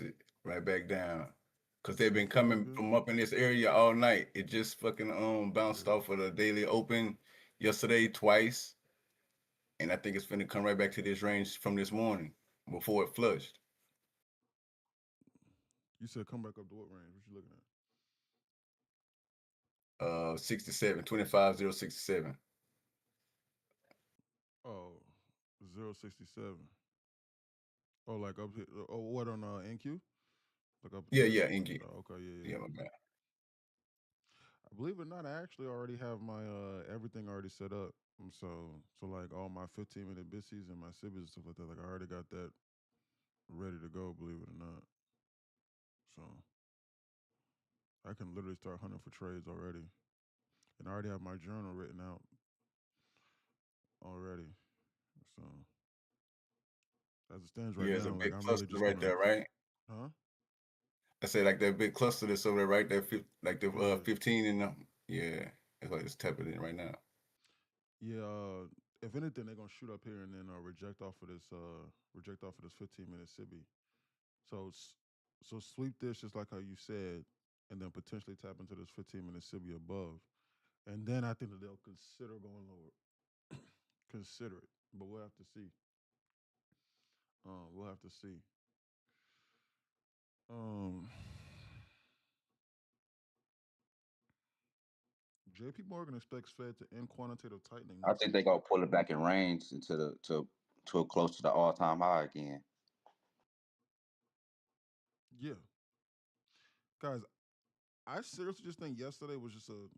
it right back down. Cause they've been Oh, coming okay. from up in this area all night. It just fucking bounced Yeah. off of the daily open yesterday twice, and I think it's finna come right back to this range from this morning before it flushed. You said come back up to what range? What you looking at? 67, 25067. Oh, 067. Oh, like up here. Oh, what on NQ? Like up Yeah, to yeah, Inky. okay, yeah, yeah, Yeah, yeah. my bad. Believe it or not, I actually already have my everything already set up. So like all my 15-minute bissies and my sibbies and stuff like that. Like I already got that ready to go. Believe it or not. So I can literally start hunting for trades already, and I already have my journal written out already. So as it stands right Yeah, it's a now, like big I'm really cluster just right gonna, there, right? huh? I say like that big cluster that's over there, right? Like the Yeah, 15 in them. Yeah, it's like it's tapping in right now. yeah. If anything, they're gonna shoot up here and then reject off of this 15-minute sibby. So so sweep this just like how you said, and then potentially tap into this 15-minute Sibia above, and then I think that they'll consider going lower. Consider it, but we'll have to see. We'll have to see. Um, J.P. Morgan expects Fed to end quantitative tightening I next think they week. gonna pull it back in range into the to close to the all time high again. Yeah, guys, I seriously just think yesterday was just an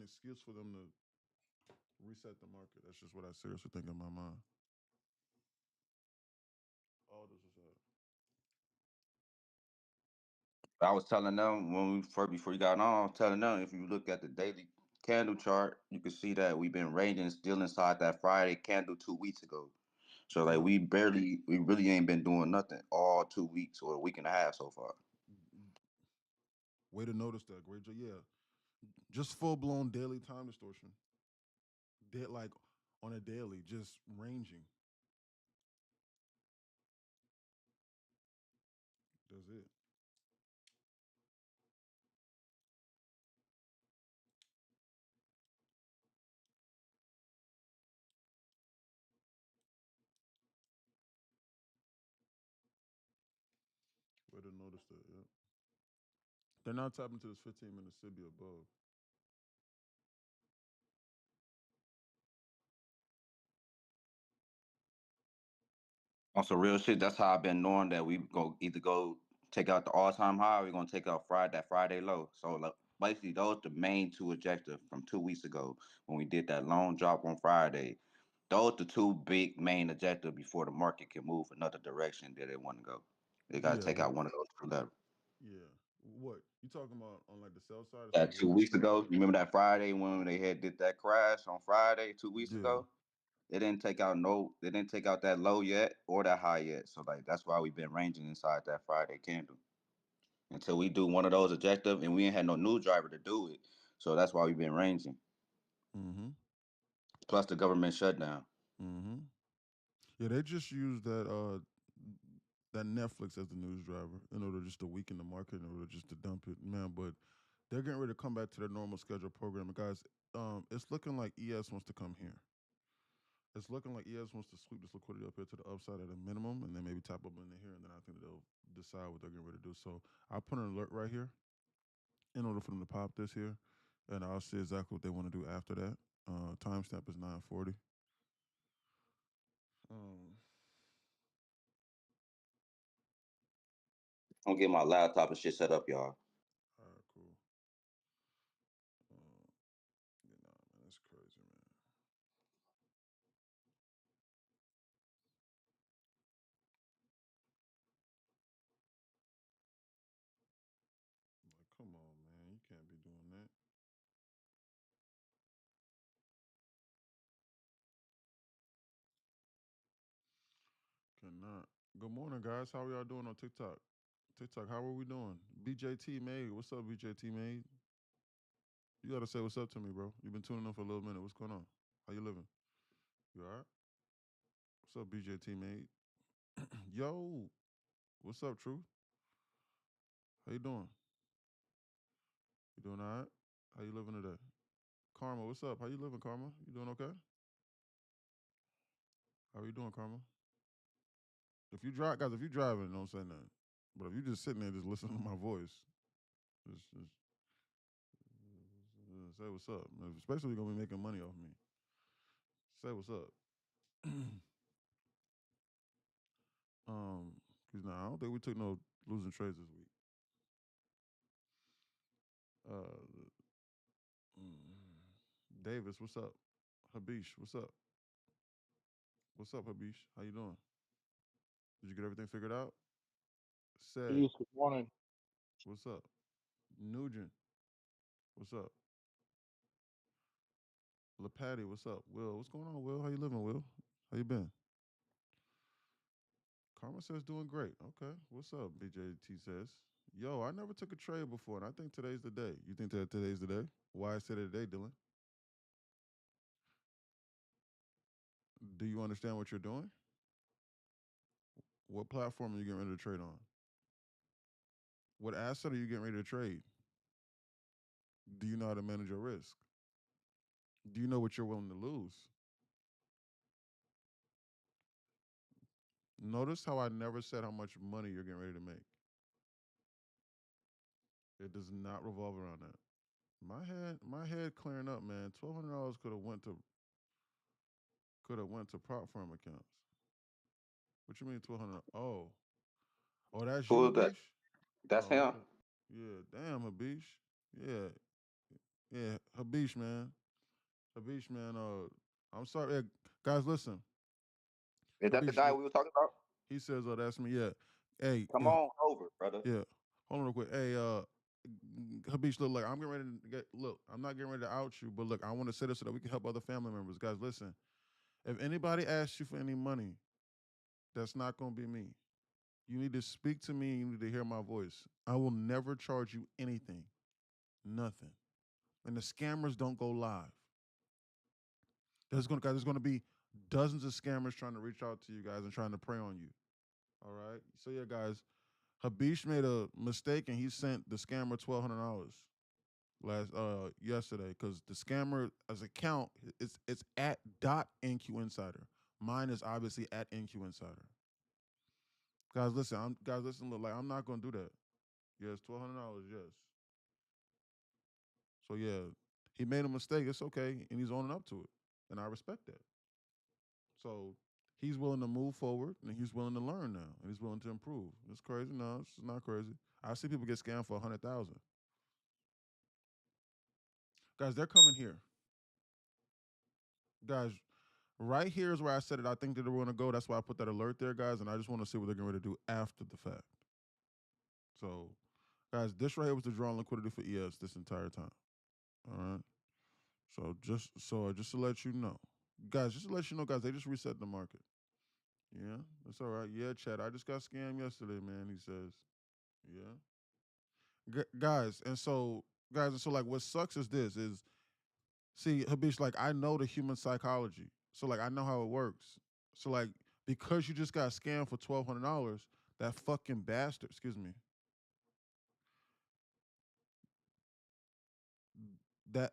excuse for them to reset the market. That's just what I seriously think in my mind. All this is I was telling them when we first before you got on, I was telling them if you look at the daily candle chart, you can see that we've been ranging still inside that Friday candle 2 weeks ago. So like yeah. we really ain't been doing nothing all 2 weeks or a week and a half so far. Way to notice that, great. Yeah, just full blown daily time distortion. Like on a daily, just ranging. That's it. Way to notice that. Yeah. They're not tapping to this 15-minute Sibia above. On some real shit, that's how I've been knowing that we go either go take out the all time high or we're gonna take out Friday low. So like, basically those the main two objectives from 2 weeks ago when we did that long drop on Friday. Those the two big main objectives before the market can move another direction that they want to go. They gotta Yeah. take out one of those two levels. Yeah. What you talking about on like the sell side as far That as two volume? weeks ago, you remember that Friday when they had did that crash on Friday 2 weeks Yeah. ago? They didn't take out that low yet or that high yet. So like that's why we've been ranging inside that Friday candle until we do one of those objective, and we ain't had no new driver to do it. So that's why we've been ranging. Mm-hmm. Plus the government shutdown. Mm-hmm. Yeah, they just used that Netflix as the news driver in order just to weaken the market in order just to dump it, man. But they're getting ready to come back to their normal schedule programming, guys. It's looking like ES wants to come here. It's looking like ES wants to sweep this liquidity up here to the upside at a minimum, and then maybe tap up into here, and then I think they'll decide what they're getting ready to do. So I'll put an alert right here in order for them to pop this here, and I'll see exactly what they want to do after that. Timestamp is 9:40. Um, I'm gonna get my laptop and shit set up, y'all. all right, cool. Uh, yeah, nah, man, that's crazy, man. Like, come on, man, you can't be doing that. Cannot. Good morning, guys. How are y'all doing on TikTok? TikTok, how are we doing? BJT Made, what's up, BJT Made? You gotta say what's up to me, bro. You've been tuning in for a little minute. What's going on? How you living? You all right? What's up, BJT Made? Yo, What's up, Truth? How you doing? You doing all right? How you living today? Karma, what's up? How you living, Karma? You doing okay? How are you doing, Karma? If you drive, guys, if you driving, don't say nothing. But if you just sitting there, just listening to my voice, just say what's up. Especially if you're gonna be making money off me. Say what's up. Cause nah, I don't think we took no losing trades this week. Uh, Davis, what's up? Habish, what's up? What's up, Habish? How you doing? Did you get everything figured out? Said, Peace. Good morning. what's up? Nugent, what's up? LaPatty, what's up? Will, what's going on, Will? How you living, Will? How you been? Karma says doing great. Okay. What's up? BJT says. Yo, I never took a trade before, and I think today's the day. You think that today's the day? Why is today the day, Dylan? Do you understand what you're doing? What platform are you getting ready to trade on? What asset are you getting ready to trade? Do you know how to manage your risk? Do you know what you're willing to lose? Notice how I never said how much money you're getting ready to make. It does not revolve around that. My head clearing up, man. $1,200 could have went to prop firm accounts. What you mean 1,200? Oh, that's you, Who is that? Habish? That's Oh, him. okay. Yeah, damn, Habish. Yeah, yeah, Habish, man. Habish, man. I'm sorry, guys. Listen, Is that the Habish. guy we were talking about? He says, "Oh, that's me." Yeah. Hey, Come on over, brother. yeah. Hold on real quick. Hey, Habish, look, I'm getting ready to get. Look, I'm not getting ready to out you, but look, I want to say this so that we can help other family members. Guys, listen. If anybody asks you for any money, that's not gonna be me. You need to speak to me. You need to hear my voice. I will never charge you anything, nothing. And the scammers don't go live. There's gonna be dozens of scammers trying to reach out to you guys and trying to prey on you. All right. So yeah, guys, Habish made a mistake and he sent the scammer $1,200 last yesterday because the scammer's account it's at .NQ Insider. Mine is obviously at NQ Insider. Guys, listen. Look, like I'm not gonna do that. Yes, $1,200. Yes. So yeah, he made a mistake. It's okay, and he's owning up to it, and I respect that. So he's willing to move forward, and he's willing to learn now, and he's willing to improve. It's crazy. No, it's not crazy. I see people get scammed for 100,000. Guys, they're coming here. Guys, right here is where I said it. I think that they're going to go. That's why I put that alert there, guys, and I just want to see what they're going to do after the fact. So, guys, this right here was the drawing liquidity for ES this entire time. All right. So just to let you know, guys, just to let you know, guys, they just reset the market. Yeah, that's all right. Yeah, Chad, I just got scammed yesterday, man. He says, yeah, guys, and so like, what sucks is this is see, Habish, like I know the human psychology, so like I know how it works. So like because you just got scammed for $1,200, that fucking bastard, excuse me, that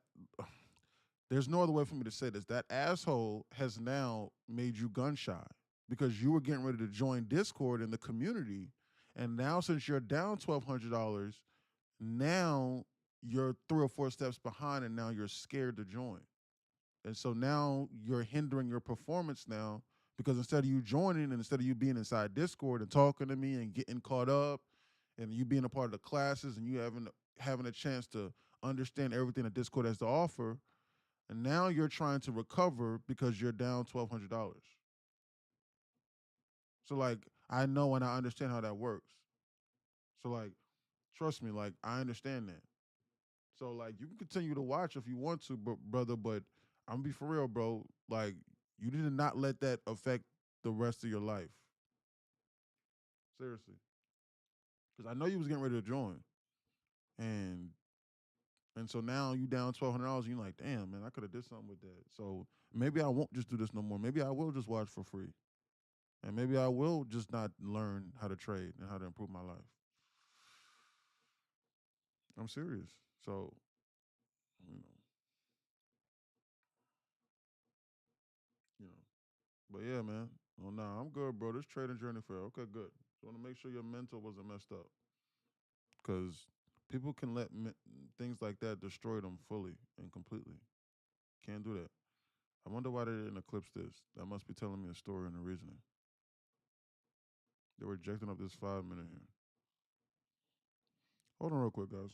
there's no other way for me to say this. That asshole has now made you gun shy because you were getting ready to join Discord in the community, and now since you're down $1,200, now you're 3 or 4 steps behind, and now you're scared to join. And so now you're hindering your performance now because instead of you joining and instead of you being inside Discord and talking to me and getting caught up and you being a part of the classes and you having a chance to understand everything that Discord has to offer, and now you're trying to recover because you're down $1,200. So like I know and I understand how that works. So like trust me, like I understand that. So like you can continue to watch if you want to, brother, but I'm gonna be for real, bro. Like you need to not let that affect the rest of your life. Seriously. Because I know you was getting ready to join. And so now you down $1,200 and you're like, damn, man, I could have did something with that. So maybe I won't just do this no more. Maybe I will just watch for free. And maybe I will just not learn how to trade and how to improve my life. I'm serious. So, you know, you know. But yeah, man. Oh no, I'm good, bro. This trading journey failed. Okay, good. So I want to make sure your mental wasn't messed up, because people can let things like that destroy them fully and completely. Can't do that. I wonder why they didn't eclipse this. That must be telling me a story and a reasoning. They were rejecting up this 5 minute here. Hold on real quick, guys.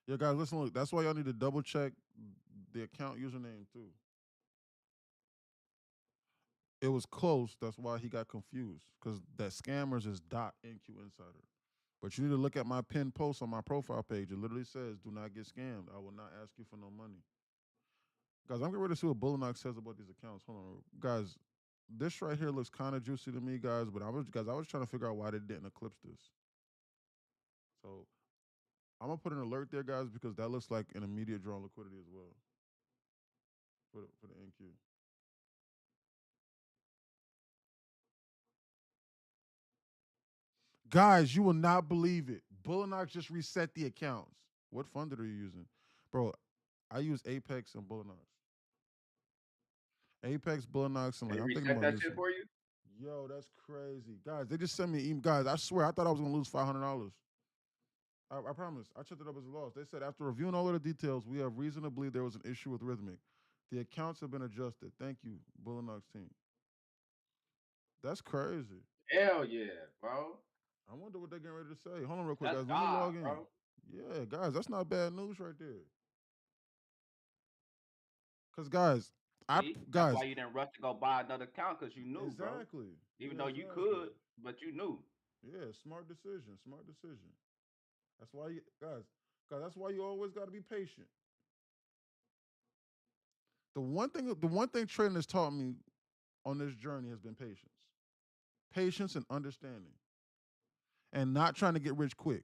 Yeah, guys, listen, look, that's why y'all need to double check the account username too. It was close. That's why he got confused. Because that scammers is .NQ Insider. But you need to look at my pinned post on my profile page. It literally says, "Do not get scammed. I will not ask you for no money." Guys, I'm getting ready to see what Bullinox says about these accounts. Hold on, guys. This right here looks kind of juicy to me, guys. But I was trying to figure out why they didn't eclipse this. So I'm gonna put an alert there, guys, because that looks like an immediate draw on liquidity as well for the NQ. Guys, you will not believe it. Bullinox just reset the accounts. What fund are you using, bro? I use Apex and Bullinox. Apex, Bullinox, and They like I'm thinking reset about that using. shit for you? Yo, that's crazy, guys. They just sent me email. Guys, I swear I thought I was gonna lose $500. I promise. I checked it up as a loss. They said after reviewing all of the details, we have reason to believe there was an issue with Rhythmic. The accounts have been adjusted. Thank you, Bullinox team. That's crazy. Hell yeah, bro. I wonder what they're getting ready to say. Hold on real quick, That's guys. Let me God, log in. bro. Yeah, guys, that's not bad news right there. Cause guys, See, that's why guys, you didn't rush to go buy another account because you knew, bro. exactly. Even Yeah, though you exactly. could, but you knew. Yeah, smart decision. Smart decision. That's why you guys, that's why you always gotta be patient. The one thing trading has taught me on this journey has been patience. Patience and understanding. And not trying to get rich quick.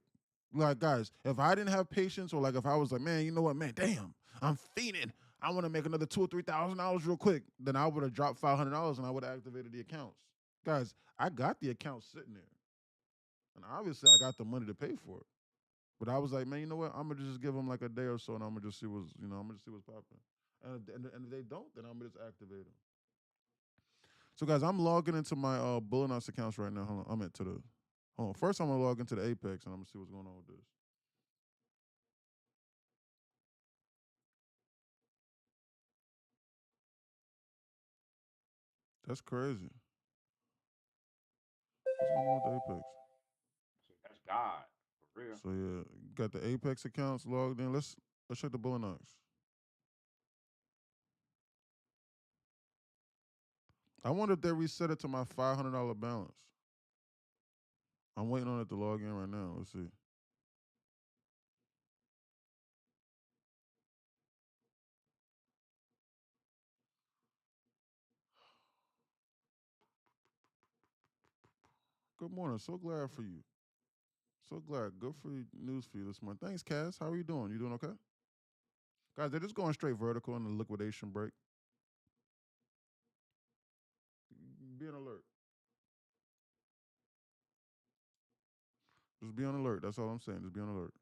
Like, guys, if I didn't have patience, or like if I was like, man, you know what, man, damn, I'm fiending. I want to make another $2,000 or $3,000 real quick. Then I would have dropped $500 and I would have activated the accounts. Guys, I got the accounts sitting there, and obviously I got the money to pay for it. But I was like, man, you know what? I'm gonna just give them like a day or so, and I'm gonna just see what's popping. And if they don't, then I'm gonna just activate them. So guys, I'm logging into my Bullinox accounts right now. Hold on, I'm into the. Hold on. First, I'm gonna log into the Apex, and I'm gonna see what's going on with this. That's crazy. What's going on with the Apex? That's God, for real. So yeah, got the Apex accounts logged in. Let's check the Bullinox. I wonder if they reset it to my $500 balance. I'm waiting on it to log in right now. Let's see. Good morning. So glad for you. So glad. Good for you. News for you this morning. Thanks, Cass. How are you doing? You doing okay? Guys, they're just going straight vertical in the liquidation break. Be on alert. Just be on alert. That's all I'm saying. Just be on alert.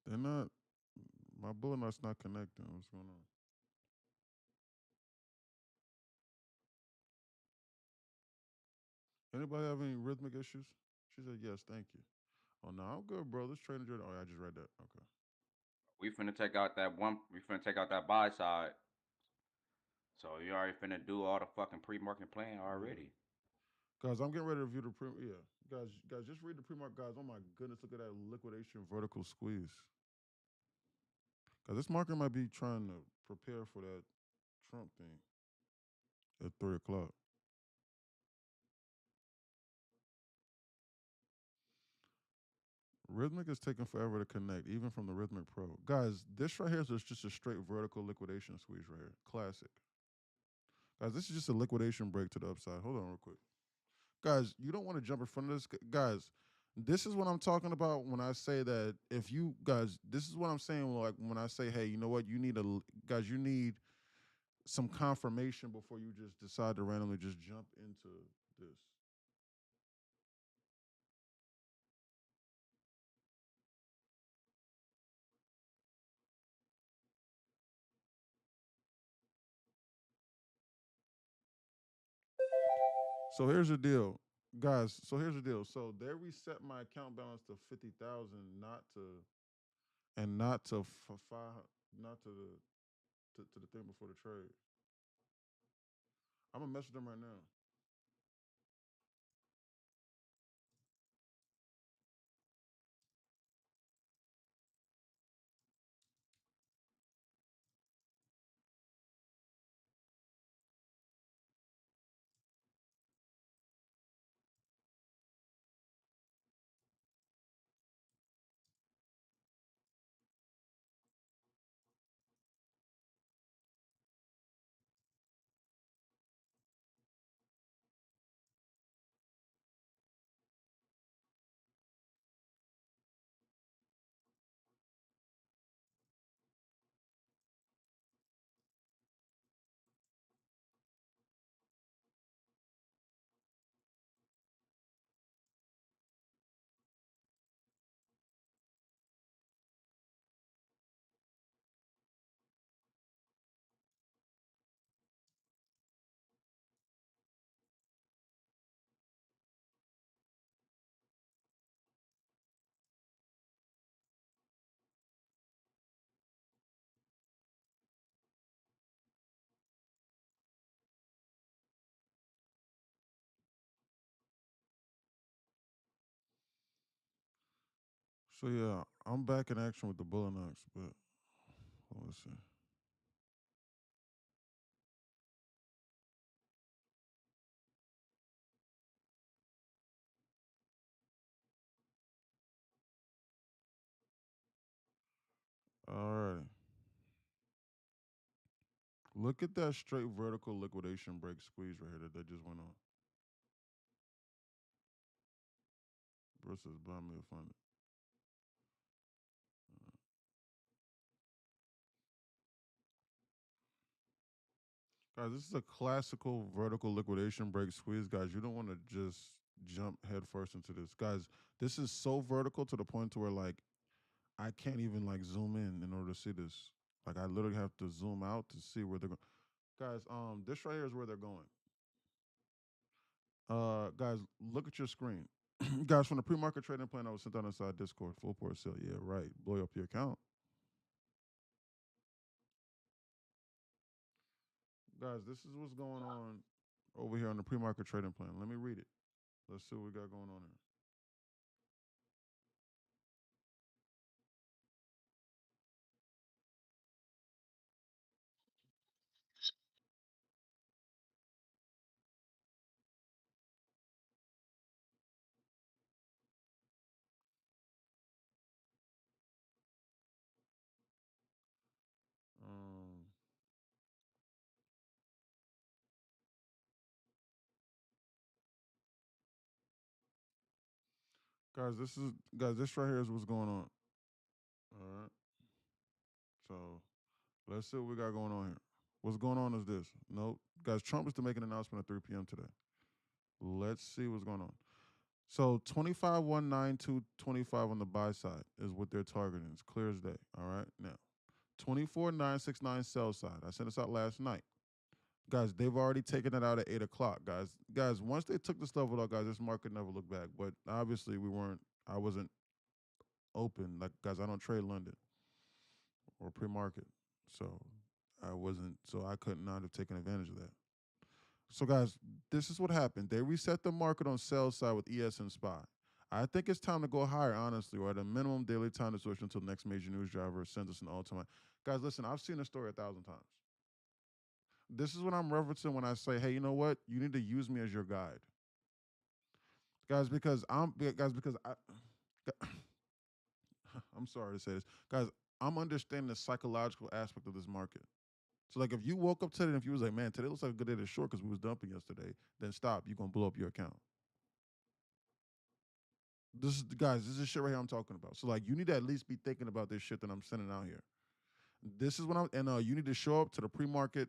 They're not. My bullet knot's not connecting. What's going on? Anybody have any rhythmic issues? She said yes. Thank you. Oh no, I'm good, bro. This trading journey. Oh, yeah, I just read that. Okay. We finna take out that one. We finna take out that buy side. So you already finna do all the fucking pre-market plan already. Guys, I'm getting ready to review the pre. Yeah, guys, just read the pre-market, guys. Oh my goodness, look at that liquidation vertical squeeze. Cause this market might be trying to prepare for that Trump thing at 3 o'clock. Rhythmic is taking forever to connect, even from the Rhythmic Pro. Guys, this right here is just a straight vertical liquidation squeeze right here. Classic. Guys, this is just a liquidation break to the upside. Hold on real quick. Guys, you don't want to jump in front of this. Guys, this is what I'm talking about when I say that if you guys, this is what I'm saying like when I say, hey, you know what, you need guys, you need some confirmation before you just decide to randomly just jump into this. So here's the deal, guys. So here's the deal. So they reset my account balance to 50,000, not to, and not to five, not to the thing before the trade. I'm gonna message them right now. So yeah, I'm back in action with the Bullinox, but let's see. All right. Look at that straight vertical liquidation break squeeze right here that they just went on. Versus buy me a fund. Guys, this is a classical vertical liquidation break squeeze, guys. You don't want to just jump headfirst into this, guys. This is so vertical to the point to where like I can't even like zoom in order to see this. Like I literally have to zoom out to see where they're going. Guys, this right here is where they're going. Guys, look at your screen. Guys, from the pre-market trading plan I was sent out inside Discord, full port sale. Yeah, right. Blow up your account. Guys, this is what's going on over here on the pre-market trading plan. Let me read it. Let's see what we got going on here. Um, guys, this right here is what's going on. All right. So let's see what we got going on here. What's going on is this. Nope. Guys, Trump is to make an announcement at 3 p.m. today. Let's see what's going on. So 25,192.25 on the buy side is what they're targeting. It's clear as day. All right. Now, 24,969 sell side. I sent this out last night. Guys, they've already taken it out at 8 o'clock, guys, once they took this level out, guys, this market never looked back. But obviously I wasn't open. Like, guys, I don't trade London or pre-market. So I wasn't, so I could not have taken advantage of that. So, guys, this is what happened. They reset the market on sell side with ES and SPY. I think it's time to go higher, honestly, or at a minimum daily time to switch until next major news driver sends us an all-time. Guys, listen, I've seen this story 1,000 times. This is what I'm referencing when I say, hey, you know what? You need to use me as your guide. Guys, because I'm sorry to say this. Guys, I'm understanding the psychological aspect of this market. So like if you woke up today and if you was like, man, today looks like a good day to short because we was dumping yesterday, then stop. You're gonna blow up your account. This is shit right here I'm talking about. So like you need to at least be thinking about this shit that I'm sending out here. This is what you need to show up to the pre-market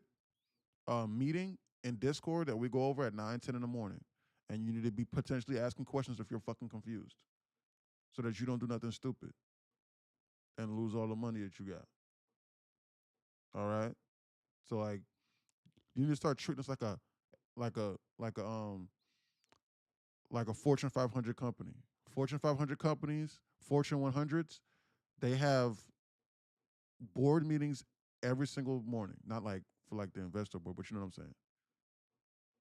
meeting in Discord that we go over at 9, 10 in the morning. And you need to be potentially asking questions if you're fucking confused. So that you don't do nothing stupid and lose all the money that you got. All right? So like you need to start treating us like a Fortune 500 company. Fortune 500 companies, Fortune 100s, they have board meetings every single morning. Not like for like the investor board, but you know what I'm saying.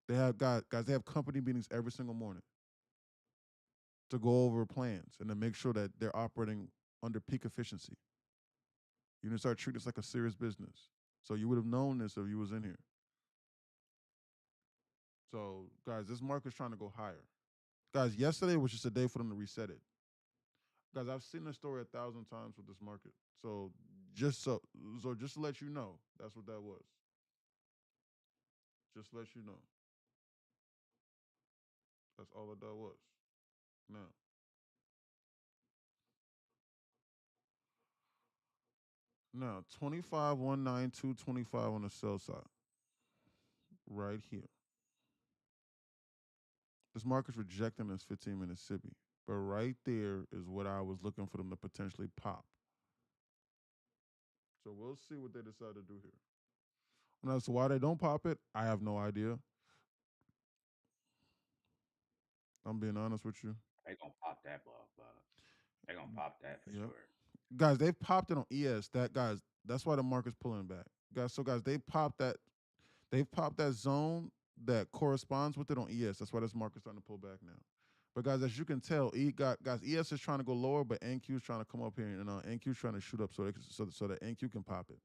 They have guys. They have company meetings every single morning to go over plans and to make sure that they're operating under peak efficiency. You need to start treating this like a serious business. So you would have known this if you was in here. So guys, this market's trying to go higher. Guys, yesterday was just a day for them to reset it. Guys, I've seen this story 1,000 times with this market. So just to let you know, that's what that was. Just to let you know. That's all that was. Now 25 192 25 on the sell side. Right here. This market's rejecting this 15-minute SIBI. But right there is what I was looking for them to potentially pop. So we'll see what they decide to do here. And as to why they don't pop it, I have no idea. I'm being honest with you. They gonna pop that bug. They gonna pop that for sure. Guys, they've popped it on ES. That's why the market's pulling back. Guys, they've popped that zone that corresponds with it on ES. That's why this market's starting to pull back now. But guys, as you can tell, ES is trying to go lower, but NQ is trying to come up here, and NQ is trying to shoot up so that NQ can pop it.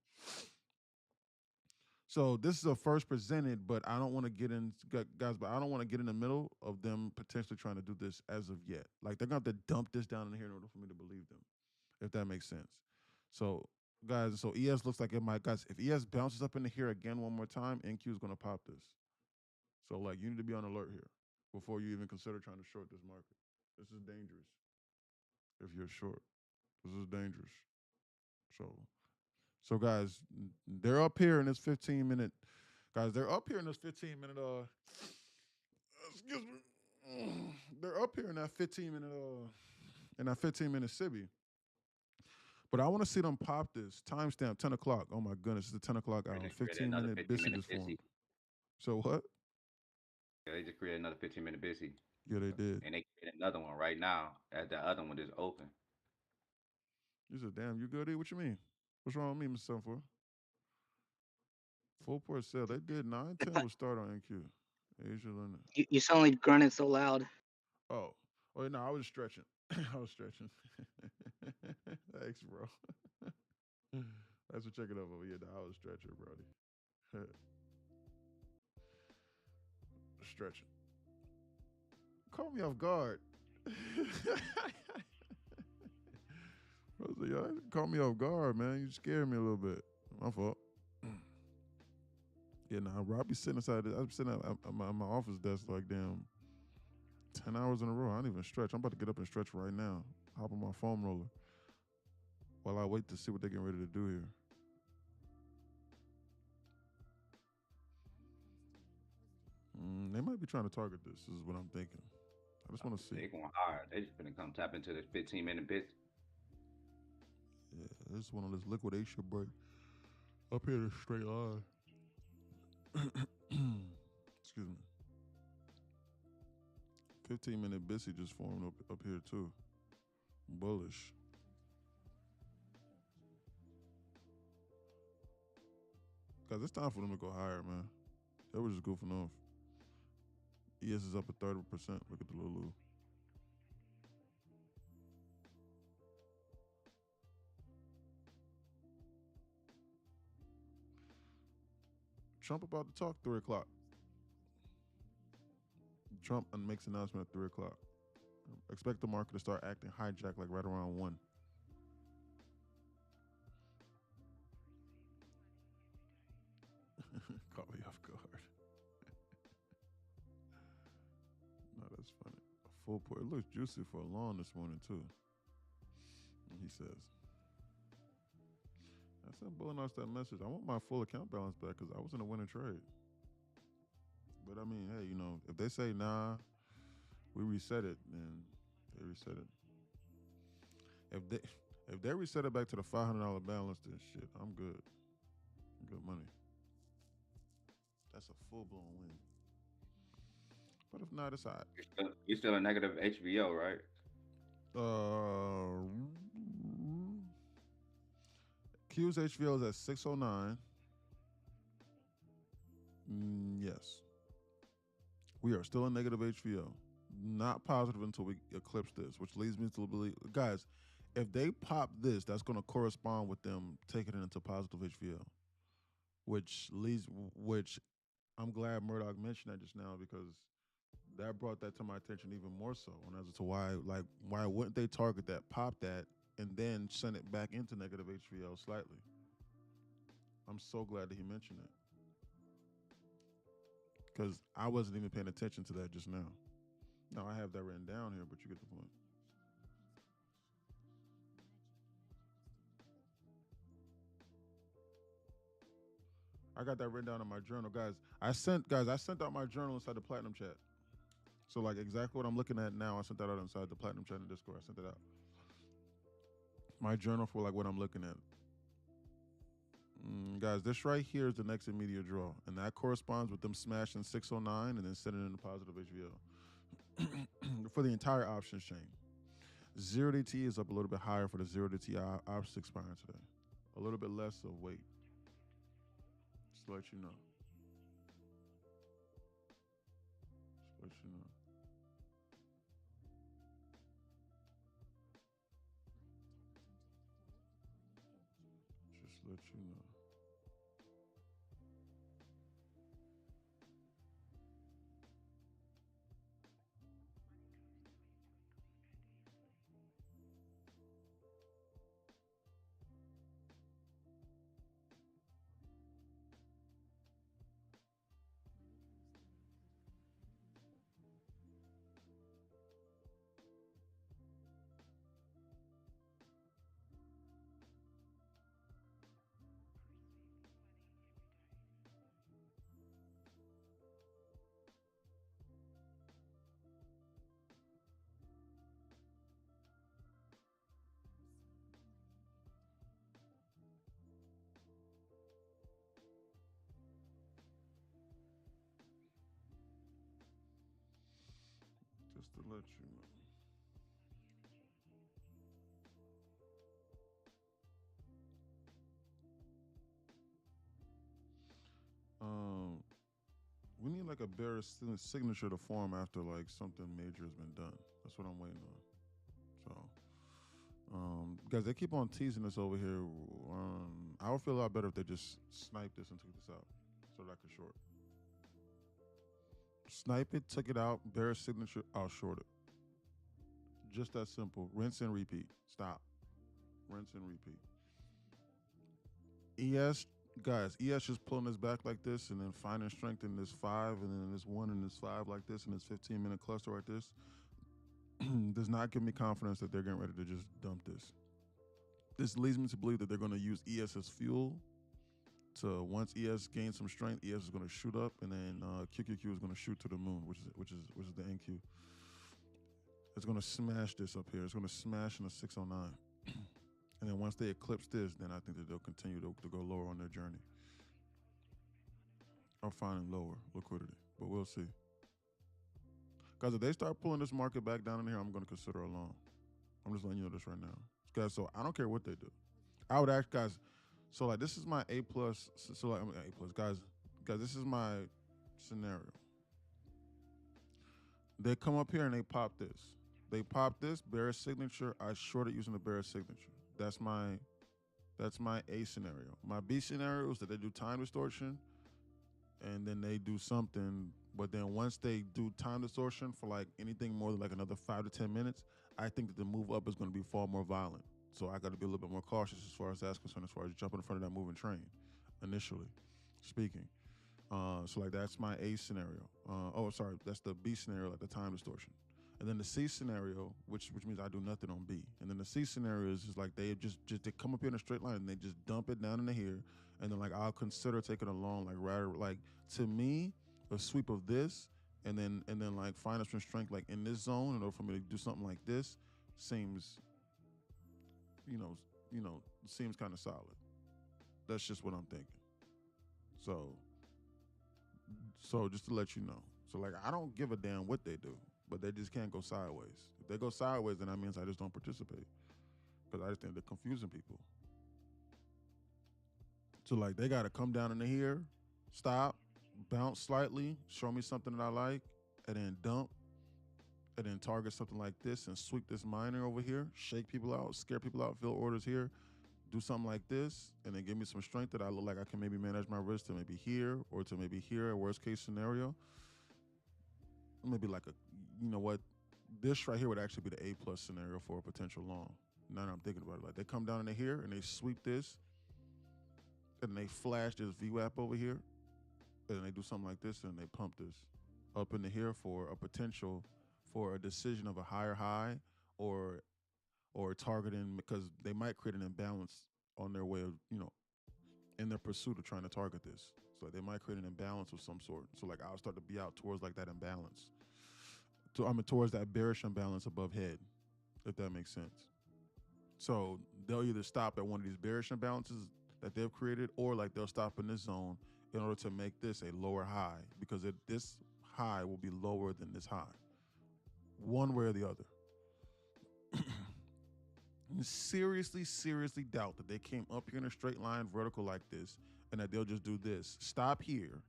So this is a first presented, but I don't want to get in, guys. But I don't want to get in the middle of them potentially trying to do this as of yet. Like they're gonna have to dump this down in here in order for me to believe them, if that makes sense. So guys, so ES looks like it might. Guys, if ES bounces up into here again one more time, NQ is gonna pop this. So like you need to be on alert here before you even consider trying to short this market. This is dangerous. If you're short, this is dangerous. So guys, they're up here in this 15-minute. Guys, they're up here in this 15-minute. Excuse me. They're up here in that 15-minute. In that 15-minute SIBI. But I want to see them pop this timestamp 10 o'clock. Oh my goodness, it's the 10 o'clock hour. 15-minute BISI just formed. So what? Yeah, they just created another 15-minute BISI. Yeah, they did. And they created another one right now as the other one is open. You said, damn, you good, E? What you mean? What's wrong with me, Mr. 74? Full port sale. They did 9-10 will start on NQ. Asia London. You suddenly grunted so loud. Oh, no, I was stretching. I was stretching. Thanks, bro. Thanks for checking up over here. I was stretching, brody. Stretching. Caught me off guard. Y'all caught me off guard, man. You scared me a little bit. My fault. Yeah, nah, bro. I be sitting inside. I'm sitting at my office desk like damn 10 hours in a row. I don't even stretch. I'm about to get up and stretch right now. Hop on my foam roller while I wait to see what they're getting ready to do here. They might be trying to target this. This is what I'm thinking. I just want to see. They going hard. They just gonna come tap into this 15-minute BISI. Yeah, this is one of this liquidation break. Up here, the straight line. Excuse me. 15-minute BISI just formed up here too. Bullish. . 15 Guys, it's time for them to go higher, man. They were just goofing off. ES is up at 30%. Look at the Lulu. Trump about to talk 3 o'clock. Trump makes announcement at 3 o'clock. Expect the market to start acting hijack like right around 1. Caught me off guard. No, that's funny. A full port. It looks juicy for a long this morning too. And he says, I sent Bullinox that message. I want my full account balance back because I was in a winning trade. But I mean, hey, you know, if they say nah, we reset it, then they reset it. If they reset it back to the $500 balance, then shit, I'm good. Good money. That's a full blown win. But if not, it's all right. You're still a negative HVO, right? Q's HVO is at 609. Yes. We are still in negative HVO. Not positive until we eclipse this, which leads me to believe, guys, if they pop this, that's going to correspond with them taking it into positive HVO, which I'm glad Murdoch mentioned that just now because that brought that to my attention even more so. And as to why wouldn't they target that, pop that, and then send it back into negative HVO slightly? I'm so glad that he mentioned it because I wasn't even paying attention to that just now. Now I have that written down here, but you get the point. I got that written down in my journal, guys. I sent out my journal inside the Platinum chat. So like exactly what I'm looking at now, I sent that out inside the Platinum chat in Discord. I sent it out. My journal for like what I'm looking at. Guys, this right here is the next immediate draw, and that corresponds with them smashing 609 and then sending it into positive HVO for the entire options chain. 0DT is up a little bit higher for the 0DT options expiring today. A little bit less of weight. Just to let you know. Just let you know. Just let you know. Just to let you know. We need like a bearer signature to form after like something major has been done. That's what I'm waiting on. So, guys, they keep on teasing us over here. I would feel a lot better if they just sniped this and took this out so that I could short. Snipe it, took it out, bearer signature, I'll short it. Just that simple. Rinse and repeat. Stop. Rinse and repeat. ES, guys, ES just pulling this back like this and then finding strength in this 5 and then this 1 and this 5 like this and this 15-minute cluster like this does not give me confidence that they're getting ready to just dump this. This leads me to believe that they're going to use ES as fuel. So once ES gains some strength, ES is going to shoot up, and then QQQ is going to shoot to the moon, which is the NQ. It's going to smash this up here. It's going to smash in a 609. And then once they eclipse this, then I think that they'll continue to go lower on their journey. Or finding lower liquidity, but we'll see. Guys, if they start pulling this market back down in here, I'm going to consider a long. I'm just letting you know this right now. Guys, so I don't care what they do. I would ask, guys, So like this is my A plus. So like I mean, A plus, guys. This is my scenario. They come up here and they pop this. They pop this bearish signature. I short it using the bearish signature. That's my A scenario. My B scenario is that they do time distortion, and then they do something. But then once they do time distortion for like anything more than like another 5 to 10 minutes, I think that the move up is going to be far more violent. So I got to be a little bit more cautious as far as that's concerned, as far as jumping in front of that moving train, initially speaking. So like that's my A scenario. Sorry, that's the B scenario, like the time distortion. And then the C scenario, which means I do nothing on B. And then the C scenario is just like they just they come up here in a straight line and they just dump it down into here. And then like I'll consider taking a long, like rather like to me, a sweep of this and then like find some strength like in this zone in order for me to do something like this seems, you know, seems kind of solid. That's just what I'm thinking. So just to let you know. So like I don't give a damn what they do, but they just can't go sideways. If they go sideways, then that means I just don't participate. Because I just think they're confusing people. So like they gotta come down into here, stop, bounce slightly, show me something that I like, and then dump, and then target something like this and sweep this minor over here, shake people out, scare people out, fill orders here, do something like this, and then give me some strength that I look like I can maybe manage my risk to maybe here or to maybe here, a worst case scenario. Maybe like you know what, this right here would actually be the A plus scenario for a potential long. Now that I'm thinking about it, like they come down into here and they sweep this, and they flash this VWAP over here, and they do something like this, and they pump this up into here for a potential for a decision of a higher high or targeting, because they might create an imbalance on their way of, in their pursuit of trying to target this. So they might create an imbalance of some sort. So like I'll start to be out towards like that imbalance. So I'm towards that bearish imbalance above head, if that makes sense. So they'll either stop at one of these bearish imbalances that they've created, or like they'll stop in this zone in order to make this a lower high, because this high will be lower than this high, one way or the other. Seriously doubt that they came up here in a straight line vertical like this and that they'll just do this. Stop here,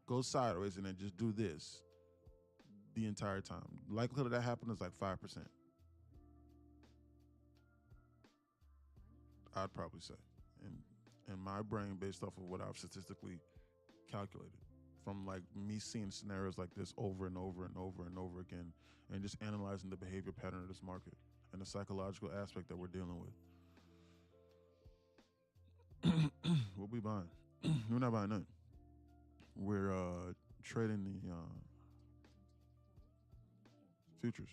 go sideways, and then just do this the entire time. Likelihood of that happening is like 5%. I'd probably say. In my brain, based off of what I've statistically calculated from like me seeing scenarios like this over and over and over and over again, and just analyzing the behavior pattern of this market and the psychological aspect that we're dealing with. What we buying? We're not buying nothing. We're trading the futures,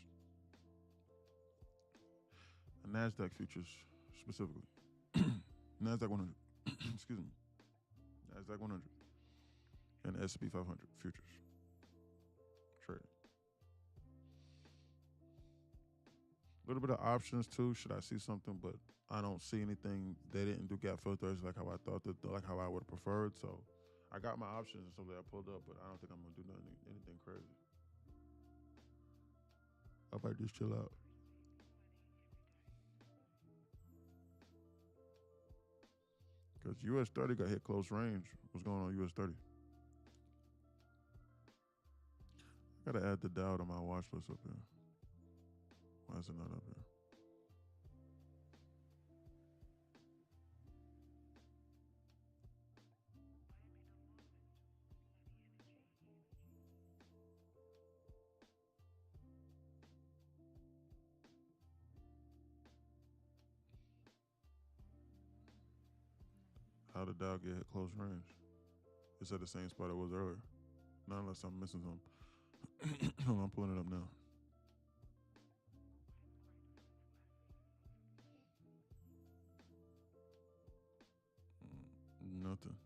the NASDAQ futures specifically. NASDAQ 100. Excuse me. NASDAQ 100 and S&P 500 futures trading. A little bit of options too. Should I see something, but I don't see anything. They didn't do gap filters like how I thought that, like how I would have preferred. So I got my options and stuff that I pulled up, but I don't think I'm gonna do anything crazy. I might just chill out. Because US 30 got hit close range. What's going on US 30? I gotta add the Dow to my watch list up here. Why is it not up here? How did Dow get hit close range? It's at the same spot it was earlier. Not unless I'm missing something. Hold on, I'm pulling it up now. Nothing.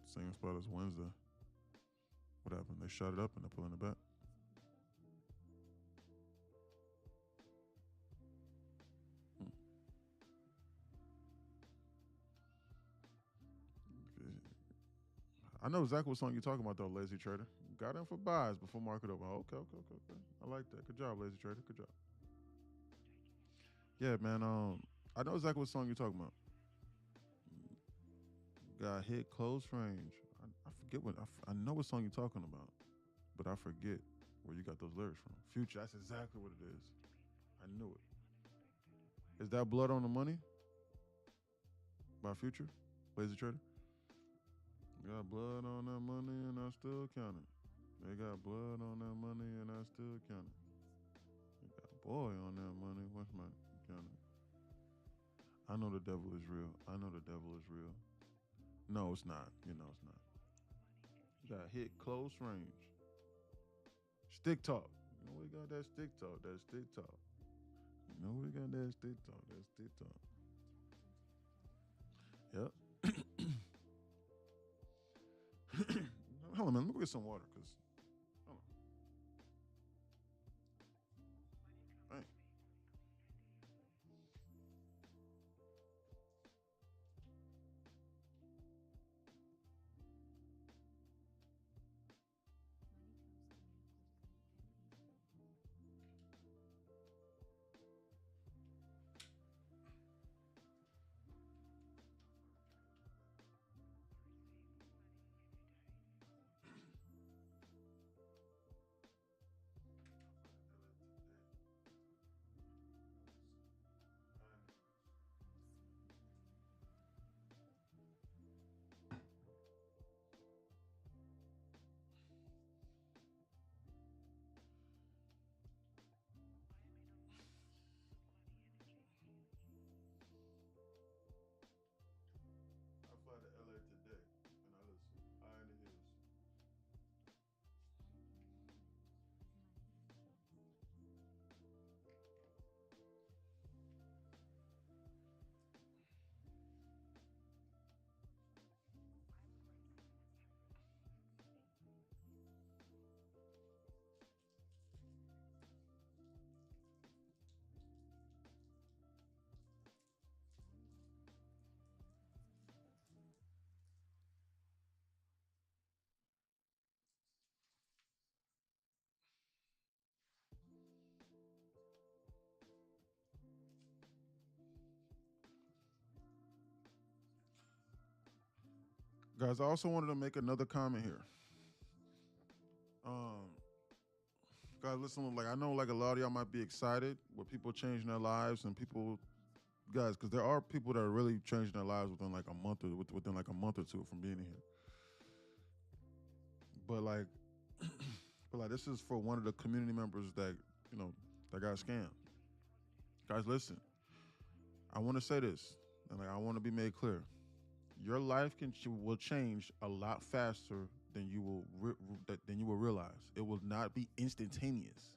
Same spot as Wednesday. What happened? They shot it up and they're pulling it back. I know exactly what song you're talking about, though, Lazy Trader. Got in for buys before market open. Okay. I like that. Good job, Lazy Trader. Good job. Yeah, man. I know exactly what song you're talking about. Got hit close range. I forget I know what song you're talking about, but I forget where you got those lyrics from. Future, that's exactly what it is. I knew it. Is that Blood on the Money by Future? Lazy Trader? Got blood on that money and I still count it. They got blood on that money and I still count it. They got boy on that money. What's my count it? I know the devil is real. I know the devil is real. No, it's not. You know it's not. Got hit close range. Stick talk. You know we got that stick talk. That stick talk. You know we got that stick talk. That stick talk. Yep. Hold on, man. Let me go get some water, cause hold on. Dang. I fly to LA today, and I listen. High in the hills. Guys, I also wanted to make another comment here. Um, guys, listen, like I know like a lot of y'all might be excited with people changing their lives and people guys, because there are people that are really changing their lives within like a month or within like a month or two from being here. But like but like this is for one of the community members that, you know, that got scammed. Guys, listen. I want to say this, and like I want to be made clear. Your life will change a lot faster than you will realize. It will not be instantaneous,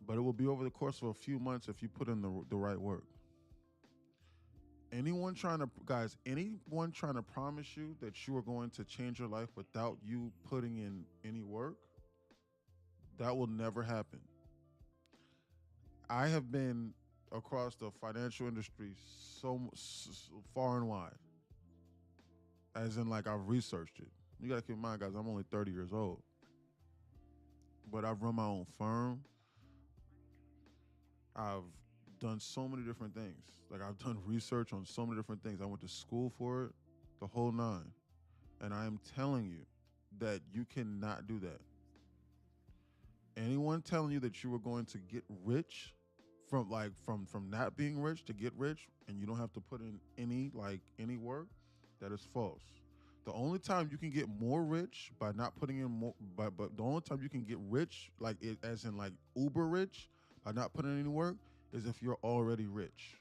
but it will be over the course of a few months if you put in the right work. Anyone trying to promise you that you are going to change your life without you putting in any work, that will never happen. I have been across the financial industry so far and wide, as in like I've researched it. You gotta keep in mind, guys, I'm only 30 years old, but I've run my own firm. I've done so many different things. Like I've done research on so many different things. I went to school for it, the whole nine. And I am telling you that you cannot do that. Anyone telling you that you are going to get rich from not being rich to get rich and you don't have to put in any work, that is false. The only time you can get more rich by not putting in more, but the only time you can get rich, like it, as in like uber rich, by not putting in any work, is if you're already rich.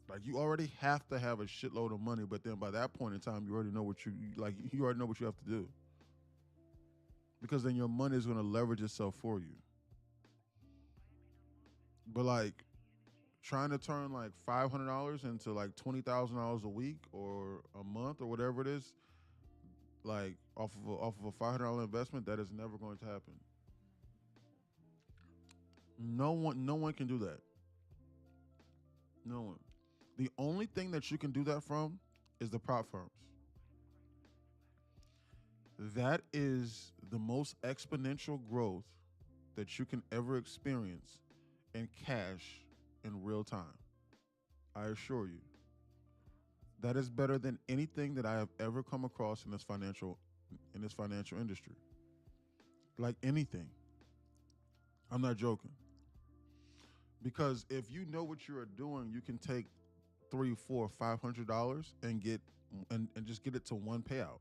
Like you already have to have a shitload of money, but then by that point in time, you already know what you already know what you have to do. Because then your money is going to leverage itself for you. But like trying to turn like $500 into like $20,000 a week or a month or whatever it is, like off of a $500 investment, that is never going to happen. No one can do that. No one. The only thing that you can do that from is the prop firms. That is the most exponential growth that you can ever experience in cash in real time. I assure you. That is better than anything that I have ever come across in this financial industry. Like anything. I'm not joking. Because if you know what you are doing, you can take three, four, $500 and and just get it to one payout.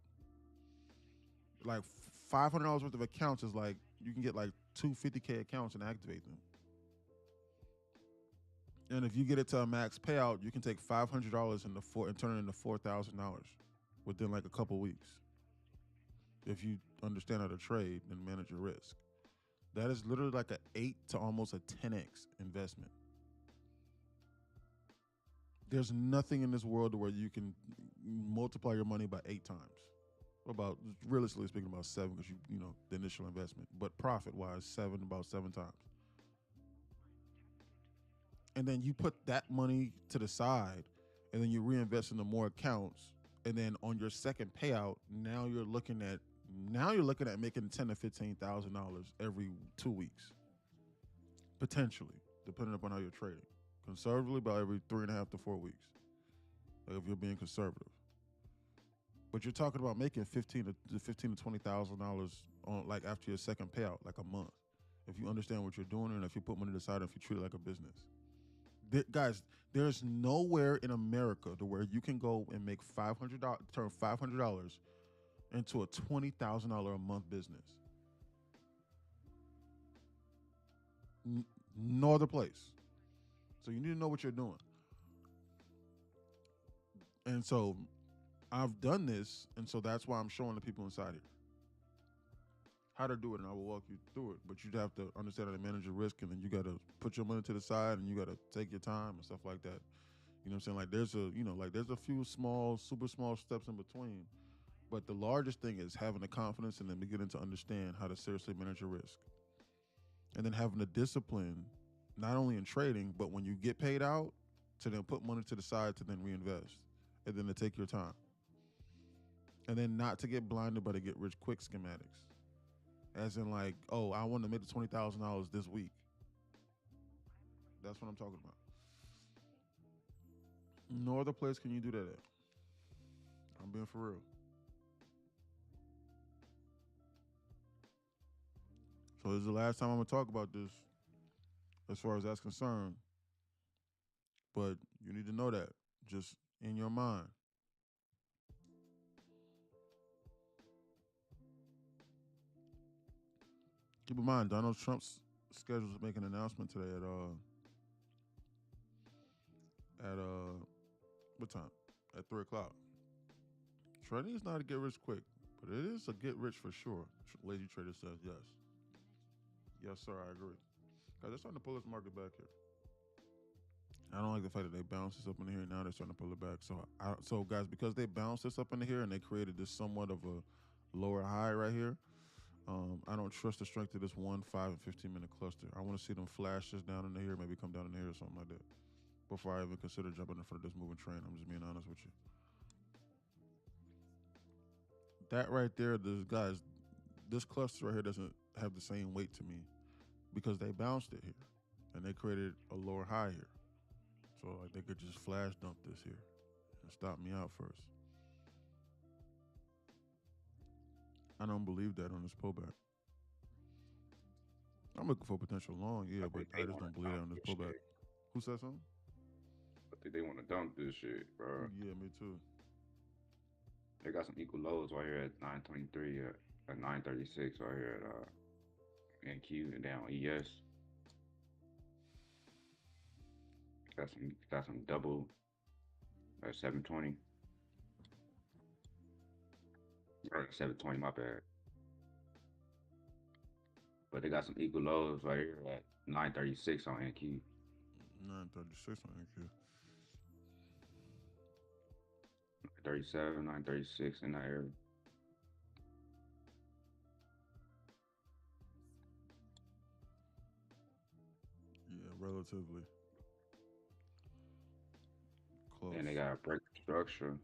Like $500 worth of accounts is like you can get like two 50K accounts and activate them. And if you get it to a max payout, you can take $500 and turn it into $4,000 within like a couple weeks. If you understand how to trade and manage your risk, that is literally like an 8 to almost a 10x investment. There's nothing in this world where you can multiply your money by 8 times. About realistically speaking, about 7 because you know the initial investment, but profit wise, about 7 times. And then you put that money to the side, and then you reinvest into more accounts, and then on your second payout, now you're looking at making $10,000 to $15,000 every 2 weeks, potentially, depending upon how you're trading. Conservatively, about every 3.5 to 4 weeks, like if you're being conservative. But you're talking about making $15,000 to $20,000 on like after your second payout, like a month, if you understand what you're doing and if you put money to the side, if you treat it like a business. Guys, there's nowhere in America to where you can go and make turn $500 into a $20,000 a month business. No other place. So you need to know what you're doing. And so I've done this, and so that's why I'm showing the people inside here how to do it, and I will walk you through it. But you have to understand how to manage your risk, and then you got to put your money to the side, and you got to take your time and stuff like that. You know what I'm saying? Like there's a few super small steps in between, but the largest thing is having the confidence and then beginning to understand how to seriously manage your risk, and then having the discipline, not only in trading, but when you get paid out, to then put money to the side to then reinvest, and then to take your time, and then not to get blinded by the get rich quick schematics. As in like, oh, I want to make the $20,000 this week. That's what I'm talking about. No other place can you do that at. I'm being for real. So this is the last time I'm gonna talk about this as far as that's concerned. But you need to know that just in your mind. Keep in mind, Donald Trump's scheduled to make an announcement today at what time? At 3:00. Trading is not a get rich quick, but it is a get rich for sure. Lazy Trader says yes. Yes, sir, I agree. Guys, they're starting to pull this market back here. I don't like the fact that they bounced this up in here. Now they're starting to pull it back. So guys, because they bounced this up in here and they created this somewhat of a lower high right here, I don't trust the strength of this 1, 5, and 15-minute cluster. I want to see them flash this down in here, maybe come down in here or something like that, before I even consider jumping in front of this moving train. I'm just being honest with you. That right there, this cluster right here doesn't have the same weight to me because they bounced it here and they created a lower high here. So like they could just flash dump this here and stop me out first. I don't believe that on this pullback. I'm looking for potential long, yeah, but I just don't believe that on this pullback. Who said something? I think they want to dump this shit, bro. Yeah, me too. They got some equal lows right here at 923, at 936 right here at NQ and down ES. Got some double at 720. Or 720, my bad. But they got some equal lows right here at 936 on NQ. 936 on NQ. 37, 936 in that area. Yeah, relatively close. And they got to break structure.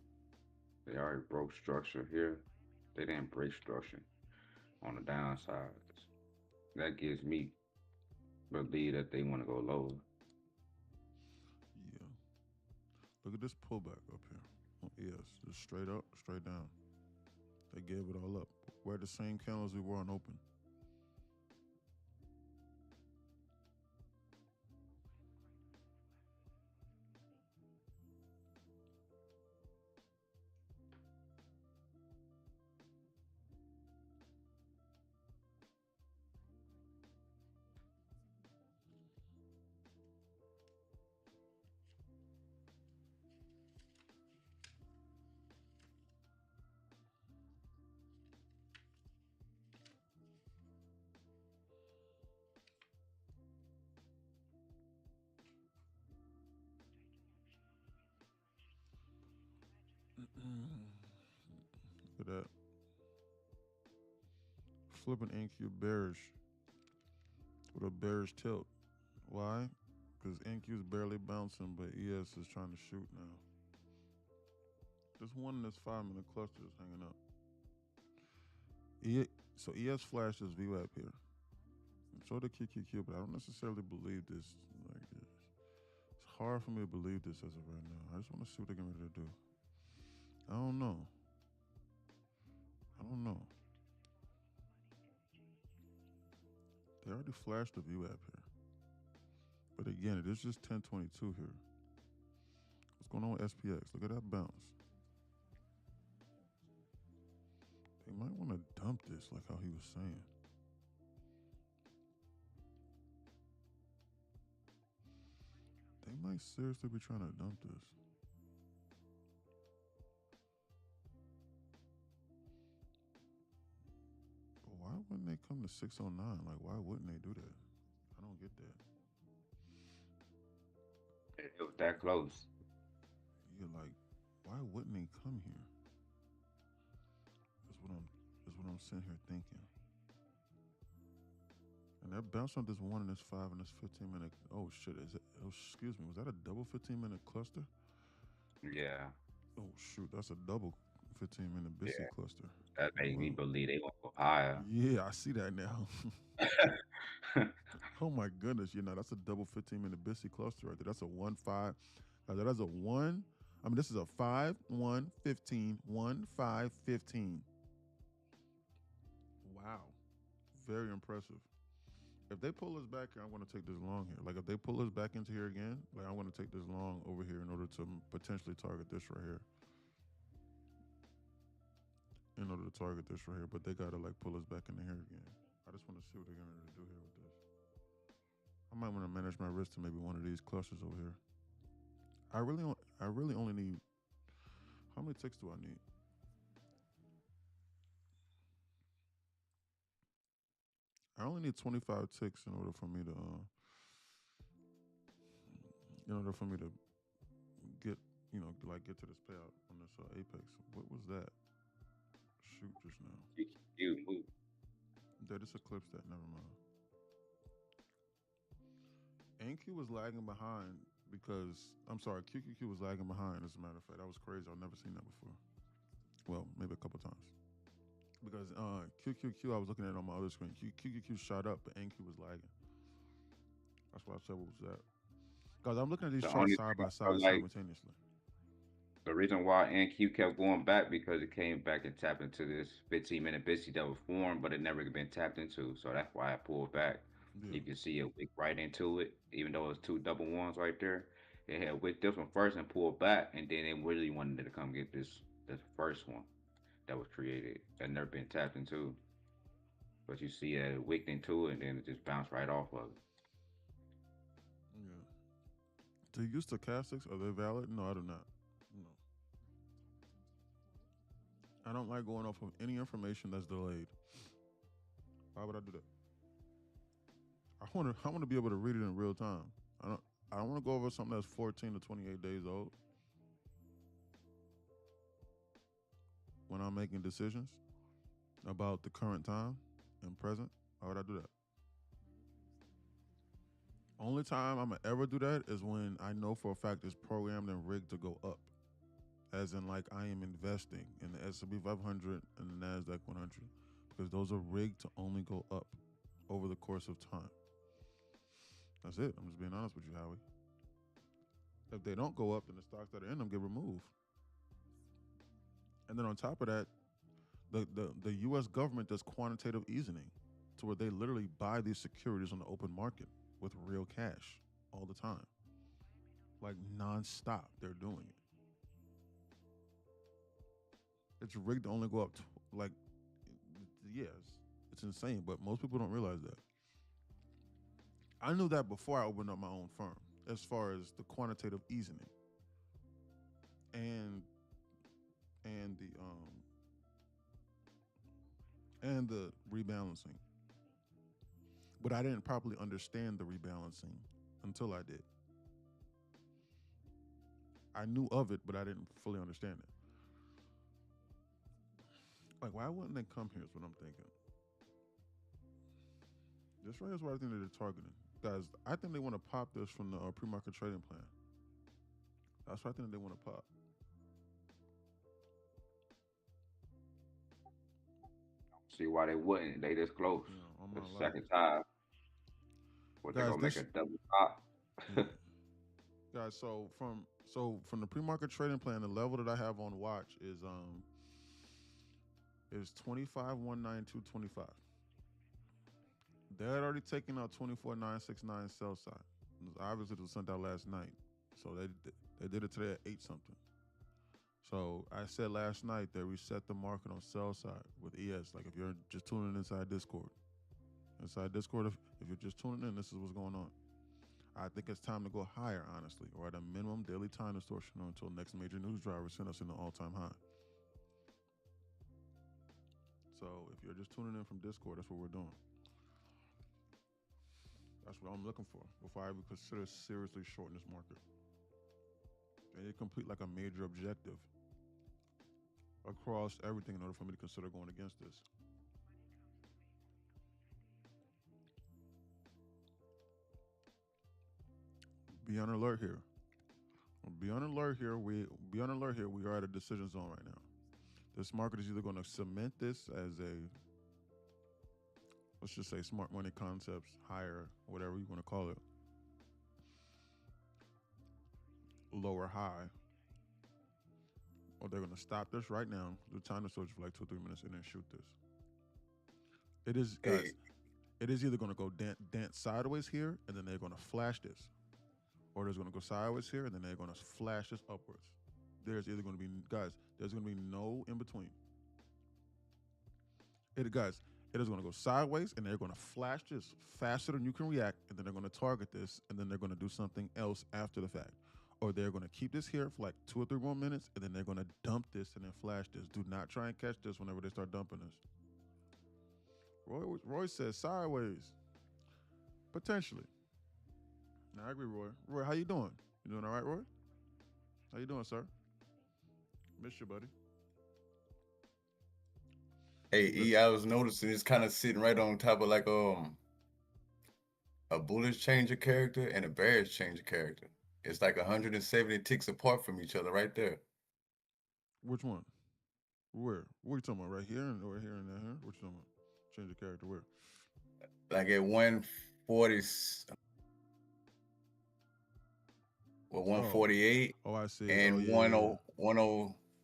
They already broke structure here. They didn't break structure on the downside. That gives me believe that they want to go lower. Yeah. Look at this pullback up here. Yes, just straight up, straight down. They gave it all up. We're the same candles we were on open. Look at that. Flipping NQ bearish with a bearish tilt. Why? Because NQ is barely bouncing, but ES is trying to shoot now. This one in this 5-minute cluster is hanging up. So ES flashed this VWAP here. So did QQQ, but I don't necessarily believe this. Like, it's hard for me to believe this as of right now. I just want to see what they're getting ready to do. I don't know. They already flashed the VWAP here. But again, it is just 1022 here. What's going on with SPX? Look at that bounce. They might want to dump this like how he was saying. They might seriously be trying to dump this. But why wouldn't they come to 609? Like, why wouldn't they do that? I don't get that. It was that close. You're like, why wouldn't they come here? That's what I'm sitting here thinking. And they're bouncing on this 1 and this 5 and this 15-minute. Oh shit! Excuse me. Was that a double 15-minute cluster? Yeah. Oh shoot! That's a double 15-minute BISI cluster. That made me believe they gonna go higher. Yeah, I see that now. Oh my goodness! That's a double 15-minute BISI cluster right there. That's a 1-5. That's a 1. I mean, this is a 5, 1, 15, 1, 5, 15. Wow. Very impressive. If they pull us back here, I'm going to take this long here. Like, if they pull us back into here again, like, I'm going to take this long over here in order to potentially target this right here. But they got to, like, pull us back into here again. I just want to see what they're going to do here with this. I might want to manage my risk to maybe one of these clusters over here. I really only need, how many ticks do I need? I only need 25 ticks in order for me to get, get to this payout on this Apex. What was that? Shoot just now. You move. Yeah, this eclipsed that. Never mind. NQ was lagging behind because, QQQ was lagging behind, as a matter of fact. That was crazy. I've never seen that before. Well, maybe a couple times. Because QQQ, I was looking at it on my other screen. QQQ shot up, but NQ was lagging. That's why I said, what was that? Because I'm looking at these charts side by side simultaneously. The reason why NQ kept going back because it came back and tapped into this 15-minute BISI that was formed, but it never been tapped into. So that's why I pulled back. Yeah. You can see it wick right into it, even though it's 2 double ones right there. It had wicked this one first and pulled back, and then they really wanted to come get this first one that was created that never been tapped into. But you see it wicked into it, and then it just bounced right off of it. Yeah. Do you use stochastics? Are they valid? No, I do not. No. I don't like going off of any information that's delayed. Why would I do that? I want to be able to read it in real time. I don't want to go over something that's 14 to 28 days old when I'm making decisions about the current time and present. Why would I do that? Only time I'm going to ever do that is when I know for a fact it's programmed and rigged to go up. As in, like, I am investing in the S&P 500 and the NASDAQ 100 because those are rigged to only go up over the course of time. That's it. I'm just being honest with you, Howie. If they don't go up, then the stocks that are in them get removed. And then on top of that, the U.S. government does quantitative easing, to where they literally buy these securities on the open market with real cash all the time, like nonstop. They're doing it. It's rigged to only go up to, like, yes, it's insane, but most people don't realize that. I knew that before I opened up my own firm, as far as the quantitative easing and and the and the rebalancing. But I didn't properly understand the rebalancing until I did. I knew of it, but I didn't fully understand it. Like, why wouldn't they come here? Is what I'm thinking. This right is what I think that they're targeting. Guys, I think they want to pop this from the pre-market trading plan. That's what I think they want to pop. See why they wouldn't. They this close. You know, on The my life. second time. What they Guys, gonna make this a double top? yeah. Guys, so from the pre-market trading plan, the level that I have on watch is 25,192.25. They had already taken out 24,969 sell side. Obviously, it was sent out last night, so they did it today at 8 something. So I said last night that we set the market on sell side with ES. Like, if you're just tuning in inside Discord, if you're just tuning in, this is what's going on. I think it's time to go higher, honestly, or at a minimum daily time distortion, or until next major news driver send us in the all-time high. So if you're just tuning in from Discord, that's what we're doing. That's what I'm looking for before I even consider seriously shorting this market. And it complete like a major objective across everything in order for me to consider going against this. Be on alert here. Be on alert here. We are at a decision zone right now. This market is either going to cement this as a, let's just say, smart money concepts higher, whatever you want to call it, lower high, or they're going to stop this right now, do time to search for like 2 or 3 minutes, and then shoot this. It is, guys. Hey, It is either going to go dance sideways here, and then they're going to flash this, or there's going to go sideways here, and then they're going to flash this upwards. There's either going to be, guys, there's going to be no in between. It is going to go sideways, and they're going to flash this faster than you can react, and then they're going to target this, and then they're going to do something else after the fact. Or they're going to keep this here for like 2 or 3 more minutes, and then they're going to dump this and then flash this. Do not try and catch this whenever they start dumping this. Roy says sideways. Potentially. No, I agree, Roy. Roy, how you doing? You doing all right, Roy? How you doing, sir? Miss you, buddy. hey, E, I was noticing it's kind of sitting right on top of like a bullish change of character and a bearish change of character. It's like 170 ticks apart from each other right there. Which one? Where? What are you talking about? Right here and over here and there? Here? What you talking about? Change of character where? Like at 140, well, 148 Oh, I see. and Oh, yeah, 10,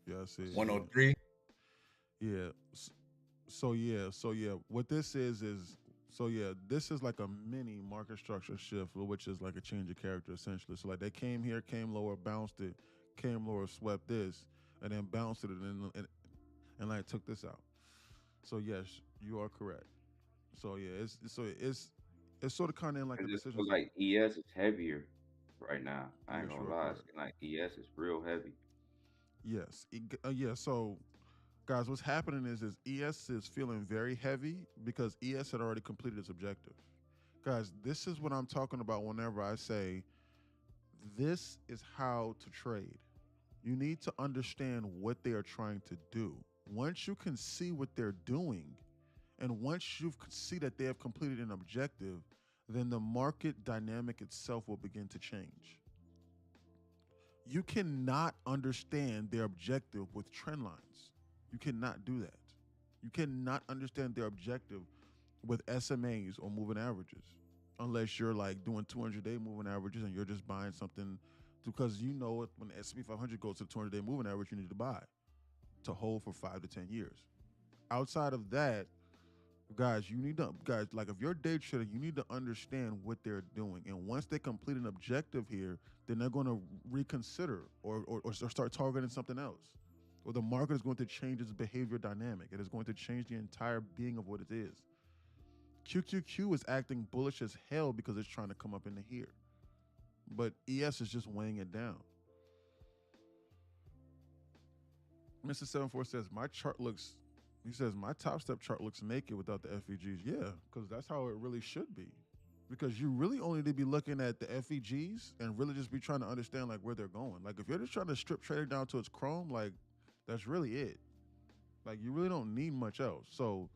yeah, I see. 103. Yeah. So yeah. What this is this is like a mini market structure shift, which is like a change of character essentially. So like they came here, came lower, bounced it, came lower, swept this, and then bounced it, and like took this out. So yes, you are correct. So yeah, it's sort of kind of in like I a just decision feel zone. like ES is heavier right now. I ain't Yes, gonna you are lie. correct. It's like ES is real heavy. Yes. Yeah. So, guys, what's happening is ES is feeling very heavy because ES had already completed its objective. Guys, this is what I'm talking about whenever I say this is how to trade. You need to understand what they are trying to do. Once you can see what they're doing, and once you see that they have completed an objective, then the market dynamic itself will begin to change. You cannot understand their objective with trend lines. You cannot do that. You cannot understand their objective with SMAs or moving averages unless you're like doing 200-day moving averages and you're just buying something because you know when the S&P 500 goes to the 200-day moving average, you need to buy. to hold for 5 to 10 years. Outside of that, guys, like if you're day trading, you need to understand what they're doing. And once they complete an objective here, then they're going to reconsider or start targeting something else. Or the market is going to change its behavior dynamic. It is going to change the entire being of what it is. QQQ is acting bullish as hell because it's trying to come up into here. But ES is just weighing it down. Mr. 74 says, he says, my top step chart looks naked without the FEGs. Yeah, because that's how it really should be. Because you really only need to be looking at the FEGs and really just be trying to understand like where they're going. Like if you're just trying to strip trading down to its chrome, like that's really it. Like you really don't need much else. So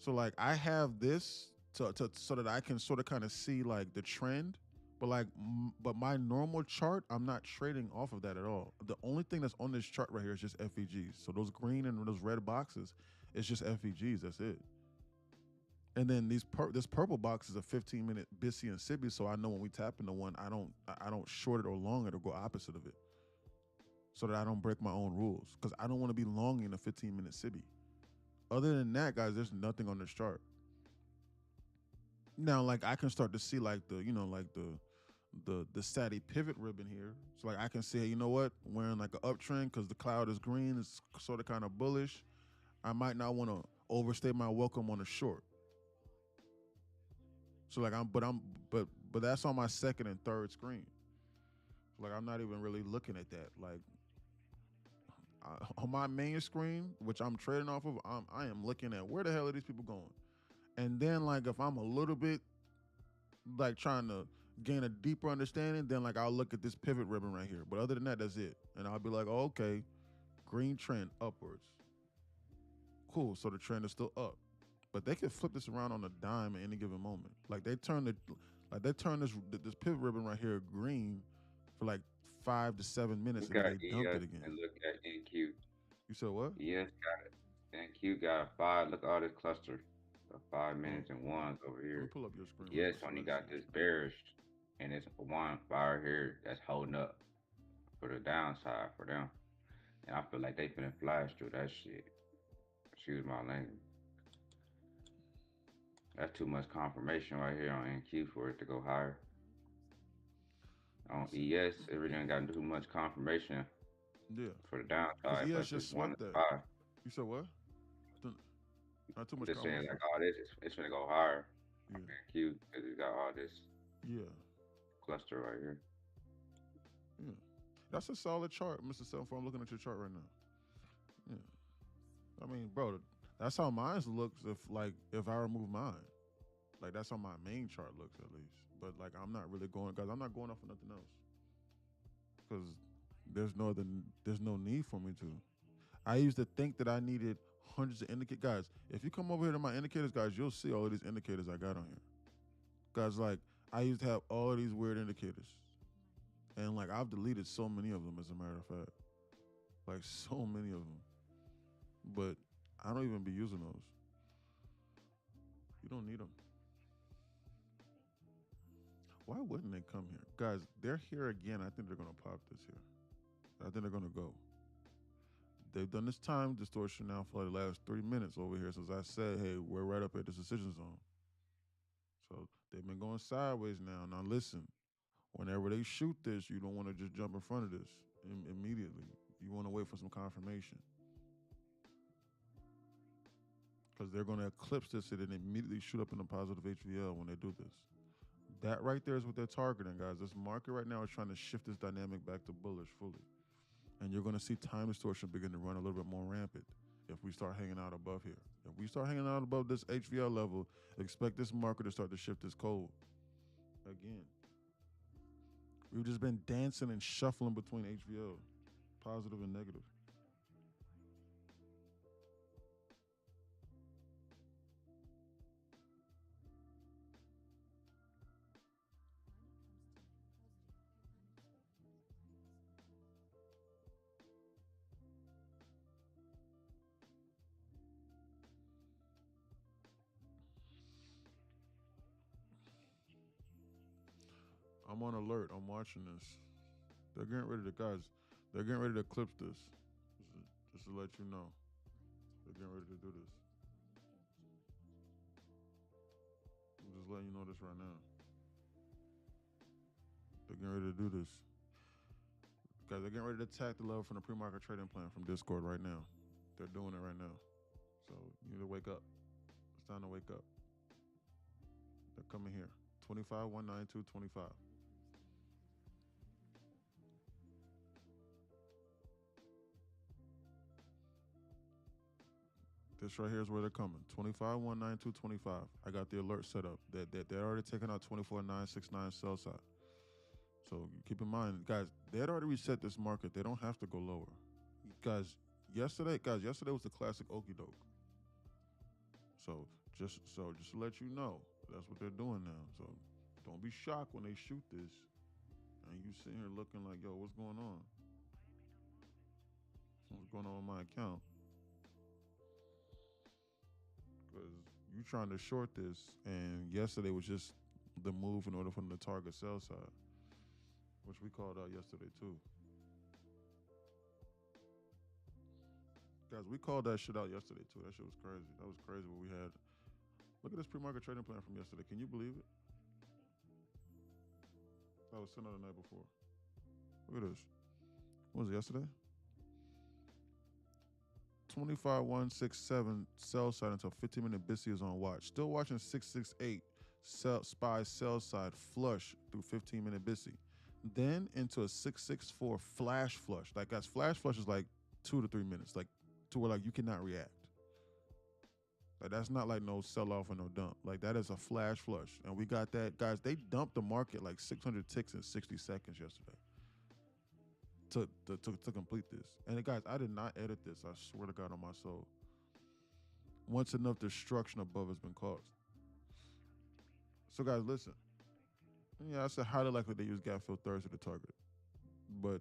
like I have this so that I can sort of kind of see like the trend, but my normal chart, I'm not trading off of that at all. The only thing that's on this chart right here is just FEGs. So those green and those red boxes, it's just FEGs. That's it. And then this purple box is a 15-minute BISI and SIBI, so I know when we tap into one, I don't short it or long it or go opposite of it, so that I don't break my own rules because I don't want to be longing a 15-minute SIBI. Other than that, guys, there's nothing on this chart. Now, like I can start to see like the SATI pivot ribbon here. So like I can say, you know what, we're in like an uptrend because the cloud is green, it's sort of kind of bullish. I might not want to overstay my welcome on a short. So like but that's on my second and third screen. Like I'm not even really looking at that. Like on my main screen, which I'm trading off of, I am looking at where the hell are these people going? And then like if I'm a little bit like trying to gain a deeper understanding, then like I'll look at this pivot ribbon right here. But other than that, that's it. And I'll be like, oh, okay, green trend upwards. Cool, so the trend is still up. But they can flip this around on a dime at any given moment. Like they turn this pivot ribbon right here green for like 5 to 7 minutes Look and then at they dumped ES it again. and look at NQ. You said what? ES got it. NQ got a 5. Look at all this cluster. The 5 minutes and ones over Let me here. pull up your screen. Yes, only got this bearish and it's one fire here that's holding up for the downside for them. And I feel like they finna flash through that shit. Excuse my language. That's too much confirmation right here on NQ for it to go higher. On ES, it really ain't got too much confirmation. Yeah. For the downside, ES but just just one swept that. 5. You said what? Not too much Just saying, confirmation. like all this, it's gonna go higher. Yeah. NQ because it got all this cluster right here. Yeah. That's a solid chart, Mr. 74. I'm looking at your chart right now. Yeah. I mean, bro, that's how mine looks if I remove mine. Like that's how my main chart looks at least. But like I'm not really going, guys, I'm not going off of nothing else. Because there's no need for me to. I used to think that I needed hundreds of indicators. Guys, if you come over here to my indicators, guys, you'll see all of these indicators I got on here. Guys, like I used to have all of these weird indicators. And like I've deleted so many of them, as a matter of fact. Like so many of them. But I don't even be using those. You don't need them. Why wouldn't they come here? Guys, they're here again. I think they're going to pop this here. I think they're going to go. They've done this time distortion now for the last 3 minutes over here since I said, hey, we're right up at this decision zone. So they've been going sideways now. Now listen, whenever they shoot this, you don't want to just jump in front of this immediately. You want to wait for some confirmation. Because they're going to eclipse this and then immediately shoot up in a positive HVL when they do this. That right there is what they're targeting, guys. This market right now is trying to shift this dynamic back to bullish fully. And you're going to see time distortion begin to run a little bit more rampant if we start hanging out above here. If we start hanging out above this HVL level, expect this market to start to shift its cold again. We've just been dancing and shuffling between HVL, positive and negative. I'm on alert. I'm watching this. They're getting ready to, guys, they're getting ready to eclipse this. Just to let you know, they're getting ready to do this. I'm just letting you know this right now. They're getting ready to do this. Guys, they're getting ready to attack the level from the pre-market trading plan from Discord right now. They're doing it right now. So you need to wake up. It's time to wake up. They're coming here. 25, 192, 25. This right here is where they're coming. 25, 192, 25. I got the alert set up. They're already taking out 24, 969 sell side. So keep in mind, guys, they had already reset this market. They don't have to go lower. Guys, yesterday was the classic okie doke. So just to let you know, that's what they're doing now. So don't be shocked when they shoot this and you sitting here looking like, yo, what's going on? What's going on with my account? Because you trying to short this, and yesterday was just the move in order for them to target sell side, which we called out yesterday too. Guys, we called that shit out yesterday too. That shit was crazy. That was crazy what we had. Look at this pre-market trading plan from yesterday. Can you believe it? That was sent out the night before. Look at this. What was it, yesterday? 25, 167 sell side until 15-minute BISI is on watch. Still watching 668 SPY sell side flush through 15-minute BISI. Then into a 664 flash flush. Like, guys, flash flush is like 2 to 3 minutes. Like, to where like you cannot react. Like, that's not like no sell off or no dump. Like, that is a flash flush. And we got that. Guys, they dumped the market like 600 ticks in 60 seconds yesterday to complete this. And guys, I did not edit this. I swear to God on my soul. Once enough destruction above has been caused. So guys, listen. Yeah, I said highly likely they use gap fill Thursday to target. But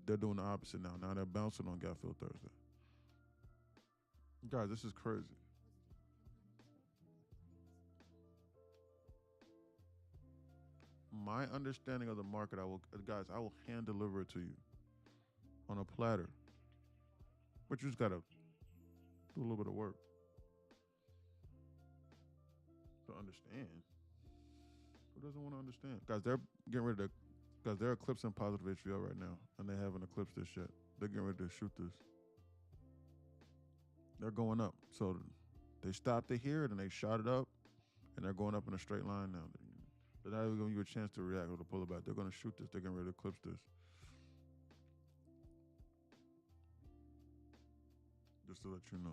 they're doing the opposite now. Now they're bouncing on gap fill Thursday. Guys, this is crazy. My understanding of the market, I will hand deliver it to you on a platter. But you just gotta do a little bit of work to understand. Who doesn't want to understand? Guys, they're getting ready to, guys, they're eclipsing positive HVL right now, and they haven't eclipsed this yet. They're getting ready to shoot this. They're going up. So they stopped it here, and they shot it up, and they're going up in a straight line now. They're not even giving you a chance to react or to pull it back. They're going to shoot this. They're getting ready to eclipse this. Just to let you know.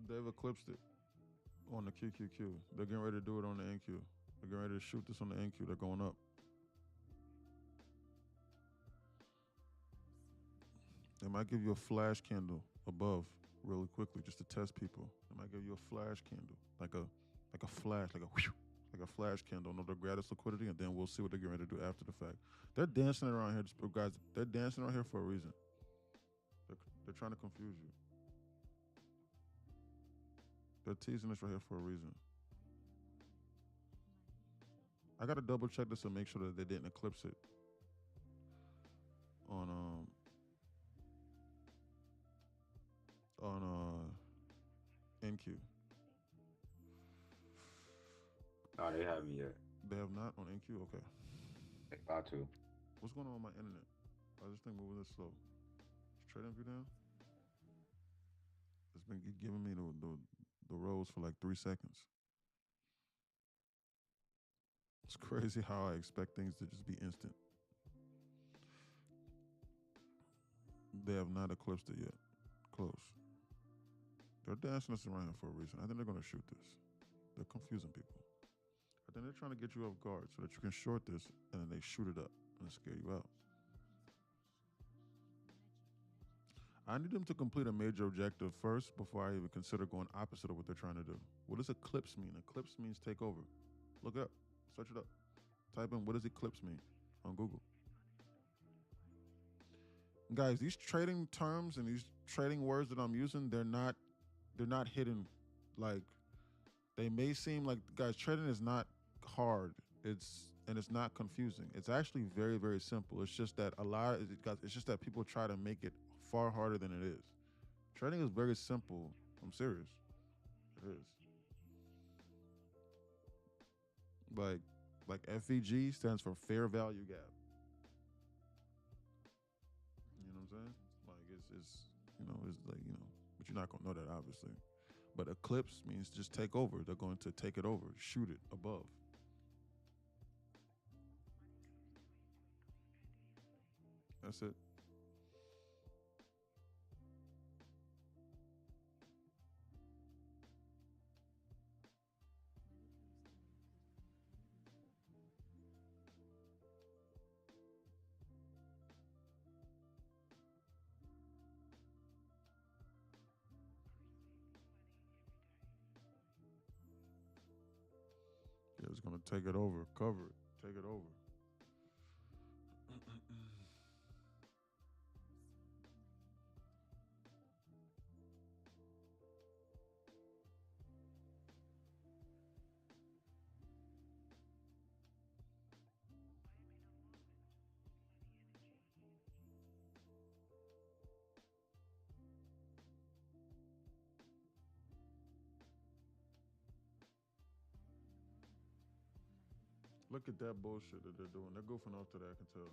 They've eclipsed it on the QQQ. They're getting ready to do it on the NQ. They're getting ready to shoot this on the NQ. They're going up. They might give you a flash candle above really quickly just to test people. They might give you a flash candle, like a flash, like a flash candle in order to grab this liquidity, and then we'll see what they're getting ready to do after the fact. They're dancing around here, guys. They're dancing around here for a reason. They're trying to confuse you. They're teasing us right here for a reason. I gotta double check this and make sure that they didn't eclipse it on NQ. No, they haven't yet. They have not on NQ. Okay. They about to. What's going on with my internet? Why is this thing moving this slow? Is TradingView down? It's been giving me the rows for like 3 seconds. It's crazy how I expect things to just be instant. They have not eclipsed it yet. Close. They're dancing us around for a reason. I think they're going to shoot this. They're confusing people. I think they're trying to get you off guard so that you can short this, and then they shoot it up and scare you out. I need them to complete a major objective first before I even consider going opposite of what they're trying to do. What does eclipse mean? Eclipse means take over. Look it up. Search it up. Type in what does eclipse mean on Google. Guys, these trading terms and these trading words that I'm using, they're not hidden Like they may seem like, guys, trading is not hard. It's not confusing. It's actually very very simple. It's just that it's just that people try to make it far harder than it is. Trading is very simple. I'm serious. It is. Like FVG stands for fair value gap. You know what I'm saying? Like it's like, but you're not gonna know that obviously. But eclipse means just take over. They're going to take it over, shoot it above. That's it. Yeah, it's gonna take it over, cover it, take it over. Look at that bullshit that they're doing. They're goofing off to that, I can tell.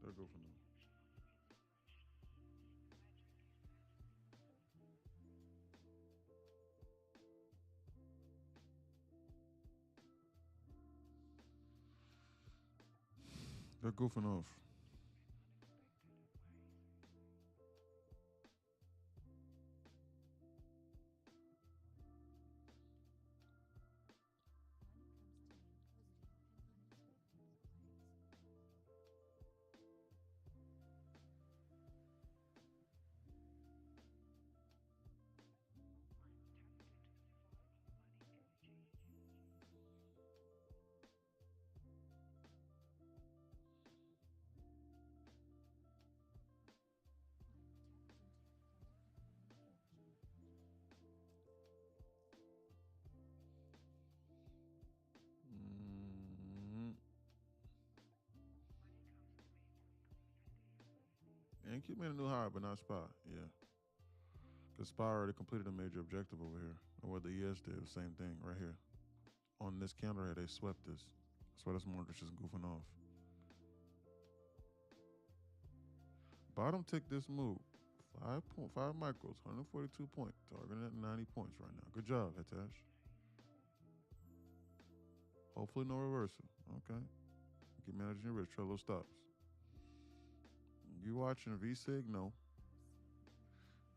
They're goofing off. They're goofing off. Mm-hmm. And keep me a new high, but not SPY. Yeah. Because SPY already completed a major objective over here. Or what the ES did, the same thing right here. On this candle here, they swept this. That's why this market's just goofing off. Bottom tick this move. 5.5 micros, 142 point. Targeting at 90 points right now. Good job, Hitash. Hopefully no reversal. Okay. Keep managing your risk. Try little stops. You watching VSIG? No.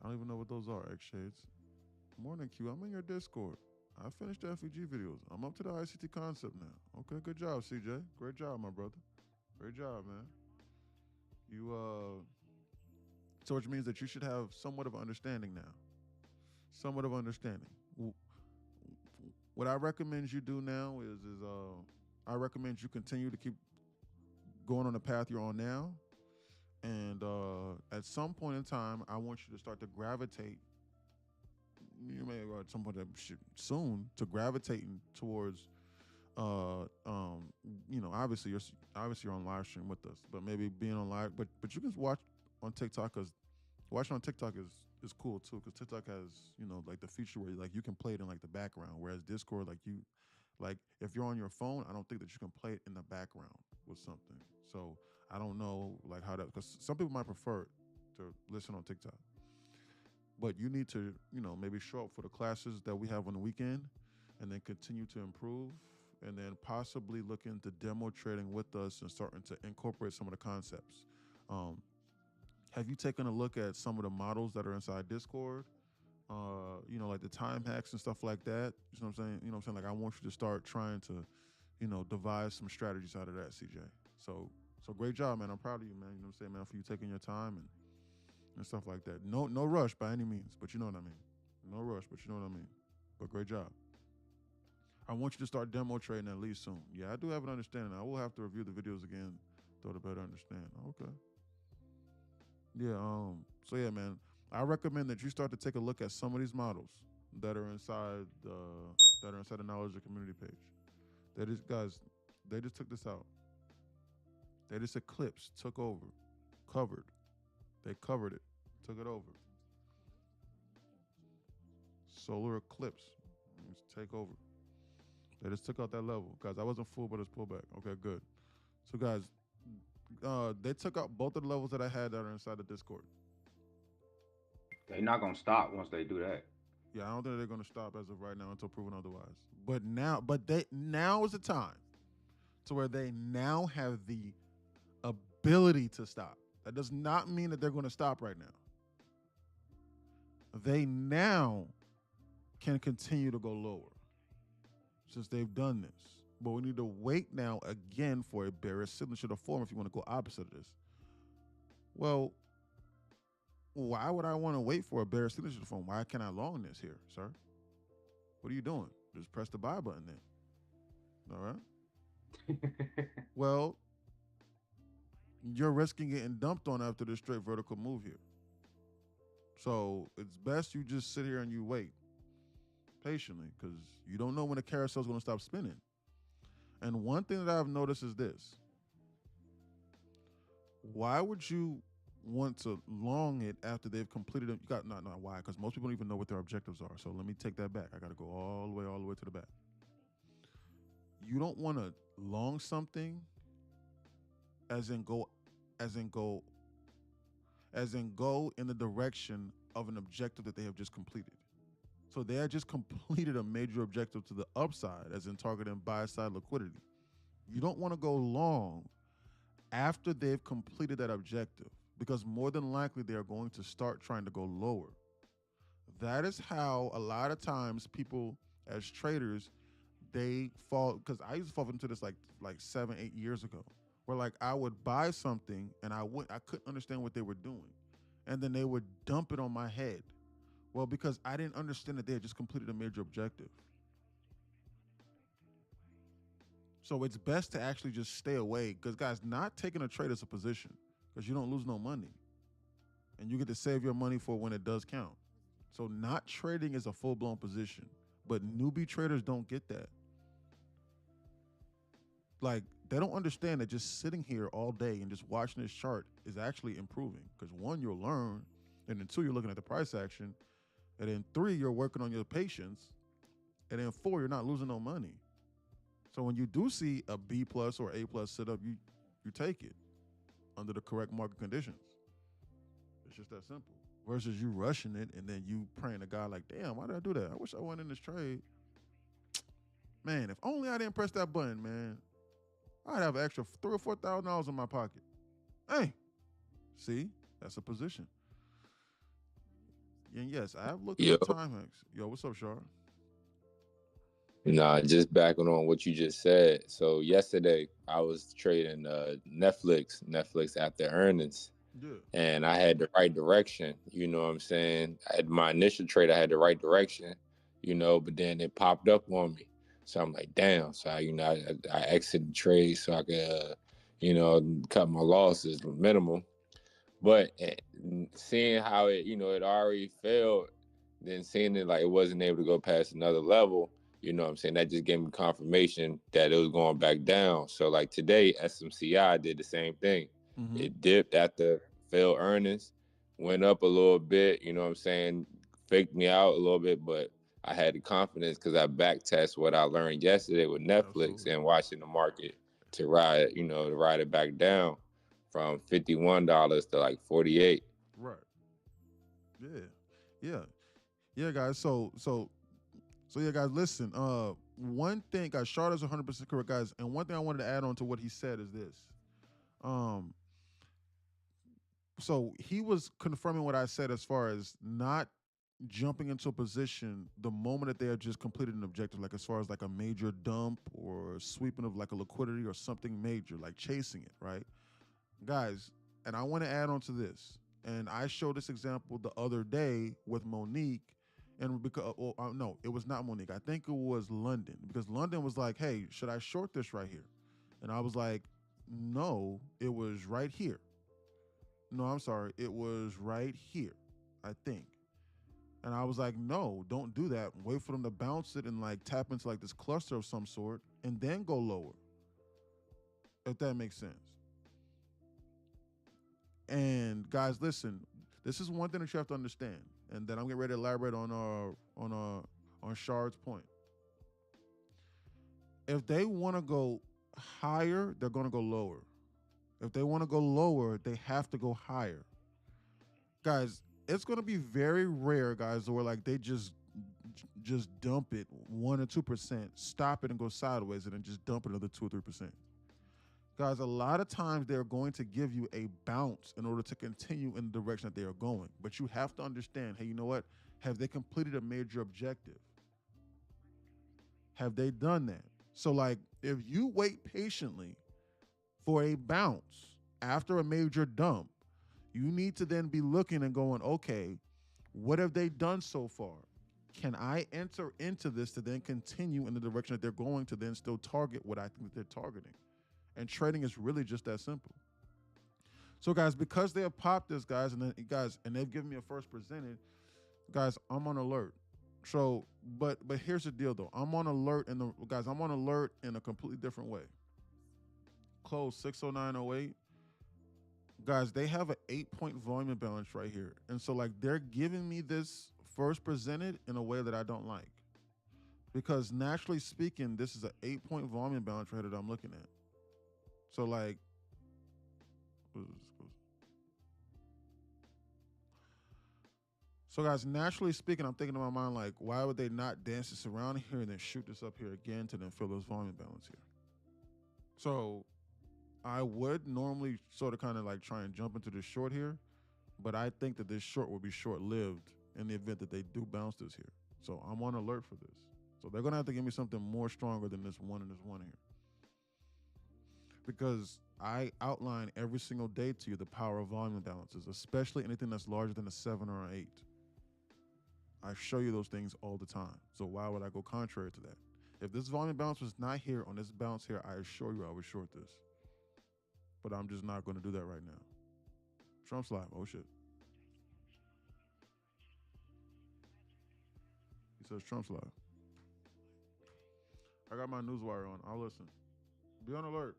I don't even know what those are, X Shades. Morning, Q. I'm in your Discord. I finished the FEG videos. I'm up to the ICT concept now. Okay, good job, CJ. Great job, my brother. Great job, man. So which means that you should have somewhat of understanding now. Somewhat of understanding. What I recommend you do now is I recommend you continue to keep going on the path you're on now. And at some point in time, I want you to start to gravitate. You may at some point soon to gravitating towards, obviously you're on live stream with us, but maybe being on live, but you can watch on TikTok because watching on TikTok is cool too because TikTok has like the feature where like you can play it in like the background, whereas Discord like if you're on your phone, I don't think that you can play it in the background with something. So I don't know like how that because some people might prefer to listen on TikTok. But you need to, maybe show up for the classes that we have on the weekend and then continue to improve and then possibly look into demo trading with us and starting to incorporate some of the concepts. Um, have you taken a look at some of the models that are inside Discord? Like the time hacks and stuff like that. You know what I'm saying? You know what I'm saying? Like I want you to start trying to, devise some strategies out of that, CJ. So great job, man. I'm proud of you, man. You know what I'm saying, man, for you taking your time and stuff like that. No rush by any means, but you know what I mean. No rush, but you know what I mean. But great job. I want you to start demo trading at least soon. Yeah, I do have an understanding. I will have to review the videos again to better understand. Okay. Yeah. So yeah, man. I recommend that you start to take a look at some of these models that are inside the knowledge of community page. They just took this out. They just eclipsed, took over, covered. They covered it, took it over. Solar eclipse, let's take over. They just took out that level, guys. I wasn't fooled by this pullback. Okay, good. So, guys, they took out both of the levels that I had that are inside the Discord. They're not gonna stop once they do that. Yeah, I don't think they're gonna stop as of right now until proven otherwise. But now is the time to where they now have the ability to stop. That does not mean that they're going to stop right now. They now can continue to go lower since they've done this. But we need to wait now again for a bearish signature to form if you want to go opposite of this. Well, why would I want to wait for a bearish signature to form? Why can't I long this here, sir? What are you doing? Just press the buy button then. All right. Well, you're risking getting dumped on after this straight vertical move here. So it's best you just sit here and you wait patiently because you don't know when the carousel is going to stop spinning. And one thing that I've noticed is this. Why would you want to long it after they've completed it? You got not why? Because most people don't even know what their objectives are. So let me take that back. I got to go all the way to the back. You don't want to long something as in go in the direction of an objective that they have just completed. So they had just completed a major objective to the upside, as in targeting buy-side liquidity. You don't want to go long after they've completed that objective because more than likely they are going to start trying to go lower. That is how a lot of times people as traders, they fall, because I used to fall into this like 7-8 years ago, where like I would buy something and I couldn't understand what they were doing. And then they would dump it on my head. Well, because I didn't understand that they had just completed a major objective. So it's best to actually just stay away because, guys, not taking a trade as a position because you don't lose no money. And you get to save your money for when it does count. So not trading is a full-blown position. But newbie traders don't get that. Like, they don't understand that just sitting here all day and just watching this chart is actually improving. Because 1, you'll learn. And then 2, you're looking at the price action. And then 3, you're working on your patience. And then 4, you're not losing no money. So when you do see a B plus or A plus sit up, you take it under the correct market conditions. It's just that simple. Versus you rushing it and then you praying to God like, damn, why did I do that? I wish I went in this trade. Man, if only I didn't press that button, man, I'd have an extra $3,000 or $4,000 in my pocket. Hey, see, that's a position. And yes, I have looked at the time hacks. Yo, what's up, Shar? Nah, just backing on what you just said. So yesterday I was trading Netflix after earnings. Yeah. And I had the right direction, you know what I'm saying? I had my initial trade, I had the right direction, but then it popped up on me. So I'm like, damn. So I exited the trade so I could, cut my losses minimal. But seeing how it, it already failed, then seeing it like it wasn't able to go past another level, you know what I'm saying? That just gave me confirmation that it was going back down. So like today, SMCI did the same thing. Mm-hmm. It dipped after failed earnings, went up a little bit, you know what I'm saying? Faked me out a little bit, but I had the confidence because I back test what I learned yesterday with Netflix. Absolutely. And watching the market to ride it back down from $51 to like 48. Right. Yeah, guys. So yeah, guys. Listen. one thing, guys, Shard is 100% correct, guys. And one thing I wanted to add on to what he said is this. Um, so he was confirming what I said as far as not jumping into a position the moment that they have just completed an objective, like as far as like a major dump or sweeping of like a liquidity or something major, like chasing it, right? Guys, and I want to add on to this. And I showed this example the other day with Monique. And because, no, it was not Monique. I think it was London, because London was like, hey, should I short this right here? And I was like, no, it was right here. No, I'm sorry. It was right here, I think. And I was like, no, don't do that. Wait for them to bounce it and like tap into like this cluster of some sort and then go lower. If that makes sense. And guys, listen, this is one thing that you have to understand. And then I'm getting ready to elaborate on Shard's point. If they want to go higher, they're going to go lower. If they want to go lower, they have to go higher. Guys, it's going to be very rare, guys, where like they just dump it 1 or 2%, stop it and go sideways, and then just dump it another 2 or 3%. Guys, a lot of times they're going to give you a bounce in order to continue in the direction that they are going. But you have to understand, hey, you know what? Have they completed a major objective? Have they done that? So like, if you wait patiently for a bounce after a major dump, you need to then be looking and going, okay, what have they done so far? Can I enter into this to then continue in the direction that they're going to then still target what I think that they're targeting? And trading is really just that simple. So guys, because they have popped this, guys, and they've given me a first presented, guys, I'm on alert. So, but here's the deal though. I'm on alert in a completely different way. Close 609.08. Guys, they have an 8-point volume imbalance right here. And so like they're giving me this first presented in a way that I don't like. Because naturally speaking, this is an 8-point volume imbalance right here that I'm looking at. So like, so guys, naturally speaking, I'm thinking in my mind, like, why would they not dance this around here and then shoot this up here again to then fill this volume balance here? So I would normally sort of kind of like try and jump into this short here, but I think that this short will be short-lived in the event that they do bounce this here. So I'm on alert for this. So they're gonna have to give me something more stronger than this one and this one here. Because I outline every single day to you the power of volume imbalances, especially anything that's larger than a 7 or an 8. I show you those things all the time. So why would I go contrary to that? If this volume balance was not here on this bounce here, I assure you I would short this. But I'm just not going to do that right now. Trump's live. Oh shit. He says Trump's live. I got my newswire on. I'll listen. Be on alert.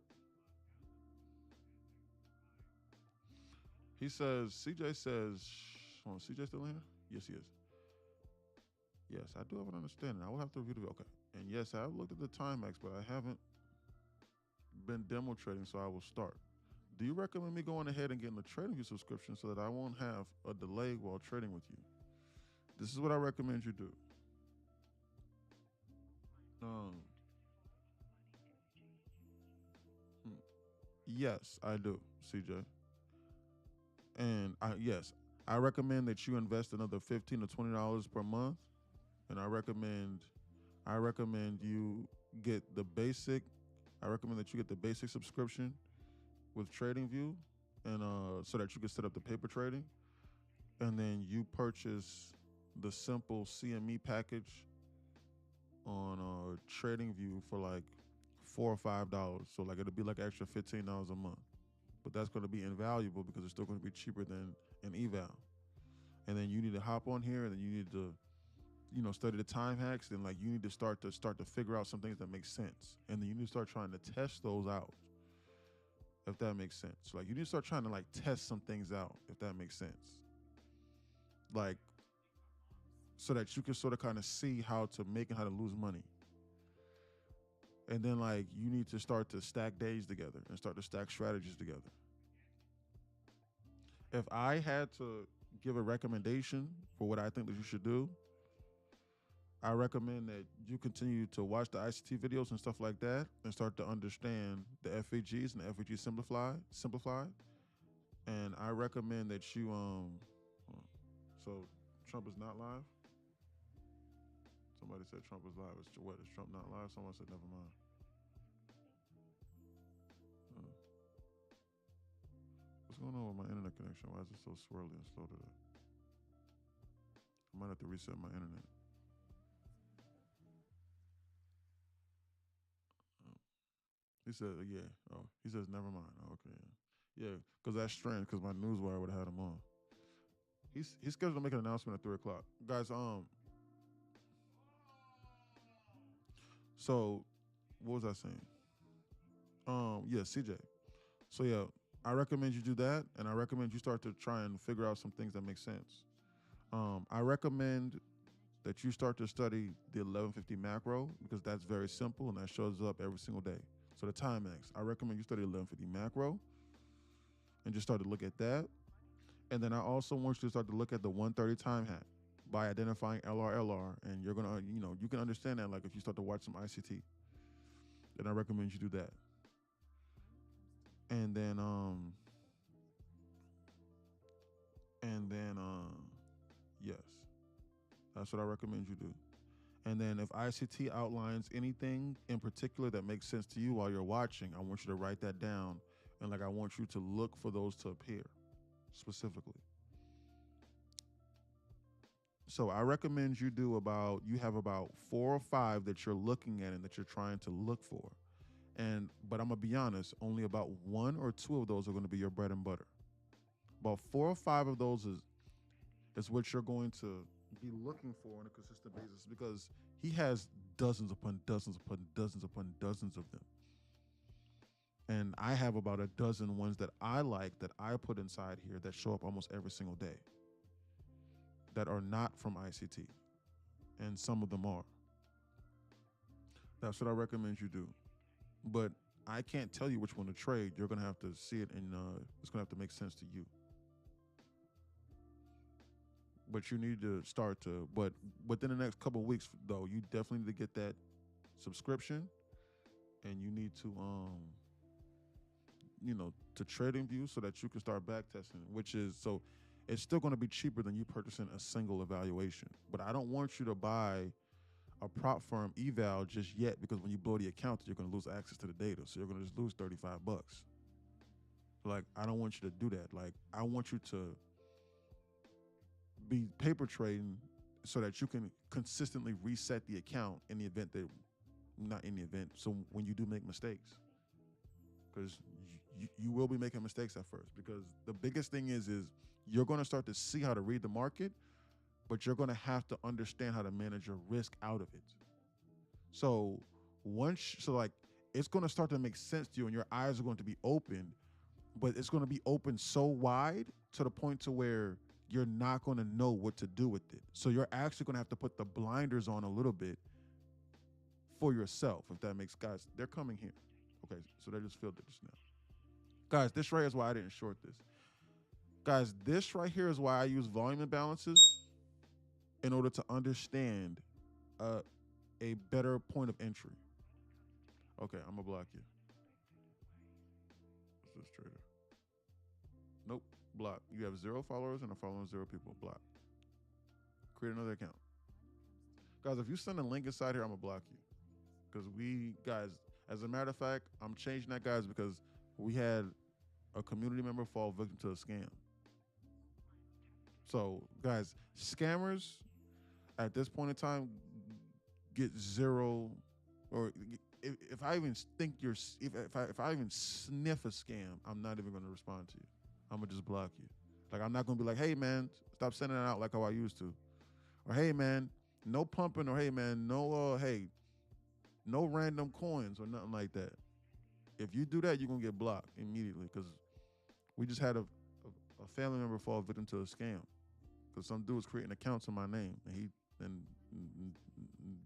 He says, CJ says, hold on, CJ still in here? Yes, he is. Yes, I do have an understanding. I will have to review the video. Okay. And yes, I've looked at the Timex, but I haven't been demo trading, so I will start. Do you recommend me going ahead and getting a TradingView subscription so that I won't have a delay while trading with you? This is what I recommend you do. Yes, I do, CJ. And yes, I recommend that you invest another $15 to $20 per month, and I recommend you get the basic. I recommend that you get the basic subscription with TradingView, and so that you can set up the paper trading, and then you purchase the simple CME package on TradingView for like $4 or $5. So like it'll be like extra $15 a month. But that's going to be invaluable because it's still going to be cheaper than an eval. And then you need to hop on here, and then you need to, study the time hacks. Then like you need to start to figure out some things that make sense, and then you need to start trying to test those out. If that makes sense, like you need to start trying to like test some things out. If that makes sense, like so that you can sort of kind of see how to make and how to lose money. And then like you need to start to stack days together and start to stack strategies together. If I had to give a recommendation for what I think that you should do, I recommend that you continue to watch the ICT videos and stuff like that, and start to understand the FAGs and the FAG simplified. And I recommend that you so Trump is not live. Somebody said Trump is live. Is Trump not live? Someone said never mind. What's going on with my internet connection? Why is it so swirly and slow today? I might have to reset my internet. He said, yeah. Oh, he says, never mind. Oh, okay, yeah. Yeah, because that's strange, because my newswire would have had him on. He's scheduled to make an announcement at 3 o'clock. Guys, so what was I saying? Yeah, CJ. So yeah, I recommend you do that, and I recommend you start to try and figure out some things that make sense. I recommend that you start to study the 1150 macro, because that's very simple and that shows up every single day. So the Timex, I recommend you study 1150 macro and just start to look at that. And then I also want you to start to look at the 130 time hack by identifying LR, and you're gonna, you can understand that like if you start to watch some ICT. Then I recommend you do that. And then yes, that's what I recommend you do. And then if ICT outlines anything in particular that makes sense to you while you're watching, I want you to write that down. And like I want you to look for those to appear specifically. So I recommend you have about 4 or 5 that you're looking at and that you're trying to look for. But I'm gonna be honest, only about 1 or 2 of those are gonna be your bread and butter. About 4 or 5 of those is what you're going to be looking for on a consistent basis, because he has dozens upon dozens upon dozens upon dozens of them. And I have about a dozen ones that I like that I put inside here that show up almost every single day that are not from ICT. And some of them are. That's what I recommend you do. But I can't tell you which one to trade. You're going to have to see it, and it's going to have to make sense to you. But you need to start to, but within the next couple of weeks, though, you definitely need to get that subscription, and you need to, to TradingView so that you can start back testing, which is, so it's still going to be cheaper than you purchasing a single evaluation. But I don't want you to buy a prop firm eval just yet, because when you blow the account, you're going to lose access to the data. So you're going to just lose $35. Like, I don't want you to do that. Like, I want you to be paper trading so that you can consistently reset the account in the event that, not in the event, so when you do make mistakes. Because you will be making mistakes at first, because the biggest thing is you're going to start to see how to read the market, but you're going to have to understand how to manage your risk out of it. So it's going to start to make sense to you, and your eyes are going to be open, but it's going to be open so wide to the point to where you're not going to know what to do with it. So you're actually going to have to put the blinders on a little bit for yourself, if that makes, guys, they're coming here. Okay, so they just filtered this now. Guys, this right here is why I didn't short this. Guys, this right here is why I use volume imbalances in order to understand a better point of entry. Okay, I'm gonna block you. What's this trader? Nope, block. You have 0 followers and I'm following 0 people. Block. Create another account. Guys, if you send a link inside here, I'm gonna block you. Because guys, as a matter of fact, I'm changing that, guys, because we had a community member fall victim to a scam. So, guys, scammers at this point in time get 0, or if I even think if I even sniff a scam, I'm not even going to respond to you. I'm gonna just block you. Like, I'm not gonna be like, hey man, stop sending it out like how I used to, or hey man, no pumping, or hey man, no no random coins or nothing like that. If you do that, you're gonna get blocked immediately, because we just had a family member fall victim to a scam, because some dude was creating accounts in my name, and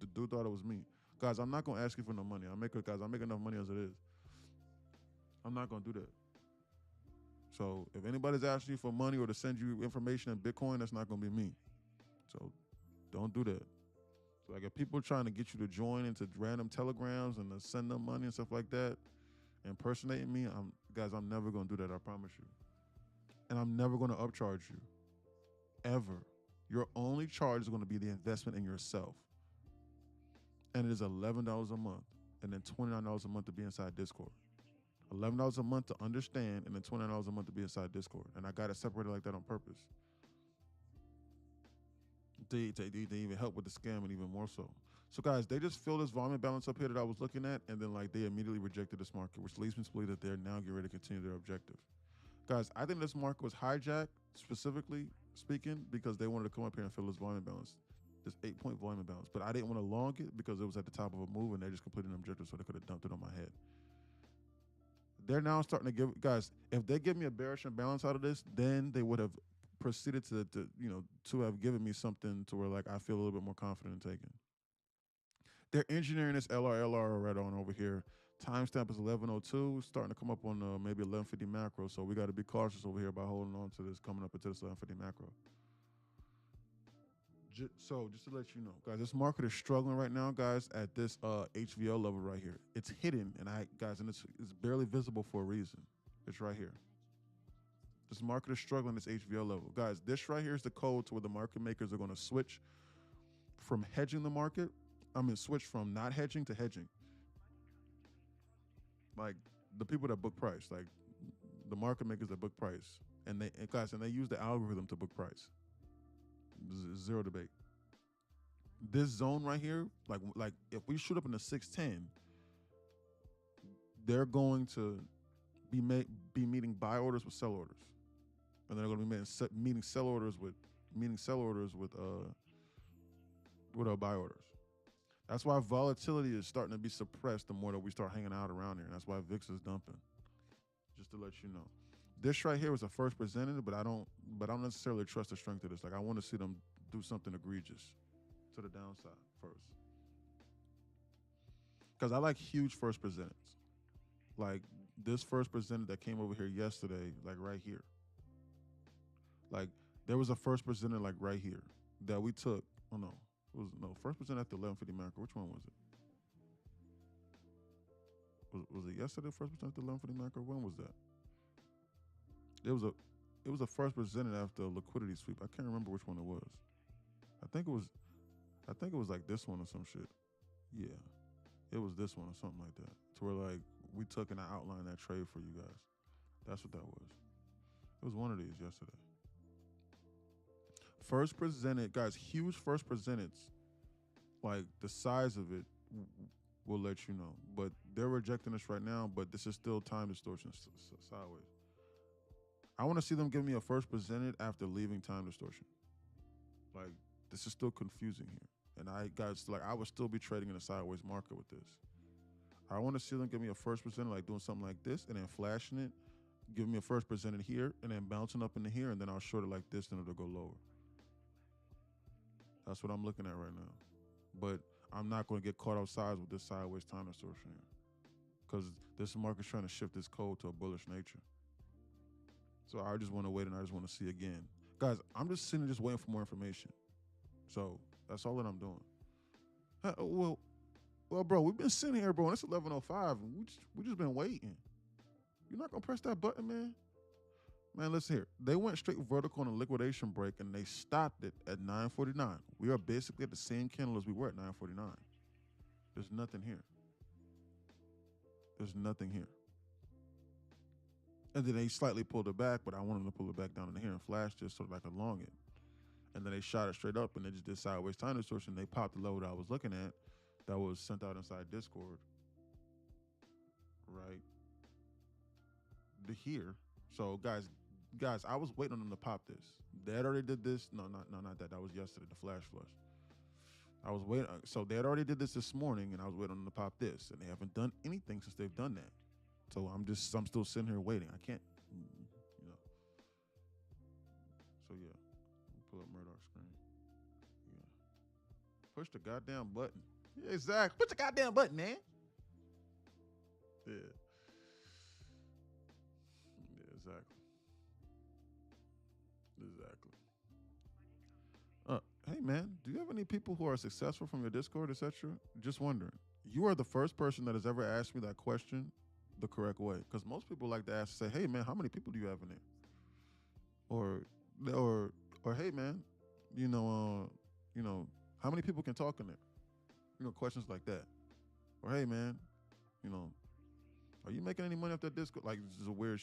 the dude thought it was me. Guys, I'm not gonna ask you for no money. I make enough money as it is. I'm not gonna do that. So if anybody's asking you for money or to send you information in Bitcoin, that's not gonna be me. So don't do that. So like if people are trying to get you to join into random telegrams and to send them money and stuff like that, impersonating me, I'm never gonna do that, I promise you. And I'm never gonna upcharge you. Ever. Your only charge is gonna be the investment in yourself. And it is $11 a month and then $29 a month to be inside Discord. $11 a month to understand and then $29 a month to be inside Discord. And I got it separated like that on purpose. To even help with the scam and even more so. So guys, they just filled this volume balance up here that I was looking at, and then like they immediately rejected this market, which leads me to believe that they're now getting ready to continue their objective. Guys, I think this market was hijacked, specifically speaking, because they wanted to come up here and fill this volume balance, this 8-point volume balance. But I didn't want to long it because it was at the top of a move and they just completed an objective, so they could have dumped it on my head. They're now starting to give, guys, if they give me a bearish imbalance out of this, then they would have proceeded to have given me something to where like I feel a little bit more confident in taking. They're engineering this LR right on over here. Timestamp is 11:02, starting to come up on maybe 11:50 macro. So we got to be cautious over here by holding on to this coming up into this 11:50 macro. So just to let you know, guys, this market is struggling right now, guys, at this HVL level right here. It's hidden, and it's barely visible for a reason. It's right here. This market is struggling at this HVL level. Guys, this right here is the code to where the market makers are going to switch from hedging the market. Switch from not hedging to hedging. Like the people that book price, like the market makers that book price. And they use the algorithm to book price. Zero debate. This zone right here, like if we shoot up in the 610, they're going to be meeting buy orders with sell orders. And they're going to be meeting sell orders with buy orders. That's why volatility is starting to be suppressed the more that we start hanging out around here. And that's why VIX is dumping. Just to let you know. This right here was the first presented, but I don't necessarily trust the strength of this. Like I want to see them do something egregious to the downside first. Because I like huge first presenteds. Like this first presented that came over here yesterday, like right here. Like there was a first presented like right here that we took. Oh no. First presented after 11:50 macro. Which one was it? Was it yesterday? First presented after 11:50 macro. When was that? It was a first presented after a liquidity sweep. I can't remember which one it was. I think it was like this one or some shit. Yeah, it was this one or something like that. To where like we took and I outlined that trade for you guys. That's what that was. It was one of these yesterday. First presented, guys, huge first presenteds. Like the size of it will let you know. But they're rejecting us right now, but this is still time distortion sideways. I want to see them give me a first presented after leaving time distortion. Like this is still confusing here. And I would still be trading in a sideways market with this. I want to see them give me a first presented, like doing something like this and then flashing it, give me a first presented here and then bouncing up into here and then I'll short it like this and it'll go lower. That's what I'm looking at right now. But I'm not going to get caught outside with this sideways time distortion here because this market's trying to shift this code to a bullish nature. So I just want to wait and I just want to see again. Guys, I'm just sitting just waiting for more information. So that's all that I'm doing. Well, bro, we've been sitting here, bro, and it's 11:05 and we just been waiting. You're not going to press that button, man? Man, listen here. They went straight vertical on a liquidation break and they stopped it at 9:49. We are basically at the same candle as we were at 9:49. There's nothing here. There's nothing here. And then they slightly pulled it back, but I wanted to pull it back down in here and flash just so that I could long it. And then they shot it straight up and they just did sideways time distortion. They popped the level that I was looking at that was sent out inside Discord. Right to here. So guys, I was waiting on them to pop this. They had already did this. No, not that. That was yesterday, the flash flush. I was waiting. So they had already did this morning, and I was waiting on them to pop this, and they haven't done anything since they've done that. So I'm still sitting here waiting. I can't, So yeah, pull up Murdoch's screen. Yeah, push the goddamn button. Yeah, exactly. Push the goddamn button, man. Yeah. Yeah, exactly. Hey man, do you have any people who are successful from your Discord, etc.? Just wondering. You are the first person that has ever asked me that question the correct way. Because most people like to ask, say, hey, man, how many people do you have in there? Or hey, man, you know, how many people can talk in there? Questions like that. Or hey, man, are you making any money off that Discord? Like, this is a weird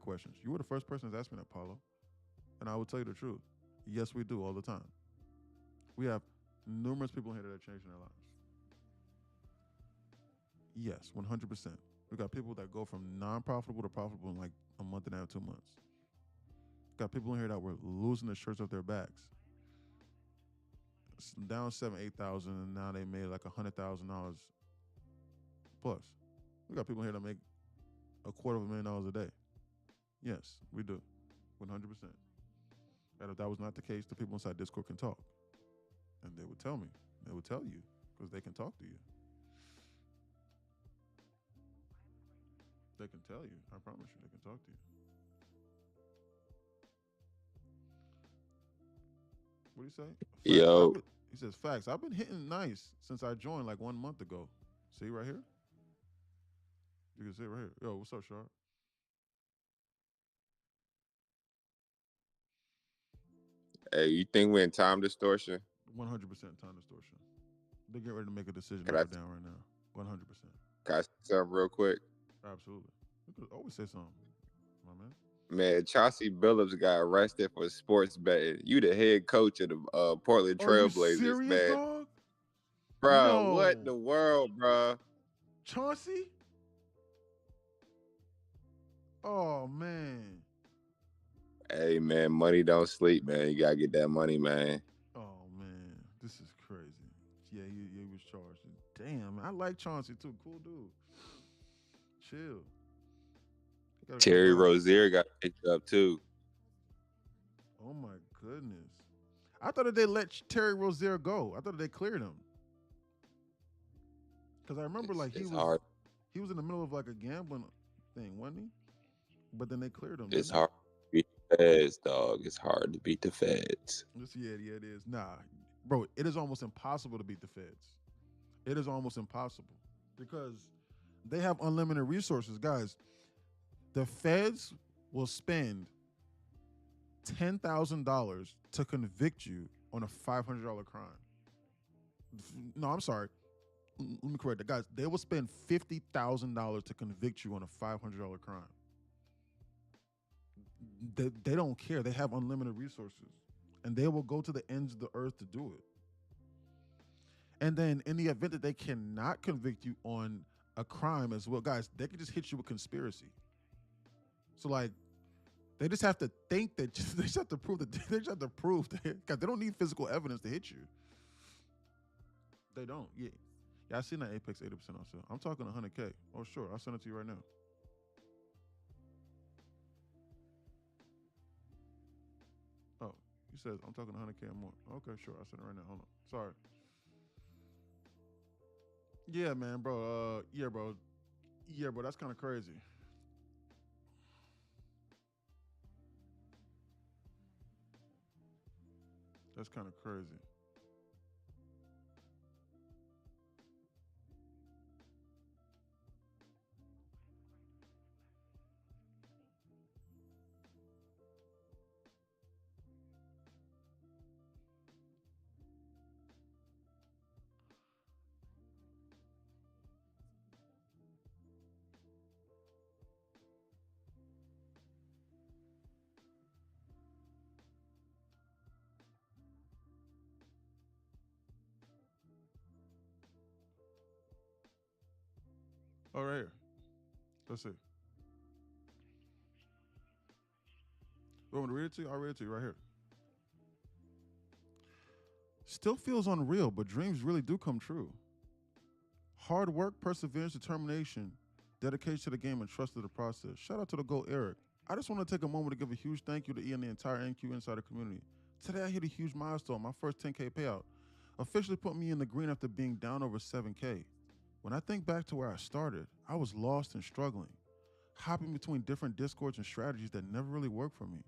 questions. You were the first person that's asked me that, Paulo. And I will tell you the truth. Yes, we do all the time. We have numerous people in here that are changing their lives. Yes, 100%. We got people that go from non-profitable to profitable in like a month and a half, 2 months. Got people in here that were losing the shirts off their backs. It's down $7,000-8,000, and now they made like $100,000 plus. We got people in here that make $250,000 a day. Yes, we do, 100%. And if that was not the case, the people inside Discord can talk, and they would tell me, they would tell you, because they can talk to you. They can tell you. I promise you, they can talk to you. What do you say? Facts. Yo. He says, facts. I've been hitting nice since I joined like 1 month ago. See right here? You can see it right here. Yo, what's up, Sharp? Hey, you think we're in time distortion? 100% time distortion. They're getting ready to make a decision Can to I- go down right now. 100%. Can I say something real quick? Absolutely. You could always say something, my man. Man, Chauncey Billups got arrested for sports betting. You the head coach of the Portland Are you Trailblazers, serious, man. dog? Bro, No. what in the world, bro? Chauncey? Oh, man. Hey, man, money don't sleep, man. You gotta get that money, man. Oh, man. This is crazy. Yeah, he was charged. Damn, I like Chauncey, too. Cool dude. Chill. He got a good Terry vibe. Rozier got picked up, too. Oh, my goodness. I thought that they let Terry Rozier go. I thought they cleared him. Because I remember, like, It's hard. he was in the middle of, like, a gambling thing, wasn't he? But then they cleared him. It's didn't hard to beat the feds, dog. It's hard to beat the feds. Yeah, it is. Nah, bro, it is almost impossible to beat the feds. It is almost impossible because they have unlimited resources. Guys, the feds will spend $10,000 to convict you on a $500 crime. No, I'm sorry. Let me correct that. Guys, they will spend $50,000 to convict you on a $500 crime. They don't care. They have unlimited resources. And they will go to the ends of the earth to do it. And then in the event that they cannot convict you on a crime as well, guys, they can just hit you with conspiracy. So like, they just have to think that they just have to prove that they just have to prove that, guys, they don't need physical evidence to hit you. They don't. Yeah, I seen that Apex 80% on sale. I'm talking 100K. Oh sure, I'll send it to you right now. Oh, he says I'm talking 100K or more. Okay, sure, I'll send it right now. Hold on. Sorry. Yeah, man, bro. Yeah, bro. That's kind of crazy. That's kind of crazy. Oh, right here. Let's see. You want me to read it to you? I'll read it to you right here. Still feels unreal, but dreams really do come true. Hard work, perseverance, determination, dedication to the game, and trust to the process. Shout out to the GOAT, Eric. I just want to take a moment to give a huge thank you to E and the entire NQ Insider community. Today I hit a huge milestone, my first 10K payout. Officially put me in the green after being down over 7K. When I think back to where I started, I was lost and struggling, hopping between different discords and strategies that never really worked for me.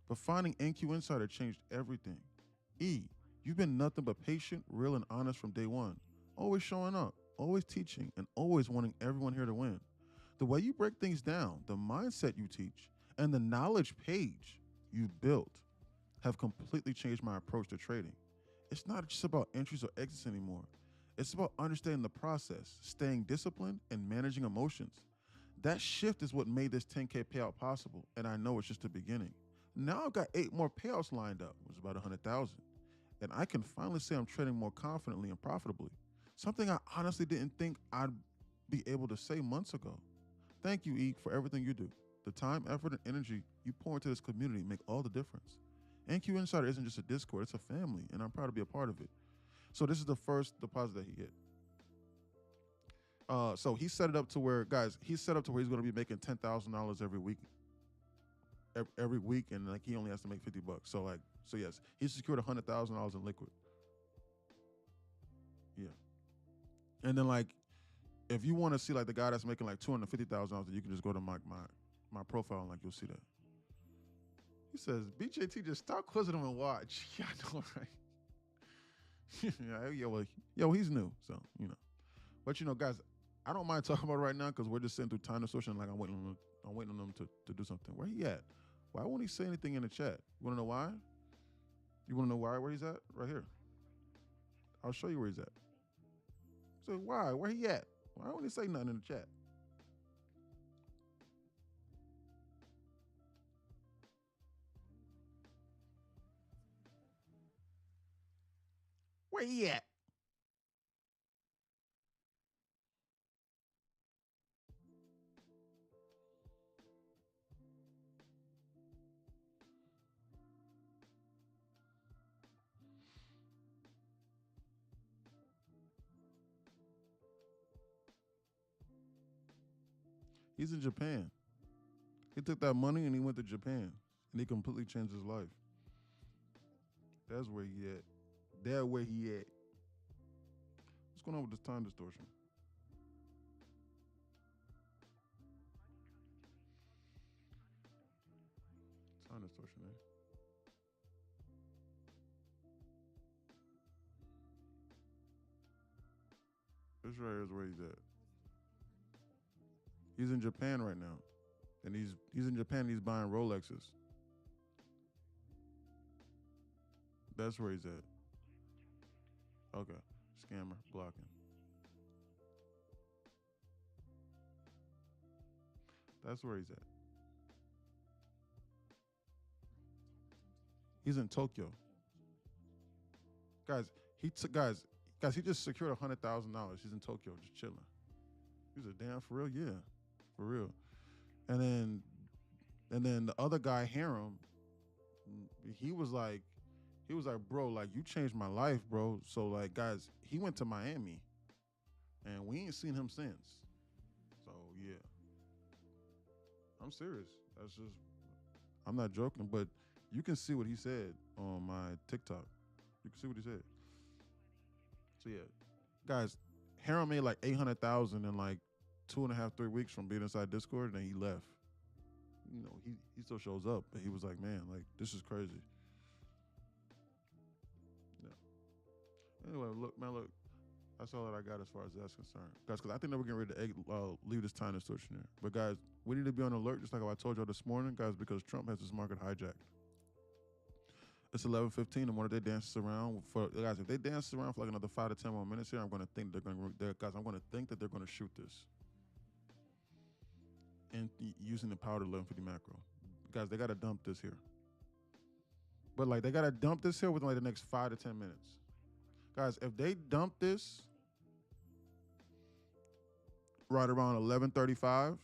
But finding NQ Insider changed everything. E, You've been nothing but patient, real, and honest from day one. Always showing up, always teaching, and always wanting everyone here to win. The way you break things down, the mindset you teach, and the knowledge page you built have completely changed my approach to trading. It's not just about entries or exits anymore. It's about understanding the process, staying disciplined, and managing emotions. That shift is what made this 10K payout possible, and I know it's just the beginning. Now I've got 8 more payouts lined up, which is about 100,000, and I can finally say I'm trading more confidently and profitably. Something I honestly didn't think I'd be able to say months ago. Thank you, E, for everything you do. The time, effort, and energy you pour into this community make all the difference. NQ Insider isn't just a Discord, it's a family, and I'm proud to be a part of it. So this is the first deposit that he hit. So he set it up to where, guys, he's set up to where he's going to be making $10,000 every week, every week, and like he only has to make $50. So yes, he secured $100,000 in liquid. Yeah, and then like, if you want to see like the guy that's making like $250,000, you can just go to my profile and like you'll see that. He says BJT, just stop closing him and watch. Yeah, I know, right? Yo, he's new, so But guys, I don't mind talking about it right now because we're just sitting through time distortion. Like I'm waiting on them to do something. Where he at? Why won't he say anything in the chat? You want to know why? You want to know where he's at? Right here. I'll show you where he's at. So why? Where he at? Why won't he say nothing in the chat? Where he at? He's in Japan. He took that money and he went to Japan. And he completely changed his life. That's where he at. That's where he at. What's going on with this time distortion? Time distortion, eh? This right here is where he's at. He's in Japan right now. And he's in Japan, he's buying Rolexes. That's where he's at. Okay. Scammer, blocking. That's where he's at. He's in Tokyo. Guys, he just secured $100,000. He's in Tokyo, just chilling. He's a damn for real, yeah, for real. And then the other guy, Harem, he was like, bro, like you changed my life, bro. So like, guys, he went to Miami, and we ain't seen him since. So yeah, I'm serious. I'm not joking, but you can see what he said on my TikTok. You can see what he said. So yeah, guys, Harold made like 800,000 in like 2.5, 3 weeks from being inside Discord, and then he left. He still shows up, but he was like, man, like this is crazy. Yeah. Anyway, look, that's all that I got as far as that's concerned, guys. Because I think that we're getting ready to leave this time distortion there. But guys, we need to be on alert, just like I told y'all this morning, guys, because Trump has this market hijacked. It's 11:15, and one of they dances around for guys. If they dance around for like another 5 to 10 more minutes here, I'm going to think I'm going to think that they're going to shoot this, and using the power to 1150 macro, guys. They got to dump this here, but like they got to dump this here within like the next 5 to 10 minutes, guys. If they dump this right around 11:35,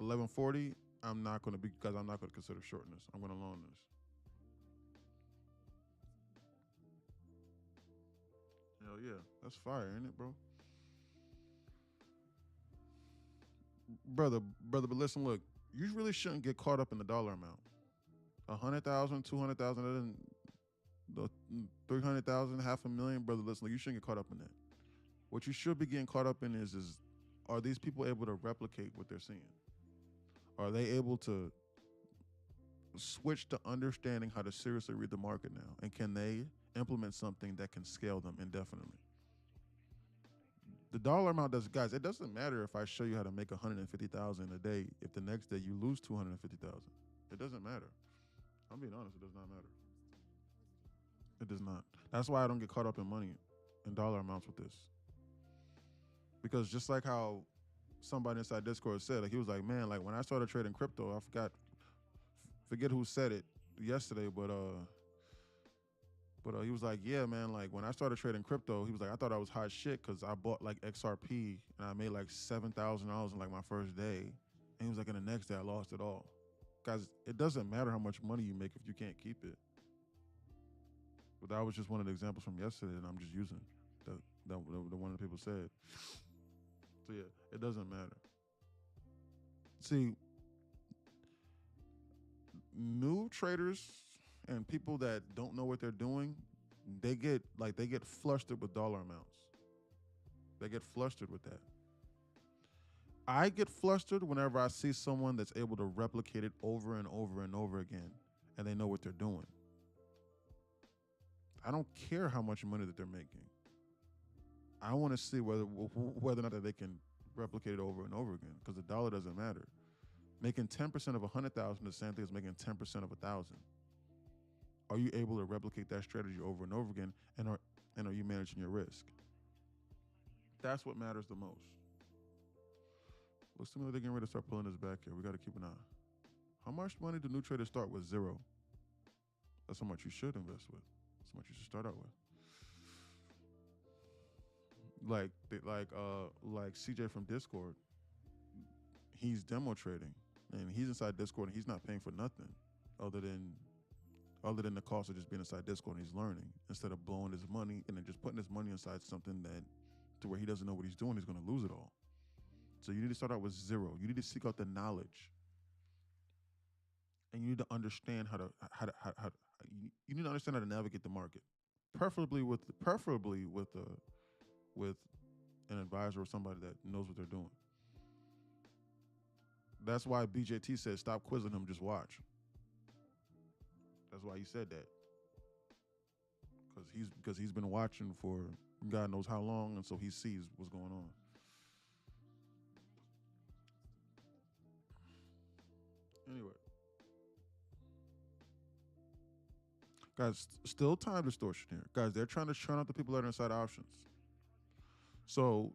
11:40, I'm not going to consider shorting this. I'm going to long this. Hell yeah, that's fire, ain't it, bro? Brother, but listen, look, you really shouldn't get caught up in the dollar amount. 100,000, 200,000, 300,000, 500,000, brother. Listen, look, you shouldn't get caught up in that. What you should be getting caught up in is are these people able to replicate what they're seeing? Are they able to switch to understanding how to seriously read the market now? And can they implement something that can scale them indefinitely. The dollar amount does, guys. It doesn't matter if I show you how to make 150,000 a day. If the next day you lose 250,000, it doesn't matter. I'm being honest. It does not matter. It does not. That's why I don't get caught up in money and dollar amounts with this. Because just like how somebody inside Discord said, like he was like, man, like when I started trading crypto, I forget who said it yesterday, but he was like, yeah, man, like when I started trading crypto, he was like, I thought I was hot shit because I bought like XRP and I made like $7,000 in like my first day. And he was like, in the next day I lost it all. Guys, it doesn't matter how much money you make if you can't keep it. But that was just one of the examples from yesterday that I'm just using. The one of the people said. So yeah, it doesn't matter. See, new traders and people that don't know what they're doing, they get flustered with dollar amounts. They get flustered with that. I get flustered whenever I see someone that's able to replicate it over and over and over again, and they know what they're doing. I don't care how much money that they're making. I want to see whether or not that they can replicate it over and over again, because the dollar doesn't matter. Making 10% of 100,000 the same thing as making 10% of 1,000. Are you able to replicate that strategy over and over again, and are you managing your risk? That's what matters the most. Looks to me like they're getting ready to start pulling this back here. We got to keep an eye. How much money do new traders start with? Zero. That's how much you should invest with. That's how much you should start out with. Like CJ from Discord, he's demo trading, and he's inside Discord, and he's not paying for nothing other than the cost of just being inside Discord, and he's learning instead of blowing his money and then just putting his money inside something that to where he doesn't know what he's doing. He's going to lose it all. So you need to start out with zero. You need to seek out the knowledge, and you need to understand how you need to understand how to navigate the market, preferably with an advisor or somebody that knows what they're doing. That's why BJT said, stop quizzing him, just watch. That's why he said that. Because he's been watching for God knows how long, and so he sees what's going on. Anyway. Guys, still time distortion here. Guys, they're trying to churn out the people that are inside options. So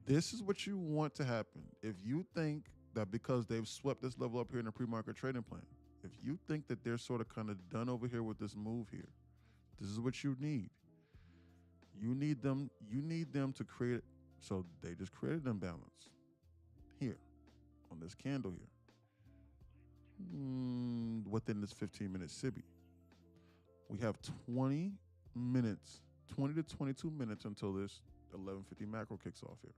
this is what you want to happen. If you think that because they've swept this level up here in the pre-market trading plan, if you think that they're sort of kind of done over here with this move here, this is what you need. You need them to create, so they just created an imbalance here on this candle here within this 15-minute SIBI. We have 20 to 22 minutes until this 11:50 macro kicks off here.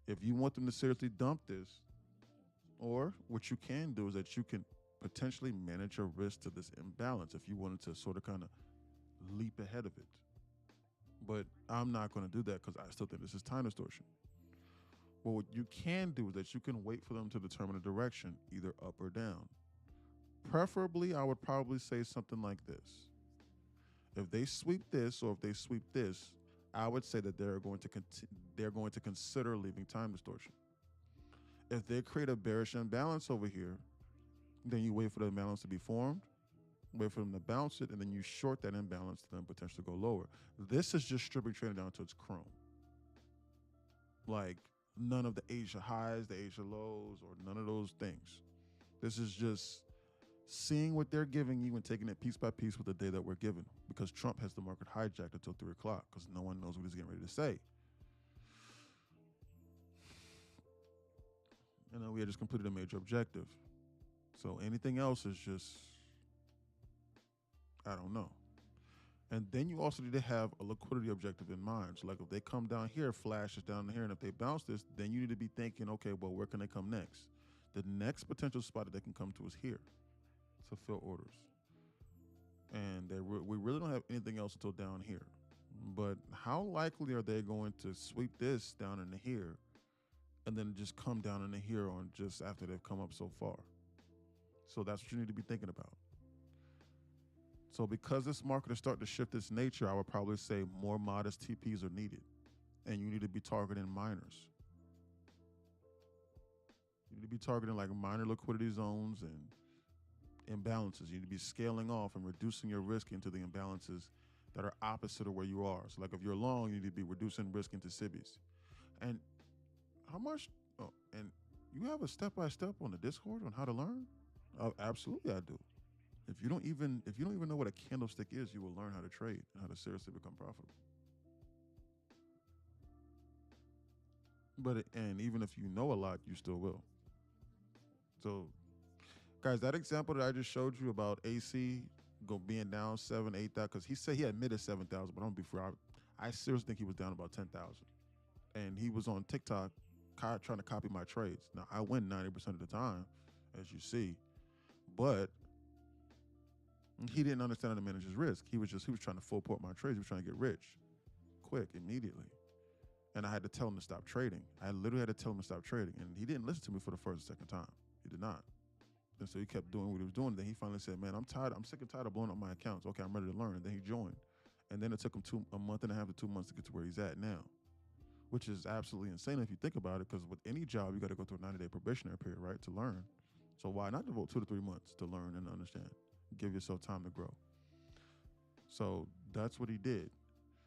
If you want them to seriously dump this, or what you can do is that you can potentially manage your risk to this imbalance if you wanted to sort of kind of leap ahead of it. But I'm not going to do that because I still think this is time distortion. But what you can do is that you can wait for them to determine a direction, either up or down. Preferably, I would probably say something like this. If they sweep this or if they sweep this, I would say that they're going to consider leaving time distortion. If they create a bearish imbalance over here, then you wait for the imbalance to be formed, wait for them to bounce it, and then you short that imbalance to then potentially go lower. This is just stripping trading down to its chrome. Like none of the Asia highs, the Asia lows, or none of those things. This is just seeing what they're giving you and taking it piece by piece with the day that we're given, because Trump has the market hijacked until 3 o'clock because no one knows what he's getting ready to say. You know, we had just completed a major objective. So anything else is just, I don't know. And then you also need to have a liquidity objective in mind. So like if they come down here, flashes down here, and if they bounce this, then you need to be thinking, okay, well, where can they come next? The next potential spot that they can come to is here to fill orders. And we really don't have anything else until down here. But how likely are they going to sweep this down into here and then just come down into here on just after they've come up so far? So that's what you need to be thinking about. So because this market is starting to shift its nature, I would probably say more modest TPs are needed. And you need to be targeting minors. You need to be targeting like minor liquidity zones and imbalances. You need to be scaling off and reducing your risk into the imbalances that are opposite of where you are. So like if you're long, you need to be reducing risk into SIBIs. And how much, oh, and you have a step-by-step on the Discord on how to learn? Oh, absolutely I do. If you don't even know what a candlestick is, you will learn how to trade and how to seriously become profitable. And even if you know a lot, you still will. So, guys, that example that I just showed you about AC being down 7, 8, because he said he admitted 7,000, but I'm gonna be fair. I seriously think he was down about 10,000, and he was on TikTok trying to copy my trades. Now I win 90% of the time, as you see, but he didn't understand how to manage his risk. He was trying to full port my trades. He was trying to get rich, quick, immediately. And I had to tell him to stop trading. I literally had to tell him to stop trading. And he didn't listen to me for the first or second time. He did not. And so he kept doing what he was doing. Then he finally said, man, I'm sick and tired of blowing up my accounts. Okay, I'm ready to learn. And then he joined. And then it took him a month and a half to 2 months to get to where he's at now, which is absolutely insane if you think about it, because with any job, you got to go through a 90-day probationary period, right, to learn. So why not devote 2 to 3 months to learn and understand? Give yourself time to grow. So that's what he did.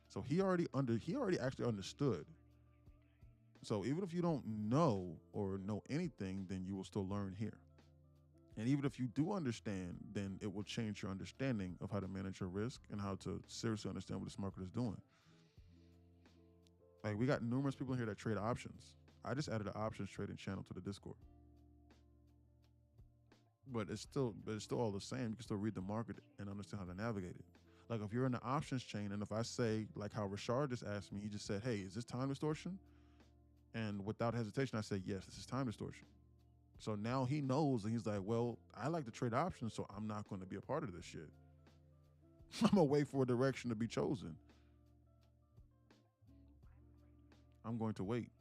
So he already actually understood. So even if you don't know or know anything, then you will still learn here. And even if you do understand, then it will change your understanding of how to manage your risk and how to seriously understand what this market is doing. Like, we got numerous people here that trade options. I just added an options trading channel to the Discord. But it's still all the same. You can still read the market and understand how to navigate it. Like if you're in the options chain, and if I say, like how Rashard just asked me, he just said, hey, is this time distortion? And without hesitation, I said, yes, this is time distortion. So now he knows, and he's like, well, I like to trade options, so I'm not going to be a part of this shit. I'm going to wait for a direction to be chosen. I'm going to wait.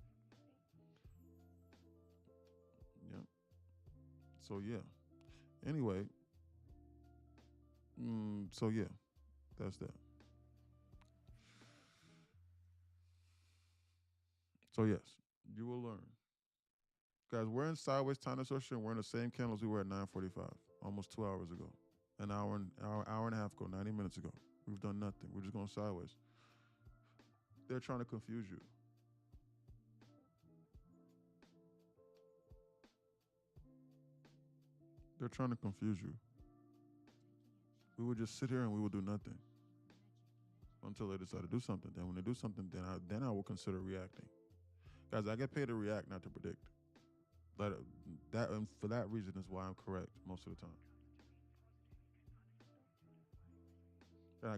Yep. So, yeah. Anyway. So, yeah. That's that. So, yes, you will learn. Guys, we're in sideways time distortion. We're in the same candles we were at 9:45, almost 2 hours ago. An hour and a half ago, 90 minutes ago. We've done nothing. We're just going sideways. They're trying to confuse you. They're trying to confuse you. We would just sit here and we would do nothing until they decide to do something. Then when they do something, then I will consider reacting. Guys, I get paid to react, not to predict. But and for that reason is why I'm correct most of the time.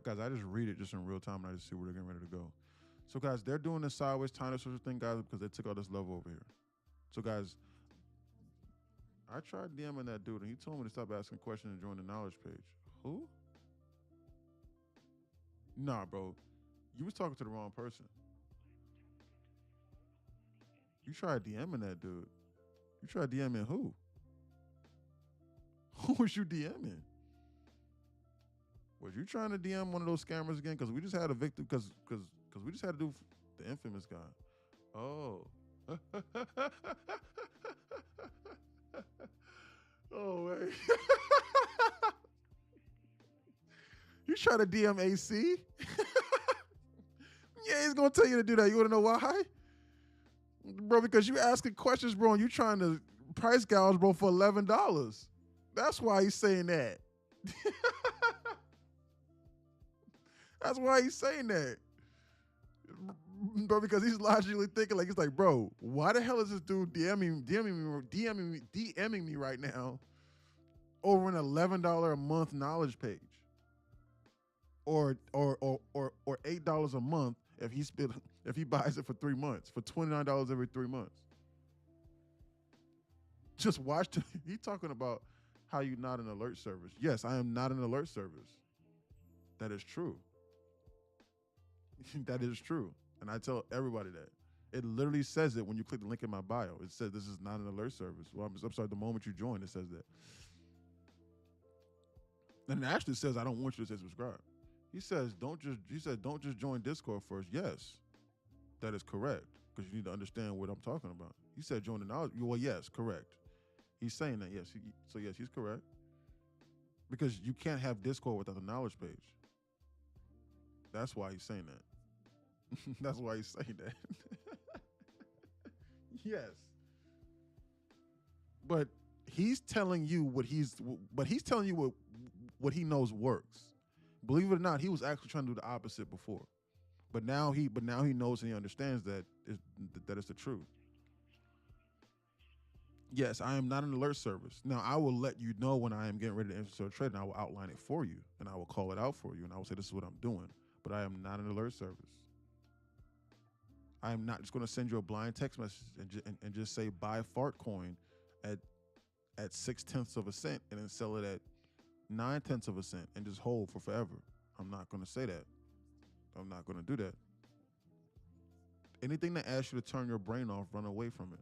Guys, I just read it just in real time and I just see where they're getting ready to go. So guys, they're doing this sideways time distortion thing, guys, because they took out this level over here. So guys, I tried DMing that dude and he told me to stop asking questions and join the knowledge page. Who? Nah, bro. You was talking to the wrong person. You tried DMing that dude. You tried DMing who? Who was you DMing? Was you trying to DM one of those scammers again? Because we just had a victim. Because we just had to do the infamous guy. Oh. Oh wait. You try to DM AC? Yeah, he's gonna tell you to do that. You wanna know why? Bro, because you asking questions, bro, and you trying to price gouge, bro, for $11. That's why he's saying that. That's why he's saying that. Bro, because he's logically thinking, like, he's like, bro, why the hell is this dude DMing me right now over an $11 a month knowledge page? Or $8 a month if he buys it for 3 months, for $29 every 3 months. Just watch. He talking about how you not an alert service. Yes, I am not an alert service. That is true. That is true. And I tell everybody that. It literally says it when you click the link in my bio. It says this is not an alert service. Well, I'm sorry, the moment you join, it says that. And it actually says, I don't want you to say subscribe. He says, don't just join Discord first. Yes, that is correct, because you need to understand what I'm talking about. He said join the knowledge. Well, yes, correct. He's saying that, yes. So yes, he's correct. Because you can't have Discord without the knowledge page. That's why he's saying that. That's why he's saying that. Yes. But he's telling you what what he knows works. Believe it or not, he was actually trying to do the opposite before. But now he knows and he understands that it's the truth. Yes, I am not an alert service. Now, I will let you know when I am getting ready to enter a trade, and I will outline it for you, and I will call it out for you, and I will say this is what I'm doing. But I am not an alert service. I am not just going to send you a blind text message and just say buy fart coin at 0.6 of a cent and then sell it at 0.9 of a cent and just hold for forever. I'm not going to say that. I'm not going to do that. Anything that asks you to turn your brain off, run away from it.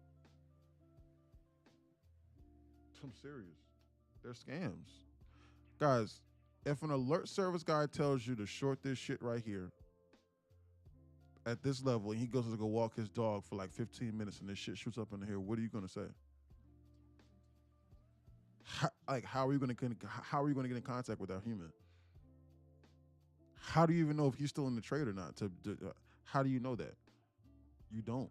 I'm serious. They're scams. Guys, if an alert service guy tells you to short this shit right here at this level and he goes to go walk his dog for like 15 minutes and this shit shoots up in the air, what are you going to say? How are you going to get in contact with that human? How do you even know if he's still in the trade or not? How do you know that? You don't.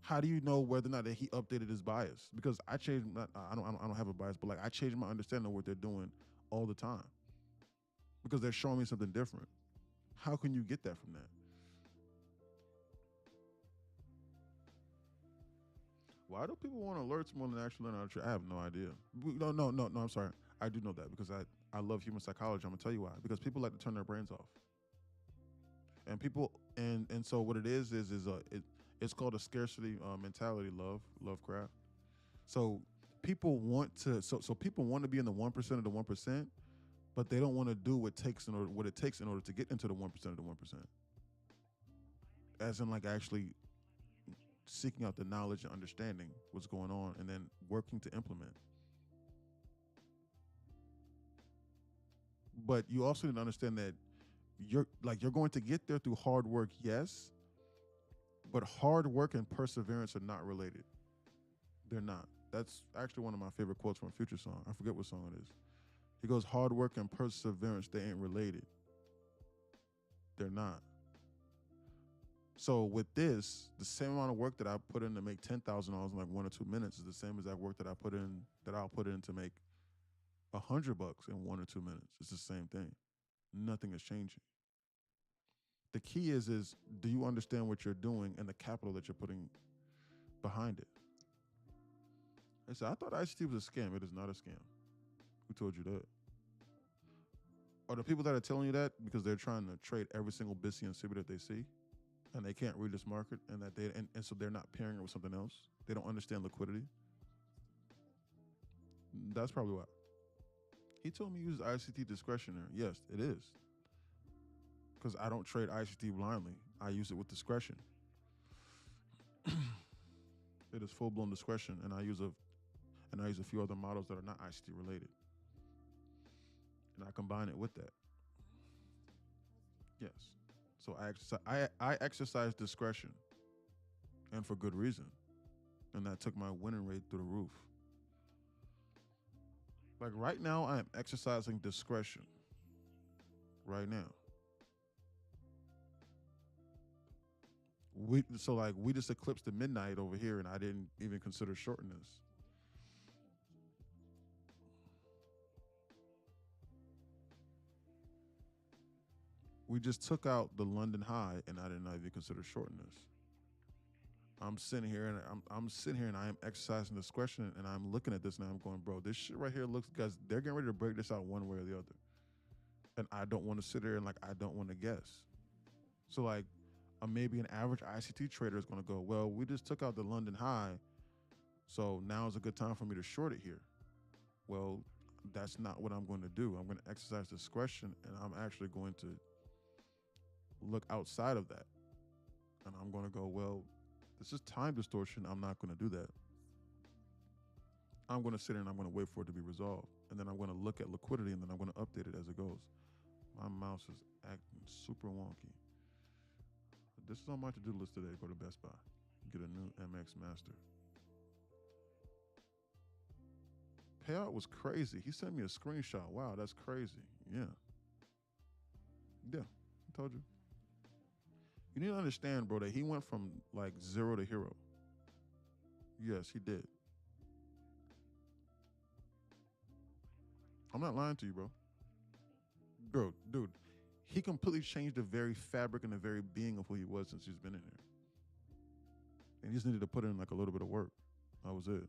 How do you know whether or not that he updated his bias? Because I don't have a bias, but like I change my understanding of what they're doing all the time because they're showing me something different. How can you get that from that? Why do people want alerts more than actually learn how to trade? I have no idea. No, I'm sorry. I do know that because I love human psychology. I'm gonna tell you why. Because people like to turn their brains off. And people and so what it is it's called a scarcity mentality, Lovecraft. So people want to people want to be in the 1% of the 1%, but they don't want to do what it takes in order to get into the 1% of the 1%. As in like actually seeking out the knowledge and understanding what's going on and then working to implement. But you also need to understand that you're going to get there through hard work, yes, but hard work and perseverance are not related. They're not. That's actually one of my favorite quotes from a Future song. I forget what song it is. He goes, hard work and perseverance, they ain't related. They're not. So with this, the same amount of work that I put in to make $10,000 in like 1 or 2 minutes is the same as that work that I'll put in to make $100 in 1 or 2 minutes. It's the same thing. Nothing is changing. The key is do you understand what you're doing and the capital that you're putting behind it? I said, I thought ICT was a scam. It is not a scam. Who told you that? Are the people that are telling you that because they're trying to trade every single BISI and SIBI that they see and they can't read this market and so they're not pairing it with something else? They don't understand liquidity? That's probably why. He told me he uses ICT discretionary. Yes, it is. Because I don't trade ICT blindly. I use it with discretion. It is full-blown discretion, and I use a few other models that are not ICT related. And I combine it with that. Yes. So I exercise discretion, and for good reason. And that took my winning rate through the roof. Like right now, I am exercising discretion. Right now. We just eclipsed the midnight over here, and I didn't even consider shorting this. We just took out the London high, and I did not even consider shorting this. I'm sitting here and I am exercising discretion, and I'm looking at this and I'm going, bro, this shit right here looks, guys, they're getting ready to break this out one way or the other. And I don't want to sit there and I don't want to guess. So like maybe an average ICT trader is going to go, well, we just took out the London high, so now is a good time for me to short it here. Well, that's not what I'm going to do. I'm going to exercise discretion, and I'm actually going to look outside of that. And I'm going to go, well, this is time distortion. I'm not going to do that. I'm going to sit here and I'm going to wait for it to be resolved. And then I'm going to look at liquidity and then I'm going to update it as it goes. My mouse is acting super wonky. This is on my to-do list today. Go to Best Buy. Get a new MX Master. Payout was crazy. He sent me a screenshot. Wow, that's crazy. Yeah. Yeah, I told you. You need to understand, bro, that he went from like 0 to hero. Yes, he did. I'm not lying to you, bro. Bro, dude, he completely changed the very fabric and the very being of who he was since he's been in here. And he just needed to put in like a little bit of work. That was it.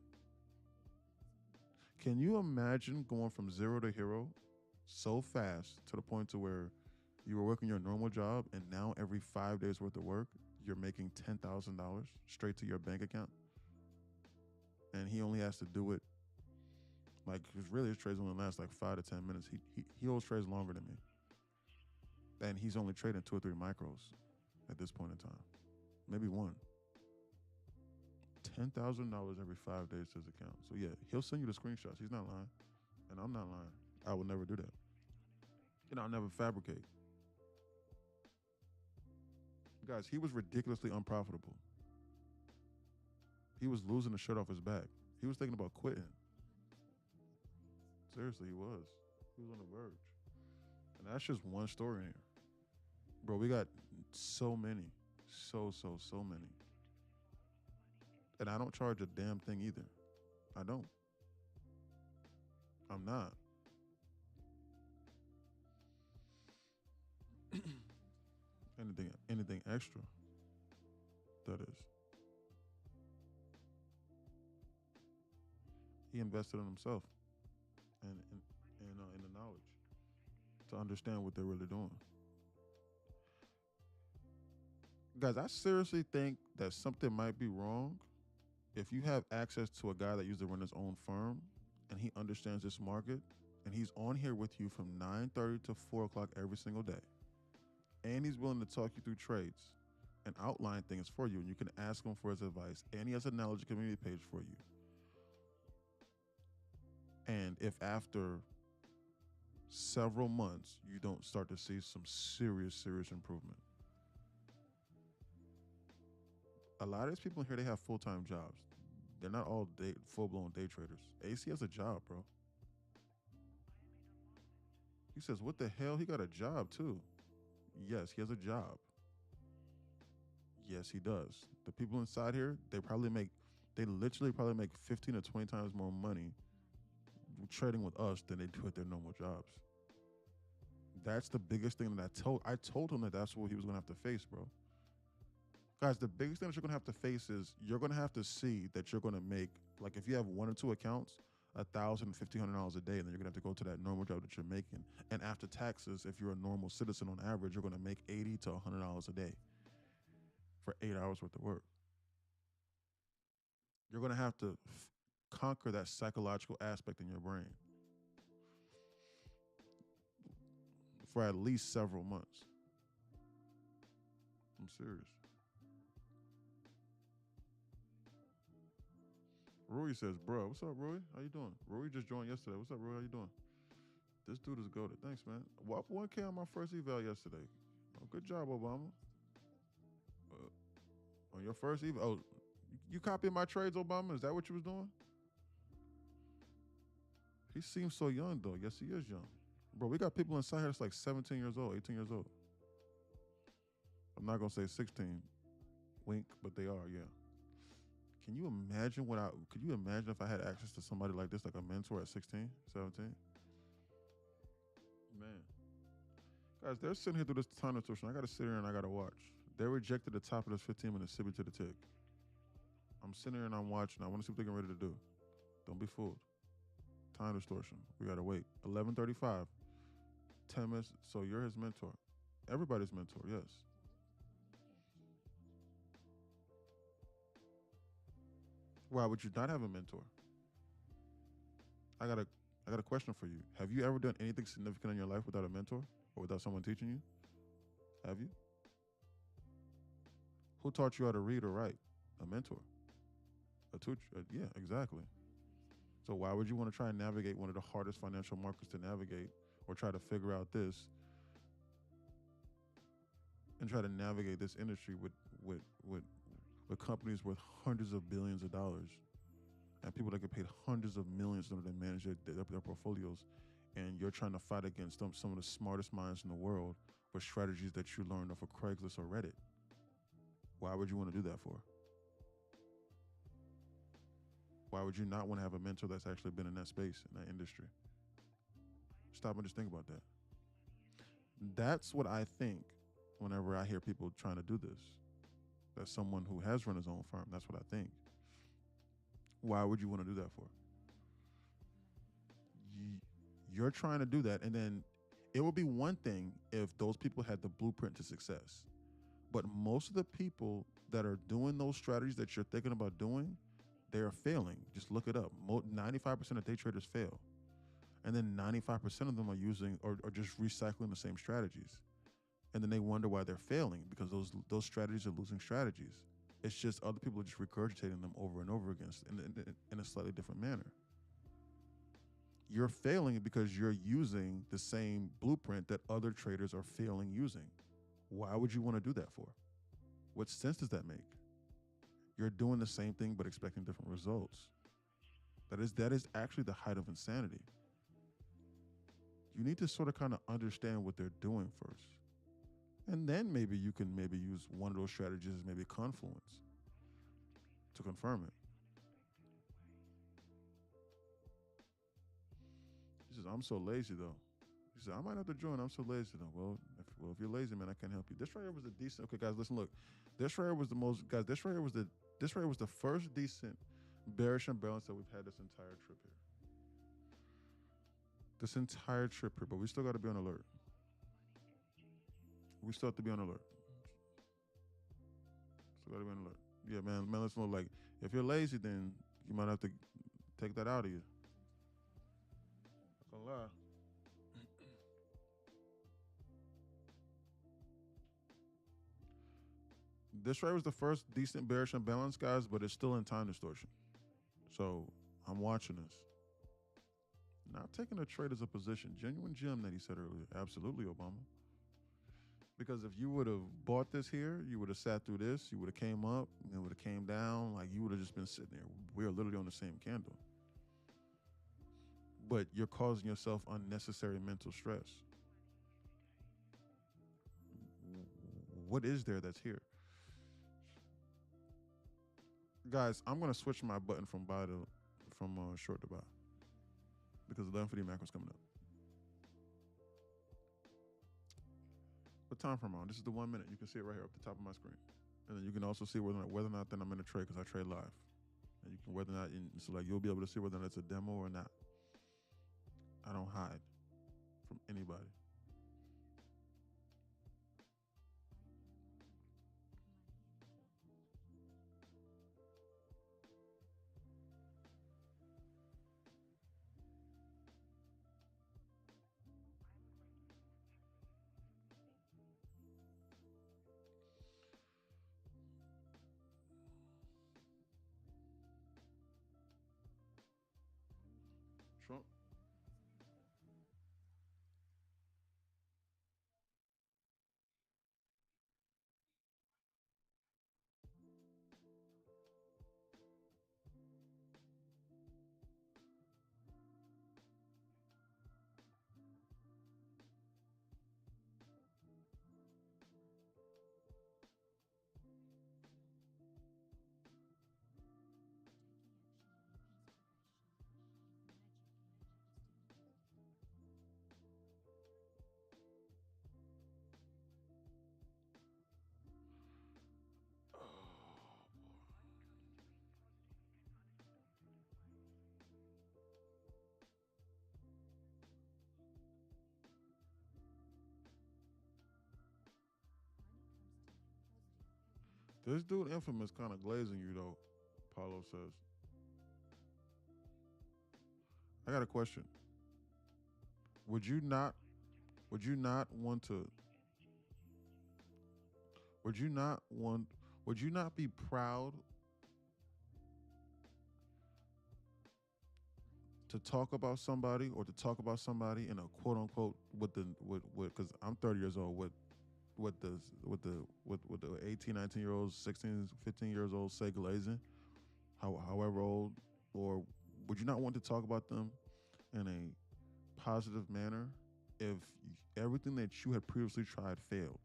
Can you imagine going from 0 to hero so fast to the point to where you were working your normal job and now every 5 days worth of work, you're making $10,000 straight to your bank account? And he only has to do it like, because really his trades only last like 5 to 10 minutes. He always trades longer than me. And he's only trading 2 or 3 micros at this point in time. Maybe one. $10,000 every 5 days to his account. So yeah, he'll send you the screenshots. He's not lying. And I'm not lying. I would never do that. And I'll never fabricate. Guys, he was ridiculously unprofitable. He was losing the shirt off his back. He was thinking about quitting. Seriously, he was. He was on the verge. And that's just one story in here. Bro, we got so many. So many. And I don't charge a damn thing either. I don't. I'm not. Anything extra, that is. He invested in himself and in the knowledge to understand what they're really doing. Guys, I seriously think that something might be wrong if you have access to a guy that used to run his own firm and he understands this market and he's on here with you from 9:30 to 4 o'clock every single day. And he's willing to talk you through trades and outline things for you. And you can ask him for his advice. And he has a knowledge community page for you. And if after several months, you don't start to see some serious improvement. A lot of these people here, they have full-time jobs. They're not all full-blown day traders. AC has a job, bro. He says, what the hell? He got a job too. Yes, he has a job. Yes, he does. The people inside here, they literally probably make 15 to 20 times more money trading with us than they do at their normal jobs. That's the biggest thing that I told him that that's what he was going to have to face, bro. Guys, the biggest thing that you're going to have to face is you're going to have to see that you're going to make, like if you have 1 or 2 accounts, $1,000, $1,500 a day, and then you're gonna have to go to that normal job that you're making. And after taxes, if you're a normal citizen on average, you're gonna make $80 to $100 a day for 8 hours worth of work. You're gonna have to conquer that psychological aspect in your brain for at least several months. I'm serious. Rui says, bro, what's up, Rui? How you doing? Rui just joined yesterday. What's up, Rui? How you doing? This dude is goated. Thanks, man. Well, 1K on my first eval yesterday. Oh, good job, Obama. On your first eval. Oh, you copying my trades, Obama? Is that what you was doing? He seems so young, though. Yes, he is young. Bro, we got people inside here that's like 17 years old, 18 years old. I'm not going to say 16. Wink, but they are, yeah. Can you imagine could you imagine if I had access to somebody like this, like a mentor at 16, 17? Man. Guys, they're sitting here through this ton of tuition. I got to sit here and I got to watch. They rejected the top of this 15-minute Sibby to the tick. I'm sitting here and I'm watching. I want to see what they're getting ready to do. Don't be fooled. Time distortion. We got to wait. 11:35. 10 minutes. So you're his mentor. Everybody's mentor, yes. Why would you not have a mentor? I got a question for you. Have you ever done anything significant in your life without a mentor or without someone teaching you? Have you? Who taught you how to read or write? A mentor. A tutor. Yeah, exactly. So why would you want to try and navigate one of the hardest financial markets to navigate, or try to figure out this and try to navigate this industry with with with companies worth hundreds of billions of dollars and people that get paid hundreds of millions in order to manage their portfolios, and you're trying to fight against some of the smartest minds in the world with strategies that you learned off of Craigslist or Reddit. Why would you want to do that for? Why would you not want to have a mentor that's actually been in that space, in that industry? Stop and just think about that. That's what I think whenever I hear people trying to do this. That's someone who has run his own firm. That's what I think. Why would you want to do that for? You're trying to do that, and then it would be one thing if those people had the blueprint to success. But most of the people that are doing those strategies that you're thinking about doing, they are failing. Just look it up. 95% of day traders fail. And then 95% of them are using or just recycling the same strategies. And then they wonder why they're failing, because those strategies are losing strategies. It's just other people are just regurgitating them over and over again in a slightly different manner. You're failing because you're using the same blueprint that other traders are failing using. Why would you want to do that for? What sense does that make? You're doing the same thing but expecting different results. That is actually the height of insanity. You need to sort of kind of understand what they're doing first. And then maybe you can use one of those strategies as maybe confluence to confirm it. He says, I'm so lazy though. He said, I might have to join. I'm so lazy though. Well, if you're lazy, man, I can't help you. This right here was a decent. Okay, guys, listen, look. This right here was the most. Guys, this right here was the first decent bearish imbalance that we've had this entire trip here. This entire trip here, but we still got to be on alert. We still have to be on alert. Still got to be on alert. Yeah, man, let's know. Like, if you're lazy, then you might have to take that out of you. Not gonna lie. This right was the first decent bearish imbalance, guys, but it's still in time distortion. So I'm watching this. Not taking a trade as a position. Genuine gem that he said earlier. Absolutely, Obama. Because if you would have bought this here, you would have sat through this, you would have came up, and it would have came down, like you would have just been sitting there. We are literally on the same candle. But you're causing yourself unnecessary mental stress. What is there that's here? Guys, I'm going to switch my button from short to buy because the 11:50 macro's coming up. What time frame on? This is the 1 minute. You can see it right here up the top of my screen. And then you can also see whether or not then I'm in a trade, because I trade live. And you can so like you'll be able to see whether or not it's a demo or not. I don't hide from anybody. Trump. This dude Infamous kind of glazing you though, Paulo says. I got a question. Would you not be proud to talk about somebody or to talk about somebody in a quote unquote with because I'm 30 years old, with the 18, 19 year olds, 16, 15 years old say glazing, however old, or would you not want to talk about them in a positive manner if everything that you had previously tried failed,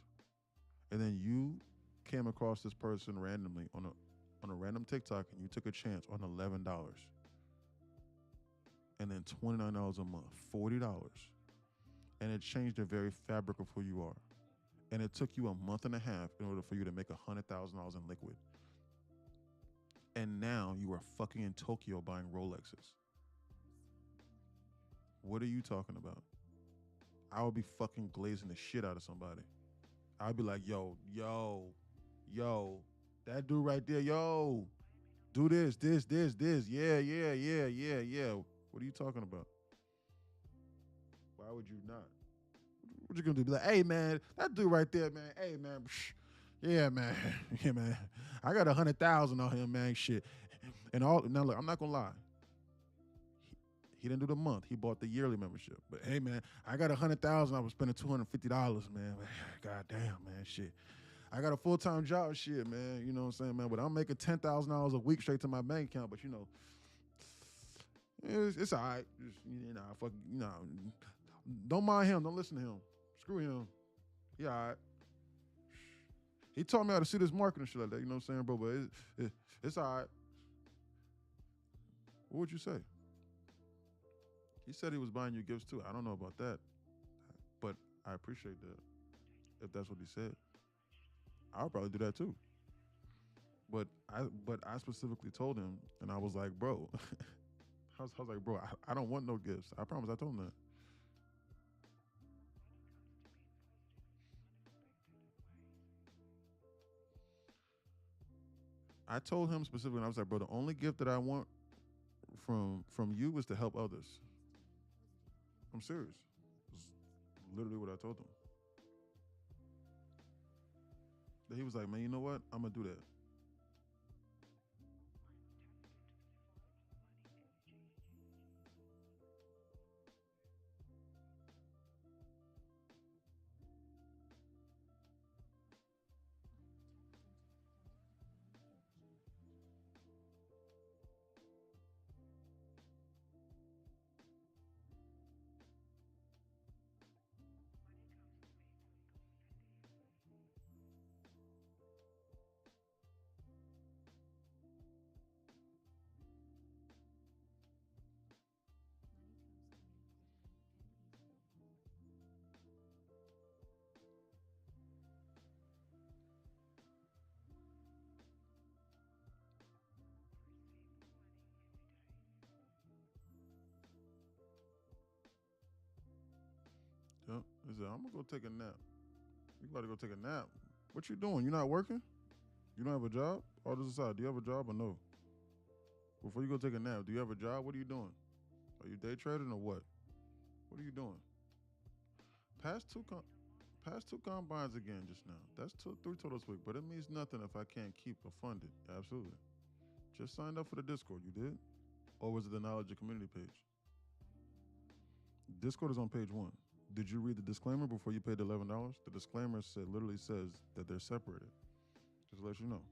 and then you came across this person randomly on a random TikTok and you took a chance on $11, and then $29 a month, $40, and it changed the very fabric of who you are, and it took you a month and a half in order for you to make $100,000 in liquid, and now you are fucking in Tokyo buying Rolexes. What are you talking about? I would be fucking glazing the shit out of somebody. I'd be like, yo, that dude right there, yo, do this. Yeah. What are you talking about? Why would you not? What you gonna do? Be like, hey man, that dude right there, man. Hey man, yeah man, yeah man. I got 100,000 on him, man. Shit, and all. Now look, I'm not gonna lie. He didn't do the month. He bought the yearly membership. But hey man, I got 100,000. I was spending $250, man. God damn, man, shit. I got a full-time job, shit, man. You know what I'm saying, man? But I'm making $10,000 a week straight to my bank account. But you know, it's all right. Just, don't mind him. Don't listen to him. Screw him. He all right. He taught me how to see this market and shit like that. You know what I'm saying, bro? But it's all right. What would you say? He said he was buying you gifts too. I don't know about that, but I appreciate that. If that's what he said, I'll probably do that too. But I specifically told him, and I was like, bro, I was like, bro, I don't want no gifts. I promise. I told him that. I told him specifically, and I was like, bro, the only gift that I want from you is to help others. I'm serious. It's literally what I told him. But he was like, man, you know what? I'm gonna do that. Yep. He said, I'm gonna go take a nap. You about to go take a nap? What you doing? You not working? You don't have a job? All this aside, do you have a job or no? Before you go take a nap, do you have a job? What are you doing? Are you day trading or what? What are you doing? Past two combines again just now. That's 3 totals week, but it means nothing if I can't keep a funded. Absolutely. Just signed up for the Discord. You did? Or was it the Knowledge and Community page? Discord is on page 1. Did you read the disclaimer before you paid the $11? The disclaimer literally says that they're separated. Just to let you know.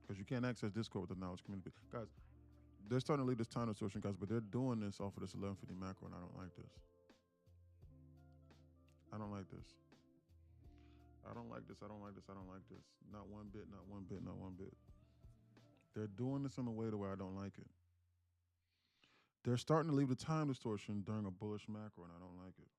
Because you can't access Discord with the Knowledge Community. Guys, they're starting to leave this time distortion, guys, but they're doing this off of this 1150 macro, and I don't like this. I don't like this. I don't like this. I don't like this. I don't like this. Not one bit, not one bit, not one bit. They're doing this in a way to where I don't like it. They're starting to leave the time distortion during a bullish macro, and I don't like it.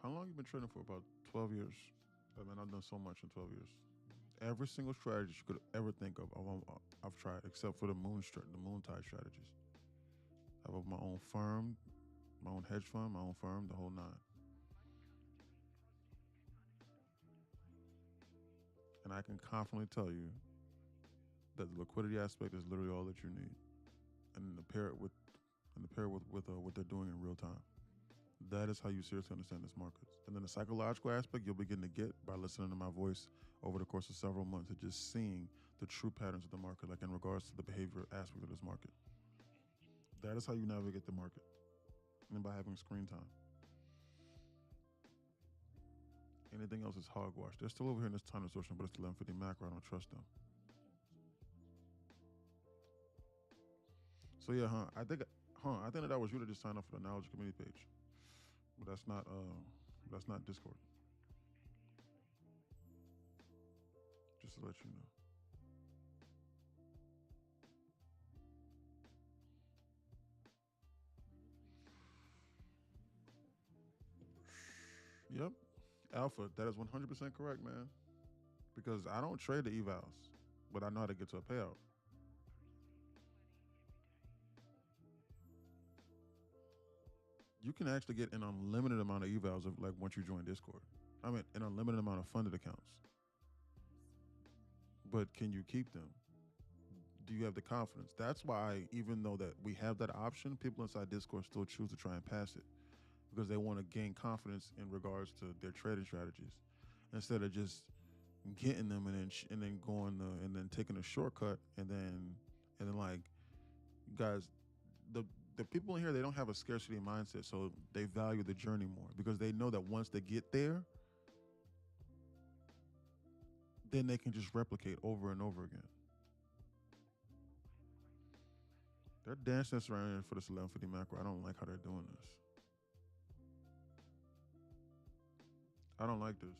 How long you been trading for? About 12 years. I mean, I've done so much in 12 years. Every single strategy you could ever think of, I've tried, except for the moontide strategies. I have my own firm, my own hedge fund, my own firm, the whole 9. And I can confidently tell you that the liquidity aspect is literally all that you need. And to pair it with and to pair with what they're doing in real time. That is how you seriously understand this market. And then the psychological aspect you'll begin to get by listening to my voice over the course of several months and just seeing the true patterns of the market, like in regards to the behavior aspect of this market. That is how you navigate the market, and by having screen time. Anything else is hogwash. They're still over here in this time distortion, but it's the 1150 macro. I don't trust them. So yeah, I think that was you that just signed up for the knowledge community page, but that's not Discord. Just to let you know. Yep. Alpha, that is 100% correct, man. Because I don't trade the evals, but I know how to get to a payout. You can actually get an unlimited amount of evals of, like, once you join Discord. I mean, an unlimited amount of funded accounts. But can you keep them? Do you have the confidence? That's why, even though that we have that option, people inside Discord still choose to try and pass it, because they want to gain confidence in regards to their trading strategies, instead of just getting them and then going and then taking a shortcut and then like, guys, the people in here, they don't have a scarcity mindset, so they value the journey more, because they know that once they get there, then they can just replicate over and over again. They're dancing this around here for this 1150 macro. I don't like how they're doing this. I don't like this.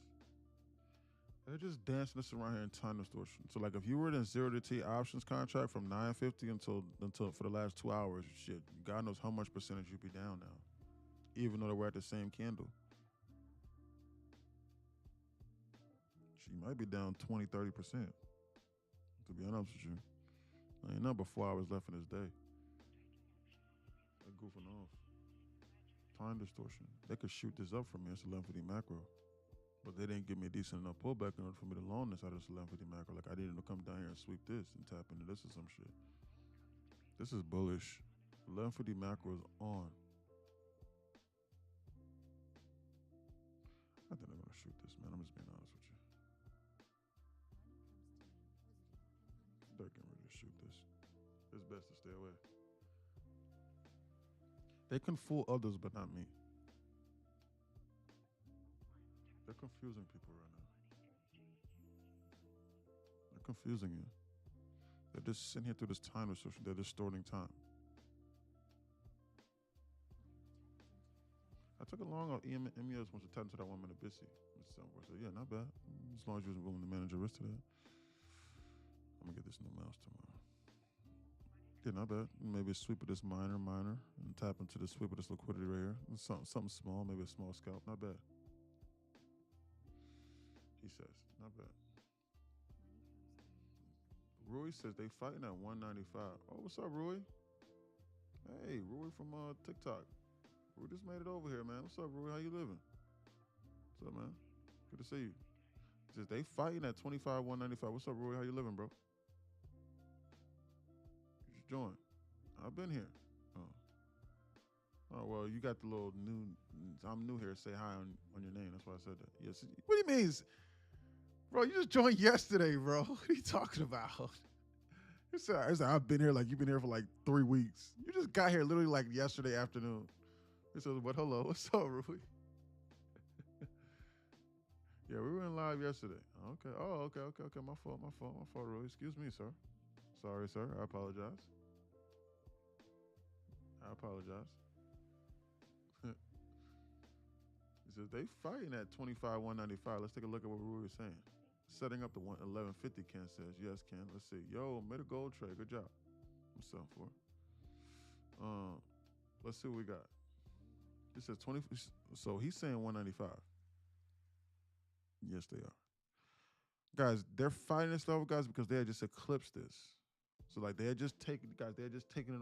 They're just dancing this around here in time distortion. So like, if you were in a 0 to T options contract from 950 until for the last 2 hours, shit, God knows how much percentage you'd be down now, even though we're at the same candle. She might be down 20, 30%, to be honest with you. Ain't nothing but 4 hours left in this day. They're goofing off. Time distortion. They could shoot this up for me. It's 1150 macro. But they didn't give me a decent enough pullback in order for me to long this out of this 1150 macro. Like, I needed to come down here and sweep this and tap into this or some shit. This is bullish. 1150 macro is on. I think they're gonna shoot this, man. I'm just being honest with you. They're getting ready to shoot this. It's best to stay away. They can fool others, but not me. They're confusing people right now. They're confusing you. They're just sitting here through this time distortion. They're distorting time. I took a long off MES once to tap into that 1 minute BISI. So yeah, not bad. As long as you was willing to manage your risk to that. I'm gonna get this new mouse tomorrow. Yeah, not bad. Maybe a sweep of this minor, and tap into the sweep of this liquidity right here. Something small, maybe a small scalp. Not bad. He says, not bad. Rui says they fighting at 195. Oh, what's up, Rui? Hey, Rui from TikTok. Rui just made it over here, man. What's up, Rui? How you living? What's up, man? Good to see you. He says they fighting at 25, 195. What's up, Rui? How you living, bro? You just joined. I've been here. Oh, well, you got the little new. I'm new here. Say hi on your name. That's why I said that. Yes. What do you mean? Bro, you just joined yesterday, bro. What are you talking about? He said, I've been here, like, you've been here for like 3 weeks. You just got here literally like yesterday afternoon. He said, but hello, what's up, Rui? Yeah, we were in live yesterday. Okay. Oh, okay. My fault, Rui. Excuse me, sir. Sorry, sir. I apologize. He says they fighting at 25, 195. Let's take a look at what Rui was saying. Setting up the 1150, Ken says. Yes, Ken. Let's see. Yo, made a gold trade. Good job. I'm selling for it. Let's see what we got. He says 20. So he's saying 195. Yes, they are. Guys, they're fighting this level, guys, because they had just eclipsed this. So like they had just taken it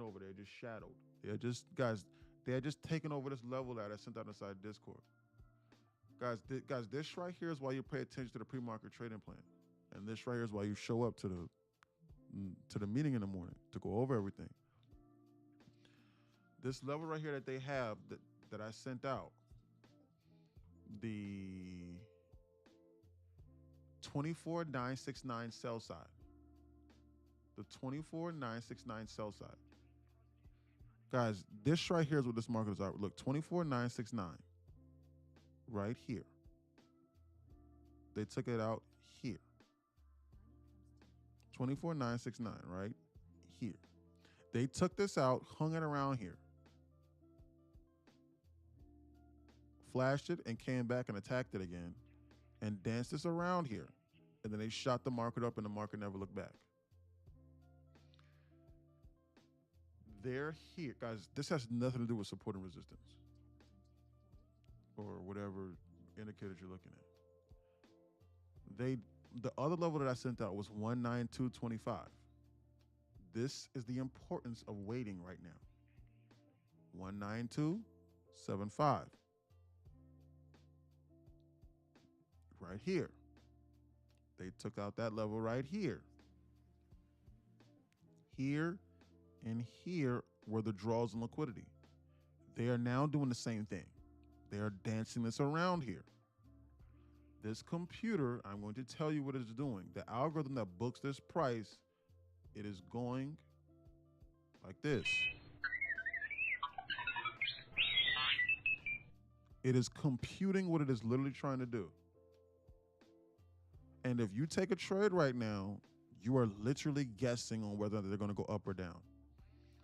over. They had just shadowed. They had just taken over this level that I sent out inside Discord. Guys, this right here is why you pay attention to the pre-market trading plan. And this right here is why you show up to the meeting in the morning to go over everything. This level right here that they have that I sent out, the 24969 sell side. The 24969 sell side. Guys, this right here is what this market is at. Look, 24969 right here. They took it out here. 24969 right here. They took this out, hung it around here. Flashed it and came back and attacked it again and danced this around here. And then they shot the market up and the market never looked back. They're here. Guys, this has nothing to do with support and resistance or whatever indicators you're looking at. The other level that I sent out was 19225. This is the importance of waiting right now. 19275. Right here. They took out that level right here. Here and here were the draws in liquidity. They are now doing the same thing. They are dancing this around here. This computer, I'm going to tell you what it's doing. The algorithm that books this price, it is going like this. It is computing what it is literally trying to do. And if you take a trade right now, you are literally guessing on whether they're going to go up or down.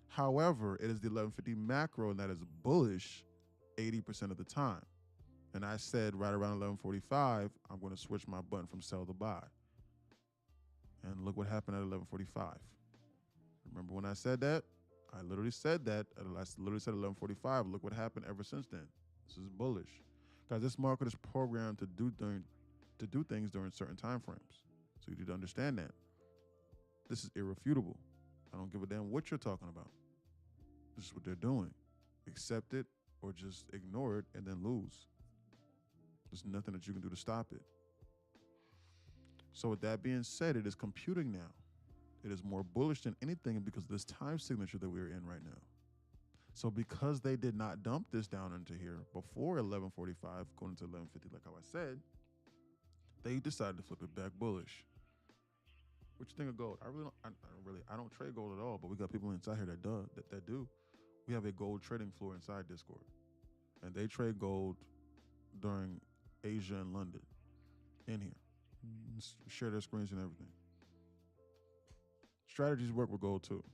However, it is the 1150 macro, and that is bullish 80% of the time. And I said right around 1145, I'm going to switch my button from sell to buy. And look what happened at 1145. Remember when I said that? I literally said that. I literally said 1145. Look what happened ever since then. This is bullish. Guys, this market is programmed to do things during certain time frames. So you need to understand that. This is irrefutable. I don't give a damn what you're talking about. This is what they're doing. Accept it or just ignore it and then lose. There's nothing that you can do to stop it. So with that being said, it is computing now. It is more bullish than anything because of this time signature that we're in right now. So because they did not dump this down into here before 1145, going into 1150, like how I said, they decided to flip it back bullish. What you think of gold? I don't trade gold at all, but we got people inside here that do. We have a gold trading floor inside Discord, and they trade gold during Asia and London in here. Share their screens and everything. Strategies work with gold too.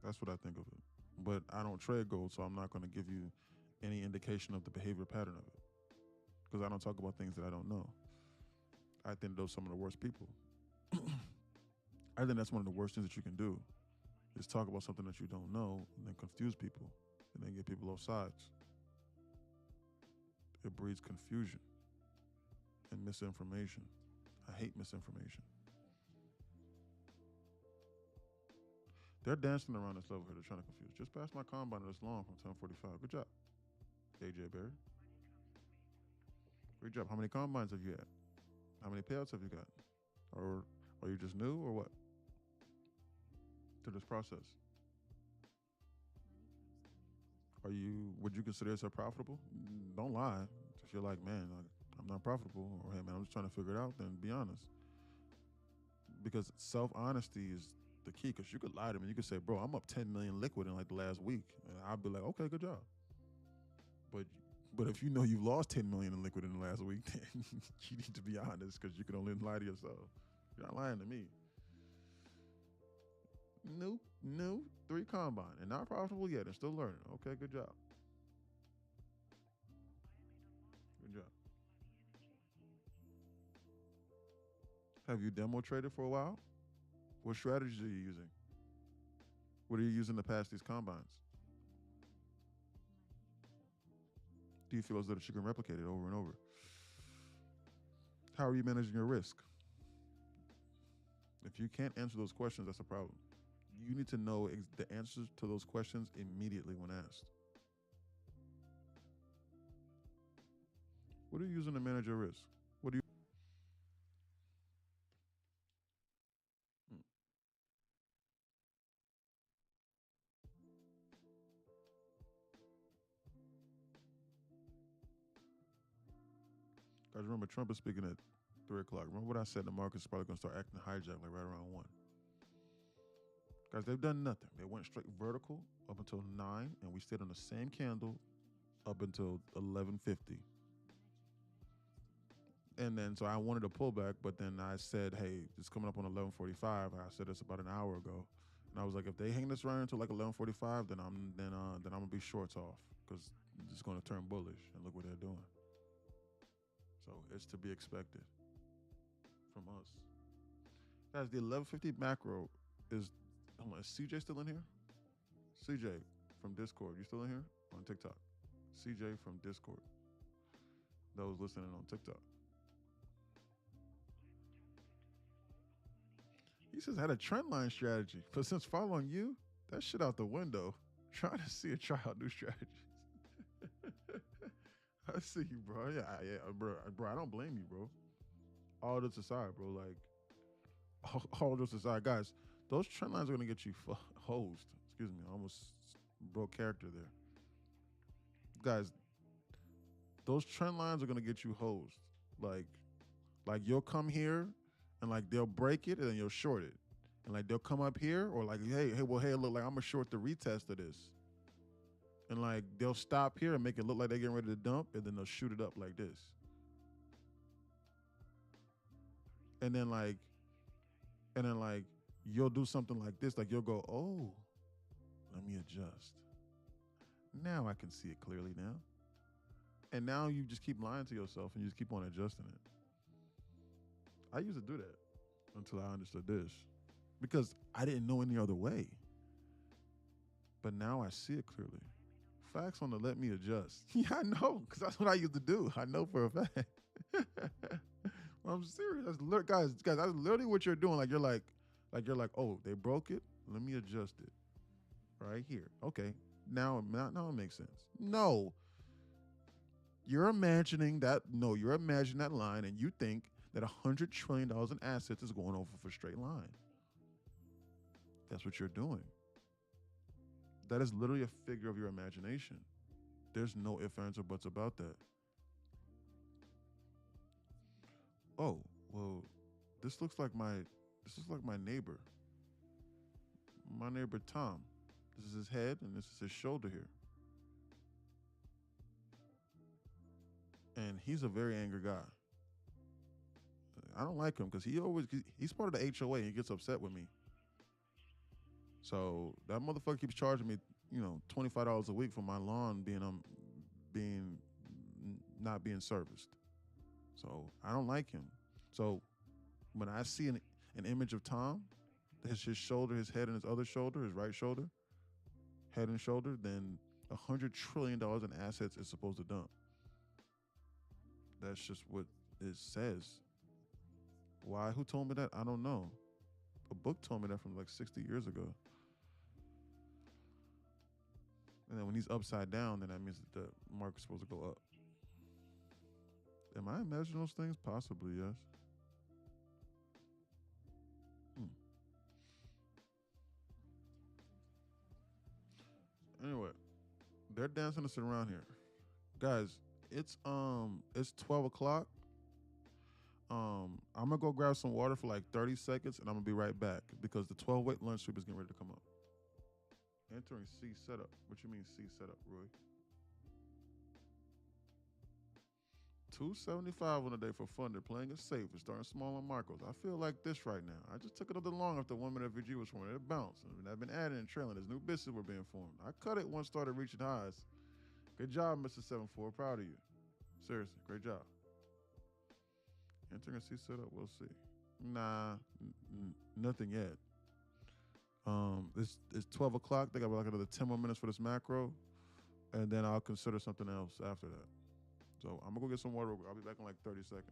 That's what I think of it. But I don't trade gold, so I'm not going to give you any indication of the behavior pattern of it because I don't talk about things that I don't know. I think those are some of the worst people. I think that's one of the worst things that you can do is talk about something that you don't know and then confuse people and then get people off sides. It breeds confusion and misinformation. I hate misinformation. They're dancing around this level here. They're trying to confuse. Just pass my combine this long from 1045. Good job, AJ Barry. Great job. How many combines have you had? How many payouts have you got? Or are you just new or what? To this process. Would you consider yourself profitable? Don't lie. If you're like, man, I'm not profitable, or hey man, I'm just trying to figure it out, then be honest. Because self-honesty is the key, because you could lie to me. You could say, bro, I'm up 10 million liquid in like the last week. And I'll be like, okay, good job. But if you know you've lost 10 million in liquid in the last week, then you need to be honest, because you can only lie to yourself. You're not lying to me. New 3 combine and not profitable yet and still learning. Okay, good job. Good job. Have you demo traded for a while? What strategies are you using? What are you using to pass these combines? Do you feel as though that you can replicate it over and over? How are you managing your risk? If you can't answer those questions, that's a problem. You need to know the answers to those questions immediately when asked. What are you using to manage your risk? What do you? Guys, remember Trump is speaking at 3 o'clock. Remember what I said? The market's probably gonna start acting hijack like right around 1. Guys, they've done nothing. They went straight vertical up until 9, and we stayed on the same candle up until 11:50. And then so I wanted to pull back, but then I said, hey, it's coming up on 11:45. I said this about an hour ago. And I was like, if they hang this around until like 11:45, then I'm gonna be shorts off because it's gonna turn bullish. And look what they're doing. So it's to be expected from us. Guys, the 11:50 macro is, hold on, is CJ still in here? CJ from Discord, you still in here? On TikTok. CJ from Discord. Those listening on TikTok. He says, I had a trend line strategy, but since following you, that shit out the window. Trying to see and try out new strategies. I see you, bro. Yeah, bro. I don't blame you, bro. All this aside, bro. Like, all this aside, guys. Those trend lines are gonna get you hosed. Excuse me, I almost broke character there, guys. Those trend lines are gonna get you hosed. Like you'll come here, and like they'll break it, and then you'll short it, and like they'll come up here, or like, hey, look, like I'm gonna short the retest of this. And like they'll stop here and make it look like they're getting ready to dump, and then they'll shoot it up like this. And then like you'll do something like this, like you'll go, oh, let me adjust. Now I can see it clearly now. And now you just keep lying to yourself and you just keep on adjusting it. I used to do that until I understood this, because I didn't know any other way. But now I see it clearly. Facts on the let me adjust. Yeah, I know, because that's what I used to do. I know for a fact. Well, I'm serious. Guys, that's literally what you're doing. Like you're like, oh, they broke it. Let me adjust it. Right here. Okay. Now it makes sense. No. You're imagining that line, and you think that $100 trillion in assets is going over for a straight line. That's what you're doing. That is literally a figure of your imagination. There's no ifs, ands, or buts about that. Oh, well, this looks like my neighbor. My neighbor Tom. This is his head and this is his shoulder here. And he's a very angry guy. I don't like him because he's part of the HOA and he gets upset with me. So that motherfucker keeps charging me, $25 a week for my lawn not being serviced. So I don't like him. So when I see an image of Tom, his shoulder, his head and his other shoulder, his right shoulder, head and shoulder, then $100 trillion in assets is supposed to dump. That's just what it says. Why? Who told me that? I don't know. A book told me that from like 60 years ago. And then when he's upside down, then that means that the market's supposed to go up. Am I imagining those things? Possibly, yes. Anyway, they're dancing us around here. Guys, it's 12 o'clock. I'm gonna go grab some water for like 30 seconds and I'm gonna be right back because the 12-weight lunch sweep is getting ready to come up. Entering C setup. What you mean C setup, Roy? 275 on the day for fun. They're playing it safe and starting small on Marcos. I feel like this right now. I just took it a little long after 1 minute FVG was formed. It bounced. And I've been adding and trailing as new businesses were being formed. I cut it once started reaching highs. Good job, Mr. 74. Proud of you. Seriously, great job. Entering a C setup, we'll see. Nah, nothing yet. It's 12 o'clock. They got like another 10 more minutes for this macro, and then I'll consider something else after that. So I'm gonna go get some water. I'll be back in like 30 seconds.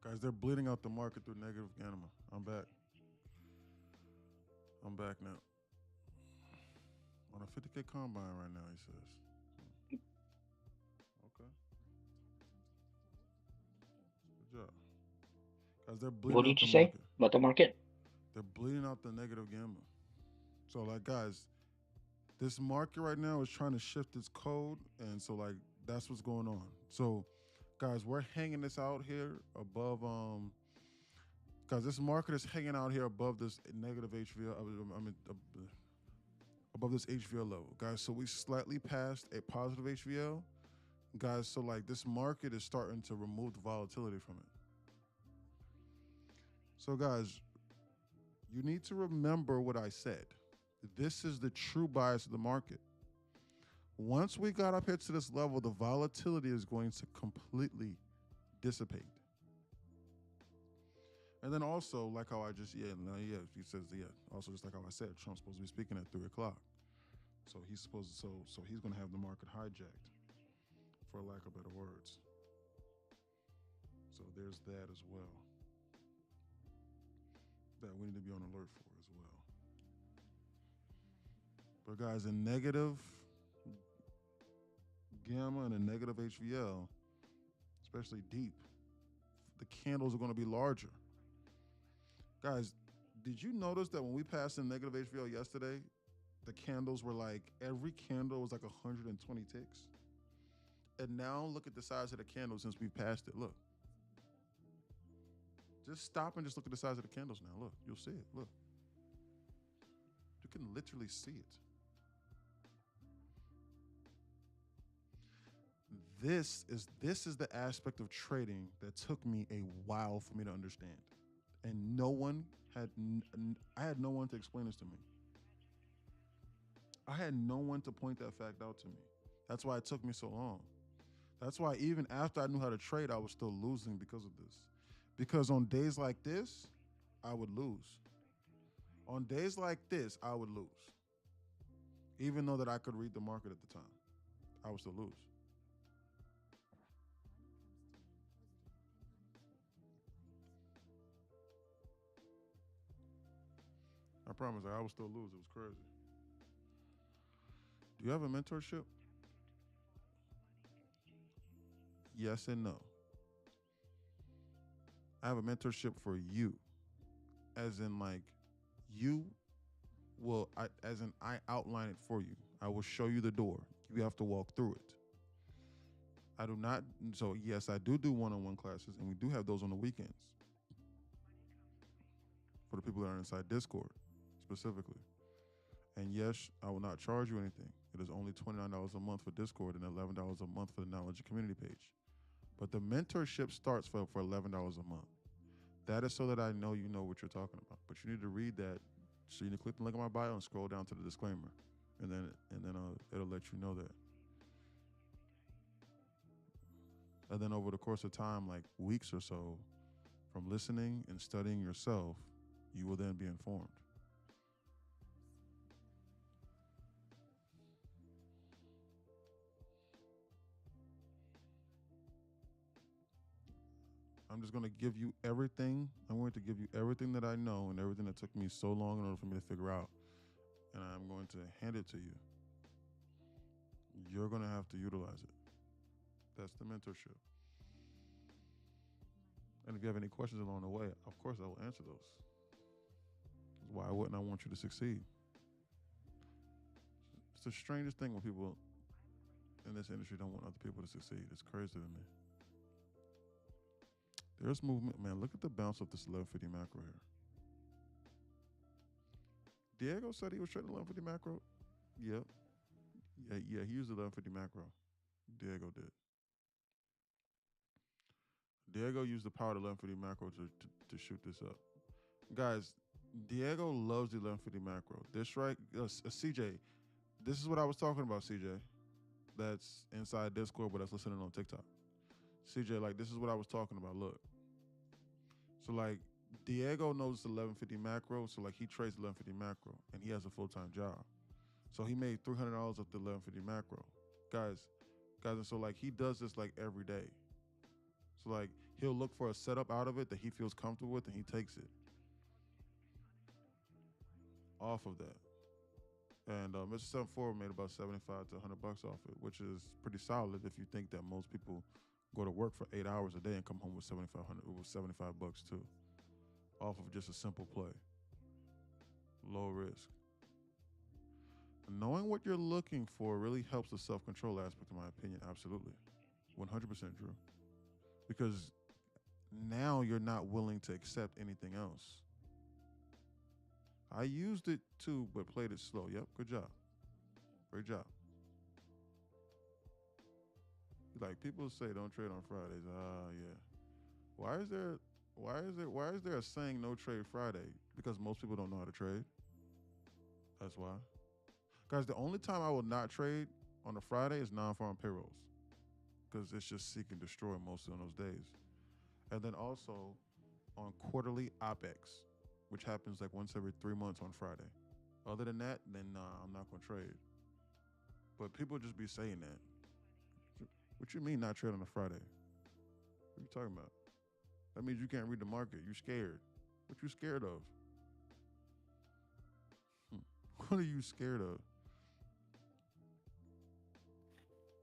Guys, they're bleeding out the market through negative gamma. I'm back. I'm back now. On a 50K combine right now, he says. Okay. Good job. Guys, they're bleeding What out did the you say market. about the market? They're bleeding out the negative gamma. So, like, guys, this market right now is trying to shift its code. And so, like, that's what's going on. So, guys, we're hanging this out here above, guys, this market is hanging out here above this negative HVL, above this HVL level, guys. So we slightly passed a positive HVL, guys. So like this market is starting to remove the volatility from it. So guys, you need to remember what I said. This is the true bias of the market. Once we got up here to this level, the volatility is going to completely dissipate. And then also, like how I just, he says, also just like how I said, Trump's supposed to be speaking at 3 o'clock. So he's supposed to, so he's going to have the market hijacked, for lack of better words. So there's that as well, that we need to be on alert for as well. But guys, in negative gamma and a negative HVL, especially deep, the candles are going to be larger. Guys, did you notice that when we passed in negative HVL yesterday, the candles were like, every candle was like 120 ticks? And now look at the size of the candle since we passed it. Look. Just stop and just look at the size of the candles now. Look, you'll see it. Look. You can literally see it. This is the aspect of trading that took me a while for me to understand. And I had no one to explain this to me. I had no one to point that fact out to me. That's why it took me so long. That's why even after I knew how to trade, I was still losing because of this. Because on days like this, I would lose. On days like this, I would lose. Even though that I could read the market at the time, I would still lose. I promise, I would still lose. It was crazy. Do you have a mentorship? Yes and no. I have a mentorship for you. As in, like, you will, I outline it for you. I will show you the door. You have to walk through it. I do not, so yes, I do one-on-one classes, and we do have those on the weekends. For the people that are inside Discord, specifically. And yes, I will not charge you anything. It is only $29 a month for Discord and $11 a month for the Knowledge Community page. But the mentorship starts for $11 a month. That is so that I know you know what you're talking about. But you need to read that. So you need to click the link in my bio and scroll down to the disclaimer. And then it'll let you know that. And then over the course of time, like weeks or so, from listening and studying yourself, you will then be informed. I'm just going to give you everything. I'm going to give you everything that I know and everything that took me so long in order for me to figure out. And I'm going to hand it to you. You're going to have to utilize it. That's the mentorship. And if you have any questions along the way, of course I will answer those. Why wouldn't I want you to succeed? It's the strangest thing when people in this industry don't want other people to succeed. It's crazy to me. There's movement, man. Look at the bounce of this 1150 macro here. Diego said he was trading 1150 macro. Yep. Yeah, he used the 1150 macro. Diego did. Diego used the power of the 1150 macro to shoot this up. Guys, Diego loves the 1150 macro. This right, CJ, this is what I was talking about, CJ. That's inside Discord, but that's listening on TikTok. CJ, like, this is what I was talking about. Look. So, like, Diego knows the 1150 macro, so, like, he trades 1150 macro, and he has a full-time job. So, he made $300 off the 1150 macro. Guys, and so, like, he does this, like, every day. So, like, he'll look for a setup out of it that he feels comfortable with, and he takes it off of that. And Mr. 74 made about 75 to $100 off it, which is pretty solid if you think that most people go to work for 8 hours a day and come home with 7,500 with $75 too, off of just a simple play, low risk. Knowing what you're looking for really helps the self-control aspect, in my opinion. Absolutely, 100% Drew, because now you're not willing to accept anything else. I used it too, but played it slow. Yep, good job. Great job. Like people say don't trade on Fridays. Yeah. Why is there a saying no trade Friday? Because most people don't know how to trade. That's why. Guys, the only time I will not trade on a Friday is non-farm payrolls. Because it's just seek and destroy mostly on those days. And then also on quarterly OPEX, which happens like once every 3 months on Friday. Other than that, then nah, I'm not gonna trade. But people just be saying that. What you mean not trade on a Friday? What are you talking about? That means you can't read the market. You scared. What you scared of? What are you scared of?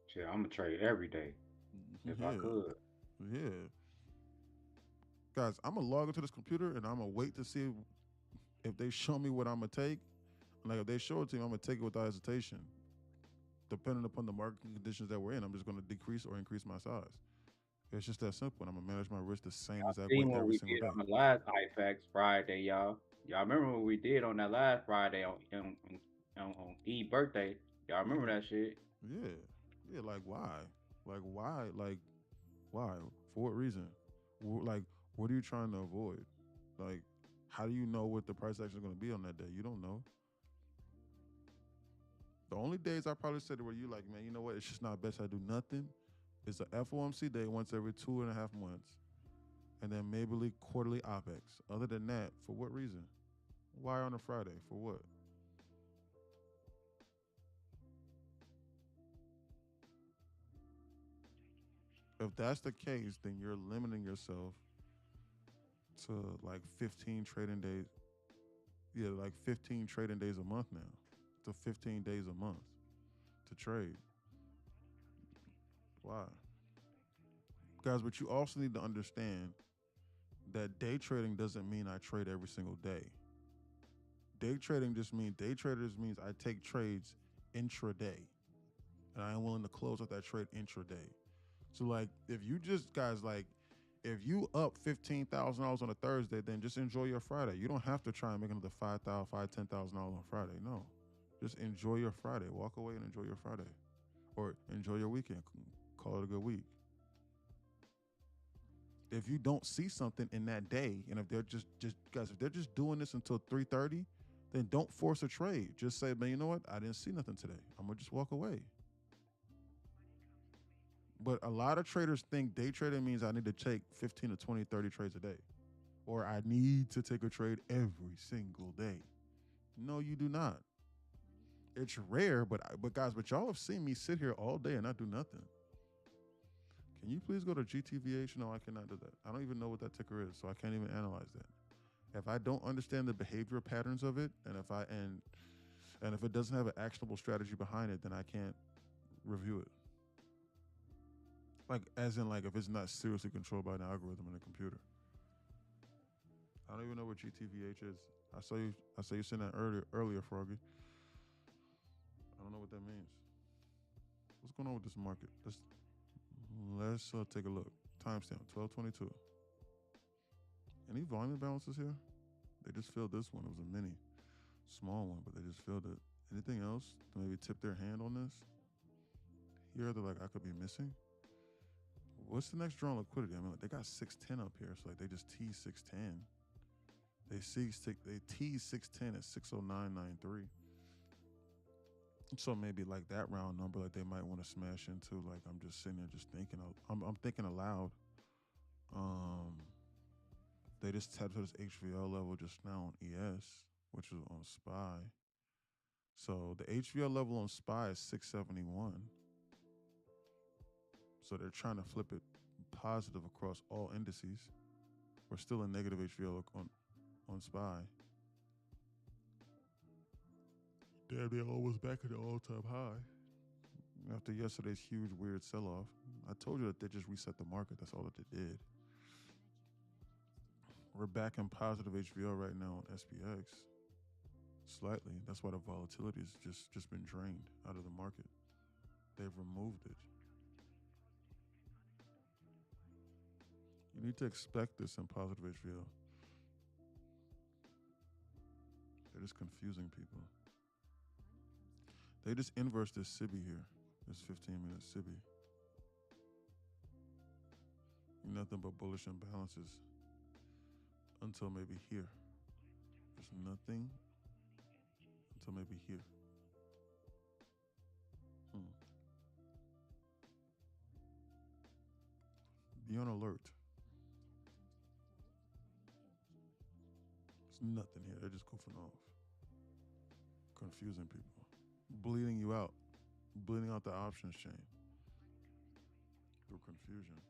Shit, I'm gonna trade every day if I could. Yeah. Guys, I'm gonna log into this computer and I'm gonna wait to see if they show me what I'm gonna take. Like if they show it to me, I'm gonna take it without hesitation. Depending upon the market conditions that we're in, I'm just gonna decrease or increase my size. It's just that simple, and I'm gonna manage my risk the same exact way Seen what every we single did day. on the last IFAX Friday, y'all. Y'all remember what we did on that last Friday on Eve's birthday? Y'all remember that shit? Yeah. Yeah, like why? Like why? Like why? For what reason? Like what are you trying to avoid? Like how do you know what the price action is going to be on that day? You don't know. The only days I probably said where you like, man, you know what? It's just not best I do nothing. It's a FOMC day once every 2.5 months, and then maybe quarterly OPEX. Other than that, for what reason? Why on a Friday? For what? If that's the case, then you're limiting yourself to like 15 trading days. Yeah, like 15 trading days a month now. To 15 days a month to trade. Why? Guys, but you also need to understand that day trading doesn't mean I trade every single day. Day trading just means day traders means I take trades intraday. And I am willing to close out that trade intraday. So like if you just guys like if you up $15,000 on a Thursday, then just enjoy your Friday. You don't have to try and make another $10,000 on Friday. No. Just enjoy your Friday. Walk away and enjoy your Friday. Or enjoy your weekend. Call it a good week. If you don't see something in that day, and if they're just guys, if they're just doing this until 3:30, then don't force a trade. Just say, man, you know what? I didn't see nothing today. I'm gonna just walk away. But a lot of traders think day trading means I need to take 15 to 20, 30 trades a day. Or I need to take a trade every single day. No, you do not. It's rare, but guys, but y'all have seen me sit here all day and not do nothing. Can you please go to GTVH? No, I cannot do that. I don't even know what that ticker is, so I can't even analyze that. If I don't understand the behavioral patterns of it, and if it doesn't have an actionable strategy behind it, then I can't review it. Like as in like if it's not seriously controlled by an algorithm in a computer. I don't even know what GTVH is. I saw you send that earlier, Froggy. I don't know what that means. What's going on with this market? Let's take a look. Timestamp 12:22. Any volume balances here? They just filled this one. It was a mini, small one, but they just filled it. Anything else to maybe tip their hand on this? Here they're like, I could be missing. What's the next draw on liquidity? I mean, like, they got 610 up here, so like they just tease 610. They tease 610 at 609.93. So maybe like that round number, like they might want to smash into. Like I'm just sitting there, just thinking. I'm thinking aloud. They just tapped to this HVL level just now on ES, which is on SPY. So the HVL level on SPY is 671. So they're trying to flip it positive across all indices. We're still in negative HVL on SPY. Damn, they're almost back at the all-time high. After yesterday's huge, weird sell-off, I told you that they just reset the market. That's all that they did. We're back in positive HVL right now on SPX. Slightly. That's why the volatility has just been drained out of the market. They've removed it. You need to expect this in positive HVL. They're just confusing people. They just inversed this SIBI here, this 15-minute SIBI. Nothing but bullish imbalances until maybe here. There's nothing until maybe here. Be on alert. There's nothing here. They're just goofing off. Confusing people. Bleeding you out. Bleeding out the options chain. Through confusion.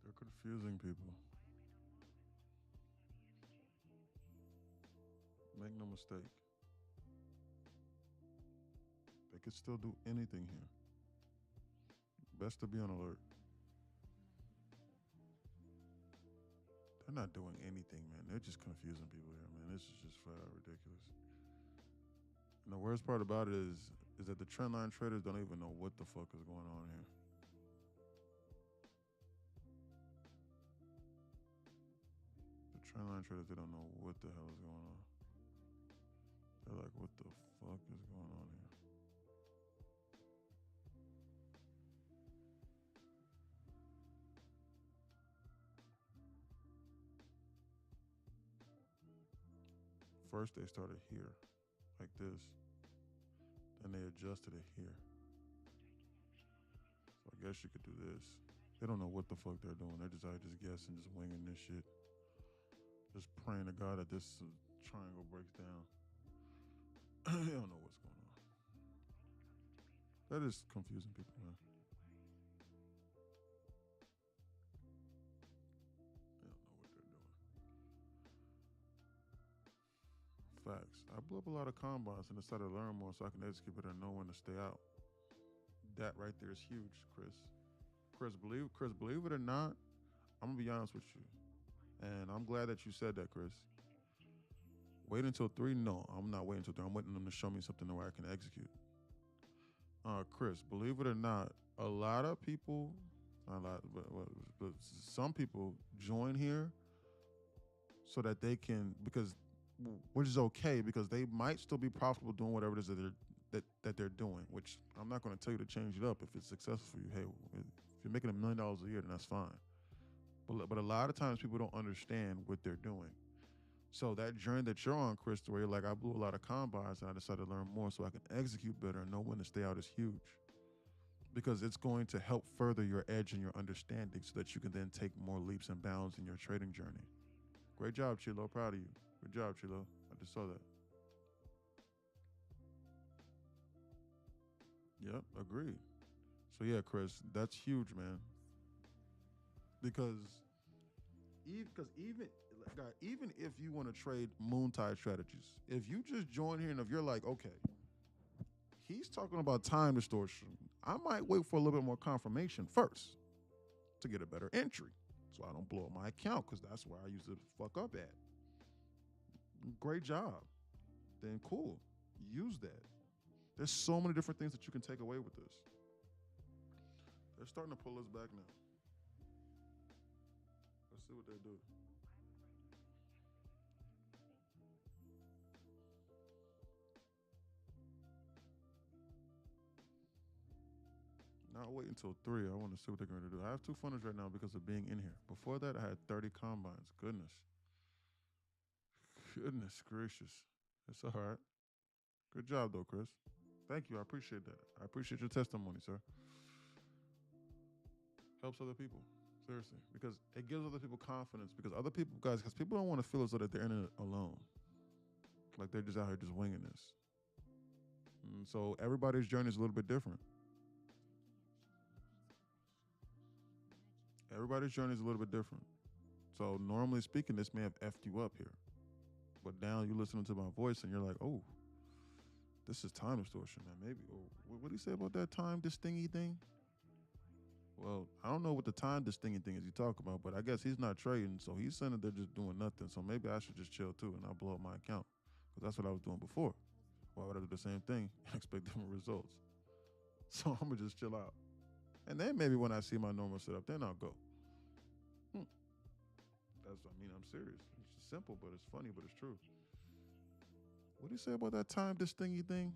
They're confusing people. Make no mistake. They could still do anything here. Best to be on alert. They're not doing anything, man. They're just confusing people here, man. This is just flat out ridiculous. And the worst part about it is that the trendline traders don't even know what the fuck is going on here. The trendline traders, they don't know what the hell is going on. They're like, what the fuck is going on here? First, they started here, like this. Then they adjusted it here. So I guess you could do this. They don't know what the fuck they're doing. They're just guessing, just winging this shit. Just praying to God that this triangle breaks down. They don't know what's going on. That is confusing people, man. They don't know what they're doing. Facts. I blew up a lot of combines and decided to learn more so I can execute better and know when to stay out. That right there is huge, Chris. Chris, believe it or not, I'm gonna be honest with you. And I'm glad that you said that, Chris. Wait until 3? No, I'm not waiting until 3. I'm waiting them to show me something where I can execute. Chris, believe it or not, a lot of people, not a lot, but some people join here so that they can, which is okay, because they might still be profitable doing whatever it is that they're doing, which I'm not going to tell you to change it up if it's successful for you. Hey, if you're making $1 million a year, then that's fine. But a lot of times people don't understand what they're doing. So that journey that you're on, Chris, where you're like, I blew a lot of combines and I decided to learn more so I can execute better and know when to stay out, is huge. Because it's going to help further your edge and your understanding so that you can then take more leaps and bounds in your trading journey. Great job, Chilo. Proud of you. Good job, Chilo. I just saw that. Yep, agreed. So yeah, Chris, that's huge, man. Because even if you want to trade moon tide strategies, if you just join here and if you're like, okay, he's talking about time distortion, I might wait for a little bit more confirmation first to get a better entry so I don't blow up my account, because that's where I used to fuck up at. Great job. Then cool. Use that. There's so many different things that you can take away with this. They're starting to pull us back now. Let's see what they do. I'll wait until 3. I want to see what they're going to do. I have 2 funnels right now because of being in here. Before that, I had 30 combines. Goodness gracious. It's all right. Good job, though, Chris. Thank you. I appreciate that. I appreciate your testimony, sir. Helps other people. Seriously. Because it gives other people confidence. Because other people, guys, because people don't want to feel as though that they're in it alone. Like they're just out here just winging this. And so everybody's journey is a little bit different. Everybody's journey is a little bit different. So normally speaking, this may have effed you up here. But now you're listening to my voice and you're like, oh, this is time distortion, man. Maybe. Oh, what do you say about that time distingy thing? Well, I don't know what the time distinguishing thing is you talk about, but I guess he's not trading, so he's saying that they're just doing nothing. So maybe I should just chill too and not blow up my account, because that's what I was doing before. Why would I do the same thing and expect different results? So I'm gonna just chill out, and then maybe when I see my normal setup, then I'll go. That's what I mean. I'm serious. It's simple, but it's funny, but it's true. What do you say about that time distinguishing thing?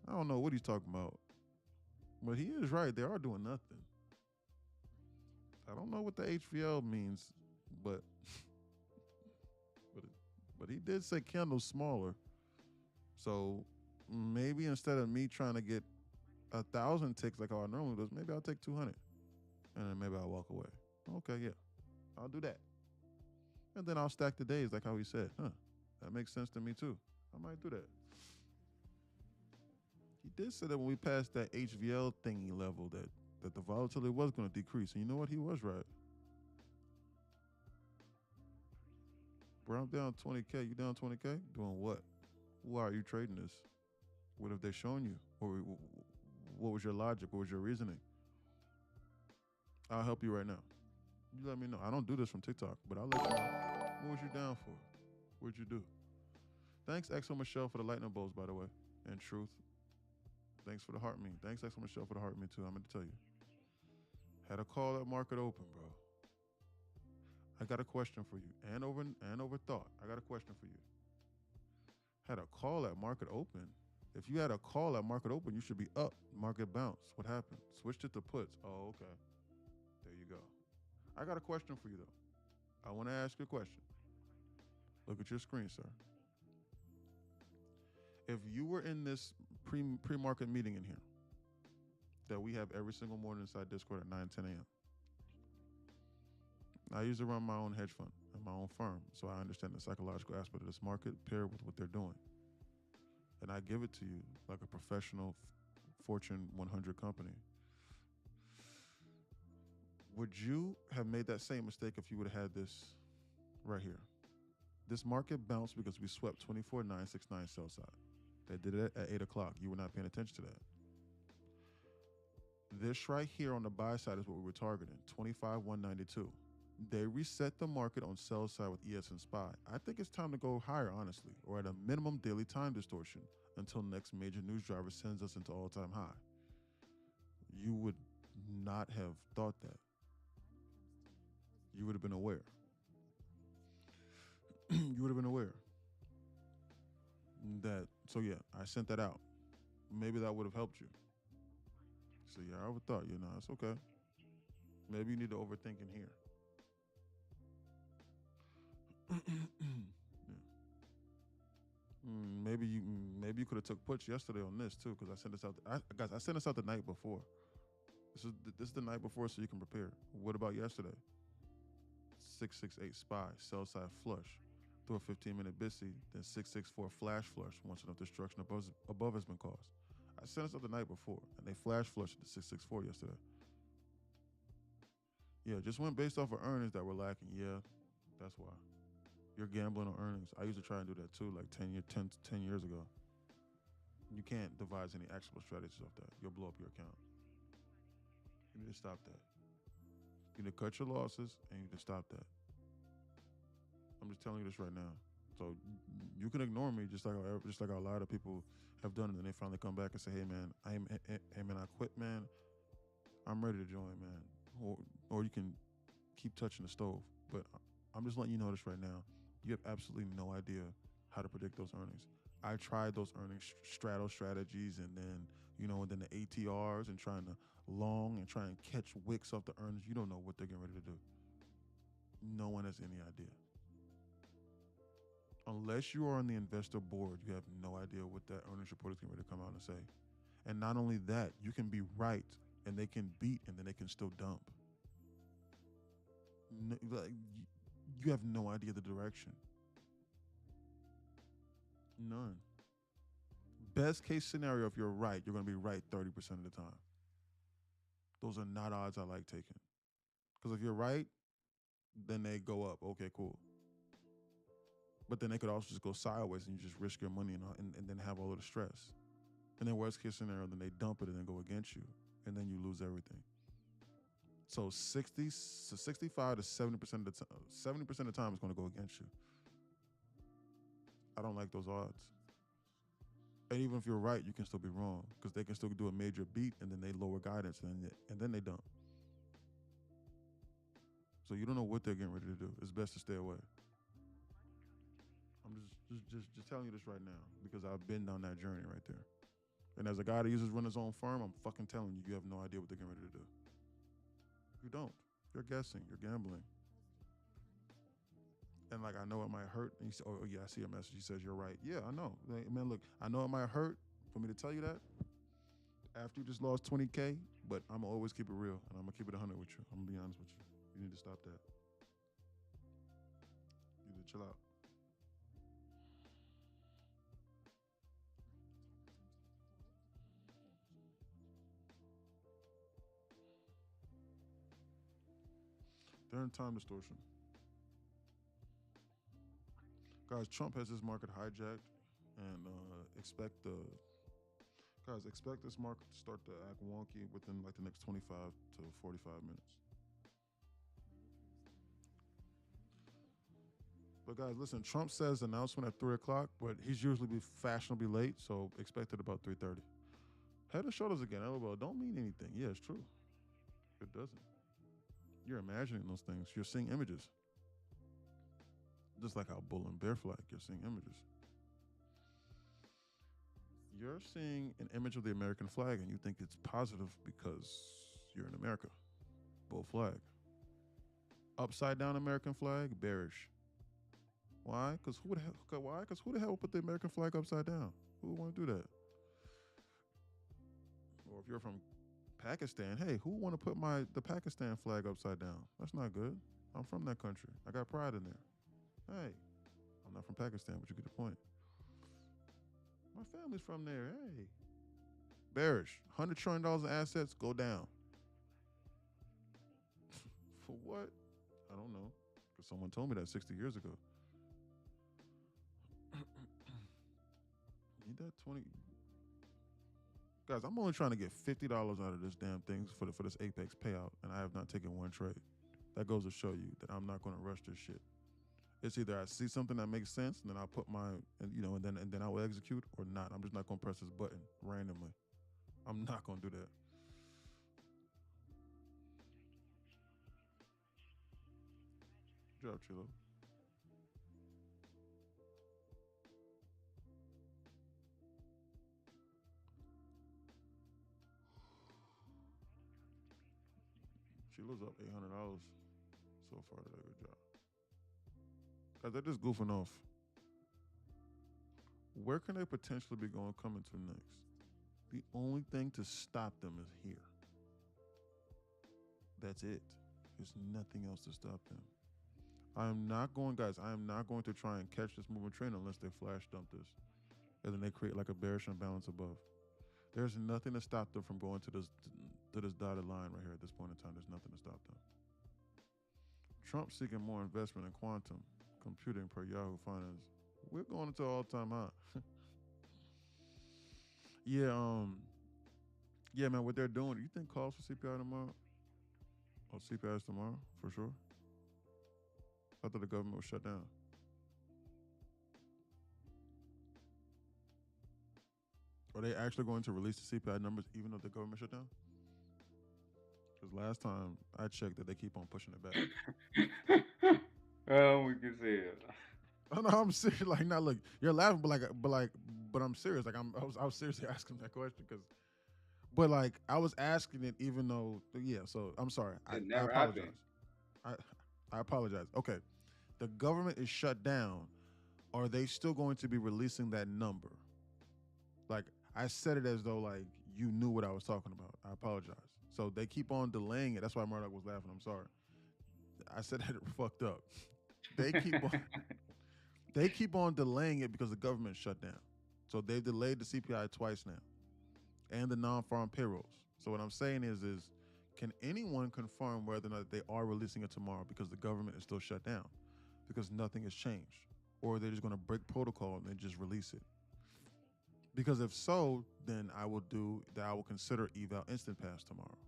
I don't know what he's talking about, but he is right. They are doing nothing. I don't know what the HVL means, but but he did say candles smaller. So maybe instead of me trying to get 1,000 ticks like how I normally do, maybe I'll take 200, and then maybe I'll walk away. Okay, yeah, I'll do that, and then I'll stack the days like how he said. That makes sense to me too. I might do that. He did say that when we passed that HVL thingy level that the volatility was going to decrease. And you know what? He was right. Bro, I'm down 20K. You down 20K? Doing what? Why are you trading this? What have they shown you? Or what was your logic? What was your reasoning? I'll help you right now. You let me know. I don't do this from TikTok, but I'll let you know. What was you down for? What'd you do? Thanks, Exo Michelle, for the lightning bolts, by the way. And Truth. Thanks for the heart me. Thanks, Exo Michelle, for the heart me, too. I'm going to tell you. Had a call at market open, bro. I got a question for you. And over thought. I got a question for you. Had a call at market open. If you had a call at market open, you should be up. Market bounce. What happened? Switched it to puts. Oh, okay. There you go. I got a question for you, though. I want to ask you a question. Look at your screen, sir. If you were in this pre-market meeting in here that we have every single morning inside Discord at 9, 10 a.m. I usually run my own hedge fund and my own firm, so I understand the psychological aspect of this market paired with what they're doing. And I give it to you like a professional Fortune 100 company. Would you have made that same mistake if you would have had this right here? This market bounced because we swept 24,969 sell side. They did it at 8 o'clock. You were not paying attention to that. This right here on the buy side is what we were targeting, 25,192. They reset the market on sell side with ES and SPY. I think it's time to go higher, honestly, or at a minimum daily time distortion until next major news driver sends us into all-time high. You would not have thought that. You would have been aware. You would have been aware that, so yeah, I sent that out. Maybe that would have helped you. So yeah, I overthought, it's okay. Maybe you need to overthink in here. Yeah. Maybe you could have took puts yesterday on this too, because I sent this out. Guys, I sent this out the night before. This is the night before, so you can prepare. What about yesterday? 668 SPY, sell side flush. Through a 15-minute BISI, then 664 flash flush once enough destruction above has been caused. I sent us up the night before, and they flash flushed the 664 yesterday. Yeah, just went based off of earnings that were lacking. Yeah, that's why. You're gambling on earnings. I used to try and do that too, like 10 years ago. You can't devise any actionable strategies off that. You'll blow up your account. You need to stop that. You need to cut your losses, and you need to stop that. I'm just telling you this right now. So you can ignore me just like a lot of people have done, and then they finally come back and say, "Hey man, I quit, man. I'm ready to join, man." Or you can keep touching the stove. But I'm just letting you know this right now. You have absolutely no idea how to predict those earnings. I tried those earnings straddle strategies, and then the ATRs and trying to long and try and catch wicks off the earnings, you don't know what they're getting ready to do. No one has any idea. Unless you are on the investor board, you have no idea what that earnings report is getting ready to come out and say. And not only that, you can be right and they can beat and then they can still dump. No, like, you have no idea the direction. None. Best case scenario, if you're right, you're going to be right 30% of the time. Those are not odds I like taking. Because if you're right, then they go up. Okay, cool. But then they could also just go sideways and you just risk your money and then have all of the stress. And then worst case scenario, then they dump it and then go against you. And then you lose everything. So 65 to 70% of the time, 70% of the time it's going to go against you. I don't like those odds. And even if you're right, you can still be wrong because they can still do a major beat and then they lower guidance and then they dump. So you don't know what they're getting ready to do. It's best to stay away. I'm just telling you this right now because I've been down that journey right there. And as a guy that uses run his own firm, I'm fucking telling you, you have no idea what they're getting ready to do. You don't. You're guessing. You're gambling. And like, I know it might hurt. And he said, oh yeah, I see a message. He says, you're right. Yeah, I know. Like, man, look, I know it might hurt for me to tell you that after you just lost 20K, but I'm going to always keep it real. And I'm going to keep it 100 with you. I'm going to be honest with you. You need to stop that. You need to chill out. They're in time distortion. Guys, Trump has this market hijacked and expect this market to start to act wonky within like the next 25 to 45 minutes. But guys, listen, Trump says announcement at 3 o'clock, but he's usually be fashionably late, so expect it about 3:30. Head and shoulders again, LOL, don't mean anything. Yeah, it's true. It doesn't. You're imagining those things. You're seeing images. Just like how bull and bear flag, you're seeing images. You're seeing an image of the American flag and you think it's positive because you're in America. Bull flag. Upside down American flag, bearish. Why? Because who the hell would put the American flag upside down? Who would want to do that? Or if you're from Pakistan, hey, who want to put the Pakistan flag upside down? That's not good. I'm from that country. I got pride in there. Hey, I'm not from Pakistan, but you get the point. My family's from there. Hey, bearish. $100 trillion in assets go down. For what? I don't know. Because someone told me that 60 years ago. Need that 20. Guys, I'm only trying to get $50 out of this damn thing for this Apex payout, and I have not taken one trade. That goes to show you that I'm not going to rush this shit. It's either I see something that makes sense, and then I'll put and then I will execute, or not. I'm just not going to press this button randomly. I'm not going to do that. Good job, Chilo. Chilo's up $800 so far today. Good job. Guys, they're just goofing off. Where can they potentially be coming to next? The only thing to stop them is here. That's it. There's nothing else to stop them. I am not going to try and catch this moving train unless they flash dump this. And then they create like a bearish imbalance above. There's nothing to stop them from going to this dotted line right here at this point in time. There's nothing to stop them. Trump seeking more investment in quantum computing per Yahoo Finance. We're going into all-time high. Yeah, man, what they're doing, do you think calls for CPI tomorrow? Or CPI is tomorrow, for sure? I thought the government was shut down. Are they actually going to release the CPI numbers even though the government shut down? Because last time I checked that they keep on pushing it back. Oh, we can see it. Oh, no, I'm serious. Like, not look, you're laughing, but I'm serious. Like, I was seriously asking that question because But like I was asking it, even though yeah. So I'm sorry. I, It I never apologize. happened. I I apologize. Okay, the government is shut down. Are they still going to be releasing that number? Like I said it as though like you knew what I was talking about. I apologize. So they keep on delaying it. That's why Murdoch was laughing. I'm sorry. I said that it fucked up. They keep on they keep on delaying it because the government shut down. So they've delayed the CPI twice now and the non-farm payrolls. So what I'm saying is can anyone confirm whether or not they are releasing it tomorrow because the government is still shut down? Because nothing has changed. Or they're just going to break protocol and then just release it. Because if so, then I will consider eval instant pass tomorrow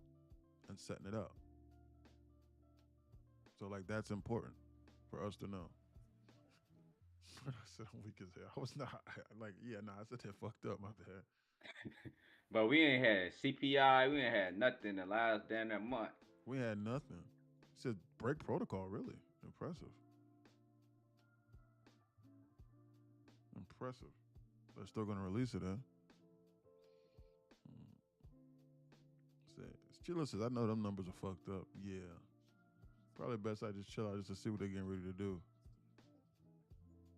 and setting it up. So like that's important for us to know. I said I'm weak as hell. I was not like, yeah, I said that fucked up, my bad. But we ain't had CPI. We ain't had nothing the last damn that month. We had nothing. It said break protocol, really. Impressive. Impressive. They're still gonna release it, huh? Chilla says, I know them numbers are fucked up. Yeah. Probably best I just chill out just to see what they're getting ready to do.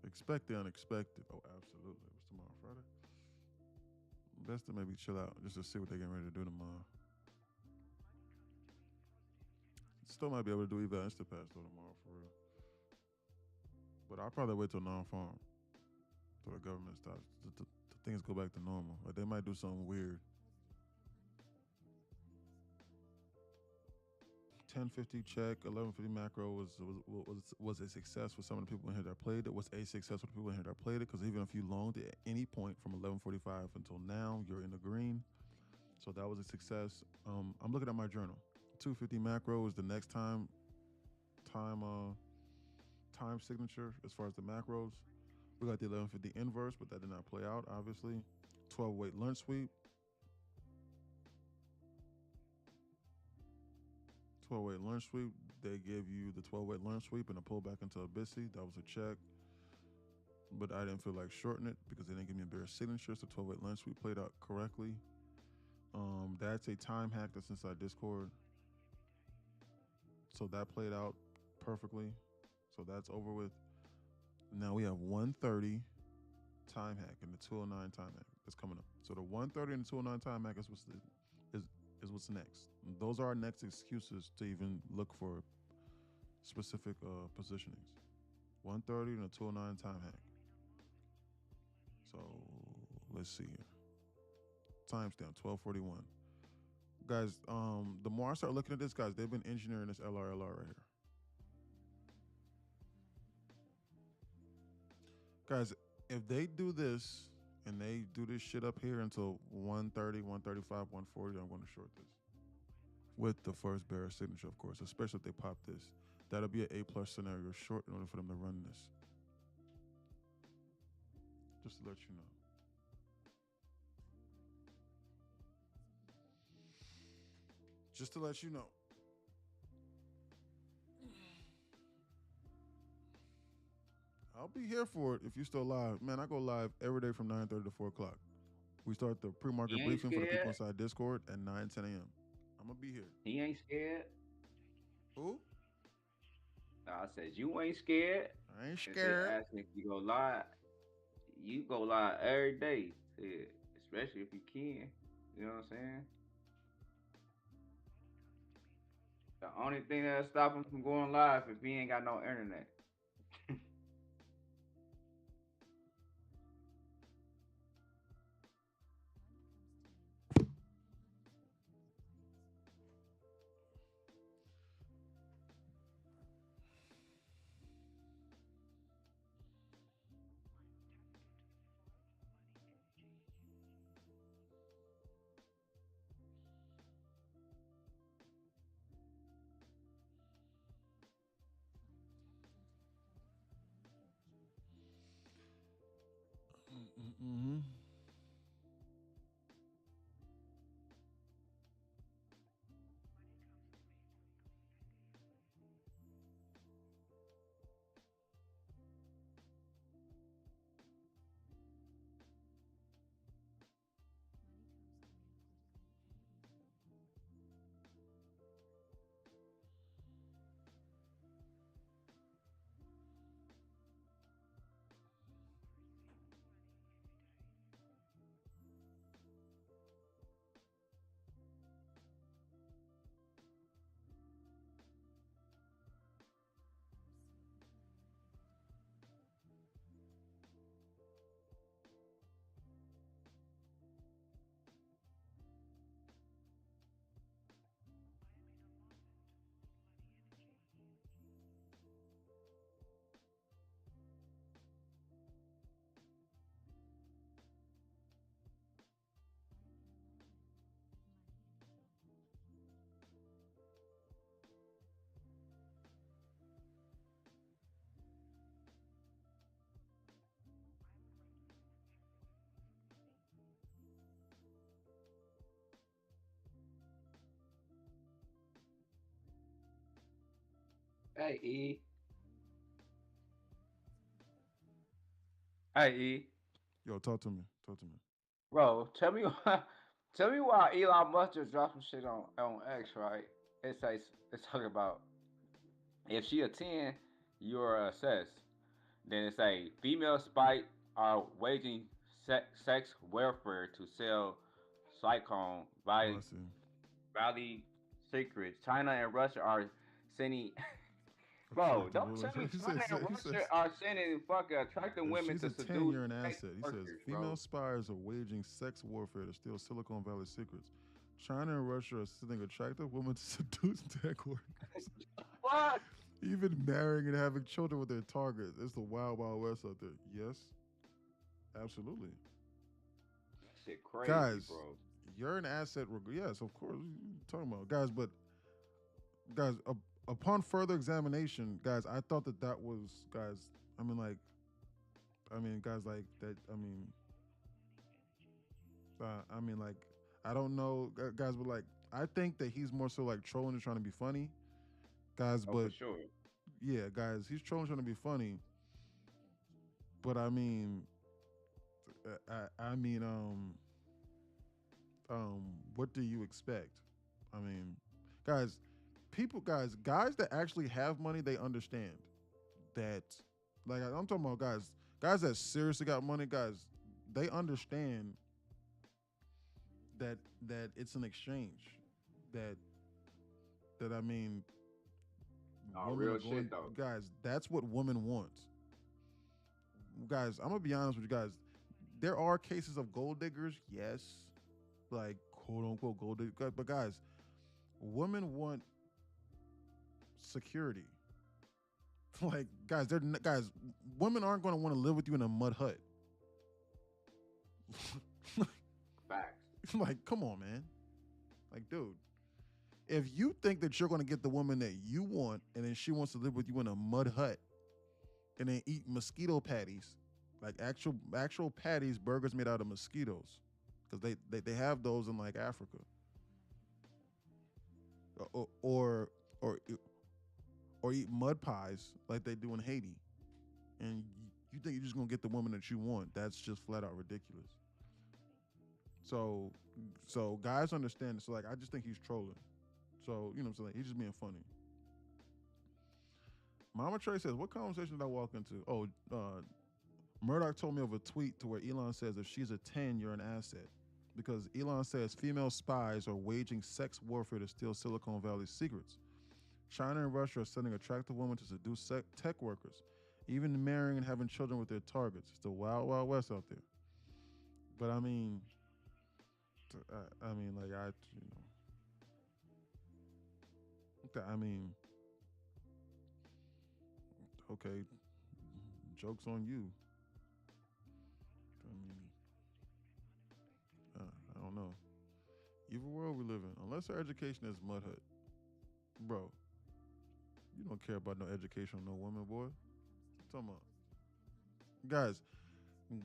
Expect the unexpected. Oh, absolutely. What's tomorrow, Friday? Best to maybe chill out just to see what they're getting ready to do tomorrow. Still might be able to do eval instant pass though tomorrow for real. But I'll probably wait till non-farm. Till the government stops. The things go back to normal. Like they might do something weird. 1050 check, 1150 macro was a success for some of the people in here that played it. Was a success for the people in here that played it, because even if you loaned it at any point from 1145 until now, you're in the green. So that was a success. I'm looking at my journal. 250 macro is the next time signature as far as the macros. We got the 1150 inverse, but that did not play out, obviously. 12 weight lunch sweep. 12 weight lunch sweep. They gave you the 12 weight lunch sweep and a pullback into a BISI. That was a check. But I didn't feel like shorting it because they didn't give me a bear signature. So 12 weight lunch sweep played out correctly. That's a time hack that's inside Discord. So that played out perfectly. So that's over with. Now we have 130 time hack and the 209 time hack that's coming up. So the 130 and the 209 time hack is what's next. And those are our next excuses to even look for specific positionings. 130 and a 209 time hack. So let's see here. Timestamp 1241. Guys, the more I start looking at this, guys, they've been engineering this LRLR right here. Guys, if they do this and they do this shit up here until 130, 135, 140, I'm going to short this. With the first bearer signature, of course, especially if they pop this. That'll be an A+ scenario short in order for them to run this. Just to let you know. Just to let you know. I'll be here for it if you're still live. Man, I go live every day from 9:30 to 4 o'clock. We start the pre-market briefing for the people inside Discord at 9, 10 a.m. I'm going to be here. He ain't scared. Who? I said, you ain't scared. I ain't If scared. they ask if you go live, you go live every day. Shit. Especially if you can. You know what I'm saying? The only thing that'll stop him from going live if he ain't got no internet. Mm-hmm. Hey E. Hey E. Yo, talk to me. Talk to me. Bro, tell me why. Tell me why Elon Musk just dropped some shit on X, right? It says it's talking about if she a 10, you're a sus. Then it's a female spite are waging sex warfare to sell Cyclone Oh, I see. Valley secrets. China and Russia are sending. Bro, Attractive don't women. tell me He China and he says Russia are sending fucking attractive if women she's to a 10, seduce you're an sex asset. He says workers, female bro. spies are waging sex warfare to steal Silicon Valley secrets. China and Russia are sending attractive women to seduce tech workers. What? Even marrying and having children with their target. It's the wild, wild west out there. Yes, absolutely. That shit crazy, Guys, bro. you're an asset. Yes, of course. What are you talking about, guys? But guys, upon further examination, guys, I thought that was, guys. I mean, like, guys, like that. Like, I don't know, guys, but like, I think that he's more so like trolling and trying to be funny, guys. Oh, for But sure. yeah, guys, he's trolling, trying to be funny. But what do you expect? I mean, guys, guys that actually have money, they understand that. Like, I'm talking about guys that seriously got money, guys, they understand that it's an exchange. That I mean, Oh, women are real going, shit though. guys. That's what women want, guys. I'm gonna be honest with you guys. There are cases of gold diggers, yes, like quote unquote gold diggers, but guys, women want security. Like, guys, guys. Women aren't going to want to live with you in a mud hut. Facts. Like, come on, man. Like, dude, if you think that you're going to get the woman that you want, and then she wants to live with you in a mud hut, and then eat mosquito patties, like actual patties, burgers made out of mosquitoes, because they have those in like Africa, or or eat mud pies like they do in Haiti, and you think you're just gonna get the woman that you want? That's just flat out ridiculous. So guys understand. So like, I just think he's trolling. So you know what I'm saying? Like, he's just being funny. Mama Trey says, "What conversation did I walk into?" Oh, Murdoch told me of a tweet to where Elon says if she's a 10, you're an asset. Because Elon says female spies are waging sex warfare to steal Silicon Valley's secrets. China and Russia are sending attractive women to seduce tech workers, even marrying and having children with their targets. It's the wild, wild west out there. But I mean, like, I mean, okay, joke's on you. I mean, I don't know. Evil world we live in. Unless our education is mud hut, bro. You don't care about no education on no woman, boy. What you talking about?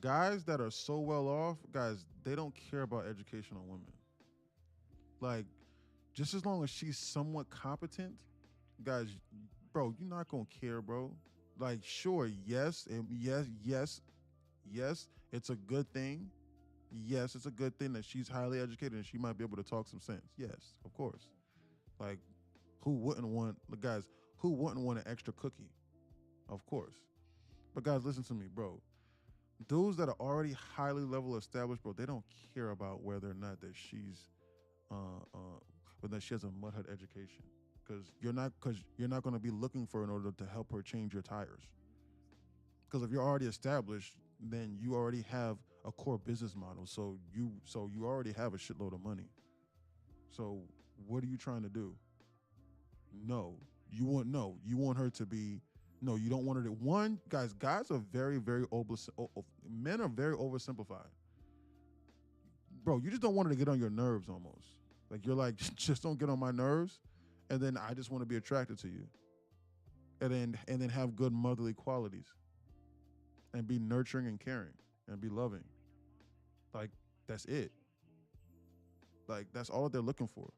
Guys that are so well off, guys, they don't care about education on women. Like, just as long as she's somewhat competent, guys, bro, you're not gonna care, bro. Like, sure, yes, yes, it's a good thing. Yes, it's a good thing that she's highly educated and she might be able to talk some sense. Yes, of course. Like, who wouldn't want, guys, who wouldn't want an extra cookie? Of course. But guys, listen to me, bro. Dudes that are already highly level established, bro, they don't care about whether or not that she's whether she has a mud hut education. Because you're not going to be looking for her in order to help her change your tires. Because if you're already established, then you already have a core business model. So you already have a shitload of money. So what are you trying to do? You want her to be, no, you don't want her to, guys are very, very men are very oversimplified. Bro, you just don't want her to get on your nerves almost. Like, you're like, just don't get on my nerves, and then I just want to be attracted to you. And then have good motherly qualities. And be nurturing and caring and be loving. Like, that's it. Like, that's all that they're looking for.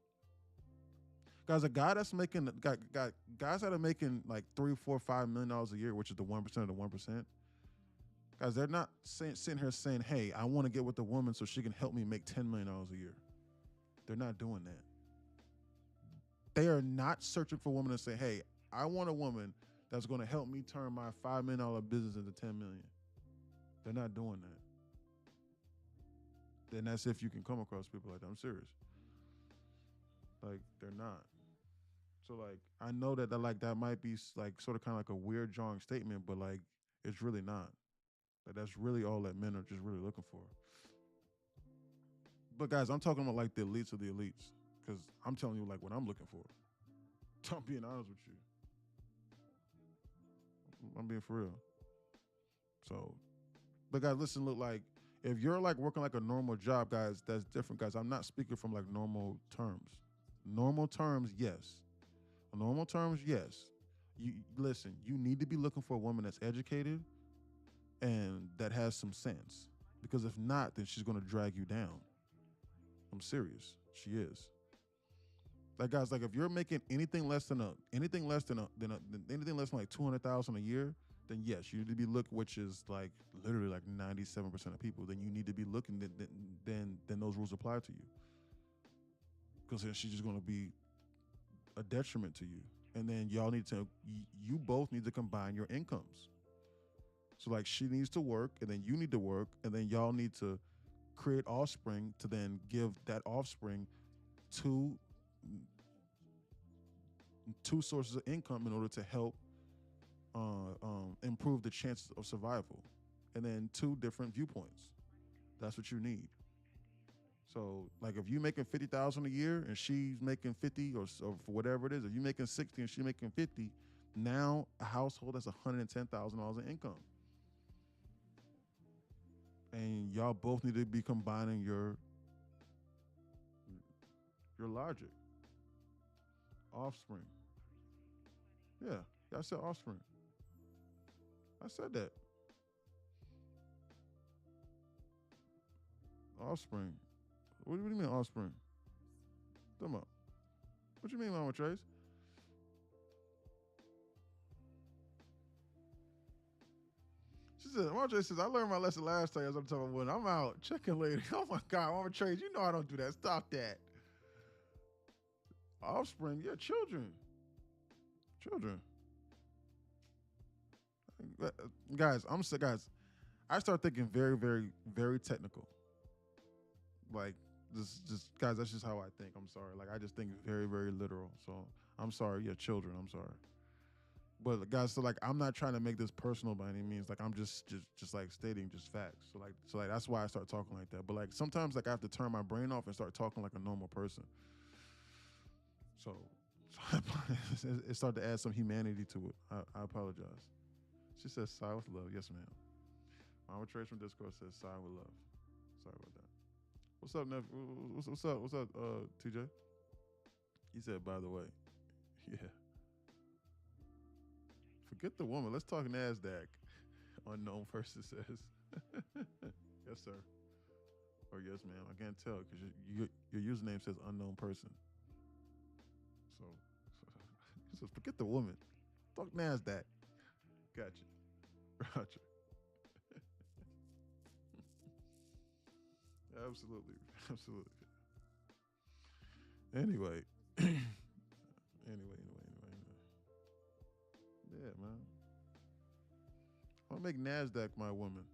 Guys, a guy that's making guys that are making like $3, $4, $5 million a year, which is the 1% of the 1%. Guys, they're not sitting here saying, "Hey, I want to get with a woman so she can help me make $10 million a year." They're not doing that. They are not searching for a woman to say, "Hey, I want a woman that's going to help me turn my $5 million business into $10 million." They're not doing that. Then that's if you can come across people like that. I'm serious. Like, they're not. So like, I know that that might be like sort of kind of like a weird jarring statement, but like, it's really not. Like, that's really all that men are just really looking for. But guys, I'm talking about like the elites of the elites, because I'm telling you like what I'm looking for. I'm being honest with you. I'm being for real. So, but guys, listen, look, like, if you're like working like a normal job, guys, that's different, guys. I'm not speaking from like normal terms. Normal terms, yes. Normal terms, yes. You listen, you need to be looking for a woman that's educated and that has some sense. Because if not, then she's gonna drag you down. I'm serious. She is. Like, guys, like if you're making anything less than anything less than like 200,000 a year, then yes, you need to be looking, which is like literally like 97% of people. Then you need to be looking. Then those rules apply to you, because then she's just going to be a detriment to you. And then you both need to combine your incomes. So like, she needs to work, and then you need to work, and then y'all need to create offspring to then give that offspring two sources of income in order to help improve the chances of survival, and then two different viewpoints. That's what you need. So like, if you're making 50,000 a year and she's making 50, or for whatever it is, if you're making 60 and she's making 50, now a household has $110,000 in income, and y'all both need to be combining your logic. Offspring. Yeah, I said offspring. I said that. Offspring. What do you mean offspring? Come on. What you mean, Mama Trace? She said, Mama Trace says, I learned my lesson last time as I'm talking about when I'm out. Chicken lady. Oh my God, Mama Trace, you know I don't do that. Stop that. Offspring, yeah, children. Children. Guys, I start thinking very, very, very technical. Like, just guys, that's just how I think. I'm sorry. Like, I just think very, very literal. So I'm sorry. Yeah, children. I'm sorry. But guys, so like, I'm not trying to make this personal by any means. Like, I'm just like stating just facts. So like that's why I start talking like that. But like, sometimes like I have to turn my brain off and start talking like a normal person. So it started to add some humanity to it. I apologize. She says, "Sigh with love." Yes, ma'am. Mama Trace from Discord says, "Sigh with love." Sorry about that. What's up, Nev? What's up, TJ? He said, "By the way." Yeah. Forget the woman. Let's talk NASDAQ. Unknown person says. Yes, sir. Or yes, ma'am. I can't tell because your username says unknown person. So he says, forget the woman. Talk NASDAQ. Gotcha. Roger. Absolutely. Absolutely. Anyway. Anyway. Yeah, man. I'll make NASDAQ my woman.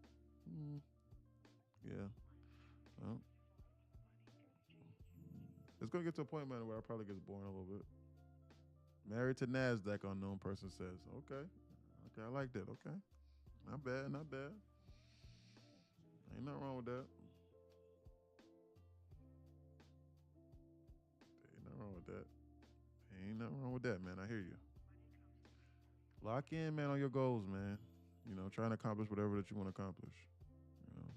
Yeah. Well, it's going to get to a point, man, where I probably get boring a little bit. Married to NASDAQ, unknown person says. Okay, I like that. Okay. Not bad. Ain't nothing wrong with that. Ain't nothing wrong with that, man. I hear you. Lock in, man, on your goals, man. You know, trying to accomplish whatever that you want to accomplish. You know.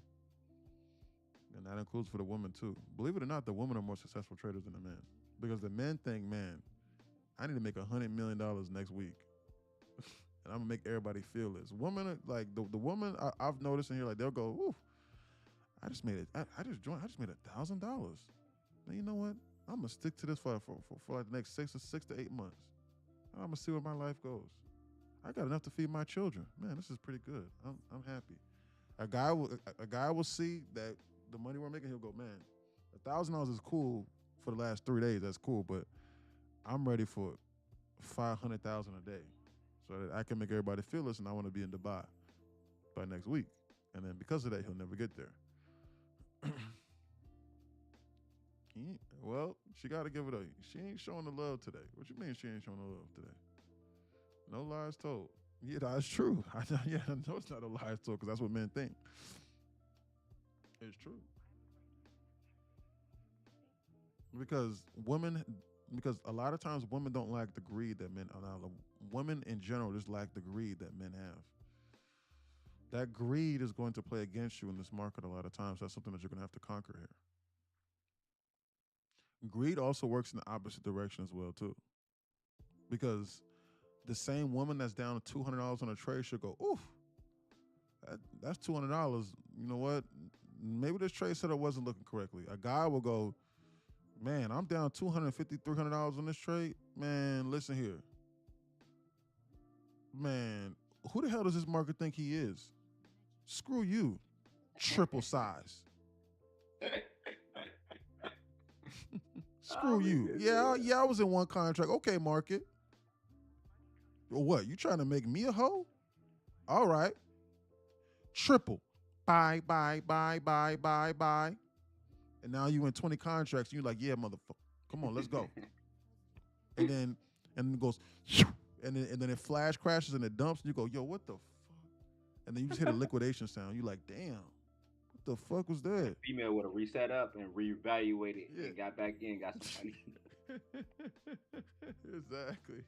And that includes for the woman, too. Believe it or not, the women are more successful traders than the men. Because the men think, man, I need to make $100 million next week. And I'm going to make everybody feel this. Women, like, the woman I've noticed in here, like, they'll go, ooh, I just made it. I just made $1,000. Now, you know what? I'm gonna stick to this for like the next 6 to 8 months. I'm gonna see where my life goes. I got enough to feed my children. Man, this is pretty good. I'm happy. A guy will see that the money we're making. He'll go, man, $1,000 is cool for the last 3 days. That's cool, but I'm ready for 500,000 a day, so that I can make everybody feel this. And I want to be in Dubai by next week. And then because of that, he'll never get there. Well, she got to give it up. She ain't showing the love today. What you mean she ain't showing the love today? No lies told. Yeah, that's true. Yeah, I know it's not a lie told because that's what men think. It's true. Because a lot of times women don't lack the greed that men allow. Women in general just lack the greed that men have. That greed is going to play against you in this market a lot of times. That's something that you're going to have to conquer here. Greed also works in the opposite direction as well, too. Because the same woman that's down $200 on a trade should go, oof, that's $200. You know what? Maybe this trade setup wasn't looking correctly. A guy will go, man, I'm down $250, $300 on this trade. Man, listen here. Man, who the hell does this market think he is? Screw you. Triple size. Screw you. Yeah, I was in one contract. Okay, market. Or what? You trying to make me a hoe? All right. Triple. Buy. And now you in 20 contracts. And you're like, yeah, motherfucker. Come on, let's go. and then it goes, and then it flash crashes and it dumps. And you go, yo, what the fuck? And then you just hear the liquidation sound. You like, damn. The fuck was that? The female would have reset up and reevaluated and got back in, got some money. Exactly.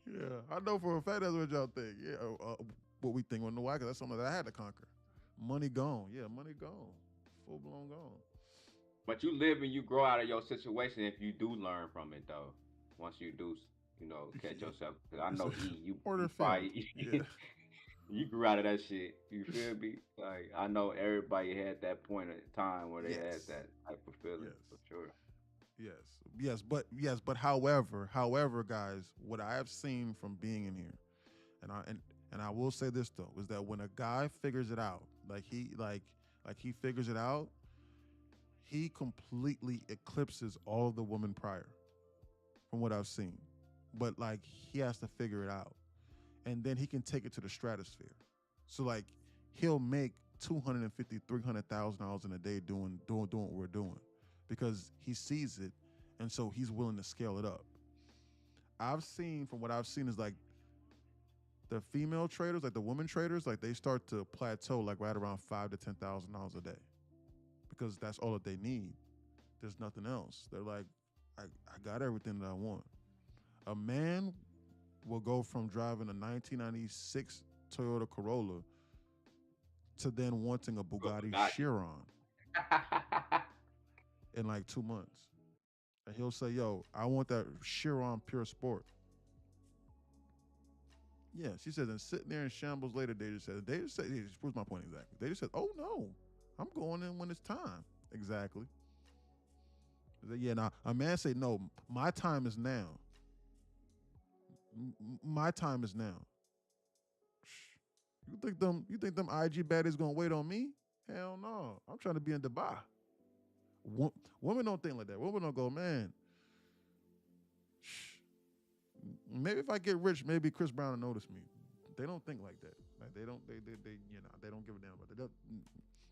Yeah, I know for a fact that's what y'all think. Yeah, what we think. Well, no, why? Because that's something that I had to conquer. Money gone. Yeah, money gone. Full blown gone. But you live and you grow out of your situation if you do learn from it, though. Once you do, catch yourself. Because I know you probably, you grew out of that shit. You feel me? Like, I know everybody had that point in time where they had that type of feeling, for sure. But however, guys, what I have seen from being in here, and I will say this though, is that when a guy figures it out, he figures it out, he completely eclipses all of the women prior, from what I've seen. But like he has to figure it out. And then he can take it to the stratosphere. So like he'll make $250,000, $300,000 in a day doing what we're doing, because he sees it, and so he's willing to scale it up. From what I've seen is like the female traders, like the women traders, like they start to plateau like right around $5,000 to $10,000 a day, because that's all that they need. There's nothing else. They're like, I got everything that I want. A man will go from driving a 1996 Toyota Corolla to then wanting a Bugatti Chiron in like 2 months. And he'll say, yo, I want that Chiron Pure Sport. Yeah, she says, and sitting there in shambles later, they just said, proves my point exactly. They just said, oh no, I'm going in when it's time. Exactly. Yeah, now a man say, no, my time is now. My time is now. You think them IG baddies gonna wait on me? Hell no. I'm trying to be in Dubai. Women don't think like that. Women don't go, man. Maybe if I get rich, maybe Chris Brown will notice me. They don't think like that. Like they don't give a damn about that.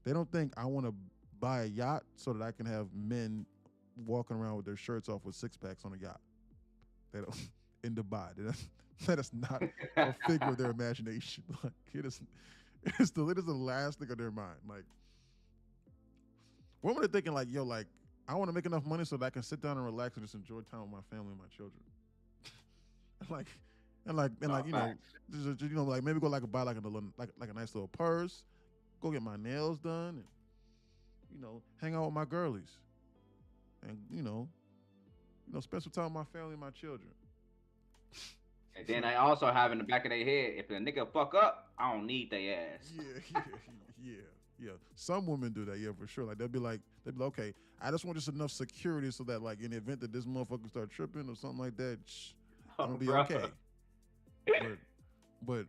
They don't think I want to buy a yacht so that I can have men walking around with their shirts off with six packs on a yacht. They don't. In Dubai, that is not a figure of their imagination. Like it's the last thing of their mind. Like women are thinking like, yo, like I want to make enough money so that I can sit down and relax and just enjoy time with my family and my children. like maybe go like buy like a nice little purse, go get my nails done, and hang out with my girlies, and spend some time with my family and my children. And then I also have in the back of their head, if a nigga fuck up, I don't need their ass. Yeah. Yeah, some women do that. Yeah, for sure. Like they'll be like, okay, I just want just enough security so that like in the event that this motherfucker start tripping or something like that, I'm gonna be okay. But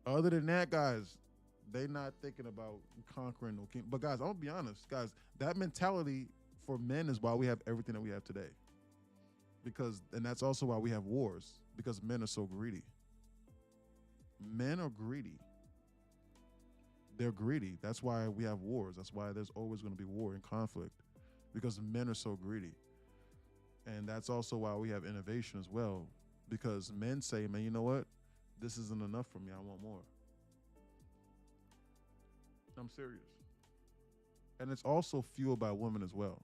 other than that, guys, they not thinking about conquering no king. But guys, I'm gonna be honest, guys, that mentality for men is why we have everything that we have today. And that's also why we have wars, because men are so greedy. Men are greedy. They're greedy. That's why we have wars. That's why there's always going to be war and conflict, because men are so greedy. And that's also why we have innovation as well, because men say, man, you know what? This isn't enough for me. I want more. I'm serious. And it's also fueled by women as well.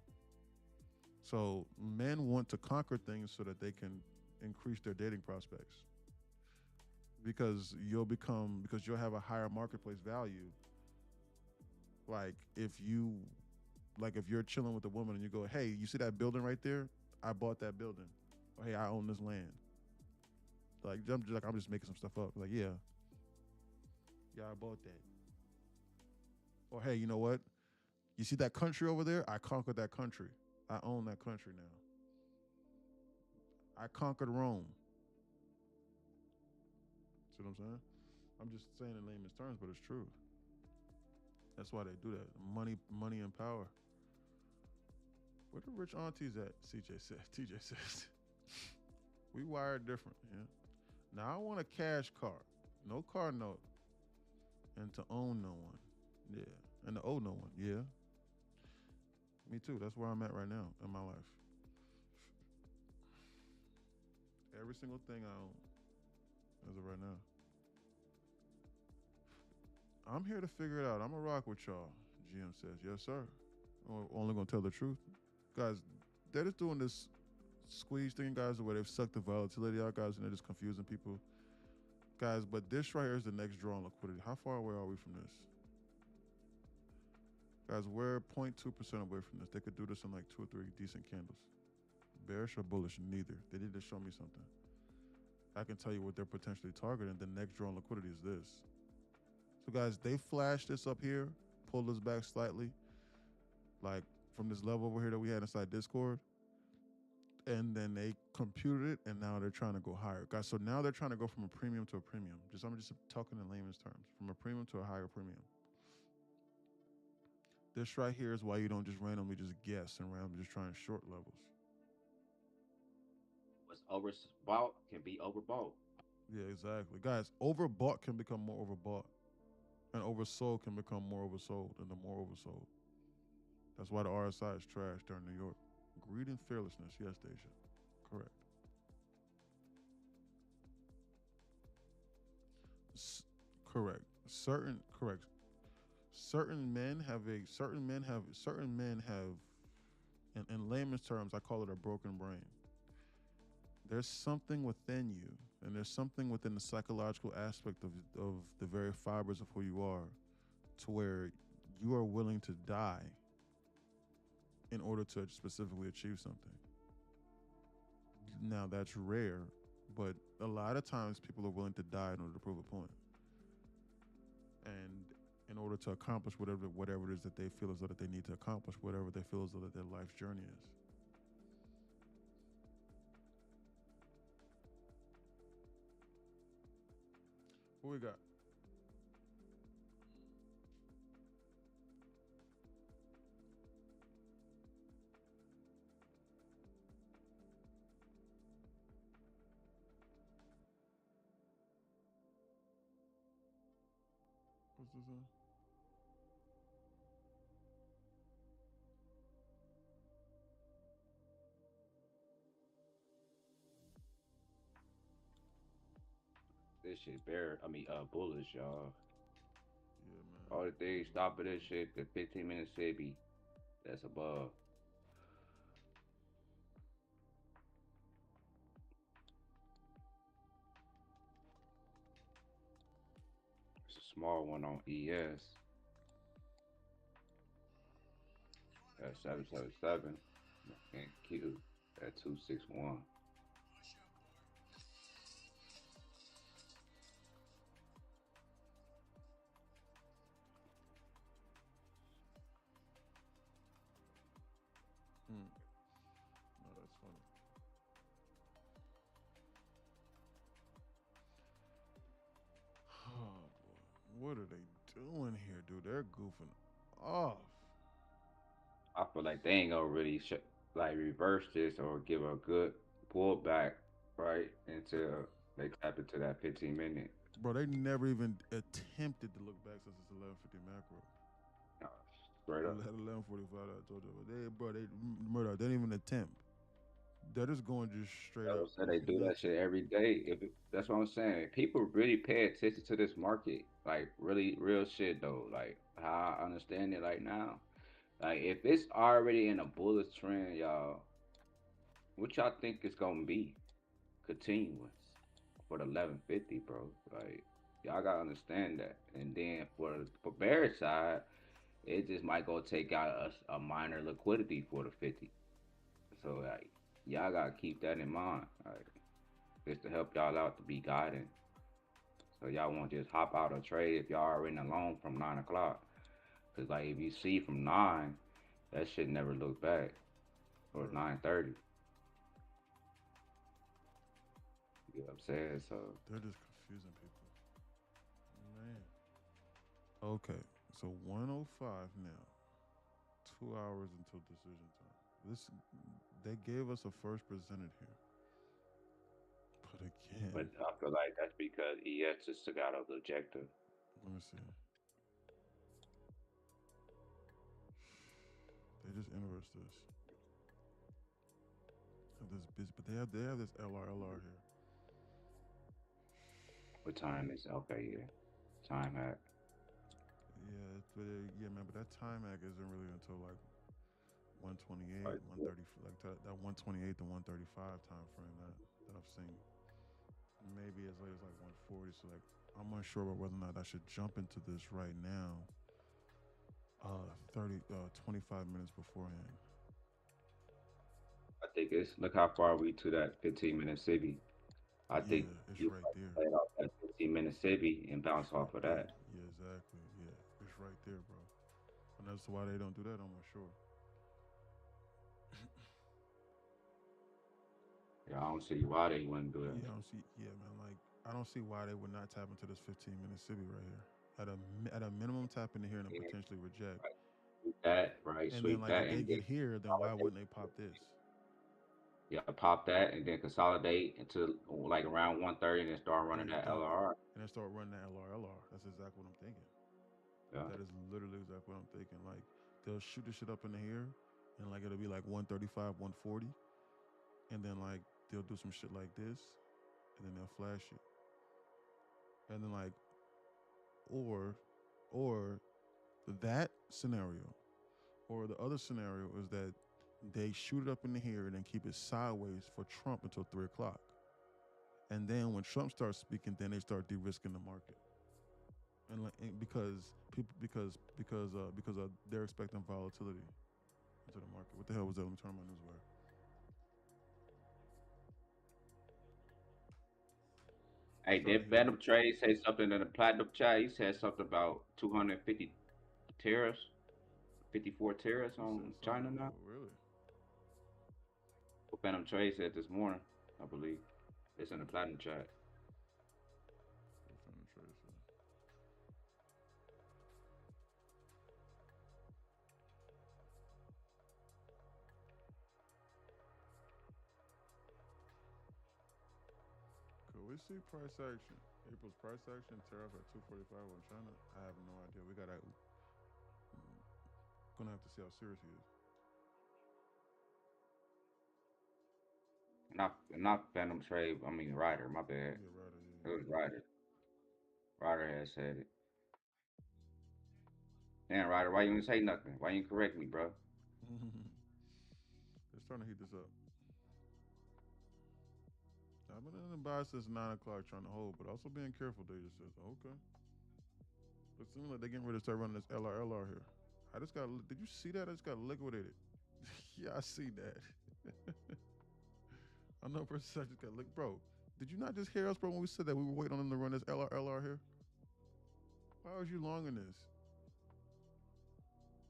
So men want to conquer things so that they can increase their dating prospects. Because you'll have a higher marketplace value. Like if you're chilling with a woman and you go, hey, you see that building right there? I bought that building. Or hey, I own this land. Like I'm just making some stuff up. Like, yeah, I bought that. Or hey, you know what? You see that country over there? I conquered that country. I own that country now. I conquered Rome. See what I'm saying? I'm just saying in layman's terms, but it's true. That's why they do that. Money and power. Where the rich aunties at? TJ says. We wired different, yeah. Now I want a cash car. No car note. And to own no one. Yeah. And to owe no one. Yeah. Me too. That's where I'm at right now in my life. Every single thing I own as of right now. I'm here to figure it out. I'm going to rock with y'all, GM says. Yes, sir. I'm only going to tell the truth. Guys, they're just doing this squeeze thing, guys, where they've sucked the volatility out, guys, and they're just confusing people. Guys, but this right here is the next draw on liquidity. How far away are we from this? Guys, we're 0.2% away from this. They could do this in like 2 or 3 decent candles. Bearish or bullish? Neither. They need to show me something. I can tell you what they're potentially targeting. The next draw on liquidity is this. So guys, they flashed this up here, pulled us back slightly, like from this level over here that we had inside Discord. And then they computed it, and now they're trying to go higher. Guys, so now they're trying to go from a premium to a premium. I'm just talking in layman's terms. From a premium to a higher premium. This right here is why you don't just randomly just guess and randomly just try and short levels. What's overbought can be overbought. Yeah, exactly. Guys, overbought can become more overbought. And oversold can become more oversold, and the more oversold. That's why the RSI is trash during New York. Greed and fearlessness. Yes, Deja. Correct. Correct. Certain men have, in layman's terms, I call it a broken brain. There's something within you, and there's something within the psychological aspect of the very fibers of who you are, to where you are willing to die in order to specifically achieve something. Now that's rare, but a lot of times people are willing to die in order to prove a point. And in order to accomplish whatever it is that they feel as though that they need to accomplish, whatever they feel as though that their life's journey is. What we got? What's this on? This shit bullish, y'all. Yeah, man. All the things stop at this shit, the 15-minute SIBI, that's above. It's a small one on ES. At 777 and Q at 261. what are they doing here, dude? They're goofing off. I feel like they ain't gonna really like reverse this or give a good pullback, right? Until they tap into that 15 minute. Bro, they never even attempted to look back since it's 11:50 macro. Straight up. At 11:45, I told you. They murder. They didn't even attempt. They're just going just straight up. So they do that shit every day. That's what I'm saying. People really pay attention to this market, like really real shit though. Like how I understand it like now. Like if it's already in a bullish trend, y'all, what y'all think it's gonna be continuous for the 1150, bro? Like y'all gotta understand that. And then for bearish side, it just might go take out a minor liquidity for the 50. So like y'all gotta keep that in mind. Like just to help y'all out to be guiding. So y'all won't just hop out of trade if y'all are in a loan from 9 o'clock. Cause like if you see from 9, that shit never look back. Or 9:30. You know what I'm saying? So they're just confusing people. Man. Okay, so 105 now. 2 hours until decision time. They gave us a first presented here. But again. But I feel like that's because ES just took out of the objective. Let me see. They just inverse this. But they have this LR here. What time is okay? Yeah, time hack. Yeah, man. But that time hack isn't really until like 128, 130, like that 128 to 135 time frame that I've seen. Maybe as late as like 140. So like I'm unsure about whether or not I should jump into this right now. 25 minutes beforehand. I think it's look how far we to that 15-minute civvy. I think it's you right there. Play off that 15-minute civvy and bounce off of that. Yeah, exactly. Yeah, it's right there, bro. And that's why they don't do that. I'm not sure. Yeah, I don't see why they wouldn't do that. Yeah, man. Like I don't see why they would not tap into this 15-minute civvy right here. At a minimum, tap into here and then potentially reject. That right, and sweep then like that, if they get here, then why wouldn't they pop this? Yeah, pop that and then consolidate into like around 130 and then start running that LRR. And then start running that LR. That's exactly what I'm thinking. Yeah. That is literally exactly what I'm thinking. Like they'll shoot this shit up in the air and like it'll be like 135, 140. And then like they'll do some shit like this and then they'll flash it. And then like or that scenario or the other scenario is that they shoot it up in the air and then keep it sideways for Trump until 3 o'clock. And then when Trump starts speaking, then they start de-risking the market. And like because they're expecting volatility into the market. What the hell was that? Let me turn on my newswire. Hey, did Phantom Trade say something in the platinum chat? He said something about 250 tariffs, 54 tariffs on China now. Really? What Phantom Trade said this morning, I believe. It's in the platinum chat. We see price action. April's price action tariff at 245 on China. I have no idea. We gonna have to see how serious he is. Not Phantom Trade. I mean Ryder. My bad. Yeah, Ryder. Yeah. It was Ryder. Ryder had said it. Damn, Ryder, why you didn't say nothing? Why you didn't correct me, bro? They're starting to heat this up. I've been in the buy since 9 o'clock trying to hold, but also being careful. They just says, okay. Looks to me like they're getting ready to start running this LR here. Did you see that? I just got liquidated. Yeah, I see that. I know for a second I just got liquidated. Bro, did you not just hear us, bro, when we said that we were waiting on them to run this LR here? Why was you long in this?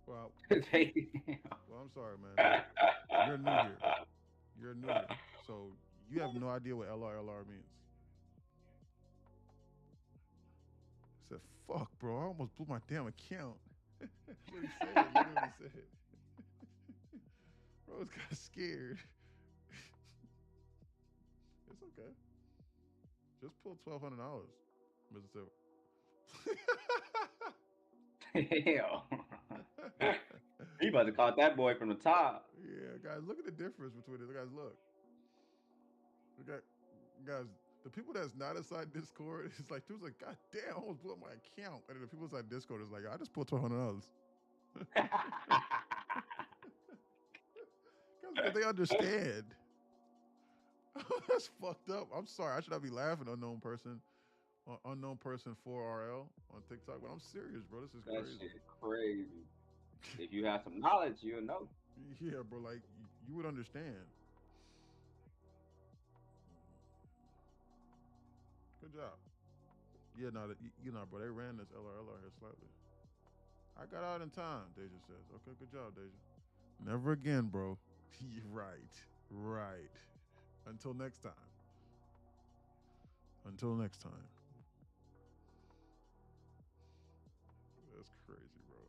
Well, I'm sorry, man. You're new here. You're new here. So you have no idea what LR means. said, fuck, bro, I almost blew my damn account. That's what he said. Literally said. Bros got scared. It's okay. Just pull $1,200, Mr. Silver. Hell. He about to caught that boy from the top. Yeah, guys, look at the difference between it. Guys, look. Guys, the people that's not inside Discord, it's like, dude's like, God damn, I almost blew up my account. And then the people inside Discord is like, I just pulled $1,200. Because they understand. That's fucked up. I'm sorry. I should not be laughing, unknown person 4RL on TikTok, but I'm serious, bro. This is that crazy. Shit crazy. If you have some knowledge, you'll know. Yeah, bro. Like you would understand. Good job. Yeah, no, bro. They ran this LRL here slightly. I got out in time. Deja says, "Okay, good job, Deja." Never again, bro. Right. Until next time. That's crazy, bro.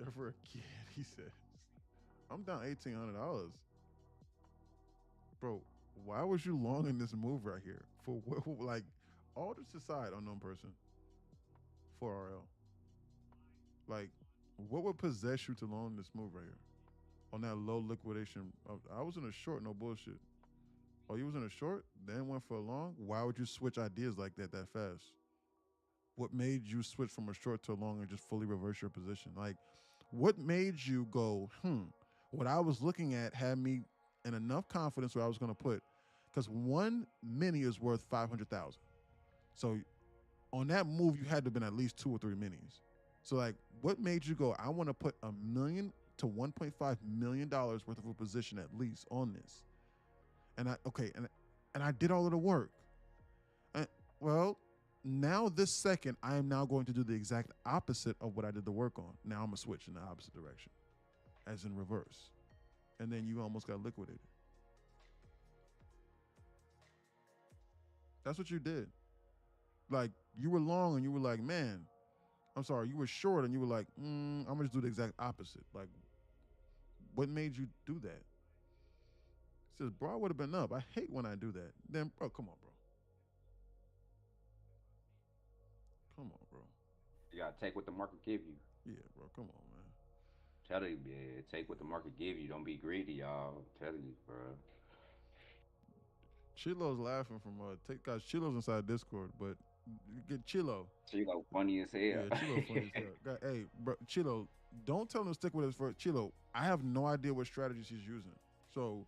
Never again, he says. I'm down $1,800. Bro, why was you long in this move right here? For what, like, all this aside, unknown person. 4RL. Like, what would possess you to long this move right here? On that low liquidation. I was in a short, no bullshit. Oh, you was in a short, then went for a long? Why would you switch ideas like that fast? What made you switch from a short to a long and just fully reverse your position? Like, what made you go, what I was looking at had me in enough confidence where I was going to put, because one mini is worth 500,000. So on that move, you had to have been at least 2 or 3 minis. So like, what made you go, I want to put $1 million to $1.5 million worth of a position at least on this? And I did all of the work. And, well, now this second, I am now going to do the exact opposite of what I did the work on. Now I'm going to switch in the opposite direction, as in reverse. And then you almost got liquidated. That's what you did. Like, you were long and you were like, man, I'm sorry, you were short and you were like, I'm going to just do the exact opposite. Like, what made you do that? He says, bro, I would have been up. I hate when I do that. Then, bro, come on, bro. You gotta take what the market give you. Yeah, bro, come on, man. Tell you, man, take what the market give you. Don't be greedy, y'all. Tell you, bro. Chilo's laughing from guys. Chilo's inside Discord, but get Chilo. Chilo funny as hell. Yeah, Chilo funny as hell. Hey, bro, Chilo, don't tell him to stick with us first. Chilo, I have no idea what strategies he's using. So,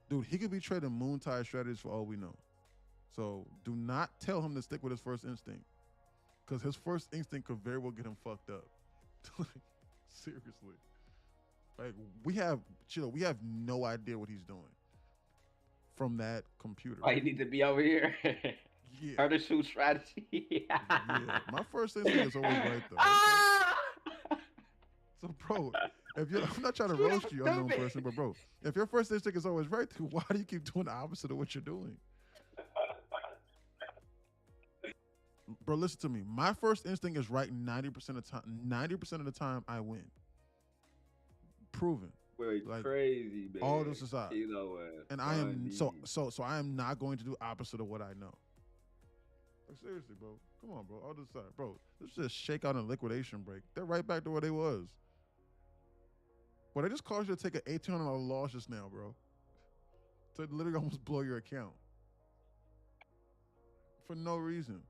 dude, he could be trading moon tide strategies for all we know. So do not tell him to stick with his first instinct, because his first instinct could very well get him fucked up. Seriously. Like, we have no idea what he's doing from that computer. Oh, you need to be over here. Yeah. Her to shoot strategy. Yeah. My first instinct is always right, though. Okay? So, bro, I'm not trying to roast you, unknown person, but bro, if your first instinct is always right, then why do you keep doing the opposite of what you're doing? Bro, listen to me. My first instinct is right 90% of the time. 90% of the time, I win. Proven. Well, like, crazy, man. All this aside. You know what? And I am so I am not going to do opposite of what I know. Like, seriously, bro. Come on, bro. All this aside, bro. This is just shakeout and liquidation break. They're right back to where they was. But they just caused you to take an $1,800 loss just now, bro. To literally almost blow your account. For no reason.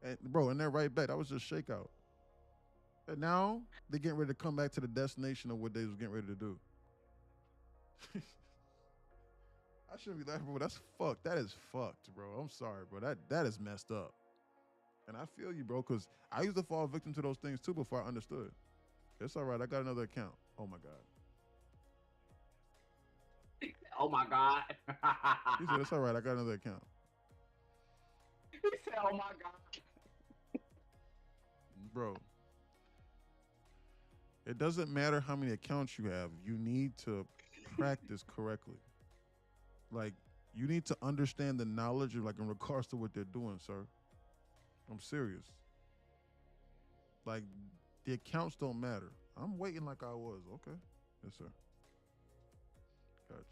And bro, and they're right back. That was just shakeout. And now they're getting ready to come back to the destination of what they was getting ready to do. I shouldn't be laughing, bro. That's fucked. That is fucked, bro. I'm sorry, bro. That is messed up. And I feel you, bro, because I used to fall victim to those things too before I understood. It's all right. I got another account. Oh my God. Oh my God. He said, it's all right. I got another account. He said, oh my God. Bro, it doesn't matter how many accounts you have. You need to practice correctly. Like, you need to understand the knowledge of, like, in regards to what they're doing, sir. I'm serious. Like the accounts don't matter. I'm waiting like I was. Okay. Yes, sir. Gotcha.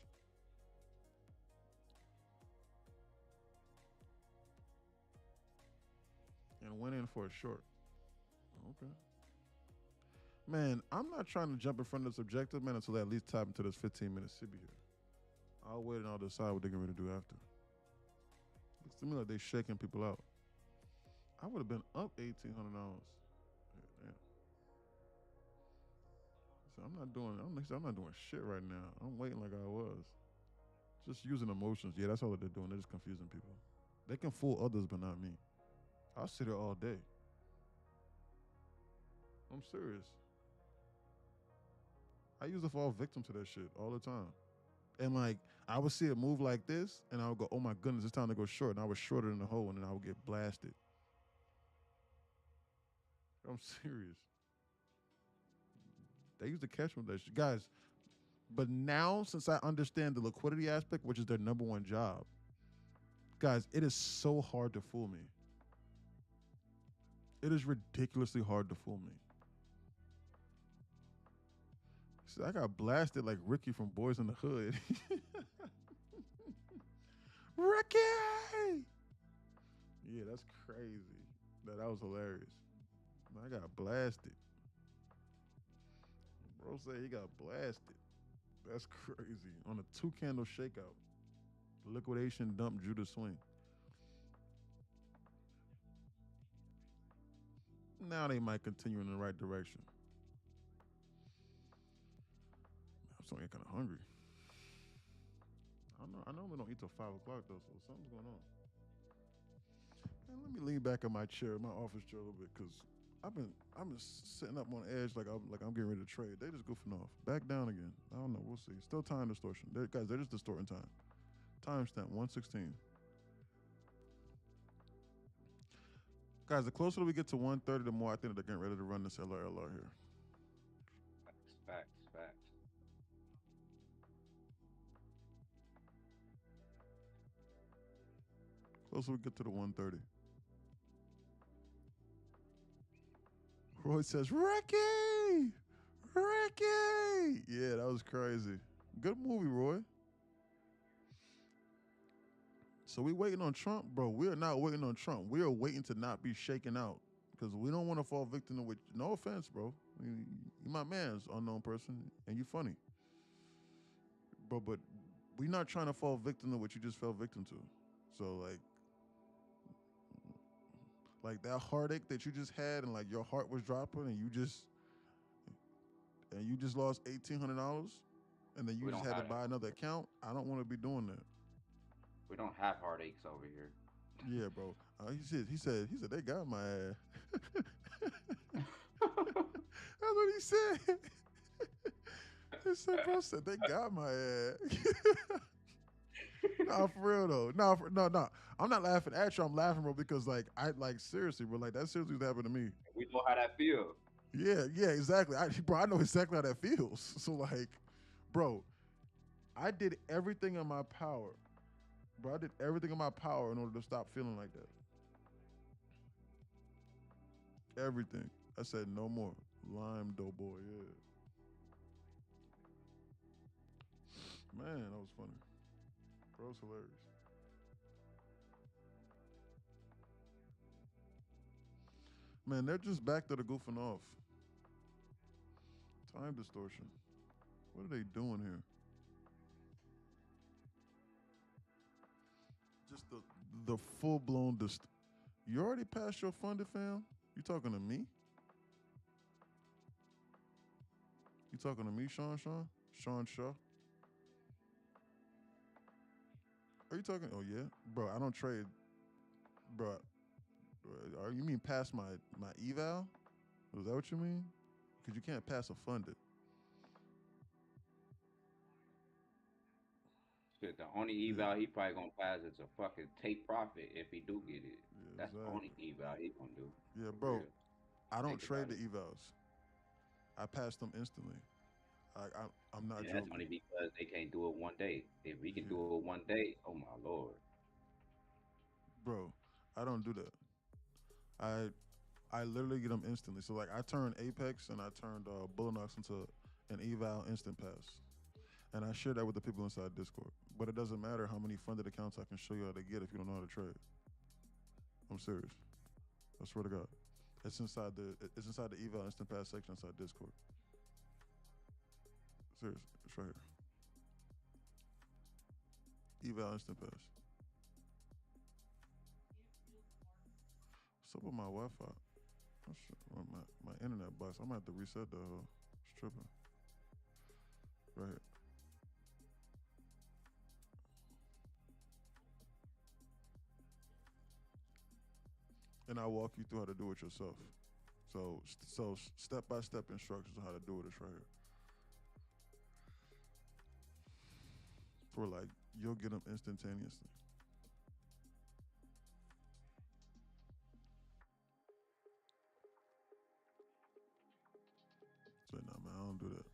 And went in for a short. Okay. Man, I'm not trying to jump in front of this objective, man, until they at least tap into this 15-minute CB here. I'll wait and I'll decide what they're going to do after. Looks to me like they're shaking people out. I would have been up $1,800. Yeah. So I'm not doing shit right now. I'm waiting like I was. Just using emotions. Yeah, that's all they're doing. They're just confusing people. They can fool others, but not me. I'll sit here all day. I'm serious. I used to fall victim to that shit all the time. And like, I would see a move like this, and I would go, oh my goodness, it's time to go short. And I was shorter than the hole, and then I would get blasted. I'm serious. They used to catch me with that shit. Guys, but now, since I understand the liquidity aspect, which is their number one job, guys, it is so hard to fool me. It is ridiculously hard to fool me. See, I got blasted like Ricky from Boys in the Hood. Ricky! Yeah, that's crazy. That was hilarious. I got blasted. Bro said he got blasted. That's crazy. On a 2-candle shakeout. Liquidation dump Judas swing. Now they might continue in the right direction. I'm starting to get kind of hungry. I normally don't eat till 5 o'clock though, so something's going on. Man, let me lean back in my chair, my office chair a little bit, because I've been sitting up on edge like I'm getting ready to trade. They just goofing off. Back down again. I don't know. We'll see. Still time distortion. They're just distorting time. Timestamp 116. Guys, the closer we get to 130, the more I think they're getting ready to run this LRLR here. Facts. Closer we get to the 130. Roy says, Ricky! Ricky! Yeah, that was crazy. Good movie, Roy. So we waiting on Trump? Bro, we are not waiting on Trump. We are waiting to not be shaken out because we don't want to fall victim to which, no offense, bro. You my man's unknown person and you funny. Bro, but we not trying to fall victim to what you just fell victim to. So like that heartache that you just had and like your heart was dropping and you just lost $1,800 and then you just had to buy another account. I don't want to be doing that. We don't have heartaches over here. Yeah, bro. He said they got my ass. That's what he said. He said, bro said they got my ass. Nah, for real though. No. I'm not laughing at you. I'm laughing, bro, because seriously, bro. Like that seriously happened to me. We know how that feels. Yeah, exactly. I know exactly how that feels. So like, bro, I did everything in my power. Bro, I did everything in my power in order to stop feeling like that. Everything. I said no more. Lime Doughboy, yeah. Man, that was funny. Bro, it was hilarious. Man, they're just back to the goofing off. Time distortion. What are they doing here? Just the full-blown You already passed your funded, fam? You talking to me? You talking to me, Sean Shaw? Are you talking? Oh, yeah? Bro, I don't trade. Bro, you mean pass my eval? Is that what you mean? Because you can't pass a funded. Shit, the only eval he probably gonna pass is a fucking take profit if he do get it. Yeah, that's exactly. The only eval he gonna do. Yeah, bro. I don't trade the evals. I pass them instantly. I'm not joking. That's only because they can't do it one day. If we can do it one day, oh my lord. Bro, I don't do that. I literally get them instantly. So like I turned Apex and I turned Bullinox into an eval instant pass. And I share that with the people inside Discord. But it doesn't matter how many funded accounts I can show you how to get if you don't know how to trade. I'm serious. I swear to God. It's inside the eval instant pass section inside Discord. Serious. It's right here. Eval instant pass. What's up with my Wi-Fi? Oh, shit. My internet box. I'm gonna have to reset the stripper. Right here. And I'll walk you through how to do it yourself. So step-by-step instructions on how to do it is right here. For like, you'll get them instantaneously. So no, man, I don't do that.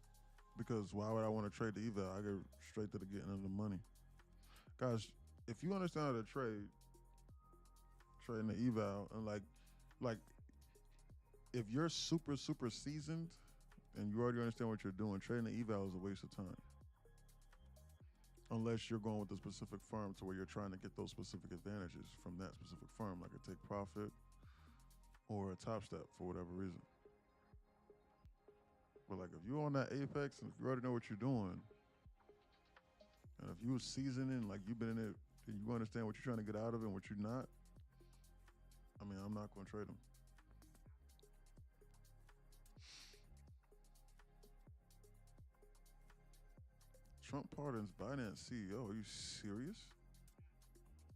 Because why would I want to trade the eval? I go straight to the getting of the money. Guys, if you understand how to trading the eval, and like if you're super seasoned and you already understand what you're doing, trading the eval is a waste of time. Unless you're going with a specific firm to where you're trying to get those specific advantages from that specific firm, like a take profit or a Top Step for whatever reason. But like if you're on that Apex and if you already know what you're doing, and if you're seasoning, like you've been in it and you understand what you're trying to get out of it and what you're not, I mean, I'm not going to trade them. Trump pardons Binance CEO. Are you serious?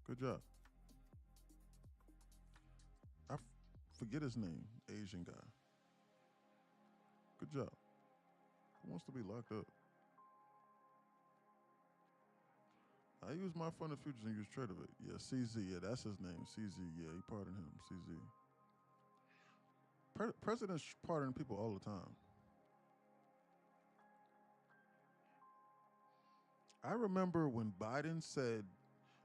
Good job. I forget his name. Asian guy. Good job. Who wants to be locked up? I use my fund of futures and use Tradovate. Yeah, CZ. Yeah, that's his name. CZ. Yeah, he pardoned him. CZ. Presidents pardon people all the time. I remember when Biden said,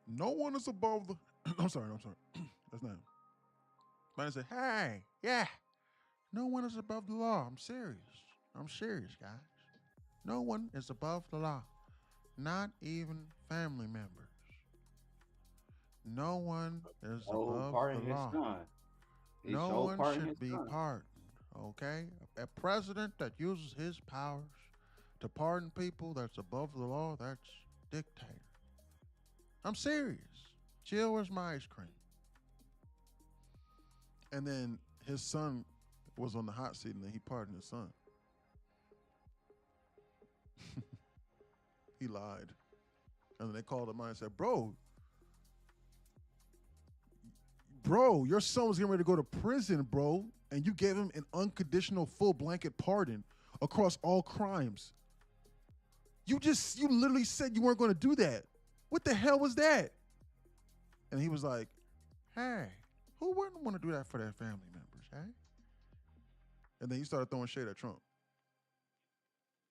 no one is above the... I'm sorry. That's not him. Biden said, hey, yeah, no one is above the law. I'm serious, guys. No one is above the law. Not even family members. No one is above the law. No one should be pardoned, okay? A president that uses his powers to pardon people that's above the law, that's dictator. I'm serious. Jill, where's my ice cream? And then his son was on the hot seat and then he pardoned his son. He lied. And then they called him out and said, bro, your son was getting ready to go to prison, bro, and you gave him an unconditional full blanket pardon across all crimes. You literally said you weren't going to do that. What the hell was that? And he was like, hey, who wouldn't want to do that for their family members, hey? And then he started throwing shade at Trump.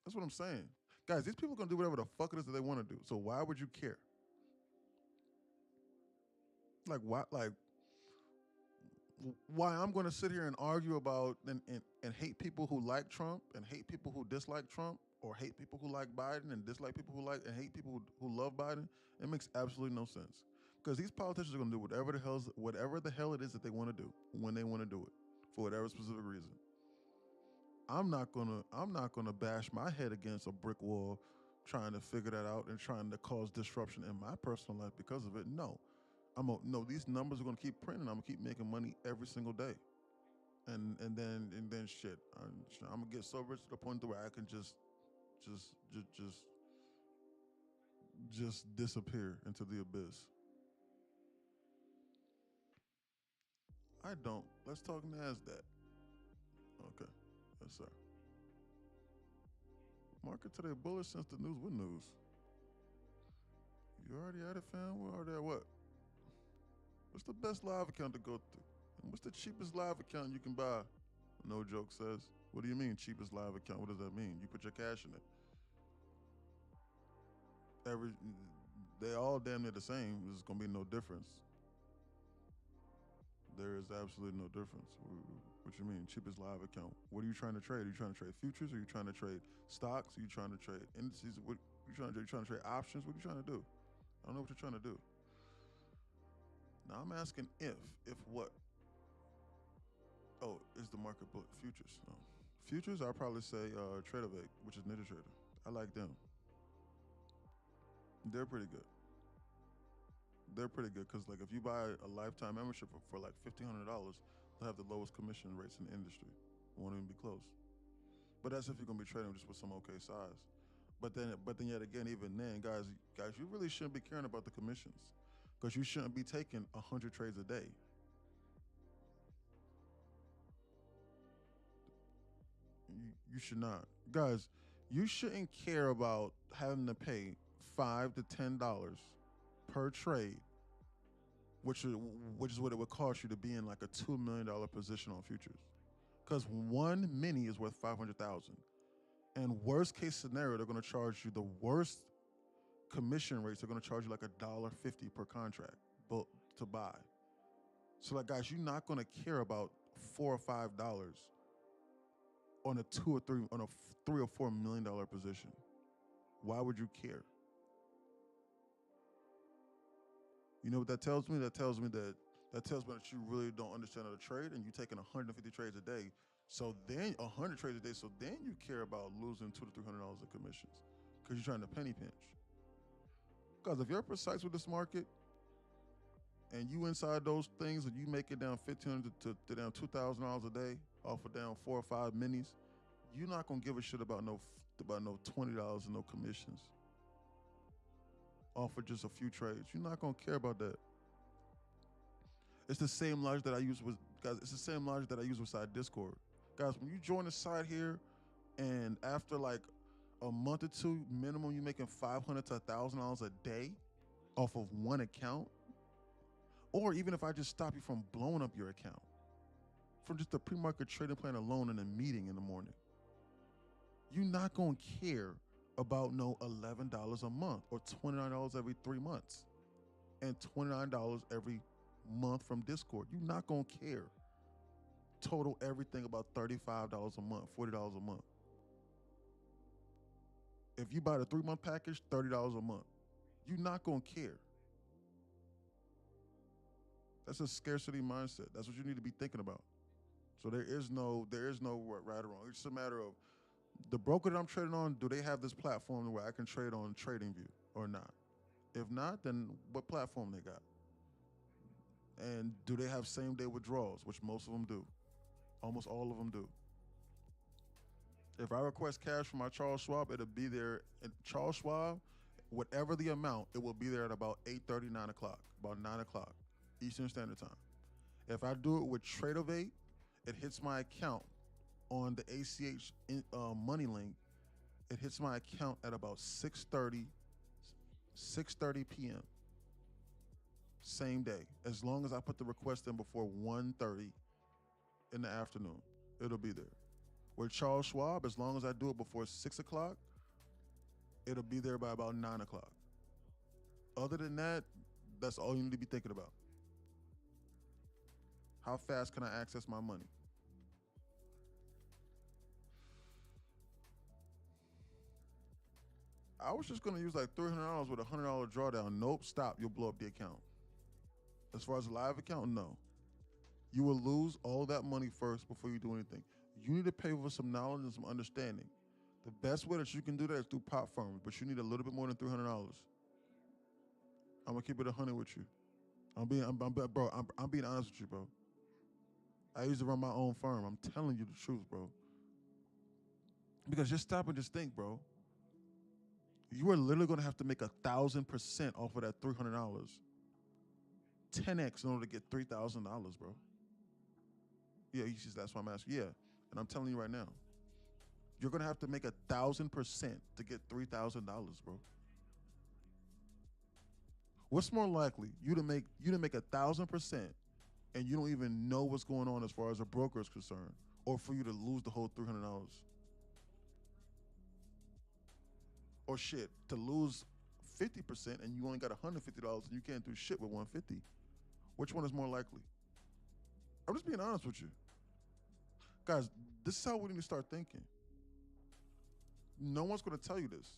That's what I'm saying. Guys, these people are going to do whatever the fuck it is that they want to do. So why would you care? Like, why I'm going to sit here and argue about and hate people who like Trump and hate people who dislike Trump, or hate people who like Biden and dislike people who like and hate people who love Biden, it makes absolutely no sense. Because these politicians are going to do whatever the hell it is that they want to do when they want to do it for whatever specific reason. I'm not gonna bash my head against a brick wall trying to figure that out and trying to cause disruption in my personal life because of it. No. These numbers are gonna keep printing. I'm gonna keep making money every single day. And then shit. I'm gonna get so rich to the point where I can just disappear into the abyss. I don't. Let's talk NASDAQ. Okay. Yes, sir. Market today bullish since the news. What news? You already at it, fam? We're already at what? What's the best live account to go to? And what's the cheapest live account you can buy? No Joke says. What do you mean cheapest live account? What does that mean? You put your cash in it. They all damn near the same. There's gonna be no difference. There is absolutely no difference. What you mean? Cheapest live account. What are you trying to trade? Are you trying to trade futures? Are you trying to trade stocks? Are you trying to trade indices? What are you trying to do? Are you trying to trade options? What are you trying to do? I don't know what you're trying to do. Now I'm asking if what? Oh, is the market bullet? Futures? No. Futures, I'll probably say Tradeovate, which is NinjaTrader. I like them. They're pretty good. They're pretty good because like if you buy a lifetime membership for like $1,500, they'll have the lowest commission rates in the industry. Won't even be close. But that's if you're gonna be trading just with some okay size. But then yet again, even then, guys, you really shouldn't be caring about the commissions because you shouldn't be taking 100 trades a day. You should not, guys. You shouldn't care about having to pay $5 to $10 per trade, which is what it would cost you to be in like a $2 million position on futures. Because one mini is worth 500,000, and worst case scenario, they're going to charge you the worst commission rates. They're going to charge you like $1.50 per contract to buy. So like, guys, you're not going to care about $4 or $5 on a $3 or $4 million position. Why would you care? You know what that tells me? That tells me that you really don't understand how to trade, and you're taking 150 trades a day. So then 100 trades a day. So then you care about losing $200 to $300 in commissions because you're trying to penny pinch. Because if you're precise with this market and you inside those things and you make it down $1,500 to down $2,000 a day off of down 4 or 5 minis, you're not gonna give a shit about no $20 and no commissions off of just a few trades. You're not gonna care about that. It's the same logic that I use with guys. It's the same logic that I use inside Discord, guys. When you join the site here, and after like a month or two, minimum, you're making $500 to $1,000 a day off of one account, or even if I just stop you from blowing up your account from just a pre-market trading plan alone in a meeting in the morning, you're not gonna care about no $11 a month or $29 every 3 months and $29 every month from Discord. You're not gonna care. Total everything about $35 a month, $40 a month. If you buy the 3-month package, $30 a month. You're not gonna care. That's a scarcity mindset. That's what you need to be thinking about. So there is no right or wrong. It's just a matter of the broker that I'm trading on, do they have this platform where I can trade on TradingView or not? If not, then what platform they got? And do they have same day withdrawals, which most of them do. Almost all of them do. If I request cash from my Charles Schwab, it'll be there. And Charles Schwab, whatever the amount, it will be there at about 8:30, 9 o'clock, about 9 o'clock Eastern Standard Time. If I do it with Tradeovate, it hits my account on the ACH money link. It hits my account at about 6:30 p.m. Same day, as long as I put the request in before 1:30 in the afternoon, it'll be there. With Charles Schwab, as long as I do it before 6 o'clock, it'll be there by about 9 o'clock. Other than that, that's all you need to be thinking about. How fast can I access my money? I was just gonna use like $300 with a $100 drawdown. Nope, stop, you'll blow up the account. As far as a live account, no. You will lose all that money first before you do anything. You need to pay for some knowledge and some understanding. The best way that you can do that is through prop firms, but you need a little bit more than $300. I'm gonna keep it 100 with you. I'm being honest with you, bro. I used to run my own firm. I'm telling you the truth, bro. Because just stop and just think, bro. You are literally gonna have to make 1,000% off of that $300. 10x in order to get $3,000, bro. Yeah, he says that's why I'm asking. Yeah, and I'm telling you right now, you're gonna have to make 1,000% to get $3,000, bro. What's more likely, you to make 1,000% and you don't even know what's going on as far as a broker is concerned, or for you to lose the whole $300? Or shit, to lose 50% and you only got $150 and you can't do shit with $150. Which one is more likely? I'm just being honest with you. Guys, this is how we need to start thinking. No one's going to tell you this.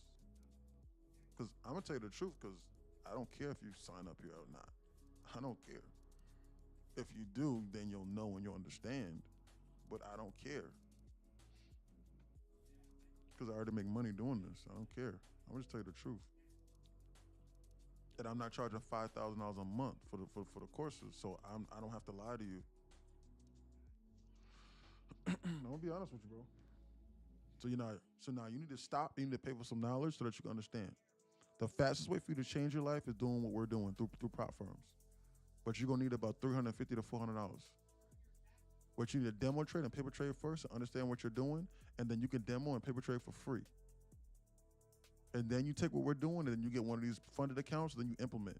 Because I'm going to tell you the truth, because I don't care if you sign up here or not. I don't care. If you do, then you'll know and you'll understand. But I don't care. Because I already make money doing this. I don't care. I'm going to tell you the truth. And I'm not charging $5,000 a month for the courses, so I don't have to lie to you. I'm gonna be honest with you, bro. So now you need to stop. You need to pay for some knowledge so that you can understand. The fastest way for you to change your life is doing what we're doing through prop firms. But you're gonna need about $350 to $400. But you need to demo trade and paper trade first and understand what you're doing, and then you can demo and paper trade for free. And then you take what we're doing, and then you get one of these funded accounts, and then you implement.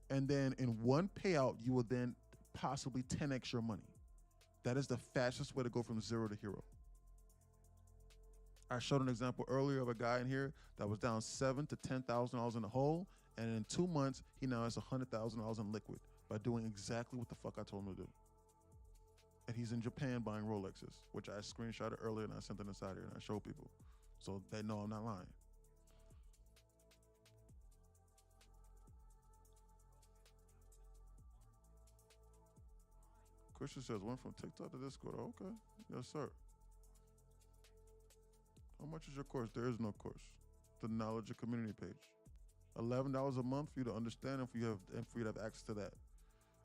And then in one payout, you will then possibly 10x your money. That is the fastest way to go from zero to hero. I showed an example earlier of a guy in here that was down $7,000 to $10,000 in the hole, and in 2 months, he now has $100,000 in liquid by doing exactly what the fuck I told him to do. And he's in Japan buying Rolexes, which I screenshotted earlier and I sent it inside here and I showed people. So they know I'm not lying. Christian says, went from TikTok to Discord. Oh, okay. Yes, sir. How much is your course? There is no course. The knowledge and community page. $11 a month for you to understand and for you to have access to that.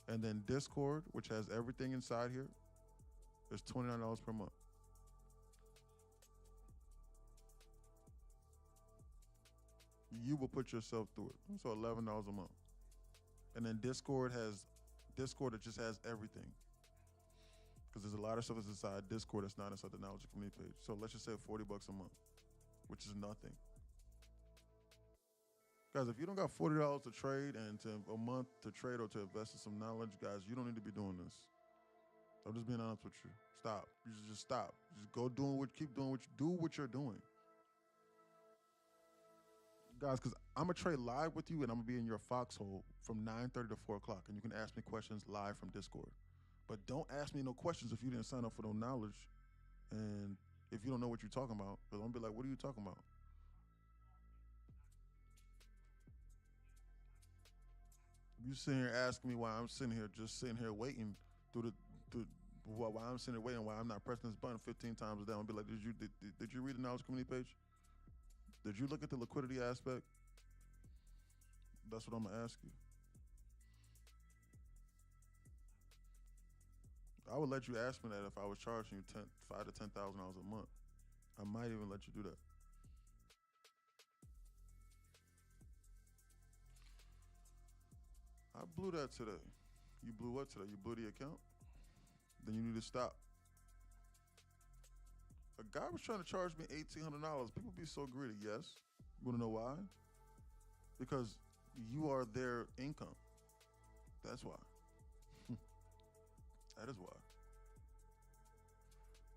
And then Discord, which has everything inside here, is $29 per month. You will put yourself through it. So $11 a month. And then Discord that just has everything. Because there's a lot of stuff that's inside Discord that's not inside the knowledge and community page. So let's just say $40 a month, which is nothing. Guys, if you don't got $40 to trade and to a month to trade or to invest in some knowledge, guys, you don't need to be doing this. I'm just being honest with you. Stop. You just stop. Just go keep doing what you're doing. Guys, because I'm going to trade live with you and I'm going to be in your foxhole from 9:30 to 4 o'clock. And you can ask me questions live from Discord. But don't ask me no questions if you didn't sign up for no knowledge. And if you don't know what you're talking about, because I'm going to be like, what are you talking about? You sitting here asking me why I'm sitting here waiting while I'm sitting here waiting, why I'm not pressing this button 15 times a day. I'll be like, did you read the knowledge community page? Did you look at the liquidity aspect? That's what I'm gonna ask you. I would let you ask me that if I was charging you $5,000 to $10,000 a month. I might even let you do that. I blew that today. You blew what today? You blew the account? Then you need to stop. A guy was trying to charge me $1,800. People be so greedy, yes. You wanna know why? Because you are their income. That's why. That is why.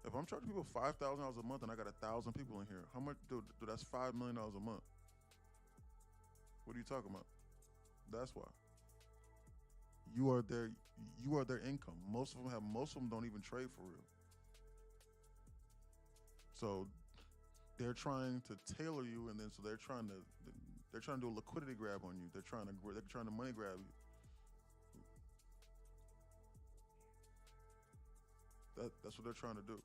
If I'm charging people $5,000 a month and I got 1,000 people in here, how much, dude, that's $5 million a month. What are you talking about? That's why. You are their income. Most of them don't even trade for real. So they're trying to tailor you, and then so they're trying to do a liquidity grab on you. They're trying to money grab you. That's what they're trying to do.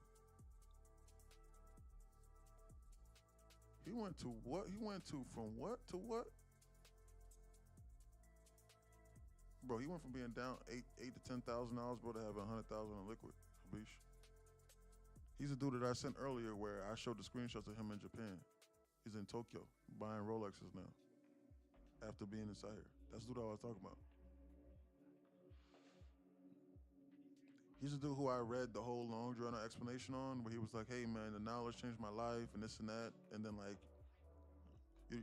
He went to what? He went to from what to what? Bro, he went from being down $8,000 to $10,000, bro, to having $100,000 in liquid. Habish. He's a dude that I sent earlier where I showed the screenshots of him in Japan. He's in Tokyo buying Rolexes now after being inside here. That's the dude I was talking about. He's a dude who I read the whole long drawn out explanation on, where he was like, hey man, the knowledge changed my life and this and that. And then like, you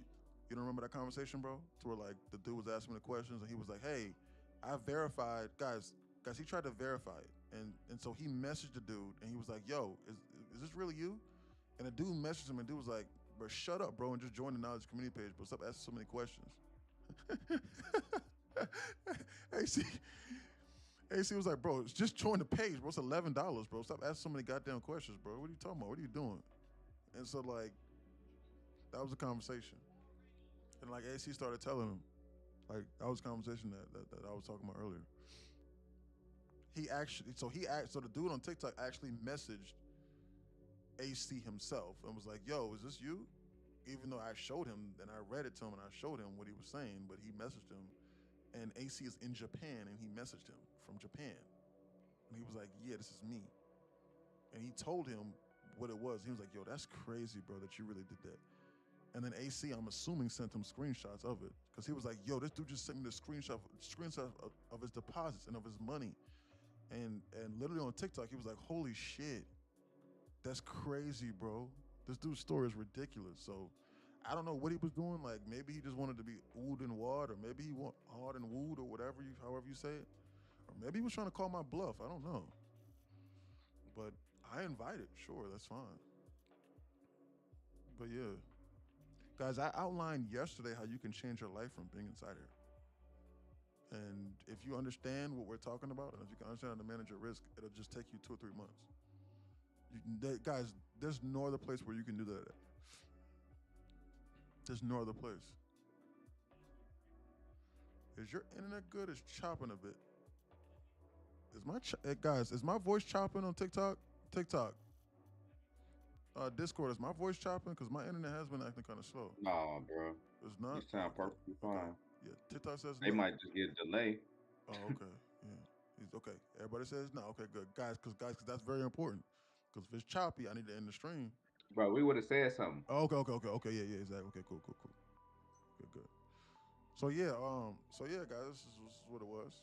don't remember that conversation, bro? To where like the dude was asking me the questions and he was like, hey, I verified, guys, he tried to verify it. And so he messaged the dude and he was like, yo, is this really you? And the dude messaged him and the dude was like, bro, shut up, bro, and just join the knowledge community page, but stop asking so many questions. Hey, see, AC was like, bro, just join the page, bro. It's $11, bro. Stop asking so many goddamn questions, bro. What are you talking about? What are you doing? And so like, that was a conversation. And like AC started telling him, like that was a conversation that I was talking about earlier. So the dude on TikTok actually messaged AC himself and was like, yo, is this you? Even though I showed him and I read it to him and I showed him what he was saying, but he messaged him. And AC is in Japan and he messaged him from Japan. And he was like, yeah, this is me. And he told him what it was. He was like, yo, that's crazy, bro, that you really did that. And then AC, I'm assuming, sent him screenshots of it. Because he was like, yo, this dude just sent me the screenshot of his deposits and of his money. And literally on TikTok, he was like, holy shit, that's crazy, bro. This dude's story is ridiculous. So I don't know what he was doing. Like maybe he just wanted to be oohed and wad, or maybe he want hard and wooed, or whatever however you say it. Or maybe he was trying to call my bluff. I don't know. But I invited, sure, that's fine. But yeah. Guys, I outlined yesterday how you can change your life from being inside here. And if you understand what we're talking about, and if you can understand how to manage your risk, it'll just take you 2 or 3 months. Guys, there's no other place where you can do that at. There's no other place. Is your internet good? It's chopping a bit. Is my voice chopping on TikTok? Discord, is my voice chopping? Because my internet has been acting kind of slow. Nah, bro. It's not? You sound perfectly fine. Okay. Yeah, TikTok says They no. might just get a delay. Oh, okay. Yeah. Okay. Everybody says no. Okay, good. Guys, because that's very important. Because if it's choppy, I need to end the stream. Bro, we would have said something. Oh, okay. Yeah, exactly. Okay, cool. Good. So yeah, guys, this is what it was.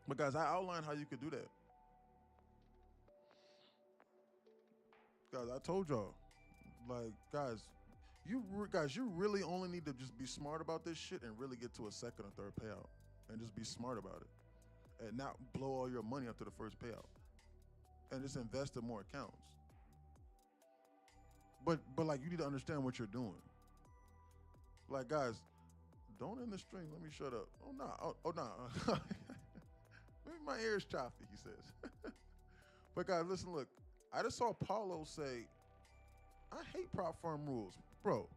But guys, I outlined how you could do that. Guys, I told y'all, like, guys, you really only need to just be smart about this shit and really get to a second or third payout, and just be smart about it, and not blow all your money after the first payout, and just invest in more accounts. But like, you need to understand what you're doing. Like, guys, don't end the stream. Let me shut up. Oh nah. Maybe my ear's choppy, he says. But guys, listen, look. I just saw Paulo say, I hate prop firm rules. Bro.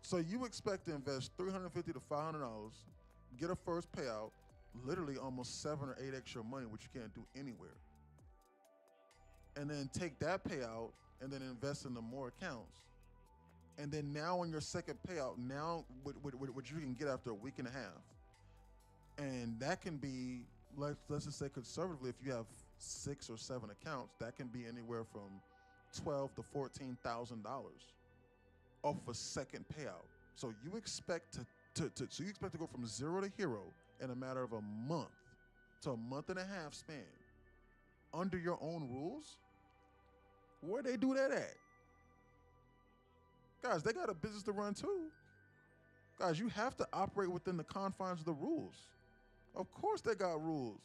So you expect to invest $350 to $500, get a first payout, literally almost 7 or 8x your money, which you can't do anywhere. And then take that payout and then invest in the more accounts. And then now on your second payout, now what you can get after a week and a half. And that can be, let's just say conservatively, if you have 6 or 7 accounts, that can be anywhere from $12,000 to $14,000 off a second payout. So you expect to go from 0 to hero in a matter of a month to a month and a half span under your own rules? Where they do that at? Guys, they got a business to run too. Guys, you have to operate within the confines of the rules. Of course they got rules.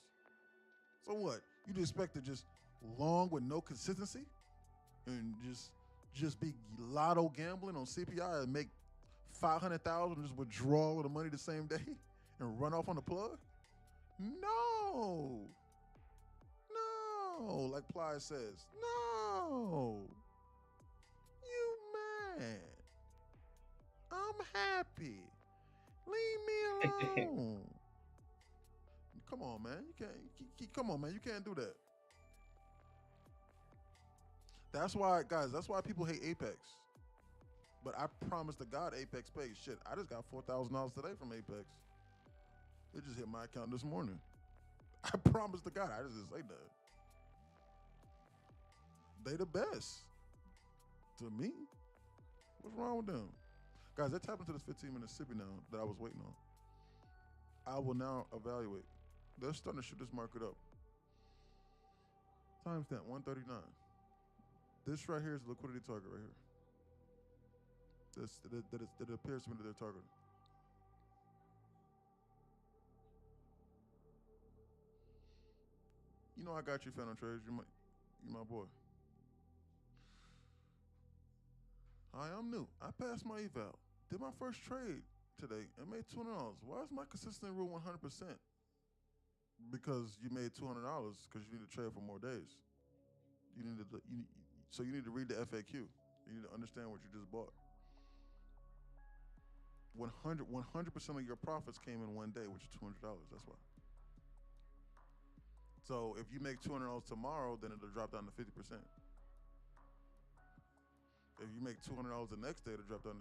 So what? You expect to just long with no consistency and just be lotto gambling on CPI and make $500,000 and just withdraw all the money the same day and run off on the plug? No. Like Ply says, no. You mad. I'm happy. Leave me alone. Come on, man. You can't. Come on, man. You can't do that. That's why, guys. That's why people hate Apex. But I promise to God, Apex pays. Shit, I just got $4,000 today from Apex. It just hit my account this morning. I promise to God, I just didn't say that. They the best. To me. What's wrong with them? Guys, they're tapping into this 15-minute sippy now that I was waiting on. I will now evaluate. They're starting to shoot this market up. Timestamp 139. This right here is the liquidity target right here. That appears to me that they're targeting. You know I got you, Phantom Trades. You my boy. Hi, I'm new. I passed my eval. Did my first trade today and made $200. Why is my consistent rule 100%? Because you made $200 because you need to trade for more days. So you need to read the FAQ. You need to understand what you just bought. 100% of your profits came in one day, which is $200. That's why. So if you make $200 tomorrow, then it'll drop down to 50%. If you make $200 the next day, it'll drop down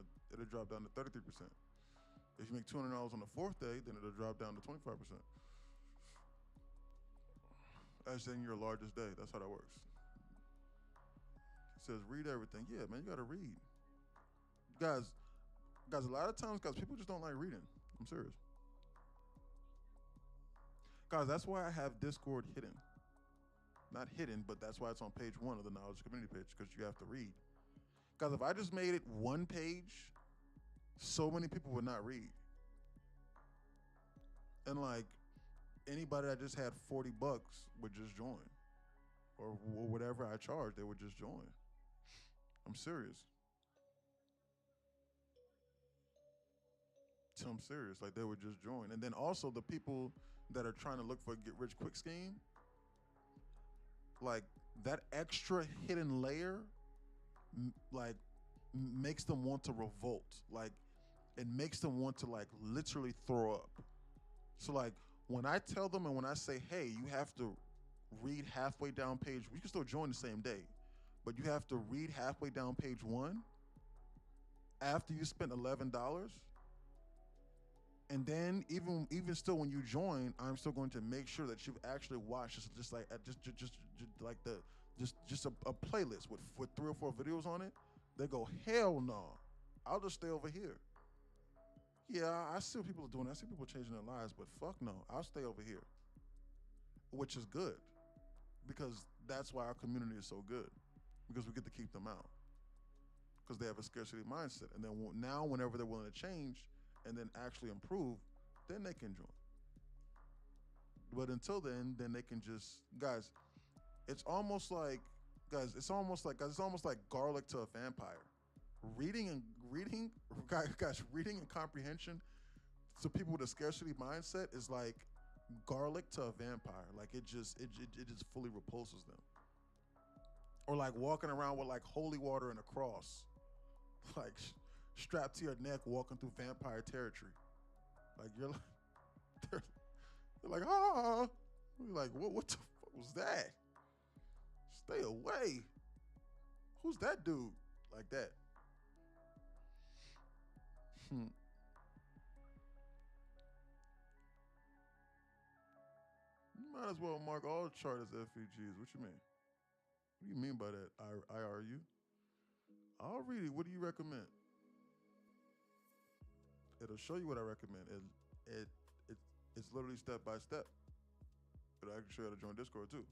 to 33%. If you make $200 on the fourth day, then it'll drop down to 25%. As in your largest day. That's how that works. He says, read everything. Yeah, man, you gotta read. Guys, a lot of times, guys, people just don't like reading. I'm serious. Guys, that's why I have Discord hidden. Not hidden, but that's why it's on page 1 of the Knowledge Community page, because you have to read. Guys, if I just made it one page, so many people would not read. And like, anybody that just had $40 would just join. Or whatever I charge, they would just join. I'm serious. I'm serious, like they would just join. And then also the people that are trying to look for a get rich quick scheme, like that extra hidden layer, like makes them want to revolt. Like it makes them want to like literally throw up. So like when I tell them and when I say, hey, you have to read halfway down page, you can still join the same day, but you have to read halfway down page 1 after you spent $11. And then even still, when you join, I'm still going to make sure that you've actually watched just a playlist with 3 or 4 videos on it. They go, hell no, I'll just stay over here. Yeah, I see what people are doing. I see people changing their lives, but fuck no, I'll stay over here. Which is good, because that's why our community is so good, because we get to keep them out, because they have a scarcity mindset. And then now, whenever they're willing to change and then actually improve, then they can join. But until then they can just, guys, it's almost like garlic to a vampire. Reading and comprehension to people with a scarcity mindset is like garlic to a vampire. Like it just fully repulses them. Or like walking around with like holy water and a cross, like strapped to your neck, walking through vampire territory. Like you're like, they're like, ah, you're like, what the fuck was that? Stay away. Who's that dude? Like that. You might as well mark all the chart as FEGs. What you mean? What do you mean by that? IRU? I'll read it. What do you recommend? It'll show you what I recommend. It's literally step by step. It'll actually show you how to join Discord too.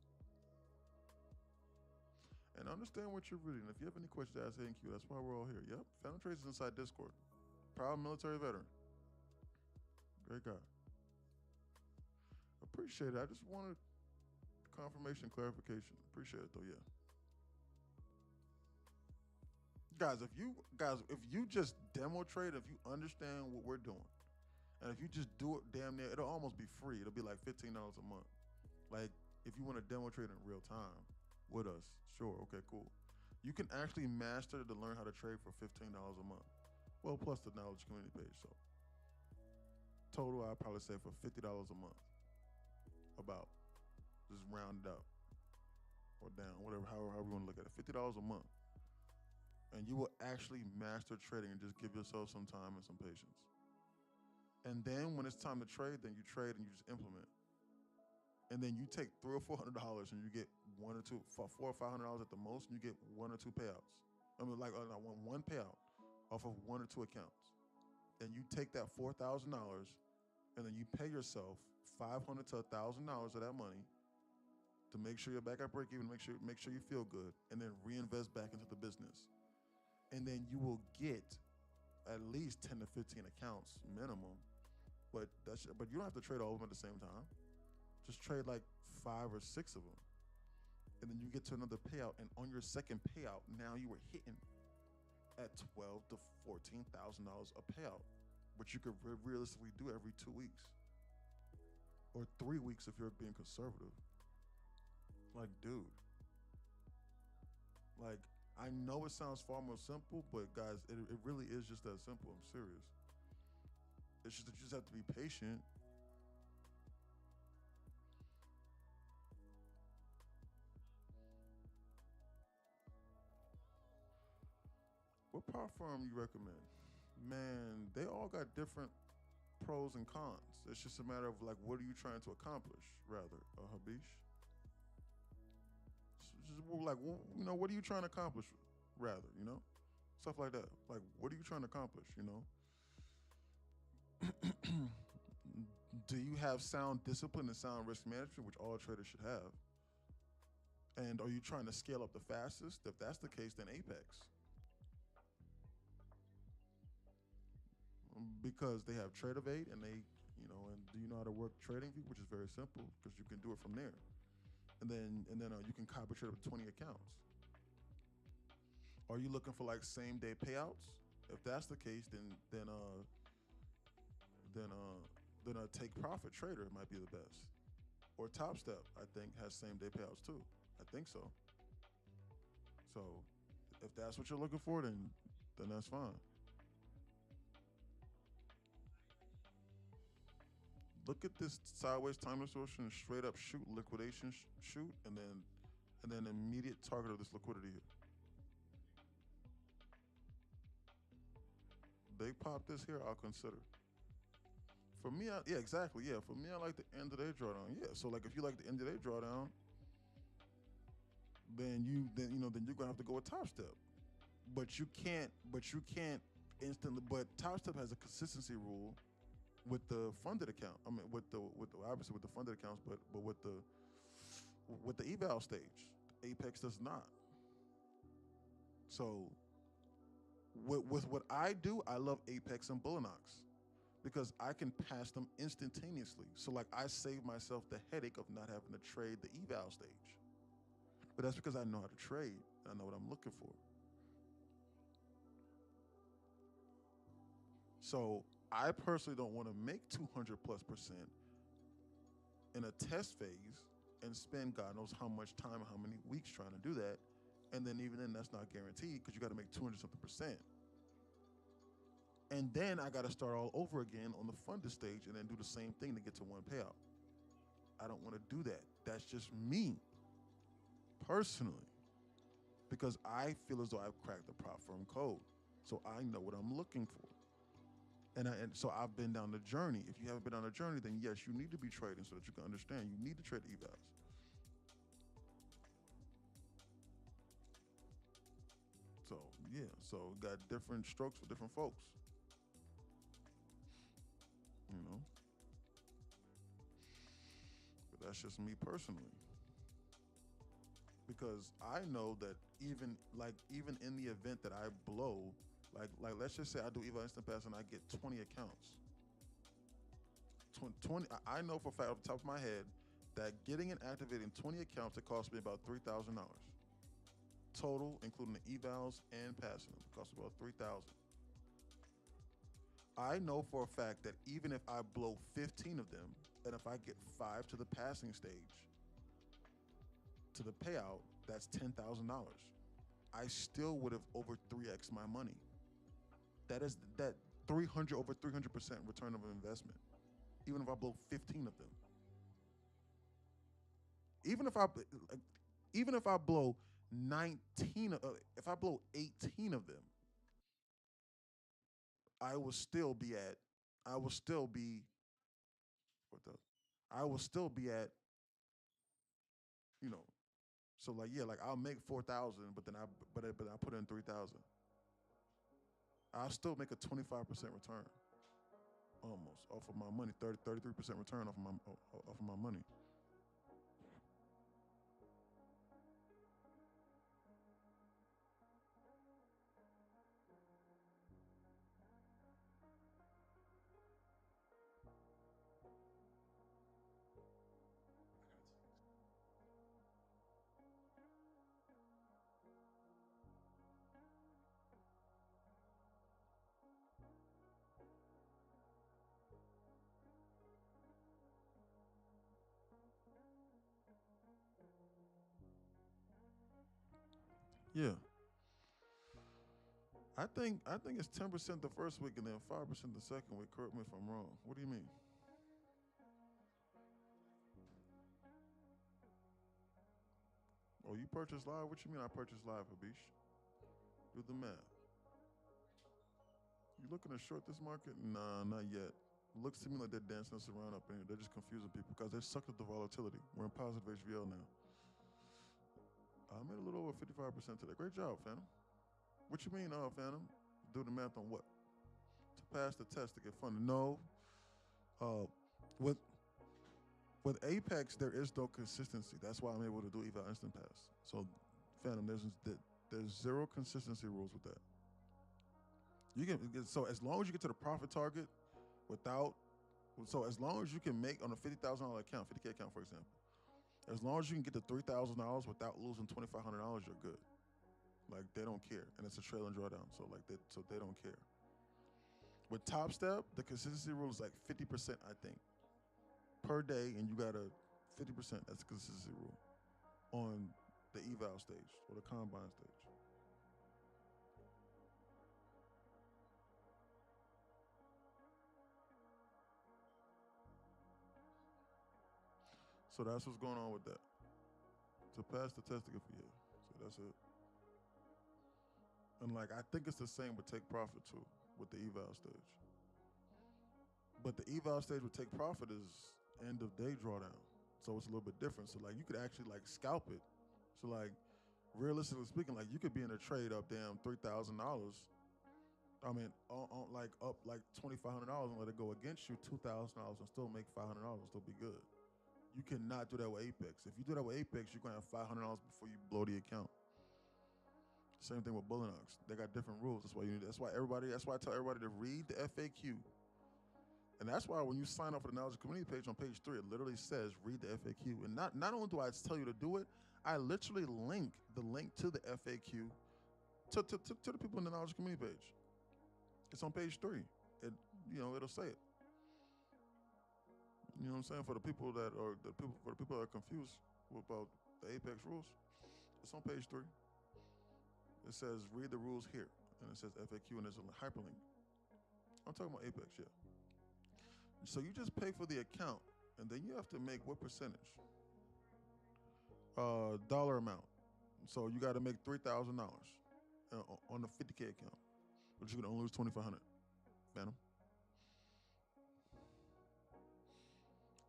And understand what you're reading. If you have any questions, ask ANQ. That's why we're all here. Yep, Phantom Trace is inside Discord. Proud military veteran. Great guy. Appreciate it. I just wanted confirmation, clarification. Appreciate it though, yeah. Guys, if you just demo trade, if you understand what we're doing, and if you just do it damn near, it'll almost be free. It'll be like $15 a month. Like if you want to demo trade in real time with us, sure, okay, cool. You can actually master to learn how to trade for $15 a month. Well, plus the Knowledge Community page. So total, I'd probably say for $50 a month. About, just round it up or down, whatever, however you want to look at it. $50 a month. And you will actually master trading and just give yourself some time and some patience. And then when it's time to trade, then you trade and you just implement. And then you take $300 or $400 and you get $400 or $500 at the most, and you get 1 or 2 payouts. I mean, like one payout off of 1 or 2 accounts. And you take that $4,000 and then you pay yourself $500 to $1,000 of that money to make sure you're back at break even, make sure you feel good, and then reinvest back into the business. And then you will get at least 10 to 15 accounts minimum. But you don't have to trade all of them at the same time. Just trade like 5 or 6 of them. And then you get to another payout, and on your second payout, now you were hitting at $12,000 to $14,000 a payout but you could realistically do every 2 weeks or 3 weeks if you're being conservative. Like, dude, like, I know it sounds far more simple, but guys, it really is just that simple. I'm serious. It's just that you just have to be patient. What prop firm you recommend? Man, they all got different pros and cons. It's just a matter of like, what are you trying to accomplish, rather, Habish? Just like, you know, what are you trying to accomplish, rather, you know? Stuff like that. Like, what are you trying to accomplish, you know? Do you have sound discipline and sound risk management, which all traders should have? And are you trying to scale up the fastest? If that's the case, then Apex. Because they have Tradeovate and they, you know, and do you know how to work TradingView, which is very simple because you can do it from there. And then you can copy trade up to 20 accounts. Are you looking for like same day payouts? If that's the case, then Take Profit Trader might be the best. Or Top Step, I think, has same day payouts too. I think so. So if that's what you're looking for, then that's fine. Look at this sideways time distortion and straight up shoot liquidation shoot, and then immediate target of this liquidity here. They pop this here, I'll consider. For me, yeah, exactly, yeah. For me, I like the end of day drawdown. Yeah, so like if you like the end of day drawdown, then you're gonna have to go with Top Step. But you can't instantly. But Top Step has a consistency rule with the funded account. I mean, obviously with the funded accounts, but with the eval stage, Apex does not. So with what I do, I love Apex and Bullinox because I can pass them instantaneously. So like I save myself the headache of not having to trade the eval stage. But that's because I know how to trade and I know what I'm looking for. So I personally don't want to make 200+% in a test phase and spend God knows how much time and how many weeks trying to do that. And then even then, that's not guaranteed because you got to make 200-something%. And then I got to start all over again on the funded stage and then do the same thing to get to one payout. I don't want to do that. That's just me, personally, because I feel as though I've cracked the prop firm code. So I know what I'm looking for. And so I've been down the journey. If you haven't been on a journey, then yes, you need to be trading so that you can understand. You need to trade evals. So yeah, so got different strokes for different folks. You know, but that's just me personally. Because I know that even in the event that I blow, like let's just say I do eval instant pass and I get 20 accounts. 20. I know for a fact off the top of my head that getting and activating 20 accounts, it cost me about $3,000 total, including the evals and passing them. It cost me about $3,000. I know for a fact that even if I blow 15 of them, and if I get 5 to the passing stage, to the payout, that's $10,000. I still would have over 3x my money. That is that 300 over 300% return of investment. Even if I blow 15 of them. Even if I blow 19, if I blow 18 of them, I will still be at, you know, so like, yeah, like I'll make 4,000, but then I put in 3,000. I'll still make a 25% return, almost, off of my money, 33% return off of my money. Yeah. I think it's 10% the first week and then 5% the second week. Correct me if I'm wrong. What do you mean? Oh, you purchased live? What you mean I purchased live, Habish? Do the math. You looking to short this market? Nah, not yet. Looks to me like they're dancing us around up in here. They're just confusing people because they sucked up the volatility. We're in positive HVL now. I made a little over 55% today. Great job, Phantom. What you mean, Phantom? Do the math on what? To pass the test to get funded. No. With Apex, there is no consistency. That's why I'm able to do eval instant pass. So, Phantom, there's zero consistency rules with that. So as long as you get to the profit target as long as you can make on a $50,000 account, 50K account, for example, as long as you can get to $3,000 without losing $2,500, you're good. Like, they don't care, and it's a trailing drawdown, so they don't care. With Top Step, the consistency rule is like 50%, I think, per day, and you got a 50%. That's the consistency rule on the eval stage or the combine stage. So that's what's going on with that. To pass the test to get for you. So that's it. And like, I think it's the same with Take Profit too, with the eval stage. But the eval stage with Take Profit is end of day drawdown. So it's a little bit different. So like, you could actually like scalp it. So like, realistically speaking, like you could be in a trade up damn $3,000. I mean, like up like $2,500 and let it go against you $2,000 and still make $500 and still be good. You cannot do that with Apex. If you do that with Apex, you're gonna have $500 before you blow the account. Same thing with Bullinox. They got different rules. That's why I tell everybody to read the FAQ. And that's why when you sign up for the Knowledge Community page on page 3, it literally says read the FAQ. And not only do I tell you to do it, I literally link the link to the FAQ to the people in the Knowledge Community page. It's on page 3. It'll say it. You know what I'm saying? For the people that are confused about the Apex rules, it's on page 3. It says read the rules here, and it says FAQ, and there's a hyperlink. I'm talking about Apex, yeah. So you just pay for the account, and then you have to make what percentage? Dollar amount. So you got to make $3,000 on the 50K account, but you can only lose $2,500. Phantom.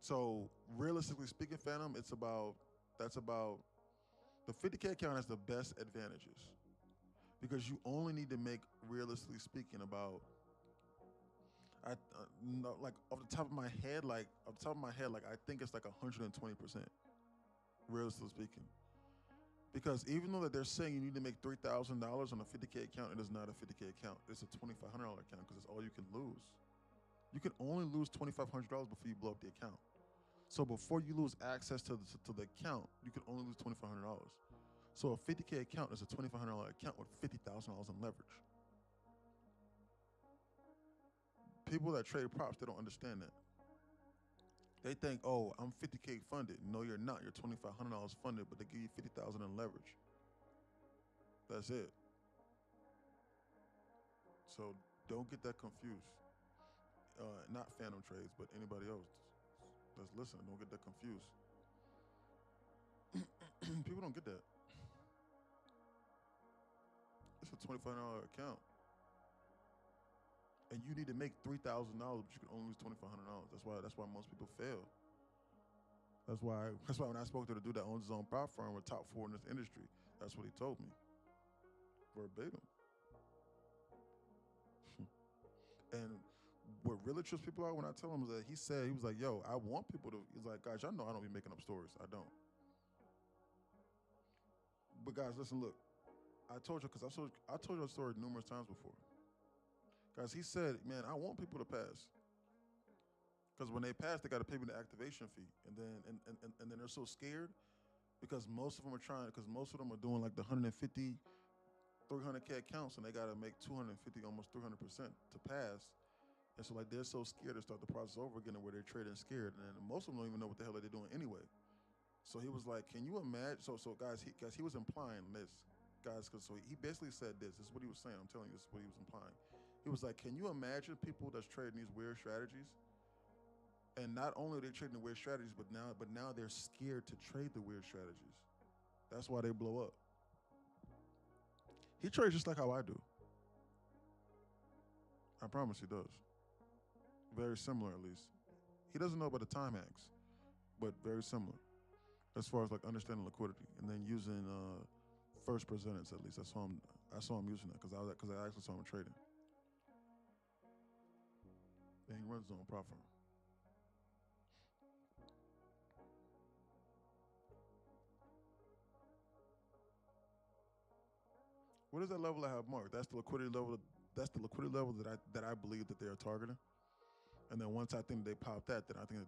So realistically speaking, Phantom, that's about the 50K account has the best advantages because you only need to make, realistically speaking, about like off the top of my head, I think it's like 120%, realistically speaking. Because even though that they're saying you need to make $3,000 on a 50K account, it is not a 50K account. It's a $2,500 account because it's all you can lose. You can only lose $2,500 before you blow up the account. So before you lose access to the account, you can only lose $2,500. So a 50K account is a $2,500 account with $50,000 in leverage. People that trade props, they don't understand that. They think, oh, I'm 50K funded. No, you're not. You're $2,500 funded, but they give you $50,000 in leverage. That's it. So don't get that confused. Not Phantom Trades, but anybody else that's listening, don't get that confused. People don't get that. It's a $2,500 account. And you need to make $3,000, but you can only lose $2,500. That's why most people fail. That's why when I spoke to the dude that owns his own prop firm, we're top 4 in this industry. That's what he told me. Verbatim. And what really trips people out when I tell him is that he was like, yo, I want people to, he's like, guys, y'all know I don't be making up stories. I don't. But guys, listen, look, I told you a story numerous times before. Guys, he said, man, I want people to pass. Because when they pass, they got to pay me the activation fee. And then they're so scared because most of them are doing like the 150, 300K accounts, and they got to make 250, almost 300% to pass. And so like they're so scared to start the process over again where they're trading scared. And most of them don't even know what the hell they're doing anyway. So he was like, can you imagine? So guys, he was implying this. guys, because so he basically said this. This is what he was saying. I'm telling you, this is what he was implying. He was like, can you imagine people that's trading these weird strategies? And not only are they trading the weird strategies, but now they're scared to trade the weird strategies. That's why they blow up. He trades just like how I do. I promise he does. Very similar, at least. He doesn't know about the time hacks, but very similar as far as like understanding liquidity and then using first percentages. At least I saw him using that because I actually saw him trading. And he runs his own prop firm. What is that level I have marked? That's the liquidity level. That's the liquidity level that I believe that they are targeting. And then once I think they pop that, then I think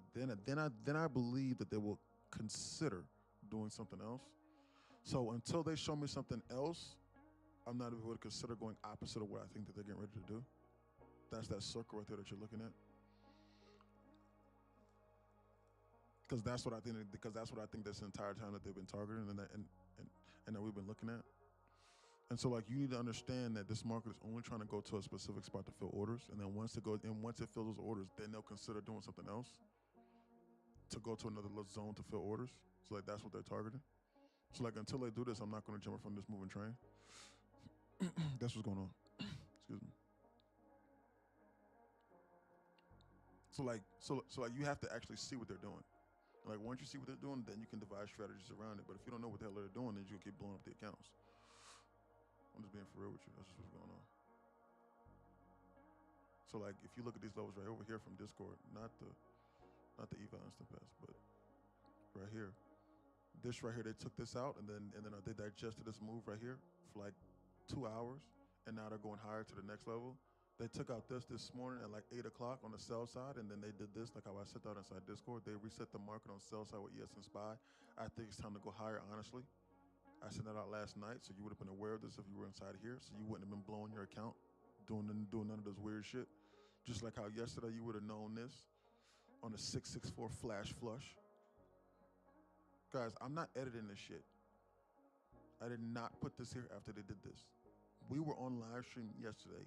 then I believe that they will consider doing something else. So until they show me something else, I'm not able to consider going opposite of what I think that they're getting ready to do. That's that circle right there that you're looking at. Because that's what I think. Because that's what I think this entire time that they've been targeting and that we've been looking at. And so, like, you need to understand that this market is only trying to go to a specific spot to fill orders, and then once it fills those orders, then they'll consider doing something else to go to another zone to fill orders. So, like, that's what they're targeting. So, like, until they do this, I'm not going to jump from this moving train. That's what's going on. Excuse me. So, like, you have to actually see what they're doing. Like, once you see what they're doing, then you can devise strategies around it. But if you don't know what the hell they're doing, then you'll keep blowing up the accounts. I'm just being for real with you. That's just what's going on. So like, if you look at these levels right over here from Discord, not the eval instant pass, but right here, this right here, they took this out and then they digested this move right here for like 2 hours, and now they're going higher to the next level. They took out this morning at like 8 o'clock on the sell side, and then they did this like how I set out inside Discord. They reset the market on sell side with ES and SPY. I think it's time to go higher, honestly. I sent that out last night, so you would have been aware of this if you were inside here, so you wouldn't have been blowing your account, doing none of this weird shit. Just like how yesterday you would have known this on a 664 flash flush. Guys, I'm not editing this shit. I did not put this here after they did this. We were on live stream yesterday,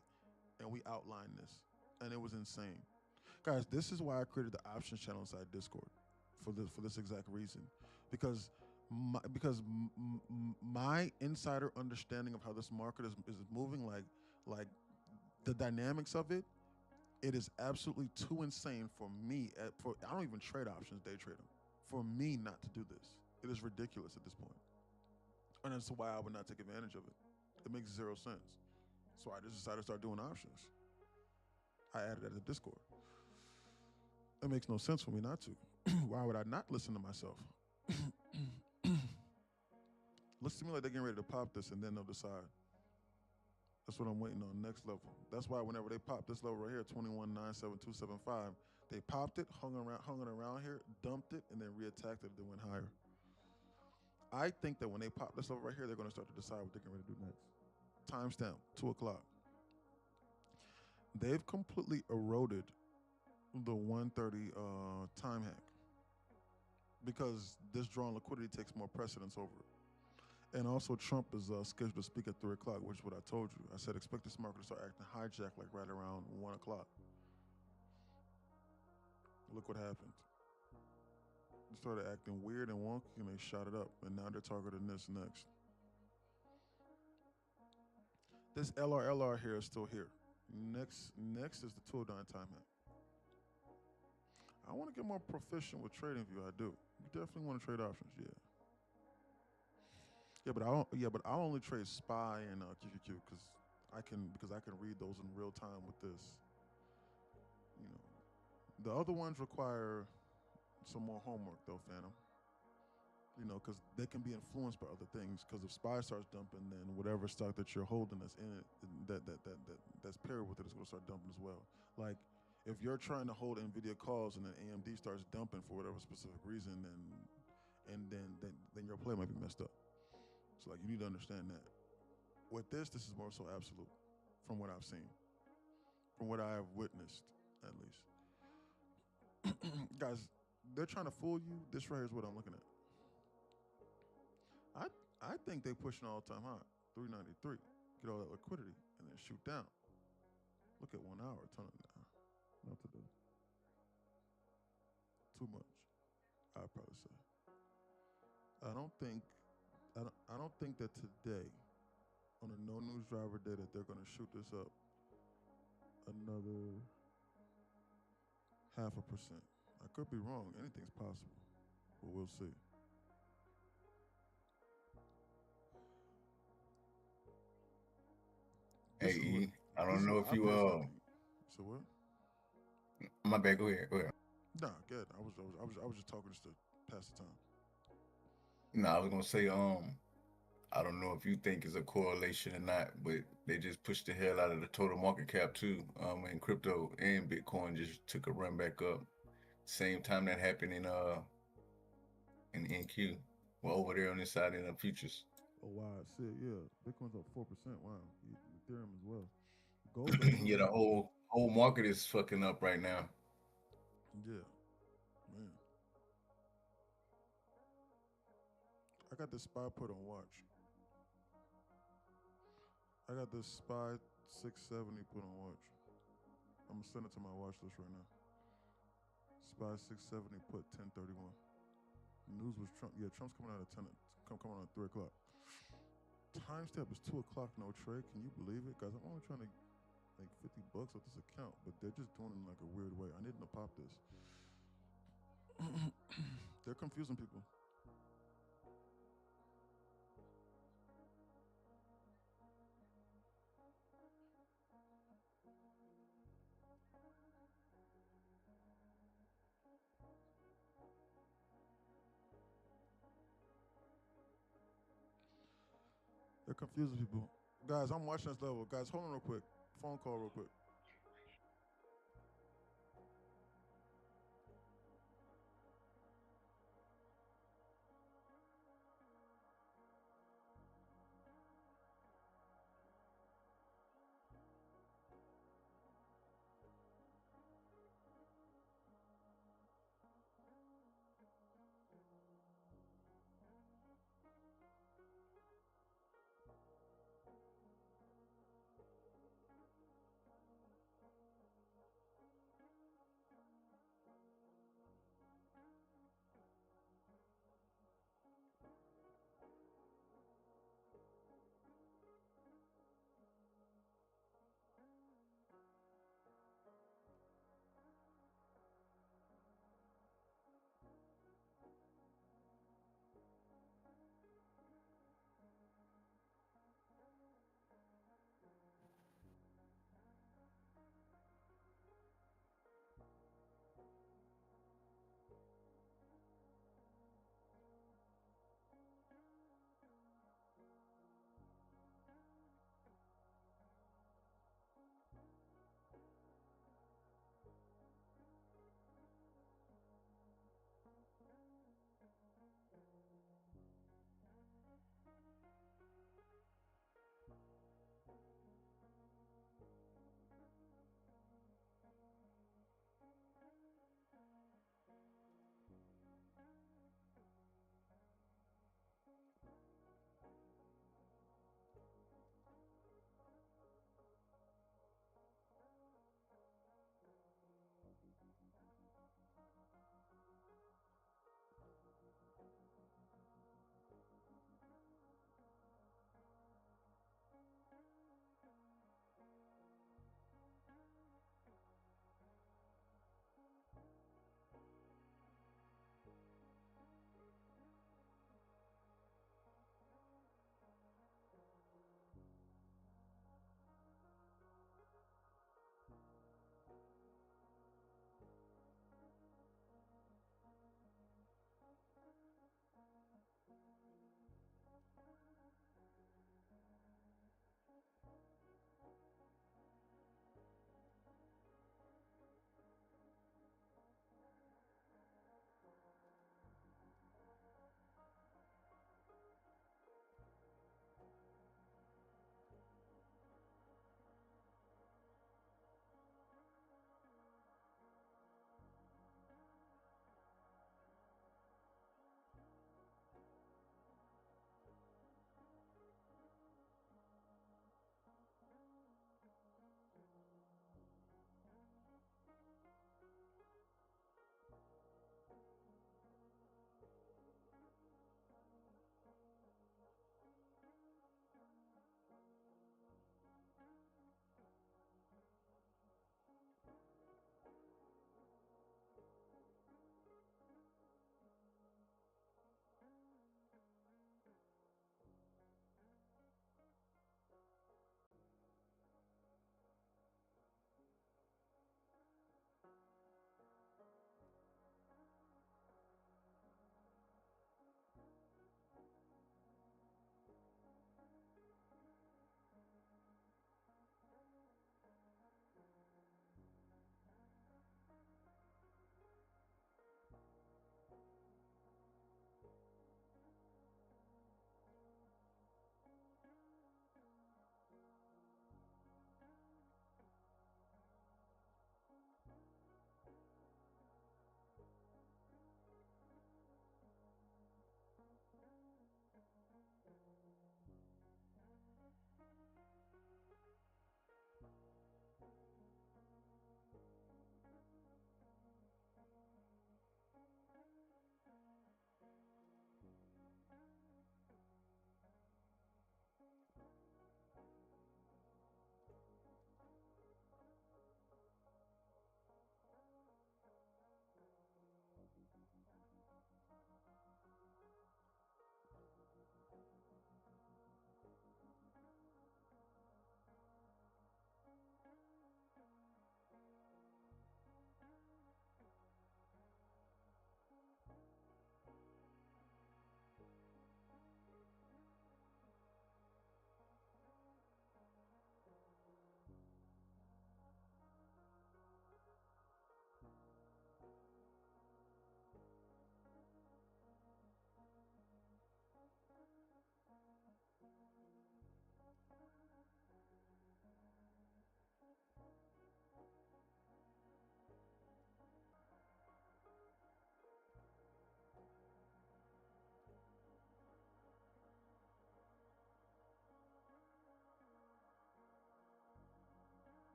and we outlined this, and it was insane. Guys, this is why I created the options channel inside Discord, for this exact reason, because my insider understanding of how this market is moving, like the dynamics of it, it is absolutely too insane for me. I don't even trade options, day trade them. For me not to do this, it is ridiculous at this point, and that's why I would not take advantage of it. It makes zero sense. So I just decided to start doing options. I added that to Discord. It makes no sense for me not to. Why would I not listen to myself? Looks to me like they're getting ready to pop this, and then they'll decide. That's what I'm waiting on, next level. That's why whenever they pop this level right here, 21,97275, they popped it, hung it around here, dumped it, and then reattacked it. They went higher. I think that when they pop this level right here, they're going to start to decide what they're going to do next. Timestamp, 2 o'clock. They've completely eroded the 130 time hack because this drawn liquidity takes more precedence over it. And also Trump is scheduled to speak at 3 o'clock, which is what I told you. I said expect this market to start acting hijack like right around 1 o'clock. Look what happened. They started acting weird and wonky, and they shot it up, and now they're targeting this next. This LR here is still here. Next is the 209 time hack. I want to get more proficient with TradingView. I do. You definitely want to trade options, yeah. But I only trade SPY and QQQ because I can read those in real time with this. You know, the other ones require some more homework though, Phantom. You know, because they can be influenced by other things. Because if SPY starts dumping, then whatever stock that you're holding that's in it, that's paired with it is going to start dumping as well. Like if you're trying to hold NVIDIA calls and then AMD starts dumping for whatever specific reason, then your play might be messed up. So like you need to understand that. With this is more so absolute, from what I've seen, from what I have witnessed, at least. Guys, they're trying to fool you. This right here is what I'm looking at. I think they're pushing all-time high. 393. Get all that liquidity and then shoot down. Look at 1 hour, turn it down. Not today. Too much, I'd probably say. I don't think that today, on a no news driver day, that they're going to shoot this up another 0.5%. I could be wrong. Anything's possible, but we'll see. Hey, E, I don't know if you So what? My bad. Go ahead. Go ahead. Nah, good. I was just talking just to pass the time. No, I was gonna say, I don't know if you think it's a correlation or not, but they just pushed the hell out of the total market cap too. And crypto and Bitcoin just took a run back up. Same time that happened in NQ. Well, over there on this side in the futures. Oh wow, shit, yeah. Bitcoin's up 4%. Wow. Ethereum as well. Gold yeah, the whole market is fucking up right now. Yeah. Man. I got this SPY put on watch. I got this SPY 670 put on watch. I'm gonna send it to my watch list right now. SPY 670 put 1031. News was Trump. Yeah, Trump's coming out at 10. Coming out at 3 o'clock. Timestamp is 2 o'clock. No trade. Can you believe it, guys? I'm only trying to make $50 off this account, but they're just doing it in like a weird way. I need to pop this. They're confusing people. They're confusing people. Guys, I'm watching this level. Guys, hold on real quick. Phone call real quick.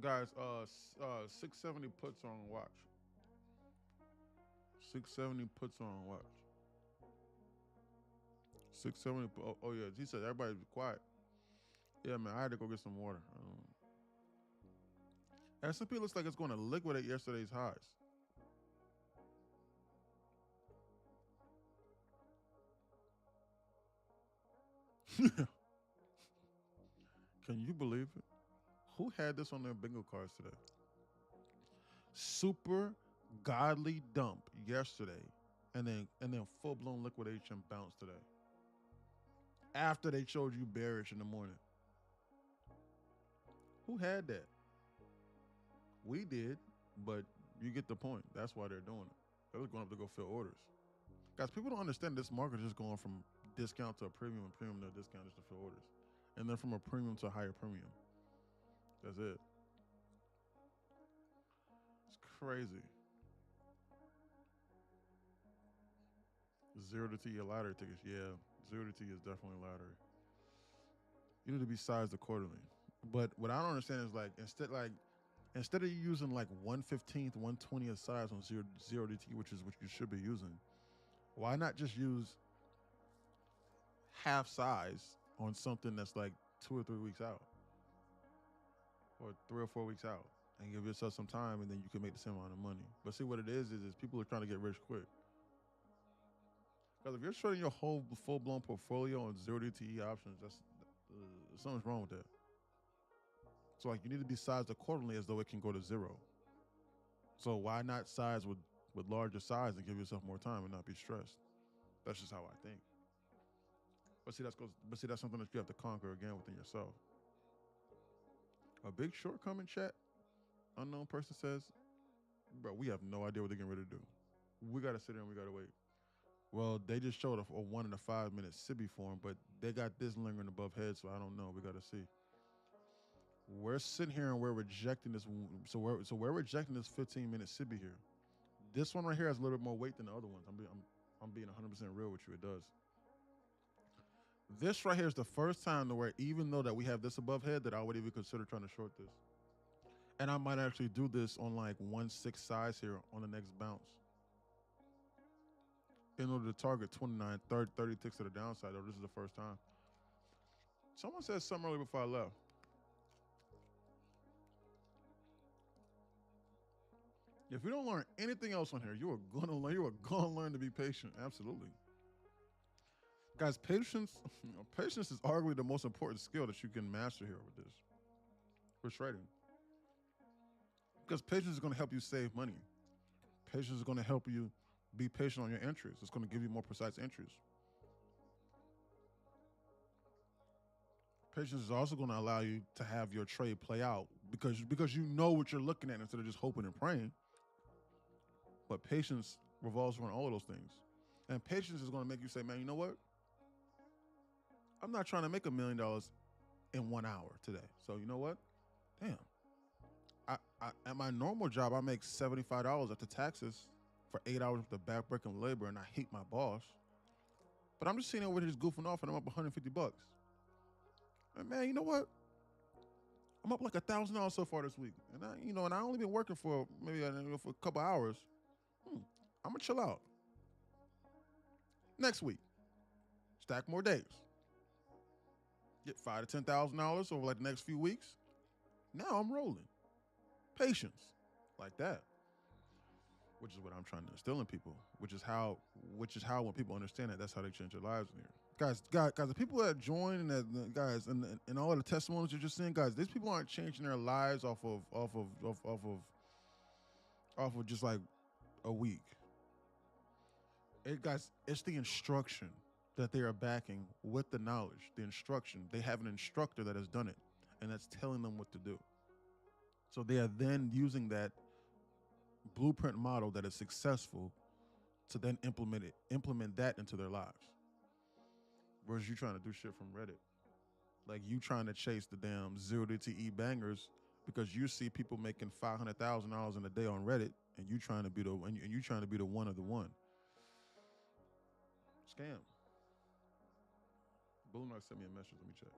Guys, 670 puts on watch. 670 puts on watch. 670. Oh yeah, he said everybody be quiet. Yeah, man, I had to go get some water. S&P looks like it's going to liquidate yesterday's highs. Can you believe it? Who had this on their bingo cards today? Super godly dump yesterday, and then full blown liquidation bounce today. After they showed you bearish in the morning. Who had that? We did, but you get the point. That's why they're doing it. They're going up to go fill orders. Guys, people don't understand this market is just going from discount to a premium and premium to a discount just to fill orders. And then from a premium to a higher premium. That's it. It's crazy. 0 to T lottery tickets. Yeah, 0 to T is definitely lottery. You need to be sized accordingly. But what I don't understand is instead of you using like 1/15th, 1/20th size on 0 to T, which is what you should be using, why not just use half size on something that's like 2 or 3 weeks out? Or 3 or 4 weeks out, and give yourself some time, and then you can make the same amount of money. But see, what it is people are trying to get rich quick. Because if you're trading your whole full-blown portfolio on 0 DTE options, that's something's wrong with that. So like, you need to be sized accordingly as though it can go to 0. So why not size with larger size and give yourself more time and not be stressed? That's just how I think. But see, that's something that you have to conquer again within yourself. A big shortcoming, chat. Unknown person says, bro, we have no idea what they're getting ready to do. We got to sit here and we got to wait. Well, they just showed a 1 and a 5 minute SIBI form, but they got this lingering above head, so I don't know. We got to see. We're sitting here and we're rejecting this. So we're rejecting this 15-minute SIBI here. This one right here has a little bit more weight than the other ones. I'm being 100% real with you. It does. This right here is the first time to where, even though that we have this above head, that I would even consider trying to short this. And I might actually do this on like 1/6 size here on the next bounce, in order to target 29, 30 ticks to the downside. Though this is the first time. Someone said something earlier before I left. If you don't learn anything else on here, you are gonna learn to be patient. Absolutely. Guys, patience is arguably the most important skill that you can master here with this. For trading. Because patience is going to help you save money. Patience is going to help you be patient on your entries. It's going to give you more precise entries. Patience is also going to allow you to have your trade play out because you know what you're looking at instead of just hoping and praying. But patience revolves around all of those things. And patience is going to make you say, man, you know what? I'm not trying to make $1 million in 1 hour today. So you know what? Damn. At my normal job, I make $75 after taxes for 8 hours with the backbreaking labor, and I hate my boss. But I'm just sitting over here just goofing off, and I'm up $150. And man, you know what? I'm up like $1,000 so far this week, and I only been working for maybe for a couple hours. I'm gonna chill out. Next week, stack more days. Get $5,000 to $10,000 over like the next few weeks. Now I'm rolling. Patience, like that, which is what I'm trying to instill in people. Which is how when people understand that, that's how they change their lives in here. Guys, the people that join and that guys and all of the testimonies you're just seeing, guys, these people aren't changing their lives off of just like a week. Guys, it's the instruction that they are backing with the knowledge, the instruction. They have an instructor that has done it, and that's telling them what to do. So they are then using that blueprint model that is successful to then implement that into their lives. Whereas you trying to do shit from Reddit. Like you trying to chase the damn 0 DTE bangers because you see people making $500,000 in a day on Reddit, and you trying to be the one of the one. Scam. Bulldog sent me a message. Let me check.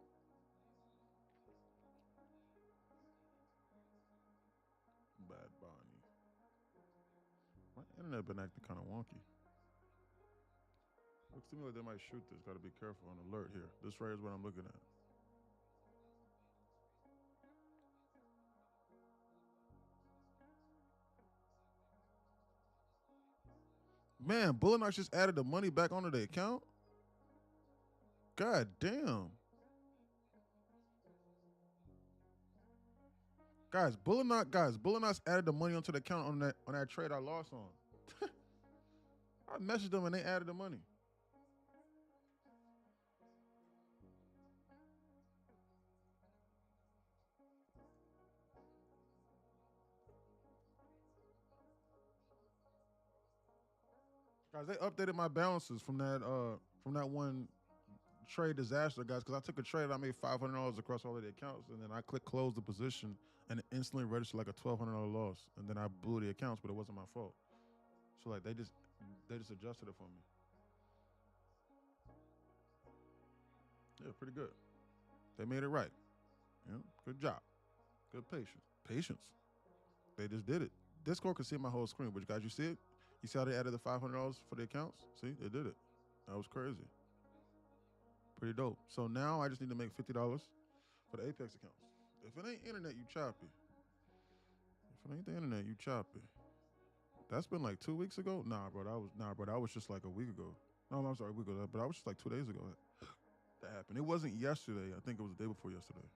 My internet been acting kind of wonky. Looks to me like they might shoot this. Got to be careful on alert here. This right is what I'm looking at. Man, Bullinox just added the money back onto the account. God damn. Guys, Bullinox added the money onto the account on that trade I lost on. I messaged them and they added the money. Guys, they updated my balances from that one trade disaster, guys, because I took a trade, I made $500 across all of the accounts, and then I clicked close the position, and it instantly registered like a $1,200 loss, and then I blew the accounts, but it wasn't my fault. So like they just adjusted it for me. Yeah, pretty good. They made it right. Yeah, good job. Good patience. They just did it. Discord can see my whole screen, but guys, you see it? You see how they added the $500 for the accounts? See, they did it. That was crazy. Pretty dope. So now I just need to make $50 for the Apex accounts. If it ain't internet, you choppy. If it ain't the internet, you choppy. That's been like 2 weeks ago? Nah, bro, that was just like a week ago. No, I'm sorry, a week ago, but that was just like 2 days ago that happened. It wasn't yesterday. I think it was the day before yesterday.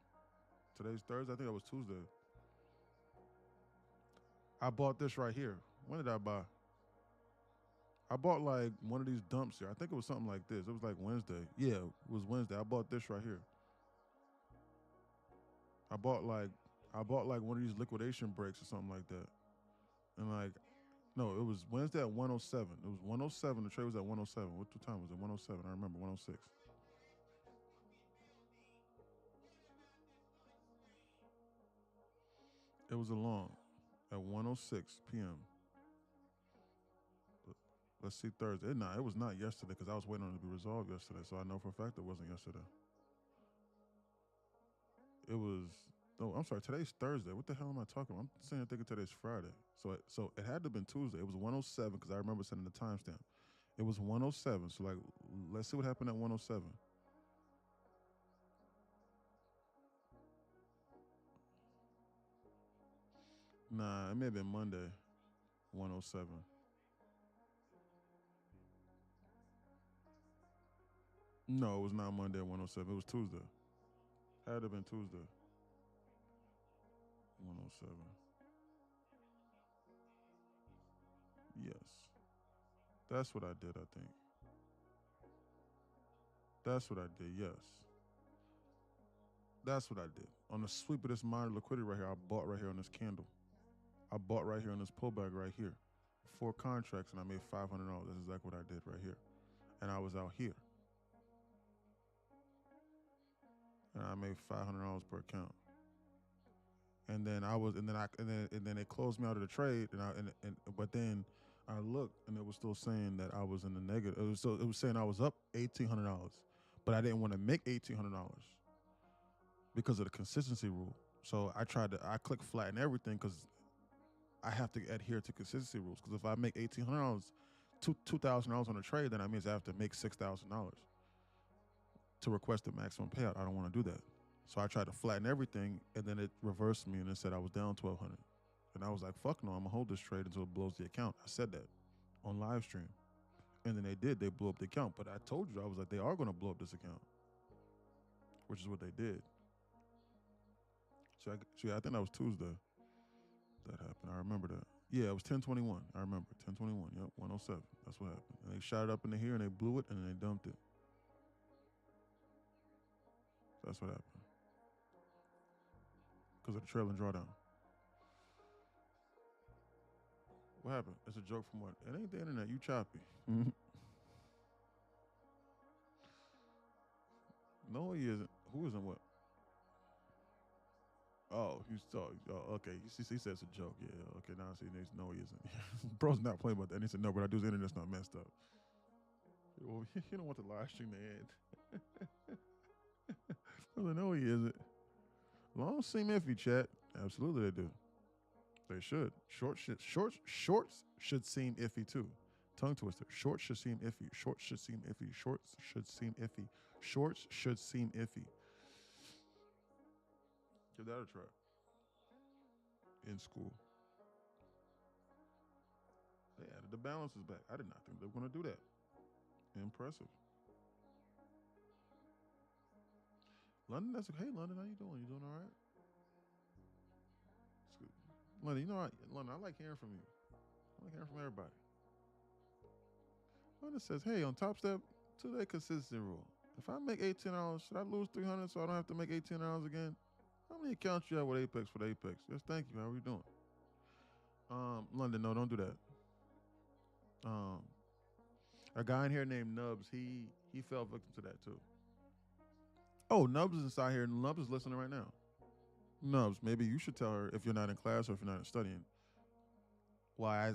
Today's Thursday. I think that was Tuesday. I bought this right here. When did I buy? I bought like one of these dumps here. I think it was something like this. It was like Wednesday. Yeah, it was Wednesday. I bought this right here. I bought like one of these liquidation breaks or something like that. And like, no, it was Wednesday at 107. It was 107. The trade was at 107. What time was it? 107. I remember 106. It was a long at 106 p.m. Let's see Thursday. It was not yesterday because I was waiting on it to be resolved yesterday. So I know for a fact it wasn't yesterday. It was, I'm sorry, today's Thursday. What the hell am I talking about? I'm saying thinking today's Friday. So it had to have been Tuesday. It was 107 because I remember sending the timestamp. It was 107. So like, let's see what happened at 107. Nah, it may have been Monday, 107. No, it was not Monday at 107. It was Tuesday. Had to have been Tuesday. 107. Yes. That's what I did, I think. That's what I did, yes. That's what I did. On the sweep of this minor liquidity right here, I bought right here on this candle. I bought right here on this pullback right here. 4 contracts and I made $500. That's exactly what I did right here. And I was out here. And I made $500 per account. And then they closed me out of the trade. But then I looked and it was still saying that I was in the negative. It was saying I was up $1,800, but I didn't want to make $1,800 because of the consistency rule. So I clicked flatten everything because I have to adhere to consistency rules. Because if I make $1,800, $2,000 on a trade, then that means I have to make $6,000 to request the maximum payout. I don't want to do that. So I tried to flatten everything, and then it reversed me, and it said I was down $1,200. And I was like, fuck no, I'm going to hold this trade until it blows the account. I said that on live stream. And then they did. They blew up the account. But I told you, I was like, they are going to blow up this account, which is what they did. So I think that was Tuesday that happened. I remember that. Yeah, it was 10/21. I remember 10/21. Yep, 107. That's what happened. And they shot it up into here, and they blew it, and then they dumped it. That's what happened. Because of the trailing drawdown. What happened? It's a joke from what? It ain't the internet. You choppy. No, he isn't. Who isn't what? Oh, okay. He said it's a joke. Yeah, okay. Now I see. No, he isn't. Bro's not playing about that. And he said, no, but I do. His internet's not messed up. Well, he don't want the live stream to end. I was like, no, he isn't. Long seem iffy, chat. Absolutely, they do. They should. Shorts should seem iffy too. Tongue twister. Shorts should seem iffy. Shorts should seem iffy. Shorts should seem iffy. Shorts should seem iffy. Give that a try. In school. They added the balances back. I did not think they were going to do that. Impressive. London, that's okay. Hey, London, how you doing? You doing all right? It's good. London, you know, London, I like hearing from you. I like hearing from everybody. London says, hey, on Top Step, 2-day consistency rule. If I make $18, should I lose $300 so I don't have to make $18 again? How many accounts you have with Apex for the Apex? Yes, thank you. How are you doing? London, no, don't do that. A guy in here named Nubs, he fell victim to that too. Oh, Nubs is inside here. Nubs is listening right now. Nubs, maybe you should tell her if you're not in class or if you're not studying, why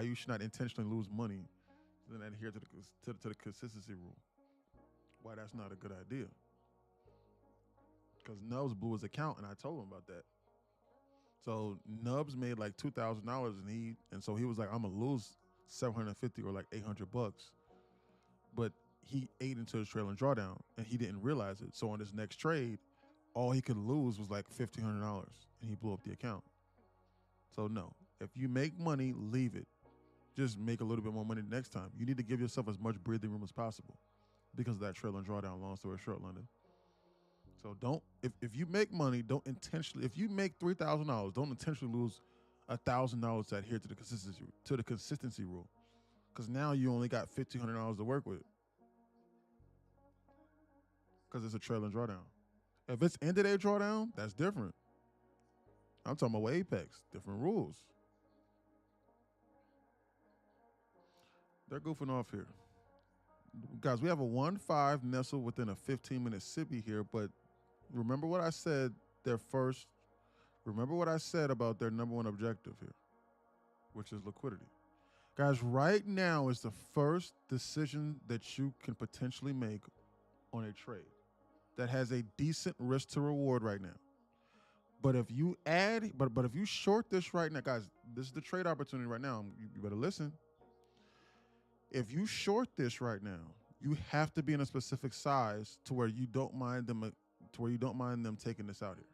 you should not intentionally lose money, then adhere to the consistency rule. Why that's not a good idea. Because Nubs blew his account, and I told him about that. So Nubs made like $2,000, and so he was like, I'm gonna lose $750 or like $800, but he ate into his trailing drawdown, and he didn't realize it. So on his next trade, all he could lose was like $1,500, and he blew up the account. So no, if you make money, leave it. Just make a little bit more money next time. You need to give yourself as much breathing room as possible because of that trailing drawdown. Long story short, London. So don't, if you make money, don't intentionally, if you make $3,000, don't intentionally lose $1,000 to adhere to the consistency rule. Because now you only got $1,500 to work with. Because it's a trailing drawdown. If it's end of day drawdown, that's different. I'm talking about Apex, different rules. They're goofing off here. Guys, we have a 1-5 Nestle within a 15-minute sippy here, but remember what I said remember what I said about their number one objective here, which is liquidity. Guys, right now is the first decision that you can potentially make on a trade that has a decent risk to reward right now. But if you if you short this right now, guys, this is the trade opportunity right now. You better listen. If you short this right now, you have to be in a specific size to where you don't mind them taking this out here.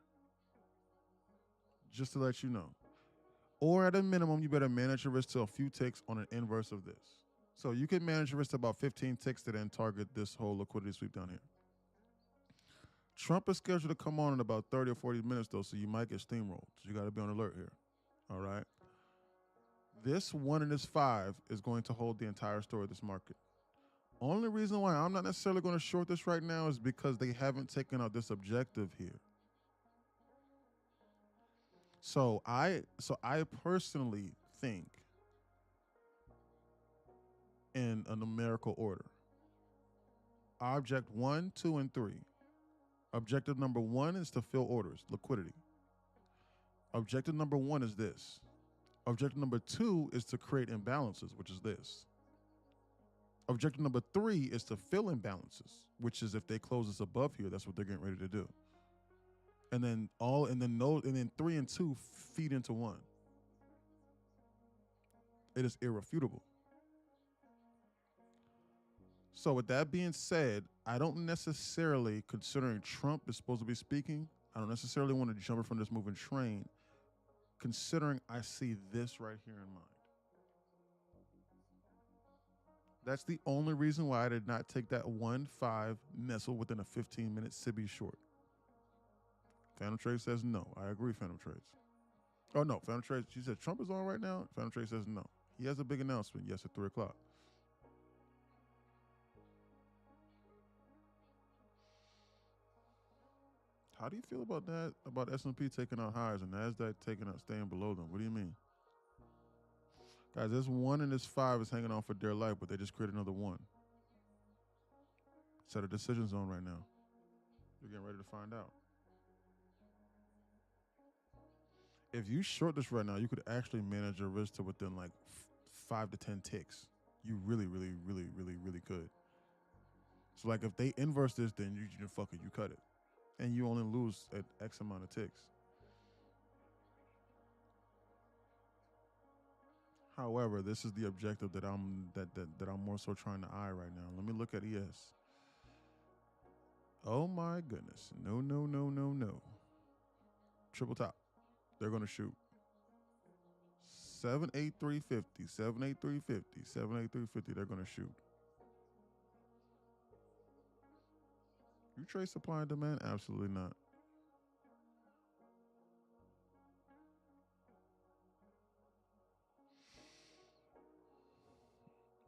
Just to let you know. Or at a minimum, you better manage your risk to a few ticks on an inverse of this. So you can manage your risk to about 15 ticks to then target this whole liquidity sweep down here. Trump is scheduled to come on in about 30 or 40 minutes, though, so you might get steamrolled. So you got to be on alert here. All right? This 1 and this 5 is going to hold the entire story of this market. Only reason why I'm not necessarily going to short this right now is because they haven't taken out this objective here. So I personally think in a numerical order. Object 1, 2, and 3. Objective number 1 is to fill orders, liquidity. Objective number 1 is this. Objective number 2 is to create imbalances, which is this. Objective number 3 is to fill imbalances, which is if they close this above here, that's what they're getting ready to do. And then 3 and 2 feed into 1. It is irrefutable. So with that being said, I don't necessarily, considering Trump is supposed to be speaking, I don't necessarily want to jump from this moving train, considering I see this right here in mind. That's the only reason why I did not take that 1-5 Nestle within a 15-minute SIBI short. Phantom Trade says no. I agree, Phantom Trades. Oh, no, Phantom Trades, she said Trump is on right now. Phantom Trade says no. He has a big announcement, yes, at 3 o'clock. How do you feel about that, about S&P taking out highs and NASDAQ staying below them? What do you mean? Guys, this 1 and this 5 is hanging on for dear life, but they just created another 1. It's at a decision zone right now. You're getting ready to find out. If you short this right now, you could actually manage your risk to within like 5 to 10 ticks. You really, really, really, really, really could. So like if they inverse this, then you cut it. And you only lose at X amount of ticks. However, this is the objective that I'm more so trying to eye right now. Let me look at ES. Oh my goodness. No, no, no, no, no. Triple top. They're going to shoot. 78350, 78350, 78350. They're going to shoot. You trade supply and demand? Absolutely not.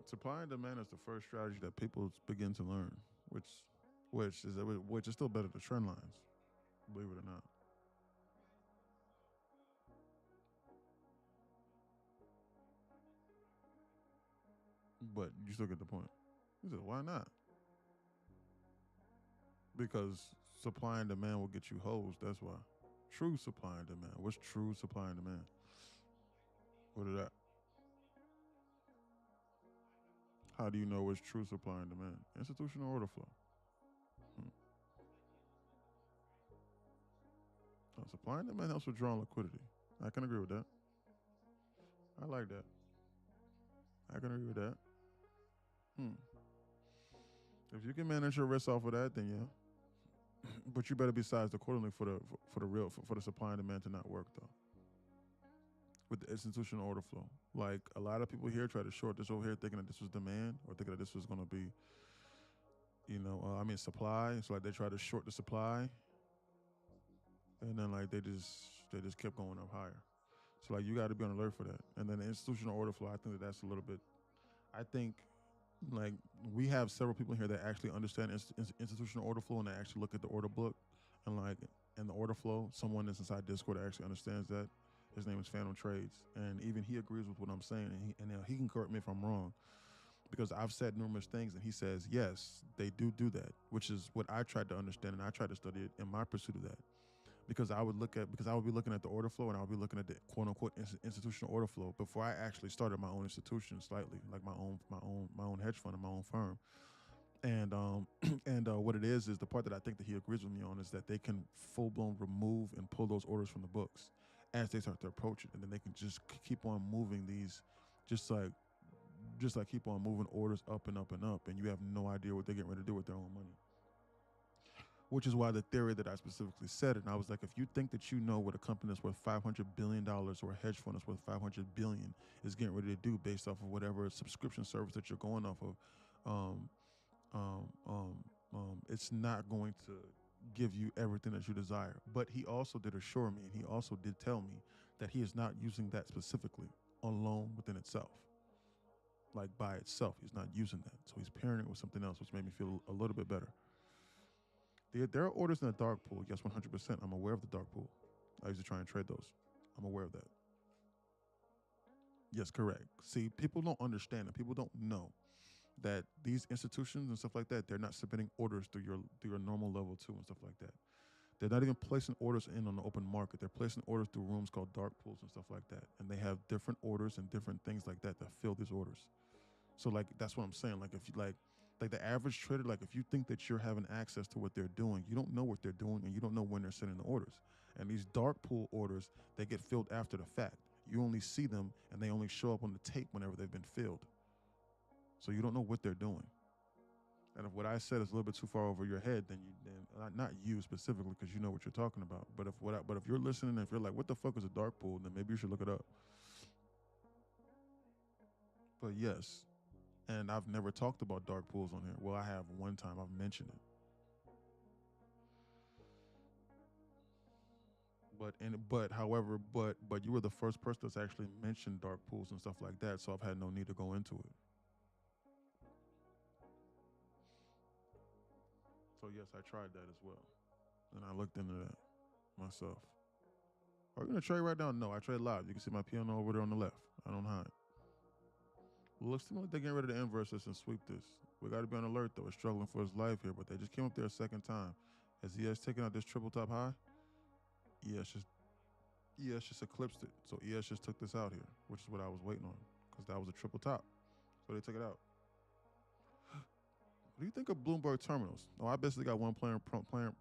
Supply and demand is the first strategy that people begin to learn, which is still better than trend lines, believe it or not. But you still get the point. He said, why not? Because supply and demand will get you hoes. That's why. True supply and demand. What's true supply and demand? What is that? How do you know what's true supply and demand? Institutional order flow. Supply and demand helps with drawing liquidity. I can agree with that. I like that. I can agree with that. If you can manage your risk off of that, then yeah. But you better be sized accordingly for the supply and demand to not work though. With the institutional order flow, like a lot of people here try to short this over here, thinking that this was demand or thinking that this was going to be, supply. It's like they try to short the supply, and then like they just kept going up higher. So like you got to be on alert for that. And then the institutional order flow, I think that's a little bit. I think like we have several people here that actually understand institutional order flow and they actually look at the order book and the order flow. Someone that's inside Discord that actually understands that. His name is Phantom Trades, and even he agrees with what I'm saying, and he can correct me if I'm wrong, because I've said numerous things, and he says yes, they do that, which is what I tried to understand, and I tried to study it in my pursuit of that. Because I would be looking at the order flow and I would be looking at the quote unquote institutional order flow before I actually started my own institution slightly, like my own hedge fund and my own firm. And what it is the part that I think that he agrees with me on is that they can full blown remove and pull those orders from the books as they start to approach it, and then they can just keep on moving these, just like keep on moving orders up and up and up, and you have no idea what they're getting ready to do with their own money. Which is why the theory that I specifically said, and I was like, if you think that you know what a company that's worth $500 billion or a hedge fund that's worth $500 billion is getting ready to do based off of whatever subscription service that you're going off of, it's not going to give you everything that you desire. But he also did assure me, and he also did tell me that he is not using that specifically alone within itself. Like by itself, he's not using that. So he's pairing it with something else, which made me feel a little bit better. There are orders in the dark pool. Yes, 100%. I'm aware of the dark pool. I used to try and trade those. I'm aware of that. Yes, correct. See, people don't understand it. People don't know that these institutions and stuff like that, they're not submitting orders through your normal level 2 and stuff like that. They're not even placing orders in on the open market. They're placing orders through rooms called dark pools and stuff like that. And they have different orders and different things like that fill these orders. So like that's what I'm saying. Like if you like the average trader, like if you think that you're having access to what they're doing, you don't know what they're doing and you don't know when they're sending the orders. And these dark pool orders, they get filled after the fact. You only see them and they only show up on the tape whenever they've been filled. So you don't know what they're doing. And if what I said is a little bit too far over your head, then not you specifically, because you know what you're talking about. But if you're listening and if you're like, what the fuck is a dark pool, then maybe you should look it up. But yes. And I've never talked about dark pools on here. Well, I have one time. I've mentioned it. But you were the first person that's actually mentioned dark pools and stuff like that, so I've had no need to go into it. So yes, I tried that as well. And I looked into that myself. Are you gonna trade right now? No, I trade live. You can see my piano over there on the left. I don't hide. Looks to me like they're getting ready to inverse this and sweep this. We got to be on alert, though. It's struggling for his life here, but they just came up there a second time. Has ES taken out this triple top high? ES just eclipsed it. So ES just took this out here, which is what I was waiting on, because that was a triple top. So they took it out. What do you think of Bloomberg terminals? Oh, I basically got one playing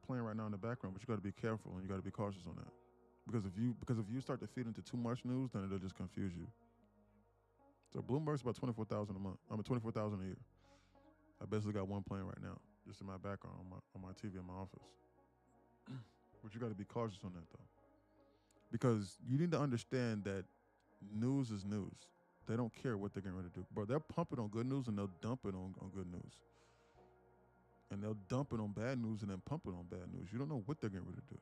right now in the background, but you got to be careful and you got to be cautious on that. Because if you start to feed into too much news, then it'll just confuse you. So Bloomberg's about 24,000 a month. 24,000 a year. I basically got one playing right now, just in my background on my TV in my office. But you got to be cautious on that though, because you need to understand that news is news. They don't care what they're getting ready to do, bro. They're pumping on good news and they'll dump it on good news, and they'll dump it on bad news and then pump it on bad news. You don't know what they're getting ready to do.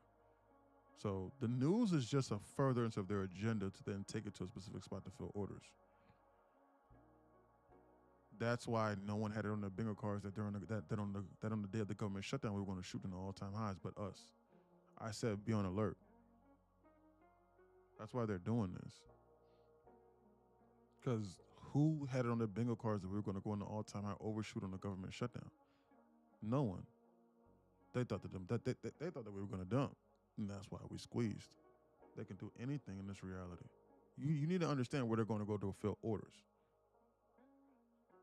So the news is just a furtherance of their agenda to then take it to a specific spot to fill orders. That's why no one had it on their bingo cards that on the day of the government shutdown we were going to shoot in the all-time highs, but us. I said be on alert. That's why they're doing this. Because who had it on their bingo cards that we were going to go in the all-time high overshoot on the government shutdown? No one. They thought they thought that we were going to dump, and that's why we squeezed. They can do anything in this reality. You need to understand where they're going to go to fill orders,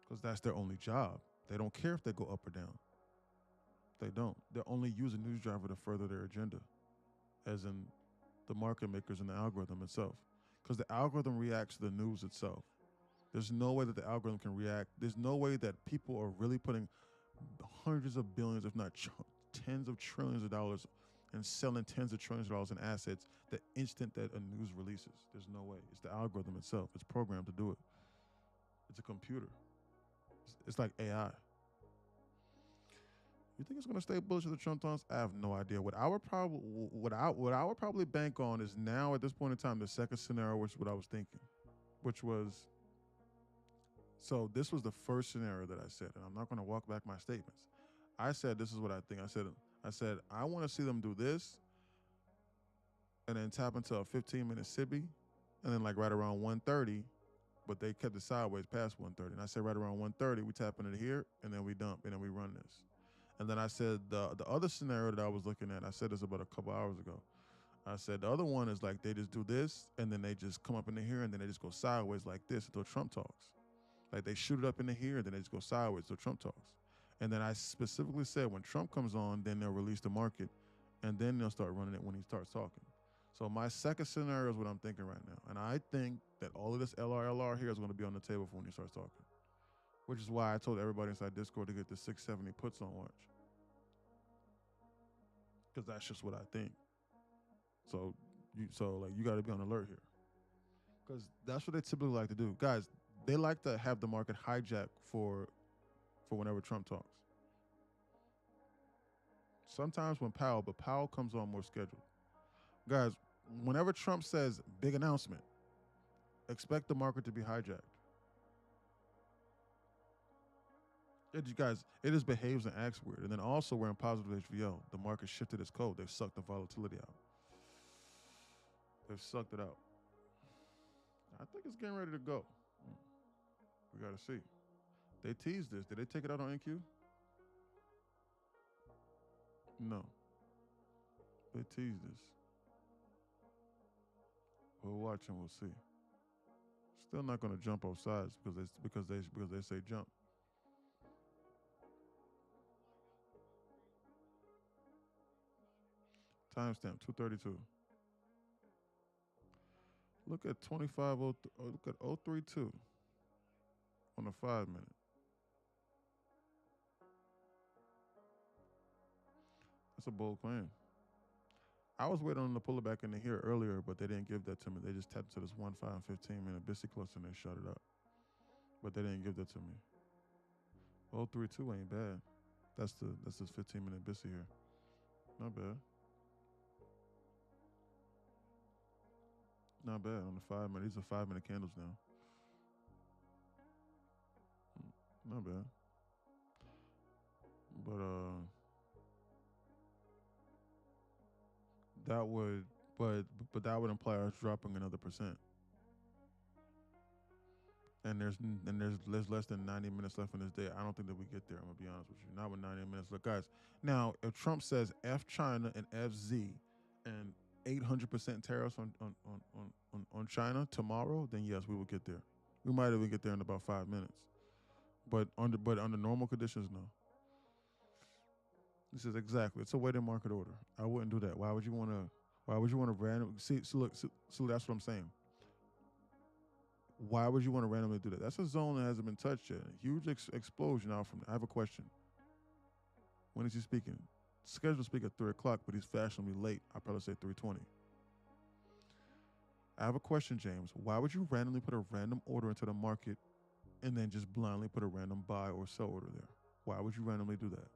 because that's their only job. They don't care if they go up or down. They don't. They're only using news driver to further their agenda, as in the market makers and the algorithm itself. Because the algorithm reacts to the news itself. There's no way that the algorithm can react. There's no way that people are really putting hundreds of billions, if not tens of trillions of dollars, and selling tens of trillions of dollars in assets the instant that a news releases. There's no way. It's the algorithm itself. It's programmed to do it. It's a computer. It's like AI. You think it's going to stay bullish to the Trump talks? I have no idea. What I would probably bank on is now at this point in time the second scenario, which is what I was thinking, which was, so this was the first scenario that I said, and I'm not going to walk back my statements. I said this is what I think. I said I want to see them do this, and then tap into a 15-minute SIBI, and then like right around 1:30. But they kept it sideways past 1:30. And I said right around 1:30, we tap into here, and then we dump, and then we run this. And then I said the other scenario that I was looking at, I said this about a couple hours ago. I said the other one is like they just do this, and then they just come up into here, and then they just go sideways like this until Trump talks. Like they shoot it up into here, and then they just go sideways until Trump talks. And then I specifically said when Trump comes on, then they'll release the market, and then they'll start running it when he starts talking. So my second scenario is what I'm thinking right now. And I think that all of this LR here is going to be on the table for when he starts talking, which is why I told everybody inside Discord to get the 670 puts on watch, because that's just what I think. So you got to be on alert here, because that's what they typically like to do. Guys, they like to have the market hijack for whenever Trump talks. Sometimes when Powell comes on more scheduled. Guys, whenever Trump says big announcement, expect the market to be hijacked. It just behaves and acts weird. And then also we're in positive HVO. The market shifted its code. They've sucked the volatility out. They've sucked it out. I think it's getting ready to go. We got to see. They teased this. Did they take it out on NQ? No. They teased this. We'll watch and we'll see. Still not going to jump off sides because they say jump. Timestamp 2:32. Look at 25. Look at 032 on a 5 minute. That's a bold claim. I was waiting on them to pull it back into here earlier, but they didn't give that to me. They just tapped to this 1, 5, and 15 minute BISI cluster and they shut it up. But they didn't give that to me. 032 ain't bad. That's this 15 minute BISI here. Not bad. Not bad on the 5 minute. These are 5 minute candles now. Not bad. But that would imply us dropping another percent. And there's less than 90 minutes left in this day. I don't think that we get there. I'm gonna be honest with you. Not with 90 minutes. Look, guys. Now, if Trump says F China and FZ and 800% tariffs on China tomorrow, then yes, we will get there. We might even get there in about 5 minutes. But under normal conditions, no. This is exactly. It's a weighted market order. I wouldn't do that. Why would you want to random? See, so look, so that's what I'm saying. Why would you want to randomly do that? That's a zone that hasn't been touched yet. Huge explosion out from. I have a question. When is he speaking? Scheduled to speak at 3:00, but he's fashionably late. I'll probably say 3:20. I have a question, James. Why would you randomly put a random order into the market and then just blindly put a random buy or sell order there? Why would you randomly do that?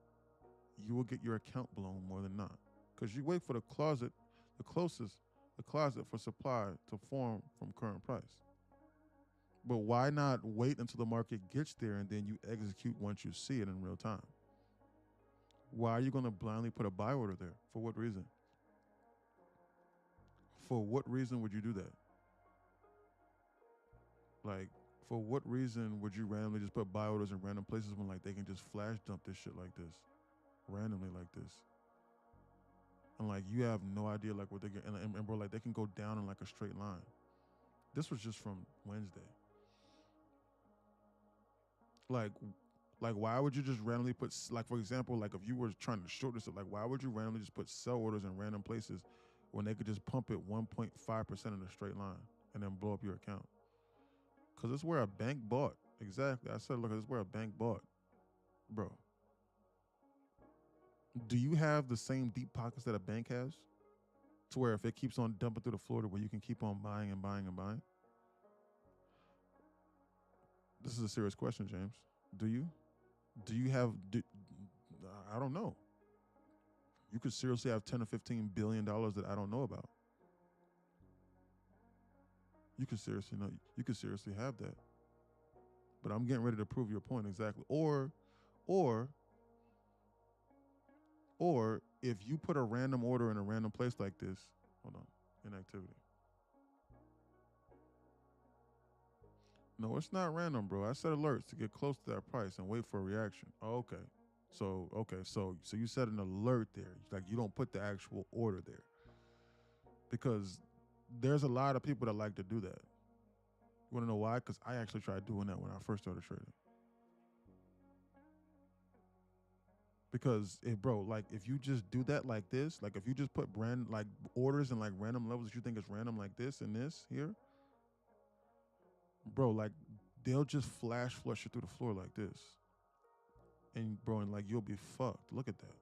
You will get your account blown more than not. Because you wait for the closet for supply to form from current price. But why not wait until the market gets there and then you execute once you see it in real time? Why are you going to blindly put a buy order there? For what reason? For what reason would you do that? Like, for what reason would you randomly just put buy orders in random places when like they can just flash dump this shit like this, randomly like this, and like you have no idea like what they get, and bro, like they can go down in like a straight line. This was just from Wednesday. Like why would you just randomly put, like, for example, like if you were trying to short this, like why would you randomly just put sell orders in random places when they could just pump it 1.5% in a straight line and then blow up your account? Because it's where a bank bought. Exactly. I said, look, it's where a bank bought. Bro. Do you have the same deep pockets that a bank has? To where if it keeps on dumping through the floor to where you can keep on buying and buying and buying? This is a serious question, James. Do you? Do you have, I don't know. You could seriously have 10 or $15 billion that I don't know about. You could seriously have that. But I'm getting ready to prove your point exactly. Or if you put a random order in a random place like this, hold on, inactivity. No, it's not random, bro. I set alerts to get close to that price and wait for a reaction. Oh, okay. So you set an alert there. Like you don't put the actual order there. Because there's a lot of people that like to do that. You want to know why? Because I actually tried doing that when I first started trading. Because bro, like if you just do that like this, like if you just put brand like orders and like random levels that you think is random like this and this here, bro, like they'll just flash flush it through the floor like this. And bro, and like you'll be fucked. Look at that.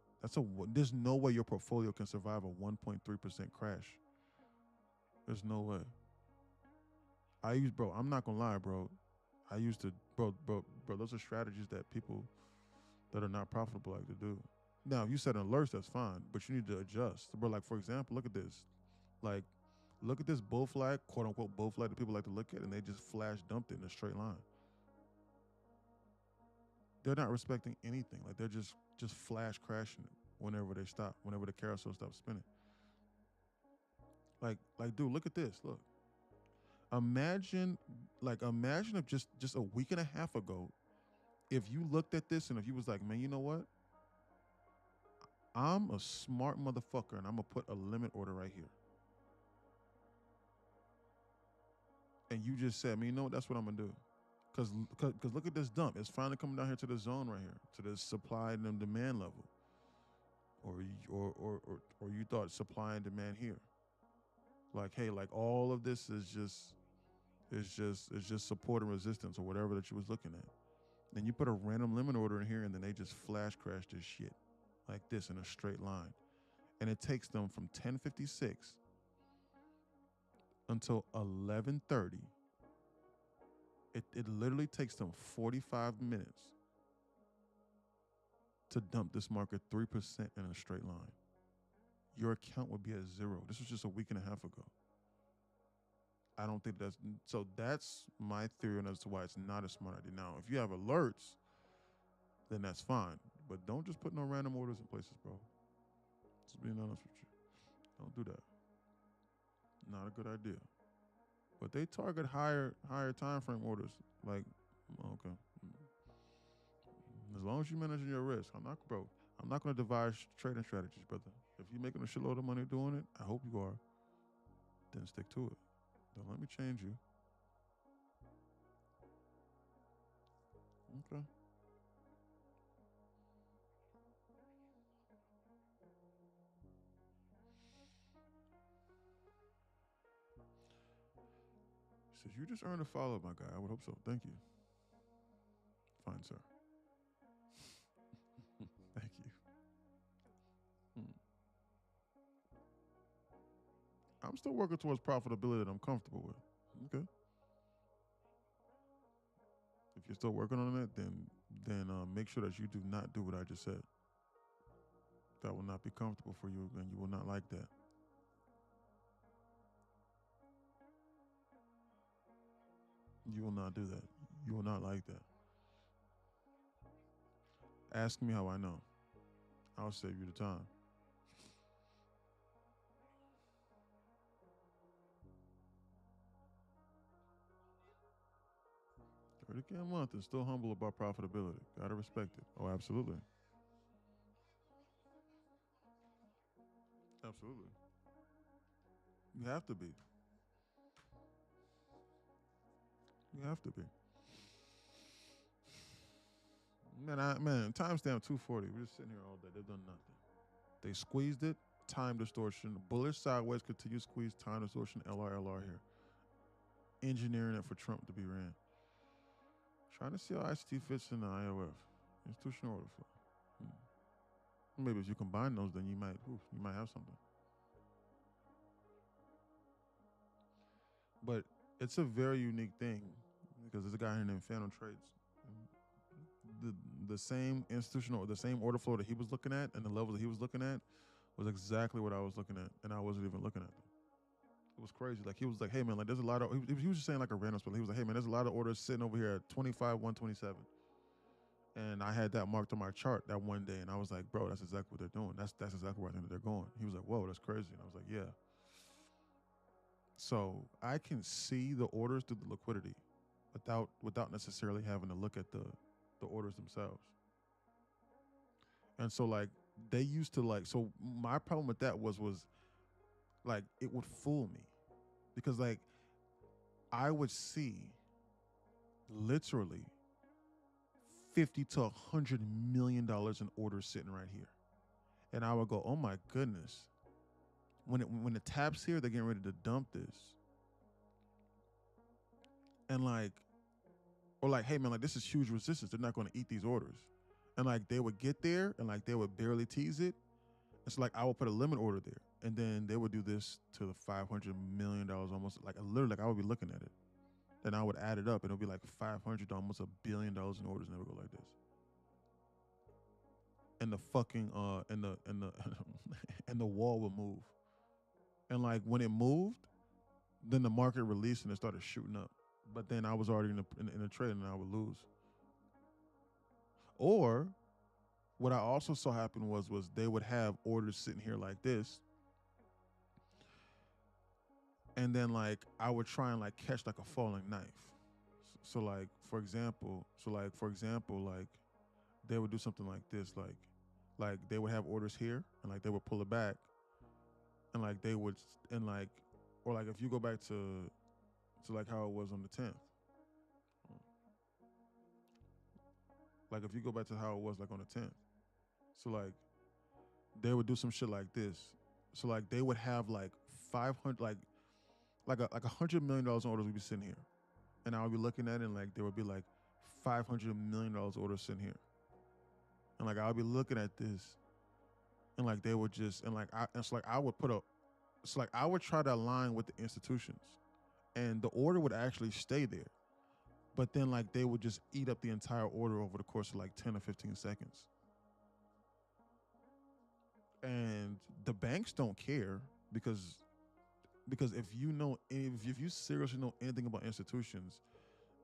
There's no way your portfolio can survive a 1.3% crash. There's no way. I'm not gonna lie, bro. I used to, bro, those are strategies that people that are not profitable like to do. Now, if you set alerts, that's fine, but you need to adjust. Bro, like for example, look at this. Like, look at this bull flag, quote unquote bull flag that people like to look at, and they just flash dumped it in a straight line. They're not respecting anything. Like they're just flash crashing it whenever they stop, whenever the carousel stops spinning. Like, dude, look at this. Look. Imagine if just a week and a half ago, if you looked at this and if you was like, man, you know what? I'm a smart motherfucker and I'm gonna put a limit order right here. And you just said, man, you know what? That's what I'm gonna do. Cause look at this dump. It's finally coming down here to the zone right here, to the supply and demand level. Or you thought supply and demand here. Like, hey, like all of this is just support and resistance or whatever that you was looking at. Then you put a random limit order in here and then they just flash crash this shit like this in a straight line. And it takes them from 10:56 until 11:30. It literally takes them 45 minutes to dump this market 3% in a straight line. Your account would be at zero. This was just a week and a half ago. I don't think that's my theory as to why it's not a smart idea. Now, if you have alerts, then that's fine. But don't just put no random orders in places, bro. Just being honest with you. Don't do that. Not a good idea. But they target higher time frame orders. Like, okay. As long as you're managing your risk, I'm not going to devise trading strategies, brother. If you're making a shitload of money doing it, I hope you are. Then stick to it. Don't let me change you. Okay. Says you just earned a follow, my guy. I would hope so. Thank you. Fine, sir. Thank you. I'm still working towards profitability that I'm comfortable with. Okay. If you're still working on it, then make sure that you do not do what I just said. That will not be comfortable for you, and you will not like that. You will not do that. You will not like that. Ask me how I know. I'll save you the time. $30K a month and still humble about profitability. Gotta respect it. Oh, absolutely. Absolutely. You have to be. You have to be. Man, timestamp 240. We're just sitting here all day. They've done nothing. They squeezed it. Time distortion. Bullish sideways. Continue squeeze. Time distortion. LR here. Engineering it for Trump to be ran. Trying to see how ICT fits in the IOF. Institutional order flow. Maybe if you combine those, then you might have something. But it's a very unique thing because there's a guy here named Phantom Trades. The same order flow that he was looking at and the levels that he was looking at was exactly what I was looking at, and I wasn't even looking at them. It was crazy. Like he was like, "Hey man, like there's a lot of." He was just saying like a random split. He was like, "Hey man, there's a lot of orders sitting over here at 25,127," and I had that marked on my chart that one day, and I was like, "Bro, that's exactly what they're doing. That's exactly where I think that they're going." He was like, "Whoa, that's crazy," and I was like, "Yeah." So I can see the orders through the liquidity, without necessarily having to look at the orders themselves. And so like they used to like, so my problem with that was like it would fool me because like I would see literally $50 to $100 million in orders sitting right here. And I would go, oh my goodness. When the tap's here, they're getting ready to dump this. And like, or like, hey man, like this is huge resistance. They're not going to eat these orders. And like they would get there and like they would barely tease it. It's like I would put a limit order there. And then they would do this to the $500 million almost. Like literally, like I would be looking at it. Then I would add it up and it'll be like 500 to almost $1 billion in orders never go like this. And the fucking and the wall would move. And like when it moved, then the market released and it started shooting up. But then I was already in a trade and I would lose. Or what I also saw happen was they would have orders sitting here like this. And then like I would try and like catch like a falling knife. So like for example, like they would do something like this, like they would have orders here and like they would pull it back and like they would and like or like if you go back to like how it was on the 10th. Like if you go back to how it was like on the 10th. So like they would do some shit like this. So like they would have like 500 like $100 million in orders would be sitting here. And I would be looking at it and like there would be like $500 million orders sitting here. And like I would be looking at this and like they would just and like I would try to align with the institutions. And the order would actually stay there. But then like they would just eat up the entire order over the course of like 10 or 15 seconds. And the banks don't care because if you seriously know anything about institutions,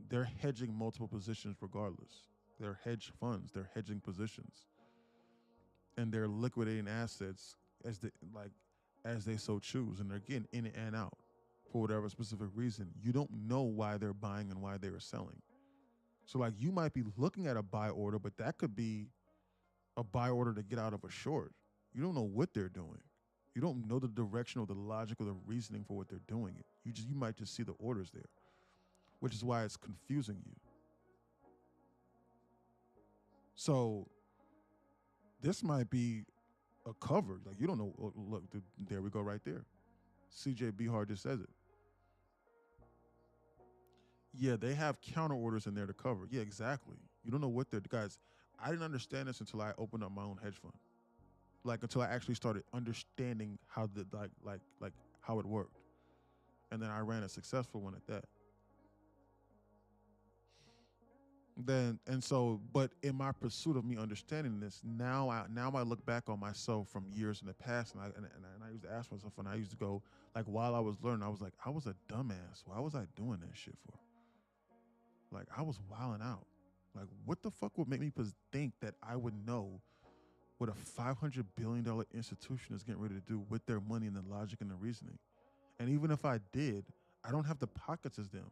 they're hedging multiple positions regardless. They're hedge funds, they're hedging positions. And they're liquidating assets as they so choose, and they're getting in and out for whatever specific reason. You don't know why they're buying and why they are selling. So like you might be looking at a buy order, but that could be a buy order to get out of a short. You don't know what they're doing. You don't know the direction or the logic or the reasoning for what they're doing. You might just see the orders there, which is why it's confusing you. So this might be a cover. Like you don't know. Look, there we go right there. CJ Behar just says it. Yeah, they have counter orders in there to cover. Yeah, exactly. You don't know what they're guys. I didn't understand this until I opened up my own hedge fund. Like until I actually started understanding how the like how it worked. And then I ran a successful one at that. But in my pursuit of me understanding this, now I look back on myself from years in the past, and I used to ask myself, and I used to go like while I was learning, I was like, I was a dumbass. Why was I doing that shit for? Like I was wilding out. Like what the fuck would make me think that I would know what a $500 billion institution is getting ready to do with their money and the logic and the reasoning? And even if I did, I don't have the pockets as them.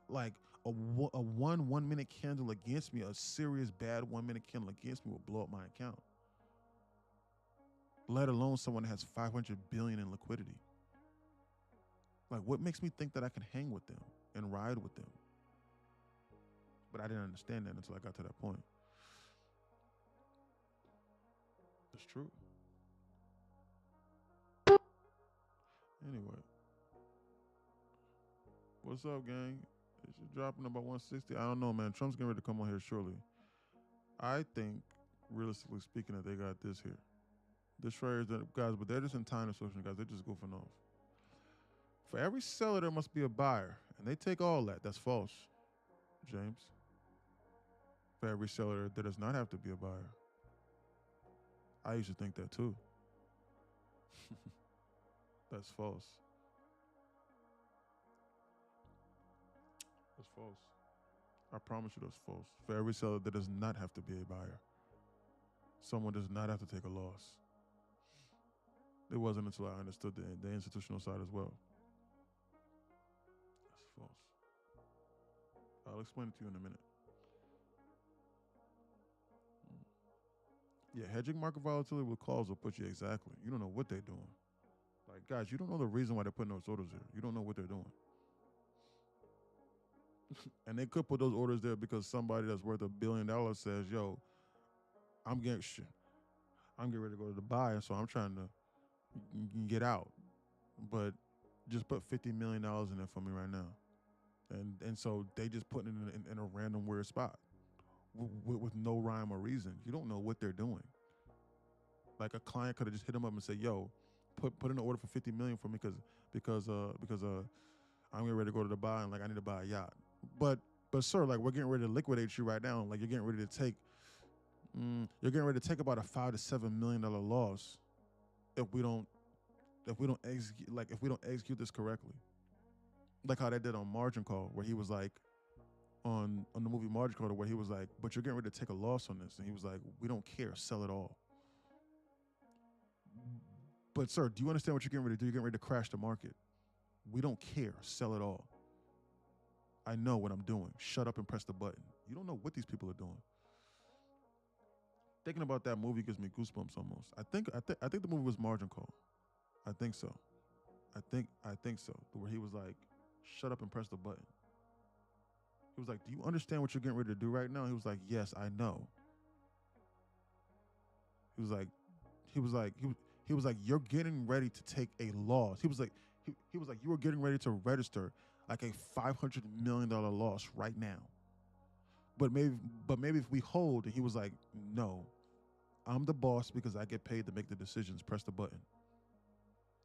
Like a 1 minute candle against me, a serious bad 1 minute candle against me will blow up my account. Let alone someone that has 500 billion in liquidity. Like what makes me think that I can hang with them and ride with them? But I didn't understand that until I got to that point. It's true. Anyway. What's up, gang? It's dropping about 160. I don't know, man. Trump's getting ready to come on here shortly. I think, realistically speaking, that they got this here. This right here, guys, but they're just in time association, guys. They're just goofing off. For every seller, there must be a buyer. And they take all that. That's false, James. For every seller, there does not have to be a buyer. I used to think that too. That's false. That's false. I promise you that's false. For every seller, there does not have to be a buyer. Someone does not have to take a loss. It wasn't until I understood the institutional side as well. That's false. I'll explain it to you in a minute. Yeah, hedging market volatility with calls will put you exactly. You don't know what they're doing. Like, guys, you don't know the reason why they're putting those orders there. You don't know what they're doing. And they could put those orders there because somebody that's worth $1 billion says, yo, I'm getting ready to go to the buy, so I'm trying to get out. But just put $50 million in there for me right now. And so they just put it in a random weird spot with no rhyme or reason. You don't know what they're doing. Like a client could have just hit them up and said, yo, put in an order for $50 million for me because I'm getting ready to go to the buy and like I need to buy a yacht. But sir, like we're getting ready to liquidate you right now. Like you're getting ready to take about a $5 to $7 million loss if we don't execute this correctly. Like how they did on Margin Call, where he was like on the movie Margin Call, where he was like, but you're getting ready to take a loss on this, and he was like, we don't care, sell it all. But sir, do you understand what you're getting ready to do? You're getting ready to crash the market. We don't care, sell it all. I know what I'm doing. Shut up and press the button. You don't know what these people are doing. Thinking about that movie gives me goosebumps almost. I think the movie was Margin Call. I think so. I think so. Where he was like, shut up and press the button. He was like, do you understand what you're getting ready to do right now? He was like, yes, I know. He was like, you're getting ready to take a loss. He was like, you were getting ready to register like a $500 million loss right now. But maybe if we hold, and he was like, no, I'm the boss because I get paid to make the decisions. Press the button.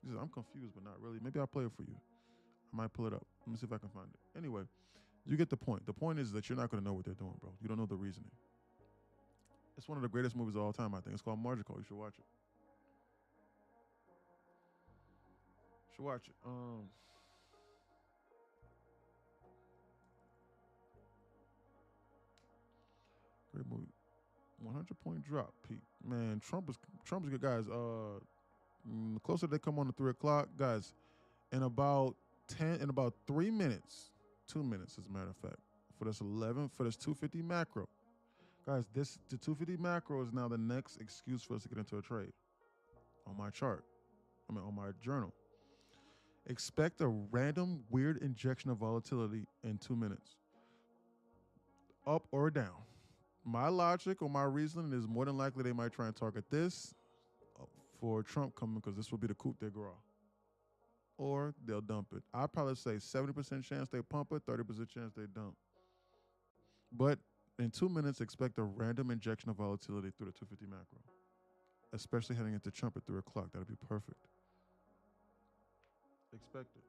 He says, I'm confused, but not really. Maybe I'll play it for you. I might pull it up. Let me see if I can find it. Anyway, you get the point. The point is that you're not going to know what they're doing, bro. You don't know the reasoning. It's one of the greatest movies of all time, I think. It's called Margin Call. You should watch it. You should watch it. Great movie. 100-point drop, Pete. Man, Trump's good, guys. Closer they come on to 3 o'clock, guys. In about 3 minutes, 2 minutes, as a matter of fact, for this 250 macro, guys. The 250 macro is now the next excuse for us to get into a trade. On my chart, on my journal. Expect a random weird injection of volatility in 2 minutes, up or down. My logic or my reasoning is more than likely they might try and target this for Trump coming because this will be the coup de grace. or they'll dump it. I'd probably say 70% chance they pump it, 30% chance they dump. But in 2 minutes, expect a random injection of volatility through the 250 macro, especially heading into Trump at 3 o'clock. That'd be perfect. Expect it.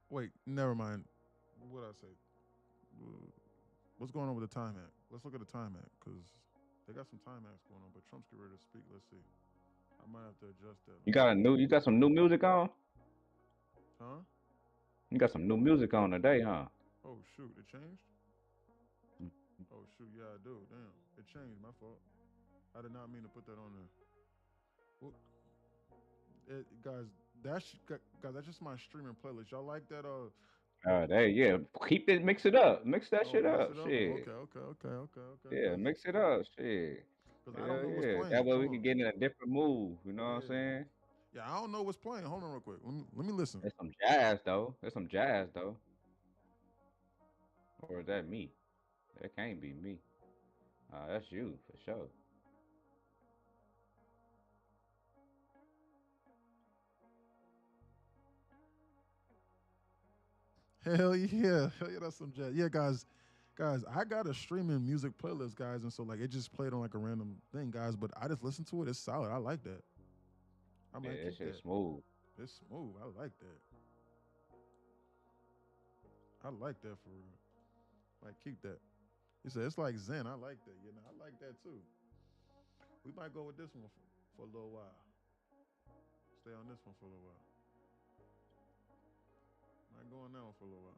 Wait, never mind. What did I say? What's going on with the time hack? Let's look at the time hack because they got some time hacks going on. But Trump's getting ready to speak. Let's see. I might have to adjust that. You got some new music on? Huh? You got some new music on today, huh? Oh shoot, it changed. Oh shoot, yeah I do. Damn, it changed. My fault. I did not mean to put that on there. Well, guys, that's just my streaming playlist. Y'all like that? Keep it, mix it up, mix that shit Mix up, it up. shit. Okay. Yeah, mix it up, shit. Because I don't know what's playing. That way we can get in a different mood. You know what I'm saying? Yeah, I don't know what's playing. Hold on real quick. Let me listen. There's some jazz though. Or is that me? That can't be me. That's you for sure. Hell yeah, that's some jazz. Yeah, guys, I got a streaming music playlist, guys, and so like it just played on like a random thing, guys. But I just listened to it. It's solid. I like that. I might keep that. Smooth. It's smooth. I like that. I like that for real. Might keep that. He said it's like Zen. I like that. You know, I like that too. We might go with this one for a little while. Stay on this one for a little while. Might go on that one for a little while.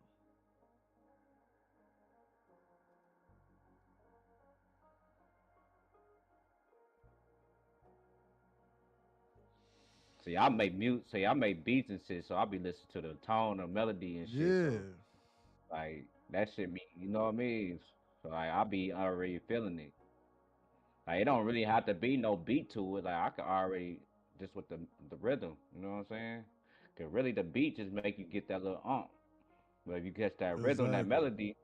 See, I make beats and shit, so I'll be listening to the tone or melody and shit. Yeah. So, like that shit be, you know what I mean? So like I be already feeling it. Like it don't really have to be no beat to it. Like I could already just with the rhythm, you know what I'm saying? Cause really the beat just make you get that little But if you catch that rhythm, that melody,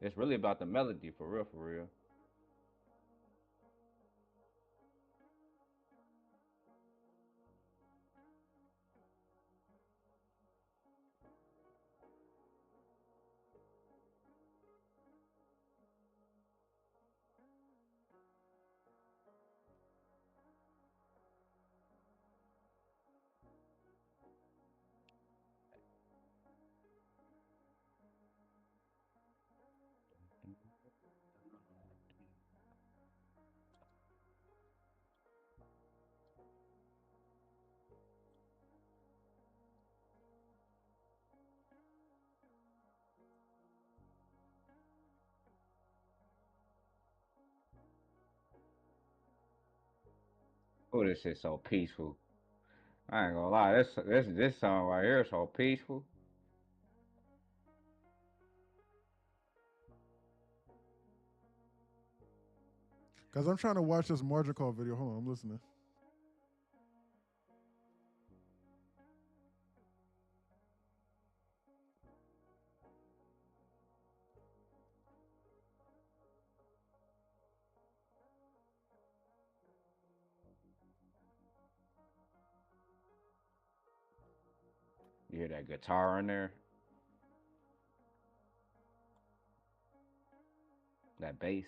it's really about the melody for real, for real. Oh, this shit's so peaceful. I ain't gonna lie, this song right here is so peaceful. Guys, I'm trying to watch this margin call video. Hold on, I'm listening. You hear that guitar in there? That bass.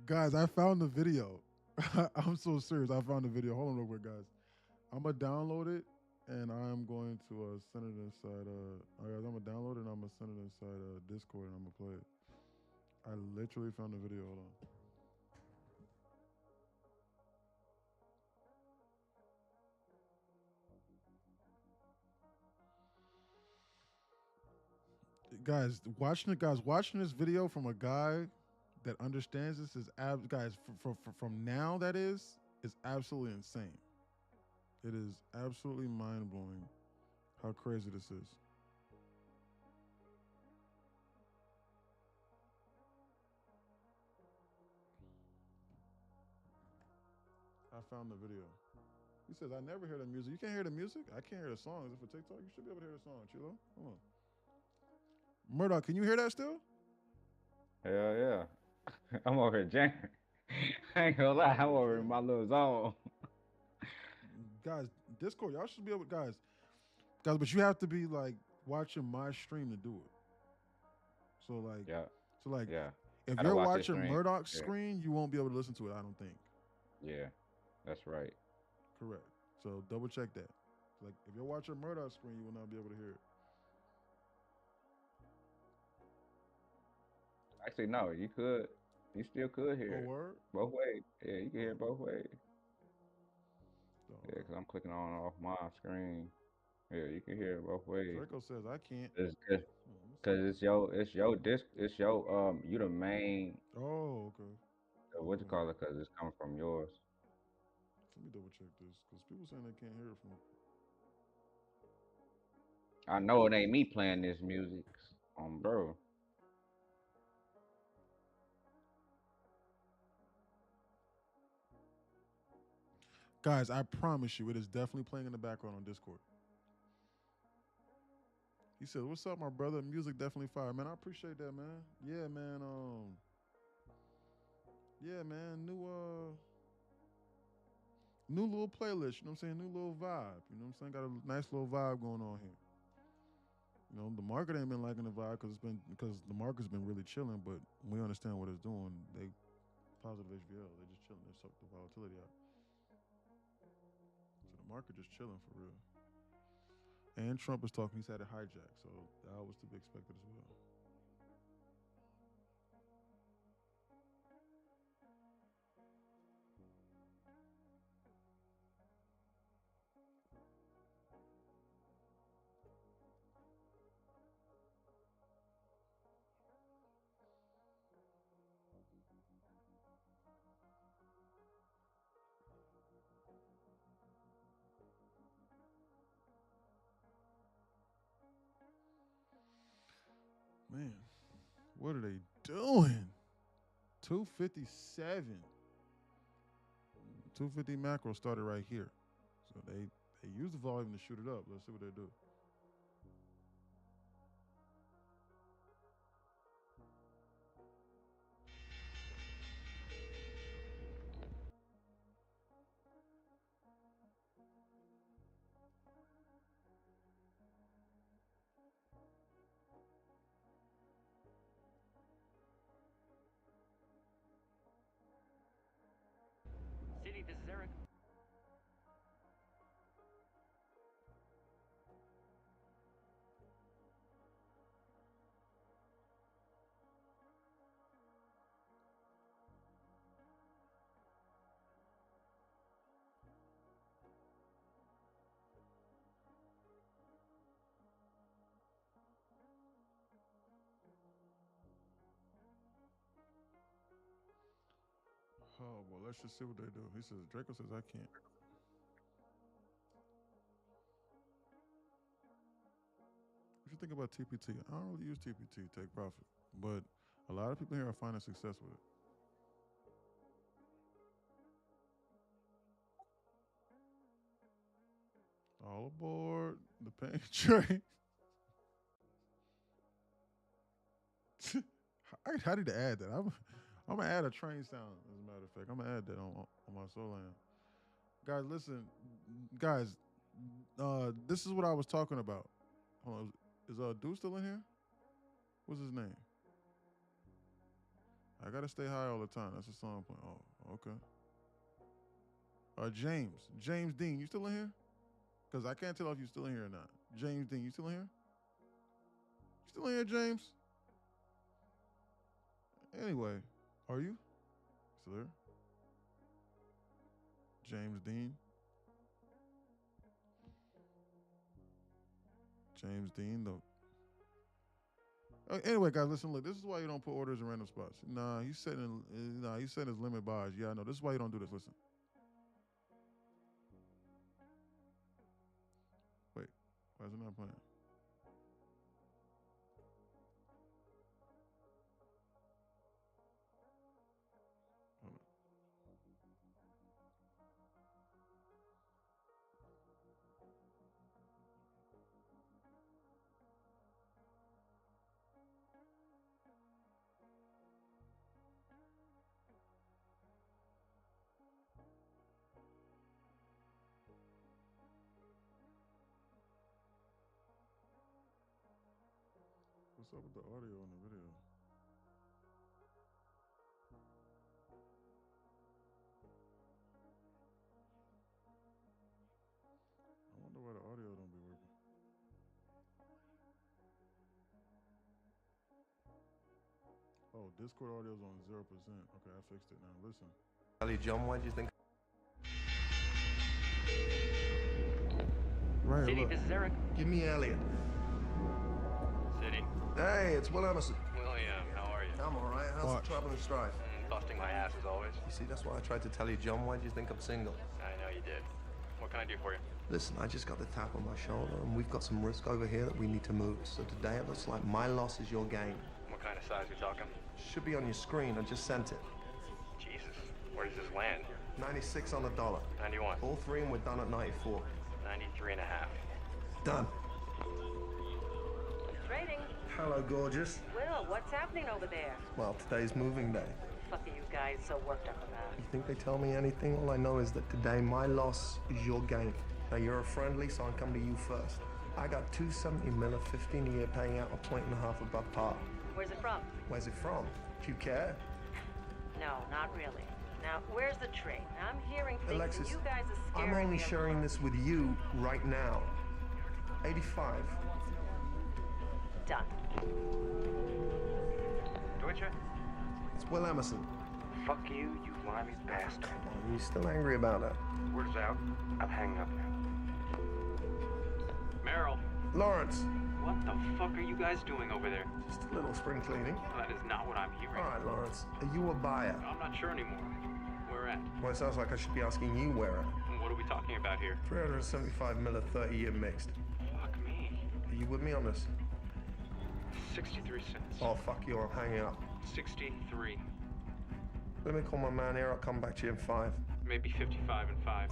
Guys, I found the video. I'm so serious. I found the video. Hold on real quick, guys. I'm gonna download it and I'm going to send it inside. Guys, I'm gonna download it and I'm gonna send it inside Discord and I'm gonna play it. I literally found the video. Hold on. Guys, watching this video from a guy that understands this is guys from now that is absolutely insane. It is absolutely mind blowing how crazy this is. I found the video. He says, I never hear the music. You can't hear the music? I can't hear the songs. If for TikTok, you should be able to hear the song, Chilo. Hold on. Murdoch, can you hear that still? Hell yeah. I'm over here jamming. I ain't gonna lie, I'm over in my little zone. Guys, Discord, y'all should be able, guys, but you have to be like watching my stream to do it. So like, if you're watching Murdoch's screen, you won't be able to listen to it, I don't think. Yeah, that's right. Correct. So double check that. Like, if you're watching Murdoch's screen, you will not be able to hear it. Actually, no, you could. You still could hear it. Word? Both ways. Yeah, you can hear it both ways. Yeah, because I'm clicking on and off my screen. Yeah, you can hear it both ways. Draco says I can't. Cause it's your disc, you the main. Oh, okay. What you call it? Cause it's coming from yours. Let me double check this, cause people saying they can't hear it from. I know it ain't me playing this music, bro. Guys, I promise you, it is definitely playing in the background on Discord. He said, "What's up, my brother? Music definitely fire, man. I appreciate that, man. Yeah, man. Yeah, man. New little playlist. You know what I'm saying? New little vibe. You know what I'm saying? Got a nice little vibe going on here. You know, the market ain't been liking the vibe because the market's been really chilling. But we understand what it's doing. They positive HVL. They just chilling. They suck the volatility out. So the market just chilling for real. And Trump is talking. He's had a hijack, so that was to be expected as well. Man, what are they doing? 257. 250 macro started right here. So they use the volume to shoot it up. Let's see what they do. City, this is Eric. Oh, well, let's just see what they do. He says, Draco says, I can't. What you think about TPT? I don't really use TPT, take profit, but a lot of people here are finding success with it. All aboard the pain train. I need to add that. I'm gonna add a train sound. As a matter of fact, I'm gonna add that on my Solana. Guys, listen, guys. This is what I was talking about. Hold on, is Deuce still in here? What's his name? I gotta stay high all the time. That's a song playing. Oh, okay. James Dean, you still in here? Because I can't tell if you're still in here or not. James Dean, you still in here? You still in here, James? Anyway, are you still there? James Dean. James Dean, though. Anyway, guys, listen. Look, this is why you don't put orders in random spots. He's setting his limit buys. Yeah, I know. This is why you don't do this. Listen. Wait, why is it not playing? Hold on. What's up with the audio on the video? I wonder why the audio don't be working. Oh, Discord audio's on 0%. Okay, I fixed it now. Listen. Ellie John, why do you think? Right, City, look. this is Eric. Give me Elliot. City. Hey, it's Will Emerson. William, how are you? I'm all right. How's Watch. the trouble and strife? Busting my ass as always. You see, that's why I tried to tell you, John. Why do you think I'm single? I know you did. What can I do for you? Listen, I just got the tap on my shoulder, and we've got some risk over here that we need to move. So today it looks like my loss is your gain. What kind of size we talking? Should be on your screen. I just sent it. Jesus, where does this land? 96 on the dollar. 91. All three, and we're done at 94. 93 and a half. Done. Trading. Hello, gorgeous. Will, what's happening over there? Well, today's moving day. Fuck are you guys so worked up about? You think they tell me anything? All I know is that today my loss is your gain. Now you're a friendly, so I'll come to you first. I got 270 mil, 15 a year, paying out a 1.5 above par. Where's it from? Where's it from? Do you care? No, not really. Now, where's the trade? I'm hearing things Alexis, and you guys are I'm scaring only me of sharing blood. this with you right now. 85. Done. Deutsche? It's Will Emerson. Fuck you, you limey bastard. Are you still angry about that? Word's out. I'm hanging up now. Merrill, Lawrence, what the fuck are you guys doing over there? just a little spring cleaning. That is not what I'm hearing. All right, Lawrence, are you a buyer? I'm not sure anymore. Where at? Well, it sounds like I should be asking you where at. What are we talking about here? 375 mil, 30 year mixed. Fuck me. Are you with me on this? 63 cents. Oh, fuck you, I'm hanging up. 63. Let me call my man here, I'll come back to you in 5. Maybe 55 and 5.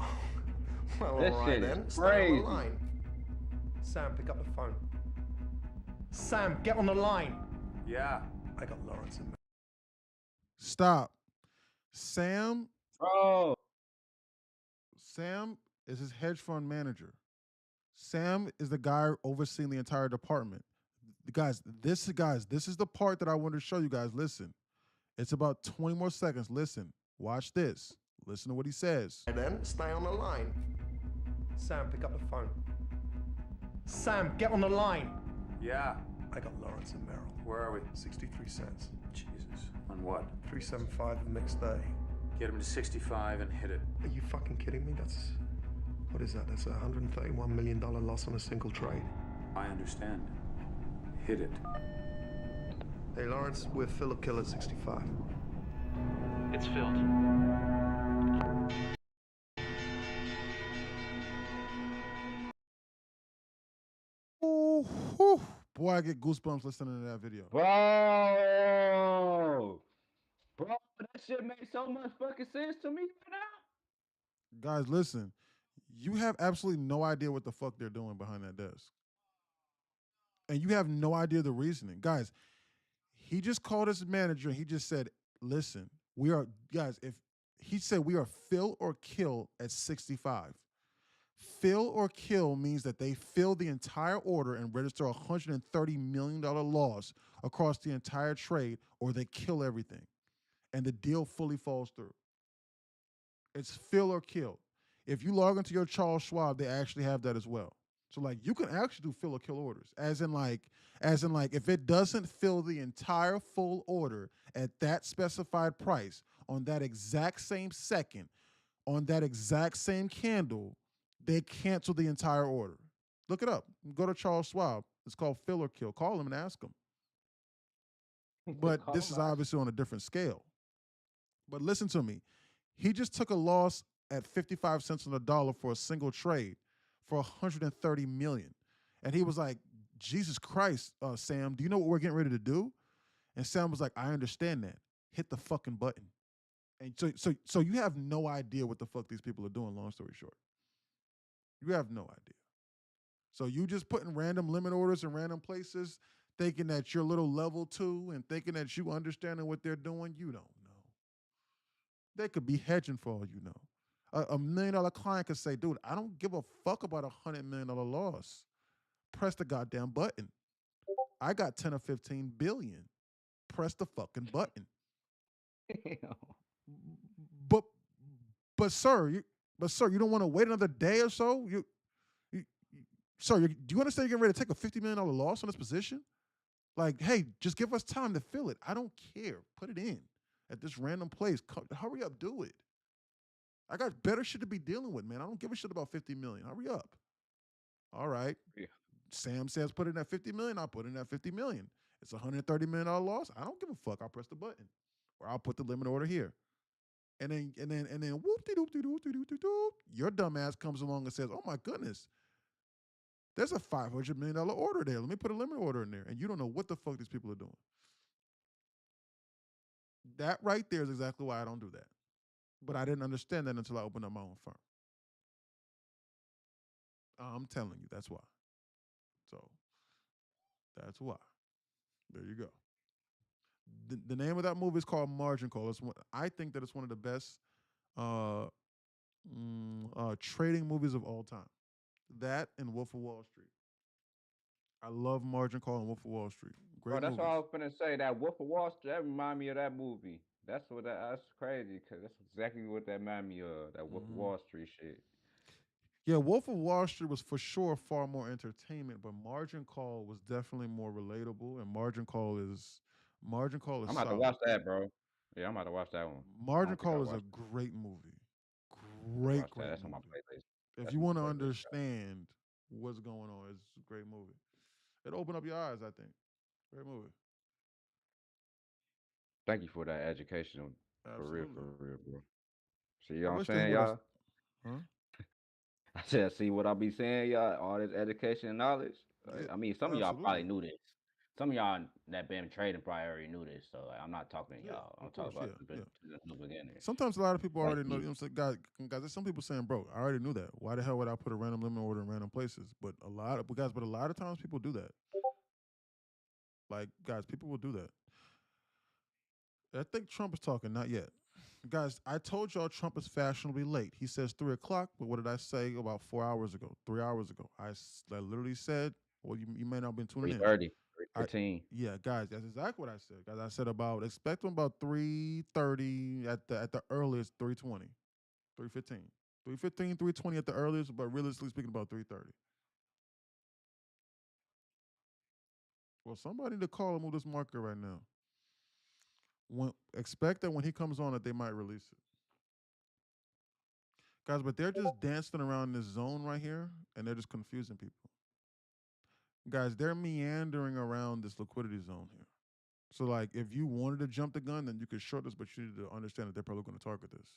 Well, This all right shit is then. Stay crazy. on the line. Sam, pick up the phone. Sam, get on the line. Yeah. I got Lawrence in there. Stop. Sam Bro. is his hedge fund manager. Sam is the guy overseeing the entire department. Guys, this is the part that I wanted to show you guys. Listen. It's about 20 more seconds. Listen. Watch this. Listen to what he says. And then stay on the line. Sam, pick up the phone. Sam, get on the line. Yeah. I got Lawrence and Merrill. Where are we? 63 cents. Jesus. On what? 375 of mixed 30. Get him to 65 and hit it. Are you fucking kidding me? What is that? That's a $131 million loss on a single trade. I understand. Hit it. Hey, Lawrence, we're Philip Kill at 65. It's filled. Ooh, whew. Boy, I get goosebumps listening to that video. Bro. Bro, that shit makes so much fucking sense to me right now. Guys, listen. You have absolutely no idea what the fuck they're doing behind that desk. And you have no idea the reasoning. Guys, he just called his manager and he just said, listen, we are, guys, if he said we are fill or kill at 65. Fill or kill means that they fill the entire order and register $130 million loss across the entire trade, or they kill everything. and the deal fully falls through. It's fill or kill. If you log into your Charles Schwab, they actually have that as well. So like you can actually do fill or kill orders, as in like if it doesn't fill the entire full order at that specified price on that exact same second, on that exact same candle, they cancel the entire order. Look it up. Go to Charles Schwab. It's called fill or kill. Call them and ask them. But this is obviously on a different scale. But listen to me. He just took a loss at 55 cents on the dollar for a single trade for 130 million. And he was like, Jesus Christ, Sam, do you know what we're getting ready to do? And Sam was like, I understand that. Hit the fucking button. And so you have no idea what the fuck these people are doing, long story short. You have no idea. So you just putting random limit orders in random places, thinking that you're little level 2 and thinking that you understanding what they're doing, you don't know. They could be hedging for all you know. A $1 million client could say, dude, I don't give a fuck about $100 million loss. Press the goddamn button. I got 10 or 15 billion. Press the fucking button. But sir, you don't want to wait another day or so? Sir, do you understand you're getting ready to take a $50 million loss on this position? Like, hey, just give us time to fill it. I don't care. Put it in at this random place. Hurry up, do it. I got better shit to be dealing with, man. I don't give a shit about 50 million. Hurry up. All right. Yeah. Sam says put in that 50 million. I'll put in that 50 million. It's a $130 million loss. I don't give a fuck. I'll press the button. Or I'll put the limit order here. And then whoop-de-doop-de-doop-de-doop-de-doop, your dumb ass comes along and says, oh my goodness, there's a $500 million order there. Let me put a limit order in there. And you don't know what the fuck these people are doing. That right there is exactly why I don't do that. But I didn't understand that until I opened up my own firm. I'm telling you, that's why. So, that's why. There you go. The name of that movie is called Margin Call. I think that it's one of the best trading movies of all time. That and Wolf of Wall Street. I love Margin Call and Wolf of Wall Street. Great that's movies. what I was gonna say. That Wolf of Wall Street, that remind me of that movie. That's crazy because that's exactly what that remind me of. That Wolf of Wall Street shit. Yeah, Wolf of Wall Street was for sure far more entertainment, but Margin Call was definitely more relatable. And Margin Call is. I'm about to watch that, bro. Yeah, I'm about to watch that one. Margin Call is a great movie. Great That's movie. on my playlist. If you want to understand what's going on, it's a great movie. It'll open up your eyes, I think. Great movie. Thank you for that education. Absolutely. For real, bro. See what I'm saying, y'all? Huh? I said, see what I be saying, y'all? All this education and knowledge. Yeah, I mean, some of y'all probably knew this. Some of y'all that been trading probably already knew this. So I'm not talking to y'all. I'm talking about the beginning. Sometimes a lot of people already know. You know what I'm saying? Guys, there's some people saying, bro, I already knew that. Why the hell would I put a random limit order in random places? But a lot of times people do that. Like, guys, people will do that. I think Trump is talking, not yet. Guys, I told y'all Trump is fashionably late. He says 3 o'clock, but what did I say about 4 hours ago, 3 hours ago? I literally said, well, you may not have been tuning 3:30, 3:15. Yeah, guys, that's exactly what I said. Guys, I said expect them about 3:30 at the earliest, 3:20, 3:15. 3:15, 3:20 at the earliest, but realistically speaking, about 3:30. Well, somebody need to call and move this market right now. Expect that when he comes on that they might release it. Guys, but they're just dancing around this zone right here, and they're just confusing people. Guys, they're meandering around this liquidity zone here. So, like, if you wanted to jump the gun, then you could short this, but you need to understand that they're probably going to target this.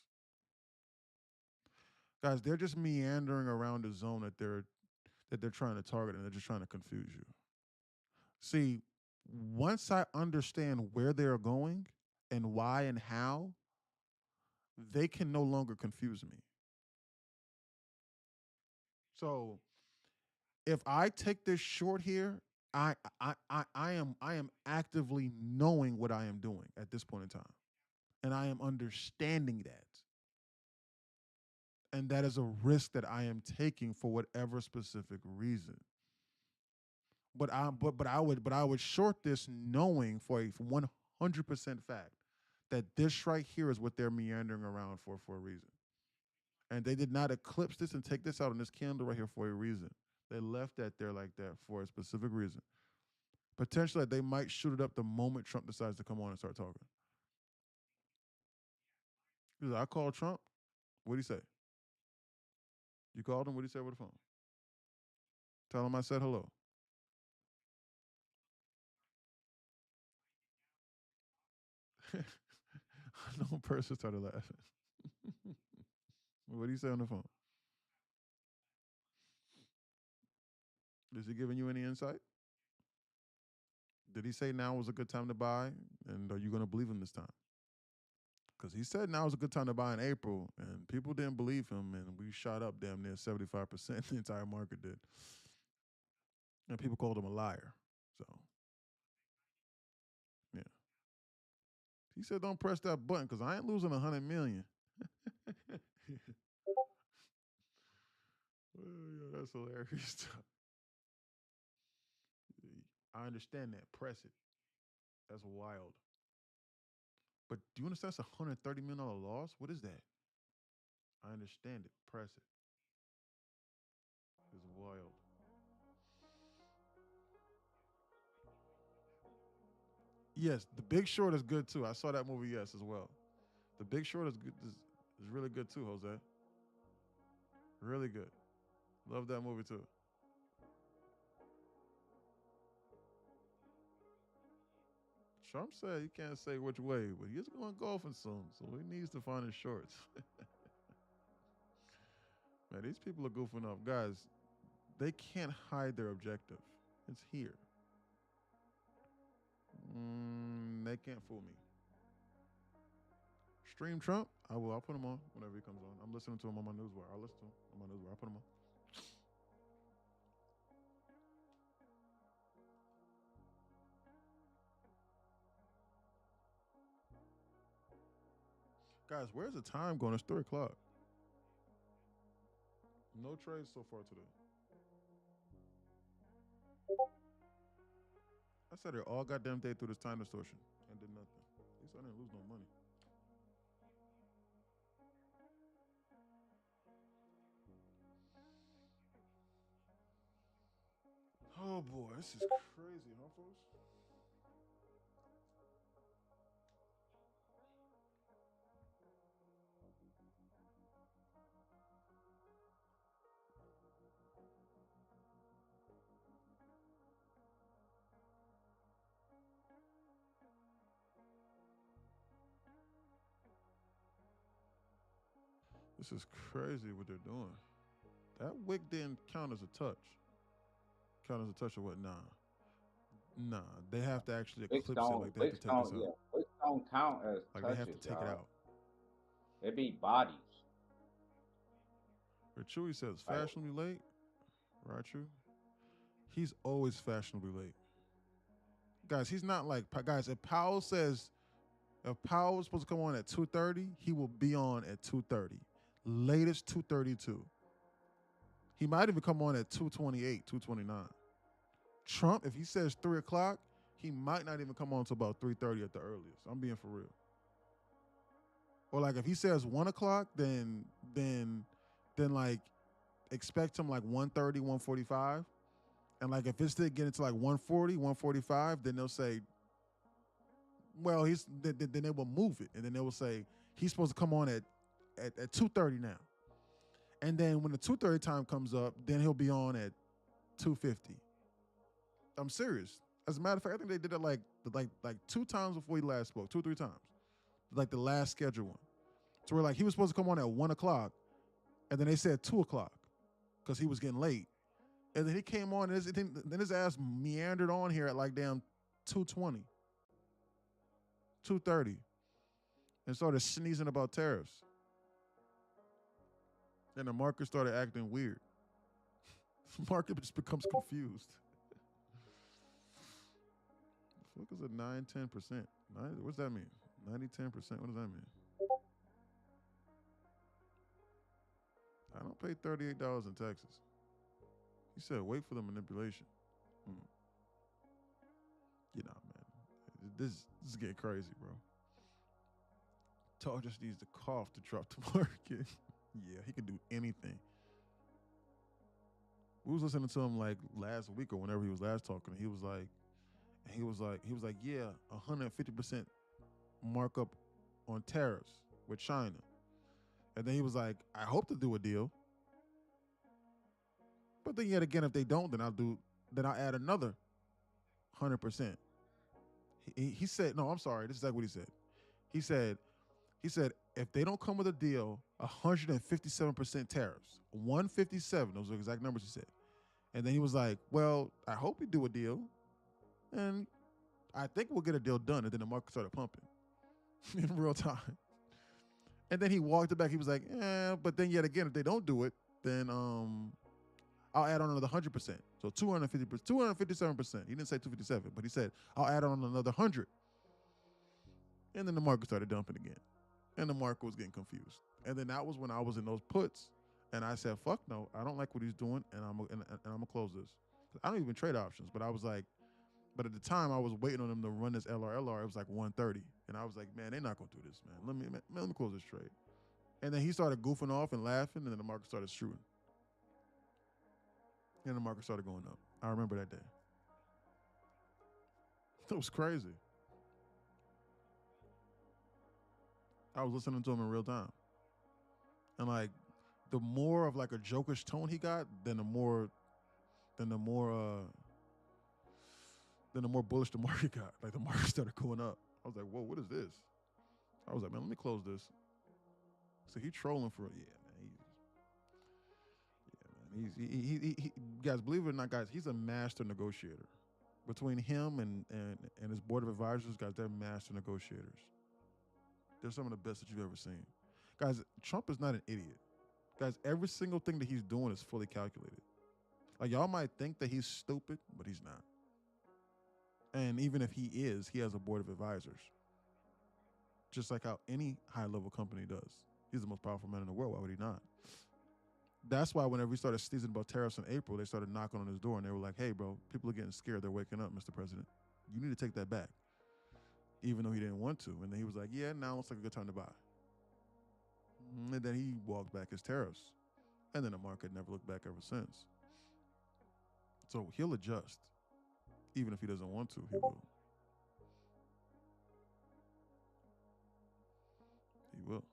Guys, they're just meandering around the zone that they're trying to target, and they're just trying to confuse you. See, once I understand where they're going and why and how, they can no longer confuse me. So if I take this short here, I am actively knowing what I am doing at this point in time. And I am understanding that. And that is a risk that I am taking for whatever specific reason. But I would short this knowing for a 100% fact that this right here is what they're meandering around for a reason. And they did not eclipse this and take this out on this candle right here for a reason. They left that there like that for a specific reason. Potentially, they might shoot it up the moment Trump decides to come on and start talking. He's like, I called Trump. What'd he say? You called him? What'd he say over the phone? Tell him I said hello. No person started laughing. What did he say on the phone? Is he giving you any insight? Did he say now was a good time to buy? And are you going to believe him this time? Because he said now was a good time to buy in April, and people didn't believe him, and we shot up damn near 75%. The entire market did. And people called him a liar. So, yeah. He said, don't press that button because I ain't losing 100 million. Yeah, that's hilarious. I understand that. Press it. That's wild. But do you understand that's $130 million loss? What is that? I understand it. Press it. It's wild. Yes, The Big Short is good too. I saw that movie, yes, as well. The Big Short is good. Is really good too, Jose. Really good. Love that movie too. Trump said he can't say which way, but he's going golfing soon, so he needs to find his shorts. Man, these people are goofing off. Guys, they can't hide their objective. It's here. They can't fool me. Stream Trump? I will. I'll put him on whenever he comes on. I'm listening to him on my newswire. I'll listen to him on my newswire. I'll put him on. Guys, where's the time going? It's 3 o'clock. No trades so far today. I sat here all goddamn day through this time distortion and did nothing. At least I didn't lose no money. Oh boy, this is crazy, huh, folks? This is crazy what they're doing. That wick didn't count as a touch. Count as a touch or what? Nah. They have to actually eclipse it. Like they have to take this out. Yeah, wicks don't count as like touches, they have to take it out. They be bodies. Chewy says fashionably late. Right, True. He's always fashionably late. Guys, he's not like guys. If Powell was supposed to come on at 2:30, he will be on at 2:30. Latest 2:32. He might even come on at 2:28, 2:29. Trump, if he says 3 o'clock, he might not even come on until about 3:30 at the earliest. I'm being for real. Or like if he says 1 o'clock, then like expect him like 1:30, 1:45. And like if it's still getting to like 1:40, 1:45, then they'll say, well, then they will move it. And then they will say, he's supposed to come on at 2:30 now. And then when the 2:30 time comes up, then he'll be on at 2:50. I'm serious. As a matter of fact, I think they did it like 2 times before he last spoke, 2 or 3 times. Like the last scheduled one. So we're like, he was supposed to come on at 1 o'clock, and then they said 2 o'clock because he was getting late. And then he came on, and then his ass meandered on here at like damn 2:20, 2:30, and started sneezing about tariffs. And the market started acting weird. The market just becomes confused. Look, is it 9-10%? What does that mean? 90-10%. What does that mean? I don't pay $38 in taxes. He said, wait for the manipulation. You know, man. This is getting crazy, bro. Dog just needs to cough to drop the market. Yeah, he can do anything. We was listening to him like last week or whenever he was last talking. He was like, yeah, 150% markup on tariffs with China. And then he was like, I hope to do a deal. But then yet again, if they don't, then I'll add another 100%. He said, no, I'm sorry. This is exactly what he said. He said, if they don't come with a deal, 157% tariffs. 157, those are the exact numbers he said. And then he was like, well, I hope we do a deal. And I think we'll get a deal done. And then the market started pumping in real time. And then he walked it back. He was like, but then yet again, if they don't do it, then I'll add on another 100%. So 257%. He didn't say 257, but he said, I'll add on another 100. And then the market started dumping again. And the market was getting confused. And then that was when I was in those puts. And I said, fuck no, I don't like what he's doing, and I'm gonna close this. I don't even trade options, but I was like, but at the time I was waiting on him to run this LR. It was like 130. And I was like, man, they're not gonna do this, man. Let me close this trade. And then he started goofing off and laughing, and then the market started shooting. And the market started going up. I remember that day. It was crazy. I was listening to him in real time. And like, the more of like a jokish tone he got, then the more bullish the market got. Like the market started going up. I was like, whoa, what is this? I was like, man, let me close this. So he trolling for he guys, believe it or not, guys, he's a master negotiator. Between him and his board of advisors, guys, they're master negotiators. They're some of the best that you've ever seen. Guys, Trump is not an idiot. Guys, every single thing that he's doing is fully calculated. Like, y'all might think that he's stupid, but he's not. And even if he is, he has a board of advisors. Just like how any high-level company does. He's the most powerful man in the world. Why would he not? That's why whenever we started sneezing about tariffs in April, they started knocking on his door, and they were like, hey, bro, people are getting scared. They're waking up, Mr. President. You need to take that back. Even though he didn't want to. And then he was like, yeah, now looks like a good time to buy. And then he walked back his tariffs. And then the market never looked back ever since. So he'll adjust. Even if he doesn't want to, he will. He will.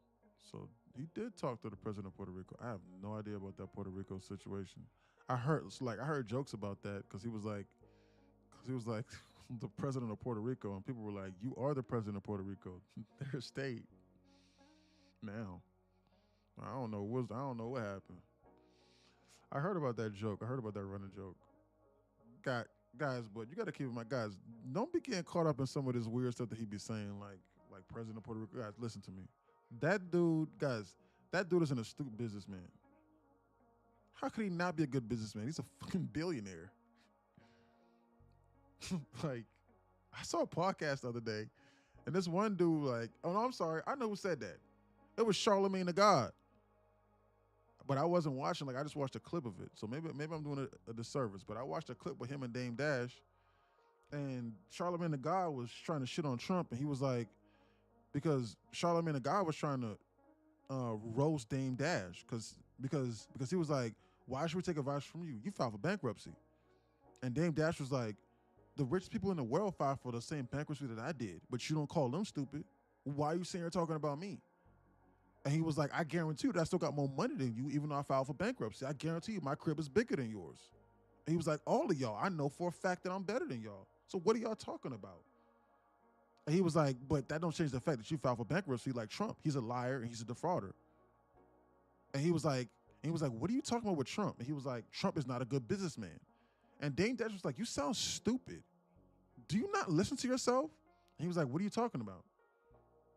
So he did talk to the president of Puerto Rico. I have no idea about that Puerto Rico situation. I heard jokes about that because he was like the president of Puerto Rico, and people were like, you are the president of Puerto Rico. Their state. Now. I don't know what happened. I heard about that joke. I heard about that running joke. Guys, but you got to keep in mind, guys, don't be getting caught up in some of this weird stuff that he be saying, like President of Puerto Rico. Guys, listen to me. That dude is an astute businessman. How could he not be a good businessman? He's a fucking billionaire. Like, I saw a podcast the other day, and this one dude, like, oh no, I'm sorry, I know who said that. It was Charlemagne the God. But I wasn't watching, like I just watched a clip of it. So maybe I'm doing a disservice. But I watched a clip with him and Dame Dash. And Charlemagne the God was trying to shit on Trump. And he was like, because Charlemagne the God was trying to roast Dame Dash. Because he was like, why should we take advice from you? You filed for bankruptcy. And Dame Dash was like, the rich people in the world filed for the same bankruptcy that I did. But you don't call them stupid. Why are you sitting here talking about me? And he was like, I guarantee you that I still got more money than you, even though I filed for bankruptcy. I guarantee you my crib is bigger than yours. And he was like, all of y'all, I know for a fact that I'm better than y'all. So what are y'all talking about? And he was like, but that don't change the fact that you filed for bankruptcy like Trump. He's a liar and he's a defrauder. And he was like, what are you talking about with Trump? And he was like, Trump is not a good businessman. And Dame Dash was like, you sound stupid. Do you not listen to yourself? And he was like, what are you talking about?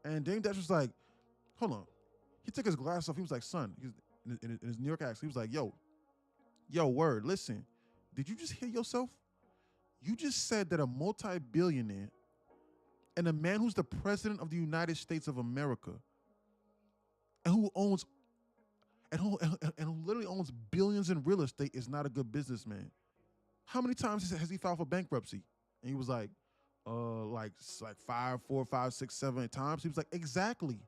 And Dame Dash was like, hold on. He took his glasses off. He was like, son, in his New York accent, he was like, yo, word, listen, did you just hear yourself? You just said that a multi-billionaire and a man who's the president of the United States of America and who literally owns billions in real estate is not a good businessman. How many times has he filed for bankruptcy? And he was like 4, 5, 6, 7 times. He was like, exactly.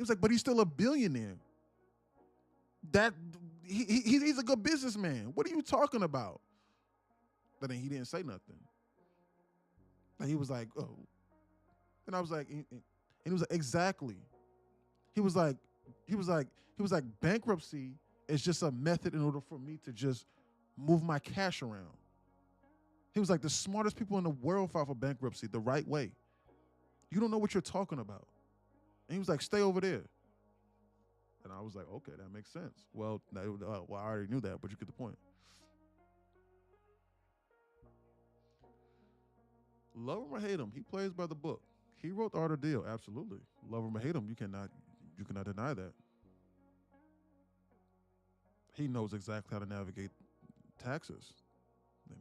was like, but he's still a billionaire. That he's a good businessman. What are you talking about? But then he didn't say nothing. And he was like, oh. And I was like, and he was like, exactly. He was like, bankruptcy is just a method in order for me to just move my cash around. He was like, the smartest people in the world file for bankruptcy the right way. You don't know what you're talking about. And he was like, stay over there. And I was like, okay, that makes sense. Well, I already knew that, but you get the point. Love him or hate him, he plays by the book. He wrote The Art of the Deal, absolutely. Love him or hate him, you cannot deny that. He knows exactly how to navigate taxes. And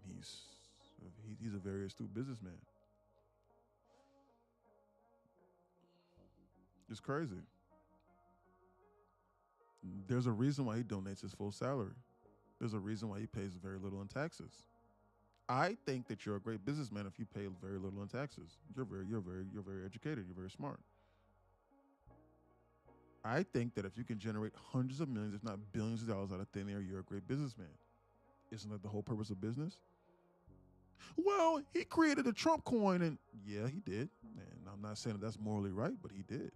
he's a very astute businessman. It's crazy. There's a reason why he donates his full salary. There's a reason why he pays very little in taxes. I think that you're a great businessman if you pay very little in taxes. You're very educated. You're very smart. I think that if you can generate hundreds of millions, if not billions of dollars out of thin air, you're a great businessman. Isn't that the whole purpose of business? Well, he created a Trump coin, and yeah, he did. And I'm not saying that that's morally right, but he did.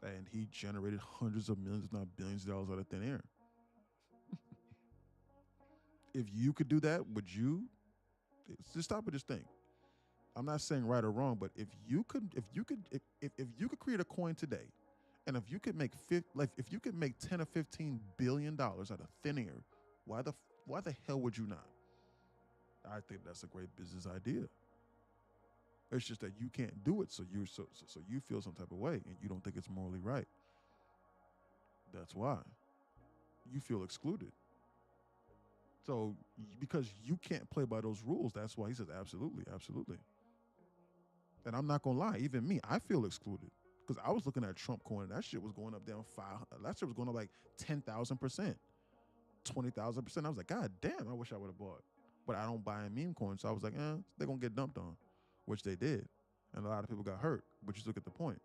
And he generated hundreds of millions, if not billions of dollars out of thin air. If you could do that, would you? Just stop and just think. I'm not saying right or wrong, but if you could create a coin today, and if you could make 10 or 15 billion dollars out of thin air, why the hell would you not? I think that's a great business idea. It's just that you can't do it, so you feel some type of way, and you don't think it's morally right. That's why you feel excluded. So because you can't play by those rules, that's why he says absolutely, absolutely. And I'm not gonna lie, even me, I feel excluded because I was looking at Trump coin. That shit was going up down that shit was going up like 10,000%, 20,000%. I was like, God damn, I wish I would have bought. But I don't buy a meme coin, so I was like, they're gonna get dumped on, which they did, and a lot of people got hurt. But you look at the point.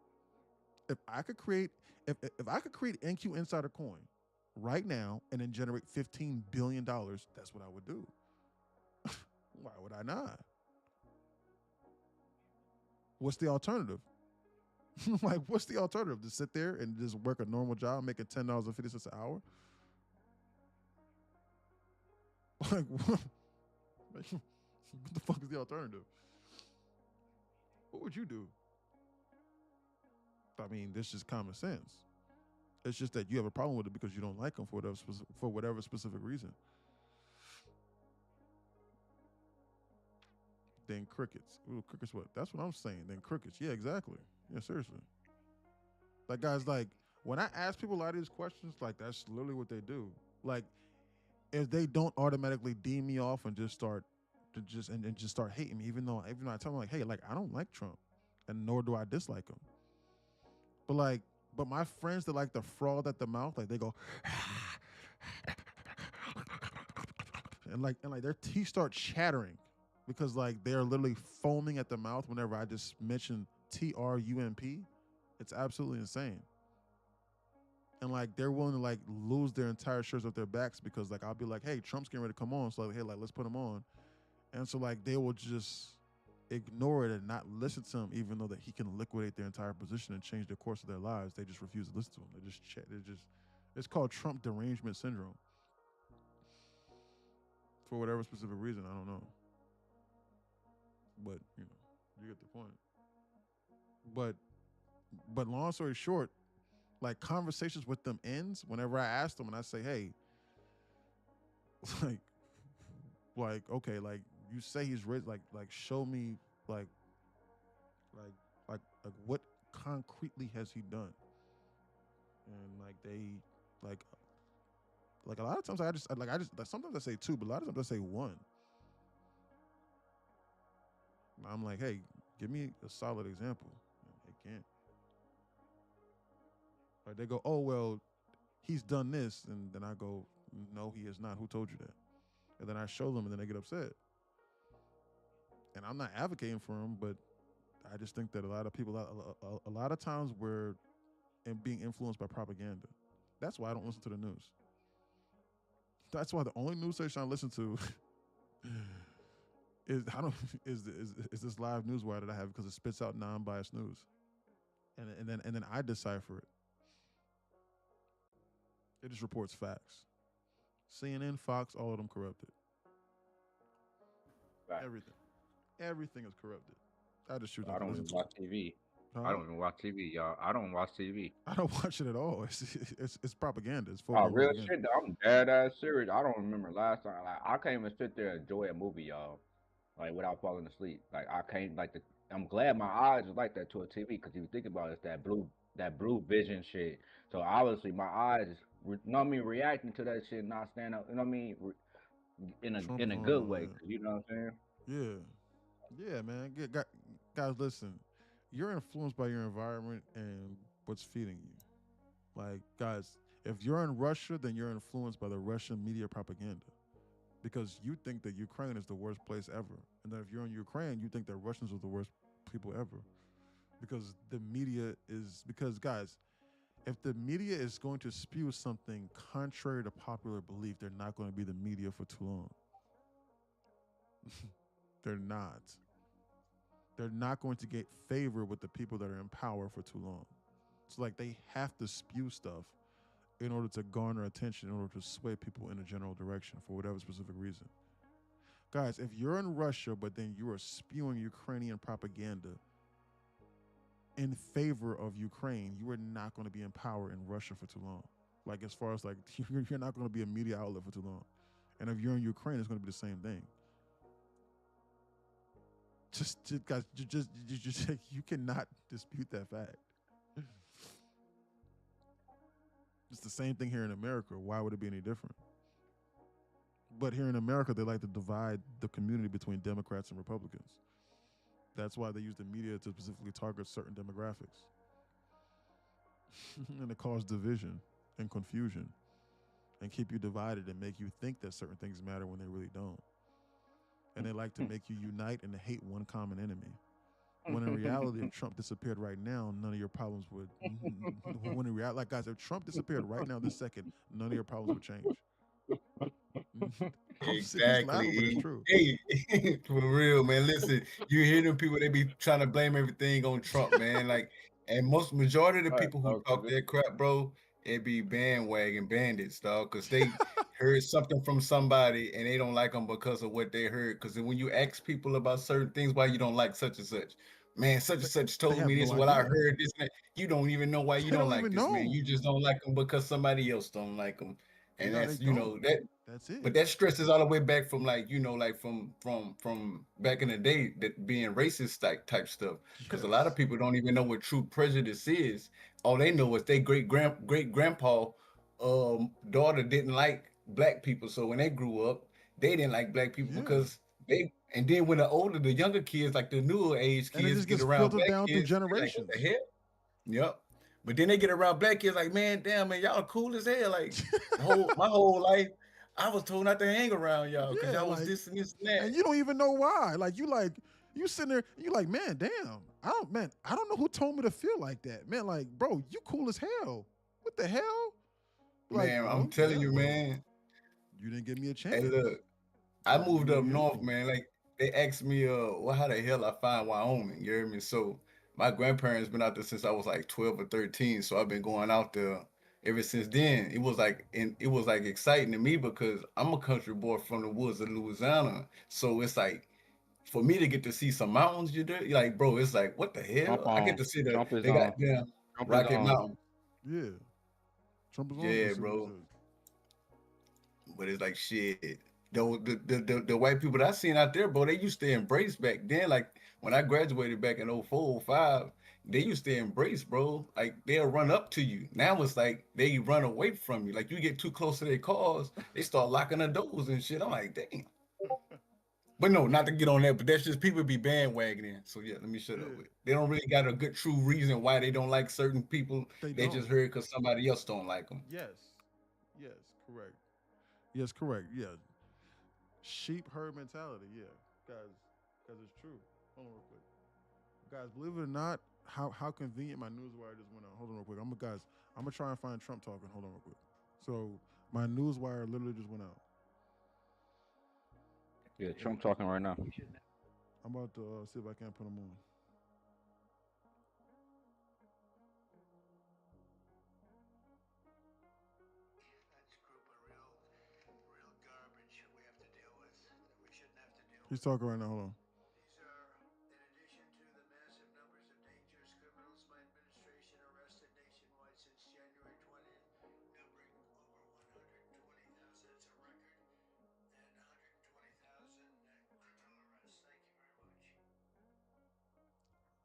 If I could create NQ Insider Coin right now and then generate $15 billion, that's what I would do. Why would I not? What's the alternative? Like, what's the alternative? To sit there and just work a normal job making $10.50 an hour? Like, what? What the fuck is the alternative? What would you do? I mean, this is common sense. It's just that you have a problem with it because you don't like them for whatever specific reason. Then crickets. Ooh, crickets what? That's what I'm saying. Then crickets. Yeah, exactly. Yeah, seriously. Like, guys, like, when I ask people a lot of these questions, like, that's literally what they do. Like, if they don't automatically deem me off and just start hating me, even though I tell them, like, hey, like, I don't like Trump, and nor do I dislike him. But my friends that like the fraud at the mouth, like, they go and their teeth start chattering because, like, they're literally foaming at the mouth whenever I just mention TRUMP. It's absolutely insane. And, like, they're willing to, like, lose their entire shirts off their backs because, like, I'll be like, hey, Trump's getting ready to come on. So, like, hey, like, let's put him on. And so, like, they will just ignore it and not listen to him, even though that he can liquidate their entire position and change the course of their lives. They just refuse to listen to him. It's called Trump derangement syndrome. For whatever specific reason, I don't know. But, you know, you get the point. But long story short, like, conversations with them ends whenever I ask them and I say, hey, like, okay, like, you say he's rich, like, show me, like, what concretely has he done? And, like, they, like a lot of times sometimes I say two, but a lot of times I say one. I'm like, hey, give me a solid example. And they can't. Like, they go, oh, well, he's done this. And then I go, no, he has not. Who told you that? And then I show them and then they get upset. And I'm not advocating for him, but I just think that a lot of people, a lot of times we're and being influenced by propaganda. That's why I don't listen to the news. That's why the only news station I listen to is this live news wire that I have, because it spits out non-biased news, and then I decipher it. It just reports facts. CNN, Fox, all of them corrupted. Right. Everything is corrupted. I just choose I not to don't listen even to watch it. TV. Huh? I don't even watch TV, y'all. I don't watch TV. I don't watch it at all. It's propaganda. It's Oh, full-blown real propaganda. shit, though. I'm dead ass serious. I don't remember last time. Like, I can't even sit there and enjoy a movie, y'all, like without falling asleep. Like, I can't like the. I'm glad my eyes are like that to a TV, because if you think about it, it's that blue vision shit. So obviously my eyes, you know what I mean, reacting to that shit, not stand up. You know what I mean, Trump in is a on good one, way. yeah. 'Cause you know what I'm saying? Yeah, man. Guys, listen. You're influenced by your environment and what's feeding you. Like, guys, if you're in Russia, then you're influenced by the Russian media propaganda, because you think that Ukraine is the worst place ever. And then if you're in Ukraine, you think that Russians are the worst people ever. Because the media is, because guys, if the media is going to spew something contrary to popular belief, they're not going to be the media for too long. They're not. They're not going to get favor with the people that are in power for too long. So like, they have to spew stuff in order to garner attention, in order to sway people in a general direction for whatever specific reason. Guys, if you're in Russia, but then you are spewing Ukrainian propaganda in favor of Ukraine, you are not going to be in power in Russia for too long. Like, as far as like, you're not going to be a media outlet for too long. And if you're in Ukraine, it's going to be the same thing. Guys, you cannot dispute that fact. It's the same thing here in America. Why would it be any different? But here in America, they like to divide the community between Democrats and Republicans. That's why they use the media to specifically target certain demographics. And it causes division and confusion and keep you divided and make you think that certain things matter when they really don't. And they like to make you unite and hate one common enemy. When in reality, if Trump disappeared right now, none of your problems would. When in reality, like, guys, if Trump disappeared right now, this second, none of your problems would change. I'm serious, laughing, but it's true. Hey, for real, man. Listen, you hear them people, they be trying to blame everything on Trump, man. Like, and majority of the people who talk that crap, bro, it be bandwagon bandits, dog, because they heard something from somebody and they don't like them because of what they heard. Because when you ask people about certain things, why you don't like such and such, man, such and such told me this, well, I heard this, man. You don't even know why you don't like this, man. You just don't like them because somebody else don't like them. And that's, you know, that's it. But that stresses all the way back from, like, you know, like from back in the day, that being racist type stuff. Because a lot of people don't even know what true prejudice is. All they know is they great grandpa daughter didn't like black people. So when they grew up, they didn't like black people because they. And then when the younger kids, like the newer age kids, get around black down kids, through like, generations. what the hell? Yep. But then they get around black kids, like, man, damn, man, y'all cool as hell. Like, my whole life, I was told not to hang around y'all because y'all was this and this and that. And you don't even know why. You sitting there, you like, man, damn, I don't know who told me to feel like that. Man, like, bro, you cool as hell. What the hell? Like, man, I'm telling you, man. You didn't give me a chance. Hey, look, I moved up north, man. Like, they asked me, well, how the hell I find Wyoming? You hear me? So my grandparents been out there since I was like 12 or 13. So I've been going out there ever since then. It was like exciting to me because I'm a country boy from the woods of Louisiana. So it's like, for me to get to see some mountains, you're like, bro, it's like, what the hell? I get to see they got down Rocky Mountain. Yeah. Trump is on. Yeah, bro. But it's like, shit. The white people that I seen out there, bro, they used to embrace back then. Like, when I graduated back in 04, 05, they used to embrace, bro. Like, they'll run up to you. Now it's like they run away from you. Like, you get too close to their cars, they start locking the doors and shit. I'm like, damn. But no, not to get on that, but that's just people be bandwagoning. So yeah, let me shut up with it. They don't really got a good true reason why they don't like certain people. They just heard because somebody else don't like them. Yes, correct. Yes, correct. Yeah. Sheep herd mentality, yeah. Guys, it's true. Hold on real quick. Guys, believe it or not, how convenient my newswire just went out. Hold on real quick. I'm gonna try and find Trump talking. Hold on real quick. So my newswire literally just went out. Yeah, Trump talking right now. I'm about to see if I can put him on. He's talking right now. Hold on.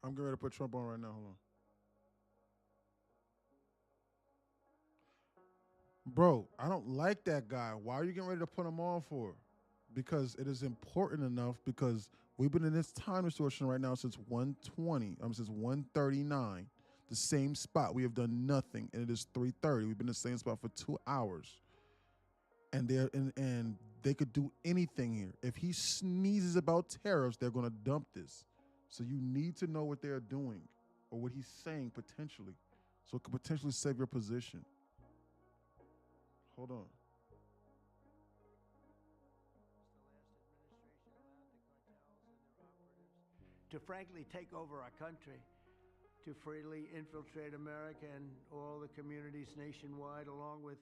I'm getting ready to put Trump on right now. Hold on. Bro, I don't like that guy. Why are you getting ready to put him on for? Because it is important enough, because we've been in this time distortion right now since 1:20. Since 1:39. The same spot. We have done nothing, and it is 3:30. We've been in the same spot for 2 hours. And they could do anything here. If he sneezes about tariffs, they're gonna dump this. So you need to know what they're doing or what he's saying potentially. So it could potentially save your position. Hold on. To frankly take over our country, to freely infiltrate America and all the communities nationwide, along with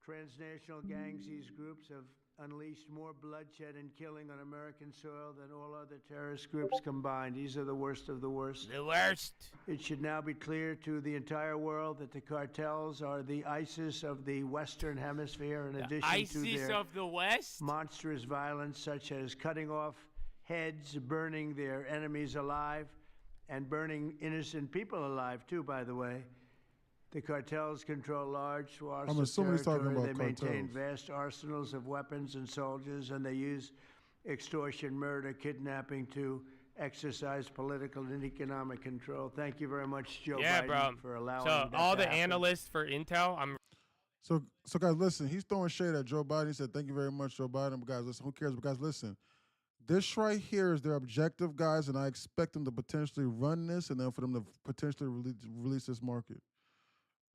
transnational gangs. These groups have unleashed more bloodshed and killing on American soil than all other terrorist groups combined. These are the worst of the worst. The worst. It should now be clear to the entire world that the cartels are the ISIS of the Western Hemisphere, in addition to ISIS their of the West? monstrous violence, such as cutting off heads, burning their enemies alive, and burning innocent people alive, too, by the way. The cartels control large swaths I'm of assuming he's talking territory. about They maintain cartels. vast arsenals of weapons and soldiers, and they use extortion, murder, kidnapping to exercise political and economic control. Thank you very much, Joe Yeah, Biden, bro. for allowing So that all to the happen. analysts for Intel, I'm So guys, listen, he's throwing shade at Joe Biden. He said, thank you very much, Joe Biden. But guys, listen, who cares? But guys, listen, this right here is their objective, guys, and I expect them to potentially run this and then for them to potentially release this market.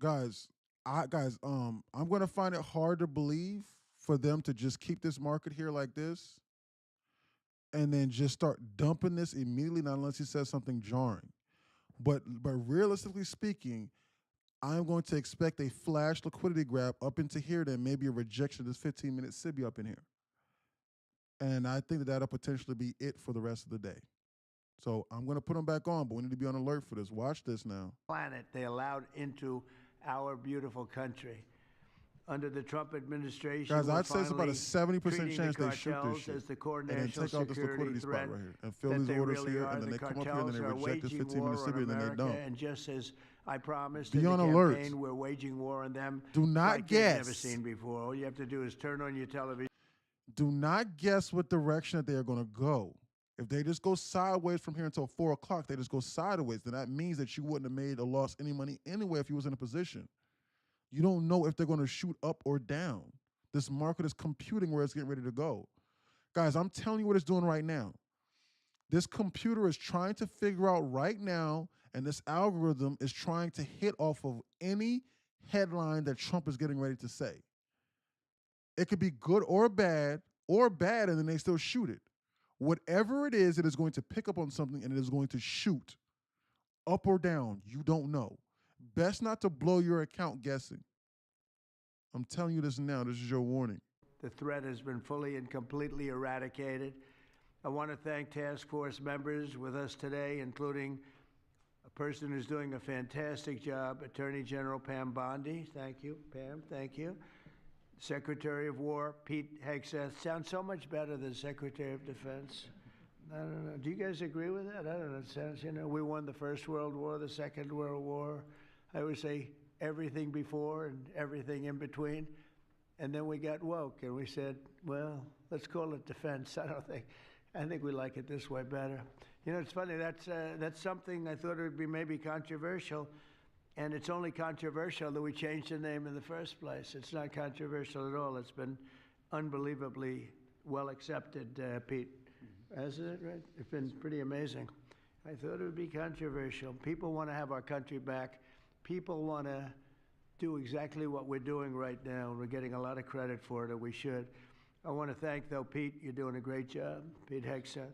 Guys, I'm going to find it hard to believe for them to just keep this market here like this and then just start dumping this immediately, not unless he says something jarring. But realistically speaking, I'm going to expect a flash liquidity grab up into here, then maybe a rejection of this 15-minute SIBI up in here. And I think that'll potentially be it for the rest of the day. So I'm going to put them back on, but we need to be on alert for this. Watch this now. Planet they allowed into our beautiful country. Under the Trump administration, Guys, we're I'd say it's about a finally 70% treating chance the they shoot cartels this shit. as the core And then national take out this security liquidity spot threat right here and fill that these they orders really here, are. and then The they come up here and then they cartels are reject this waging 15-minute war on SIBI and then they America, dump. and just as I promised Be in the on campaign, alert. we're waging war on them. Do not like you've never guess. seen before. All you have to do is turn on your television. Do not guess what direction that they are going to go. If they just go sideways from here until 4 o'clock, they just go sideways, then that means that you wouldn't have made or lost any money anyway if you was in a position. You don't know if they're going to shoot up or down. This market is computing where it's getting ready to go. Guys, I'm telling you what it's doing right now. This computer is trying to figure out right now, and this algorithm is trying to hit off of any headline that Trump is getting ready to say. It could be good or bad, and then they still shoot it. Whatever it is going to pick up on something and it is going to shoot up or down. You don't know. Best not to blow your account guessing. I'm telling you this now. This is your warning. The threat has been fully and completely eradicated. I want to thank task force members with us today, including a person who's doing a fantastic job, Attorney General Pam Bondi. Thank you, Pam. Thank you. Secretary of War Pete Hegseth. Sounds so much better than Secretary of Defense. I don't know. Do you guys agree with that? I don't know. It sounds, we won the First World War, the Second World War. I would say everything before and everything in between. And then we got woke and we said, well, let's call it defense. I think we like it this way better. It's funny. That's something I thought it would be maybe controversial. And it's only controversial that we changed the name in the first place. It's not controversial at all. It's been unbelievably well accepted, Pete. Hasn't it, right? It's been pretty amazing. I thought it would be controversial. People want to have our country back. People want to do exactly what we're doing right now. We're getting a lot of credit for it, and we should. I want to thank, though, Pete. You're doing a great job. Pete Hegseth.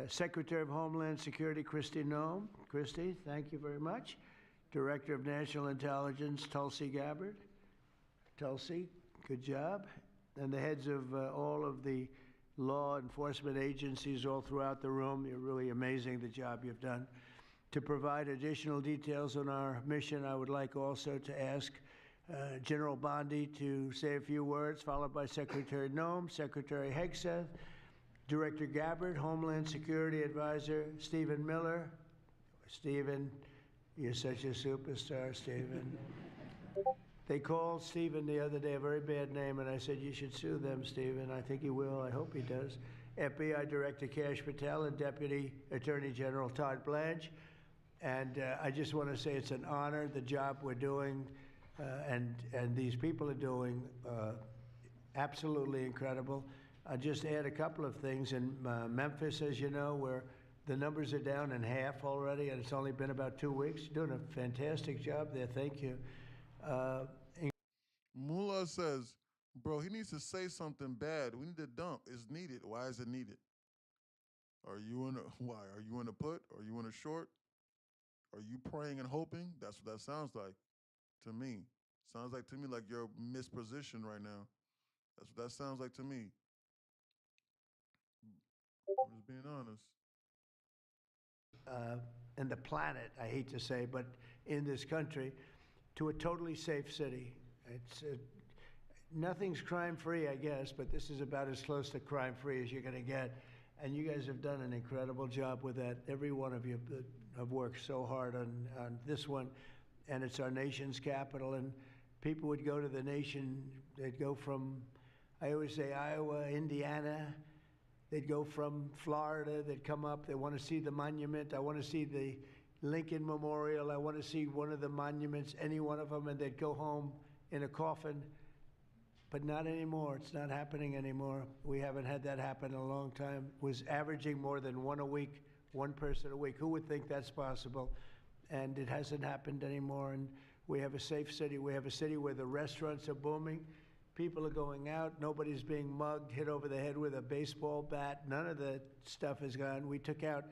Secretary of Homeland Security, Kristi Noem. Kristi, thank you very much. Director of National Intelligence, Tulsi Gabbard. Tulsi, good job. And the heads of all of the law enforcement agencies all throughout the room. You're really amazing, the job you've done. To provide additional details on our mission, I would like also to ask General Bondi to say a few words, followed by Secretary Noem, Secretary Hegseth, Director Gabbard, Homeland Security Advisor Stephen Miller. Stephen, you're such a superstar, Stephen. They called Stephen the other day a very bad name, and I said, you should sue them, Stephen. I think he will. I hope he does. FBI Director Kash Patel and Deputy Attorney General Todd Blanche. And I just want to say it's an honor, the job we're doing, and these people are doing absolutely incredible. I'll just add a couple of things. In Memphis, as you know, where the numbers are down in half already, and it's only been about 2 weeks. You're doing a fantastic job there. Thank you. Mullah says, bro, he needs to say something bad. We need to dump. It's needed. Why is it needed? Are you in a, why? Are you in a put? Are you in a short? Are you praying and hoping? That's what that sounds like to me. Sounds like to me like you're mispositioned right now. That's what that sounds like to me. I'm just being honest. And the planet, I hate to say, but in this country, to a totally safe city. It's nothing's crime-free, I guess, but this is about as close to crime-free as you're going to get. And you guys have done an incredible job with that. Every one of you have worked so hard on this one, and it's our nation's capital. And people would go to the nation, they'd go from, I always say, Iowa, Indiana. They'd go from Florida, they'd come up, they want to see the monument. I want to see the Lincoln Memorial. I want to see one of the monuments, any one of them, and they'd go home in a coffin. But not anymore. It's not happening anymore. We haven't had that happen in a long time. It was averaging more than one a week, one person a week. Who would think that's possible? And it hasn't happened anymore. And we have a safe city. We have a city where the restaurants are booming. People are going out. Nobody's being mugged, hit over the head with a baseball bat. None of the stuff is gone. We took out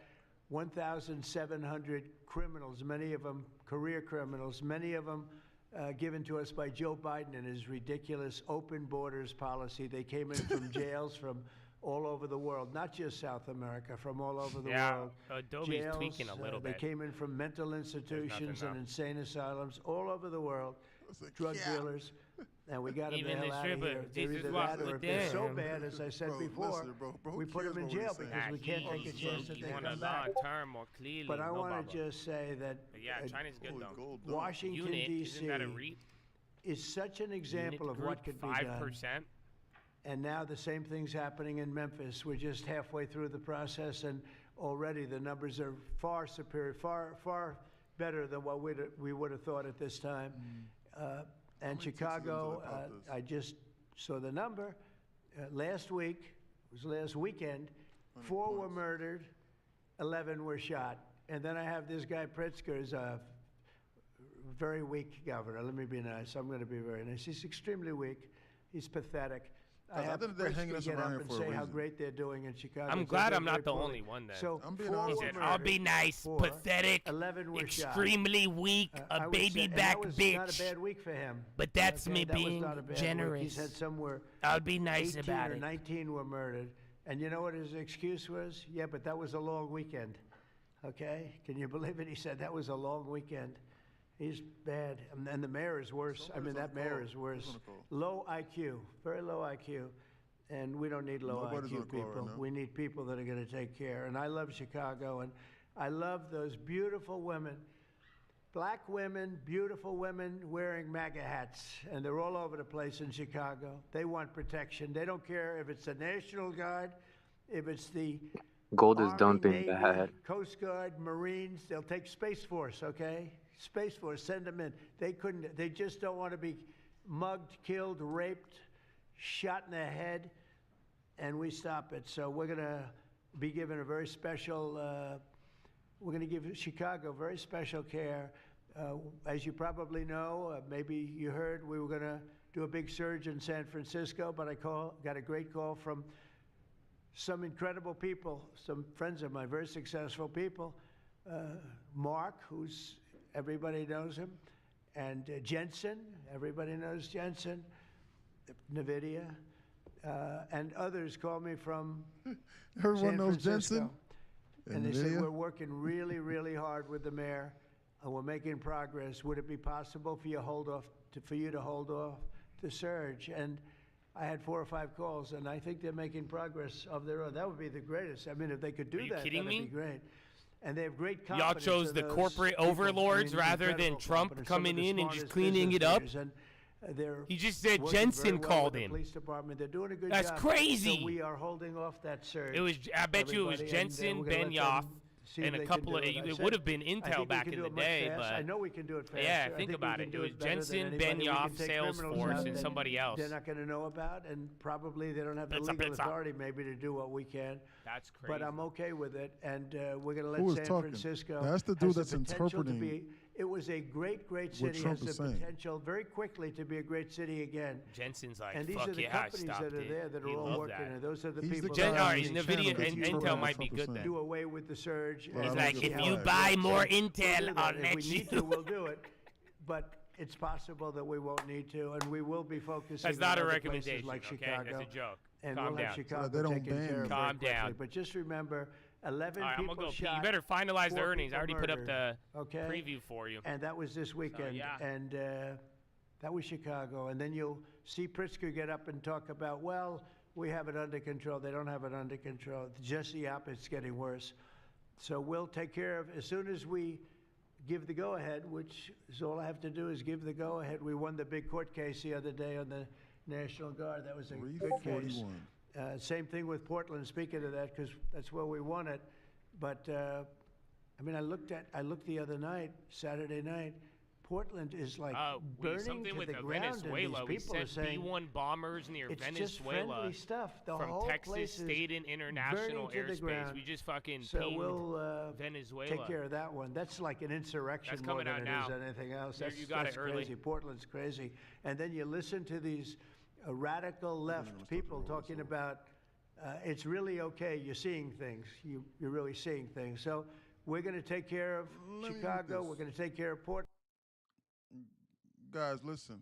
1,700 criminals, many of them career criminals, many of them given to us by Joe Biden and his ridiculous open borders policy. They came in from jails from all over the world, not just South America, from all over the world. Adobe's Jails, tweaking a little bit. They came in from mental institutions and insane asylums all over the world, drug dealers. And we got them the hell out of here. They're either that or if they're so bad, as I said before, we put them in jail because we can't take a chance that they come back. But I want to just say that China's good though. Washington, D.C. is such an example of what could be done. 5%. And now the same thing's happening in Memphis. We're just halfway through the process, and already the numbers are far superior, far better than what we would have thought at this time. And Chicago, I just saw the number. Last week, it was last weekend, 4 were murdered, 11 were shot. And then I have this guy Pritzker, is a very weak governor. Let me be nice. I'm going to be very nice. He's extremely weak. He's pathetic. I have Pritzker get up and say how great they're doing in Chicago. I'm glad I'm not the only one then. So he said, I'll be nice, pathetic, 11 were extremely weak, a baby back bitch. That was not a bad week for him. But that's me being generous. He said somewhere I'll be nice about it. 19 were murdered. And you know what his excuse was? Yeah, but that was a long weekend. Okay? Can you believe it? He said that was a long weekend. He's bad. And the mayor is worse. I mean, that mayor is worse. Low IQ, very low IQ. And we don't need low IQ people. We need people that are going to take care. And I love Chicago, and I love those beautiful women, black women, beautiful women wearing MAGA hats. And they're all over the place in Chicago. They want protection. They don't care if it's the National Guard, if it's the Gold is Army, dumping Navy, bad. Coast Guard, Marines. They'll take Space Force, okay? Space Force, send them in. They just don't want to be mugged, killed, raped, shot in the head, and we stop it. So we're going to be given a very special we're going to give Chicago very special care. As you probably know, maybe you heard, we were going to do a big surge in San Francisco, but I got a great call from some incredible people, some friends of mine, very successful people. Mark, who's everybody knows him, and Jensen, everybody knows Jensen, NVIDIA, and others call me from Everyone San knows Francisco. Jensen. And they say, NVIDIA? we're working really, really hard with the mayor, and we're making progress. Would it be possible for you to hold off the surge? And I had 4 or 5 calls, and I think they're making progress of their own. That would be the greatest. I mean, if they could do Are you that, kidding that'd me? be great. And they have great Y'all confidence chose in the those corporate people. overlords I mean, rather than incredible Trump confidence. Some of coming the in and just smartest cleaning it business up? leaders, and they're He just said working Jensen very well called with the him. police department. They're doing a good That's job. crazy. So we are holding off that surge. It was. I bet you it was everybody, and, Jensen, we're gonna let Benioff, them see and if a they can couple of. do it. I It said, would have been I Intel think we back can in do the it much day, faster. but I know we can do it faster. yeah, I think we about can it. do It was better than Jensen, anybody. We can Benioff, take criminals Salesforce, out and that somebody else. They're not going to know about, and probably they don't have the Blitzer, legal blitzer. authority maybe to do what we can. That's crazy. But I'm okay with it, and we're going to Who let is San talking? Francisco. That's the dude has that's potential to interpreting be. It was a great, great what city. Trump Has is the saying. potential very quickly to be a great city again. Jensen's like, And these fuck are the yeah, I companies stopped that are it. there that are He all loved working, that. and those are the He's the people. guy All that right, are on the NVIDIA channel and that's Intel interpreting might what be Trump is good then. do away with the surge. Well, He's I and don't like, give a if fuck. you Right. buy more We'll Intel, do I'll that. If let we you. need to, we'll do it. But it's possible that we won't need to, and we will be focusing That's not on a other places recommendation, like okay? Chicago. That's a joke. And Calm we'll have down. Chicago they don't taken ban care you. of Calm very quickly. down. But just remember, 11 All right, I'm people gonna go pee. shot. You better finalize the 4 earnings. I already people put up the murdered, okay? preview for you. And that was this weekend. yeah. And that was Chicago. And then you'll see Pritzker get up and talk about, well, we have it under control. They don't have it under control. Just the opposite. It's getting worse. So we'll take care of, as soon as we give the go-ahead, which is all I have to do is give the go-ahead. We won the big court case the other day on the National Guard. That was a good case. 341. Same thing with Portland. Speaking of that, because that's where we won it. But I mean, I looked the other night, Saturday night. Portland is like burning something to with the ground, Venezuela. and We these people are sent saying B-1 bombers near it's Venezuela just friendly stuff. The from whole Texas place is State and International burning to the airspace. ground. We just fucking So pinged we'll Venezuela. take care of that one. That's like an insurrection That's more coming than out it is now. anything else. There, That's, you got that's it early. crazy. Portland's crazy. And then you listen to these radical left people talking about it's really okay. You're seeing things. You're really seeing things. So we're going to take care of Chicago. We're going to take care of Portland. Guys, listen.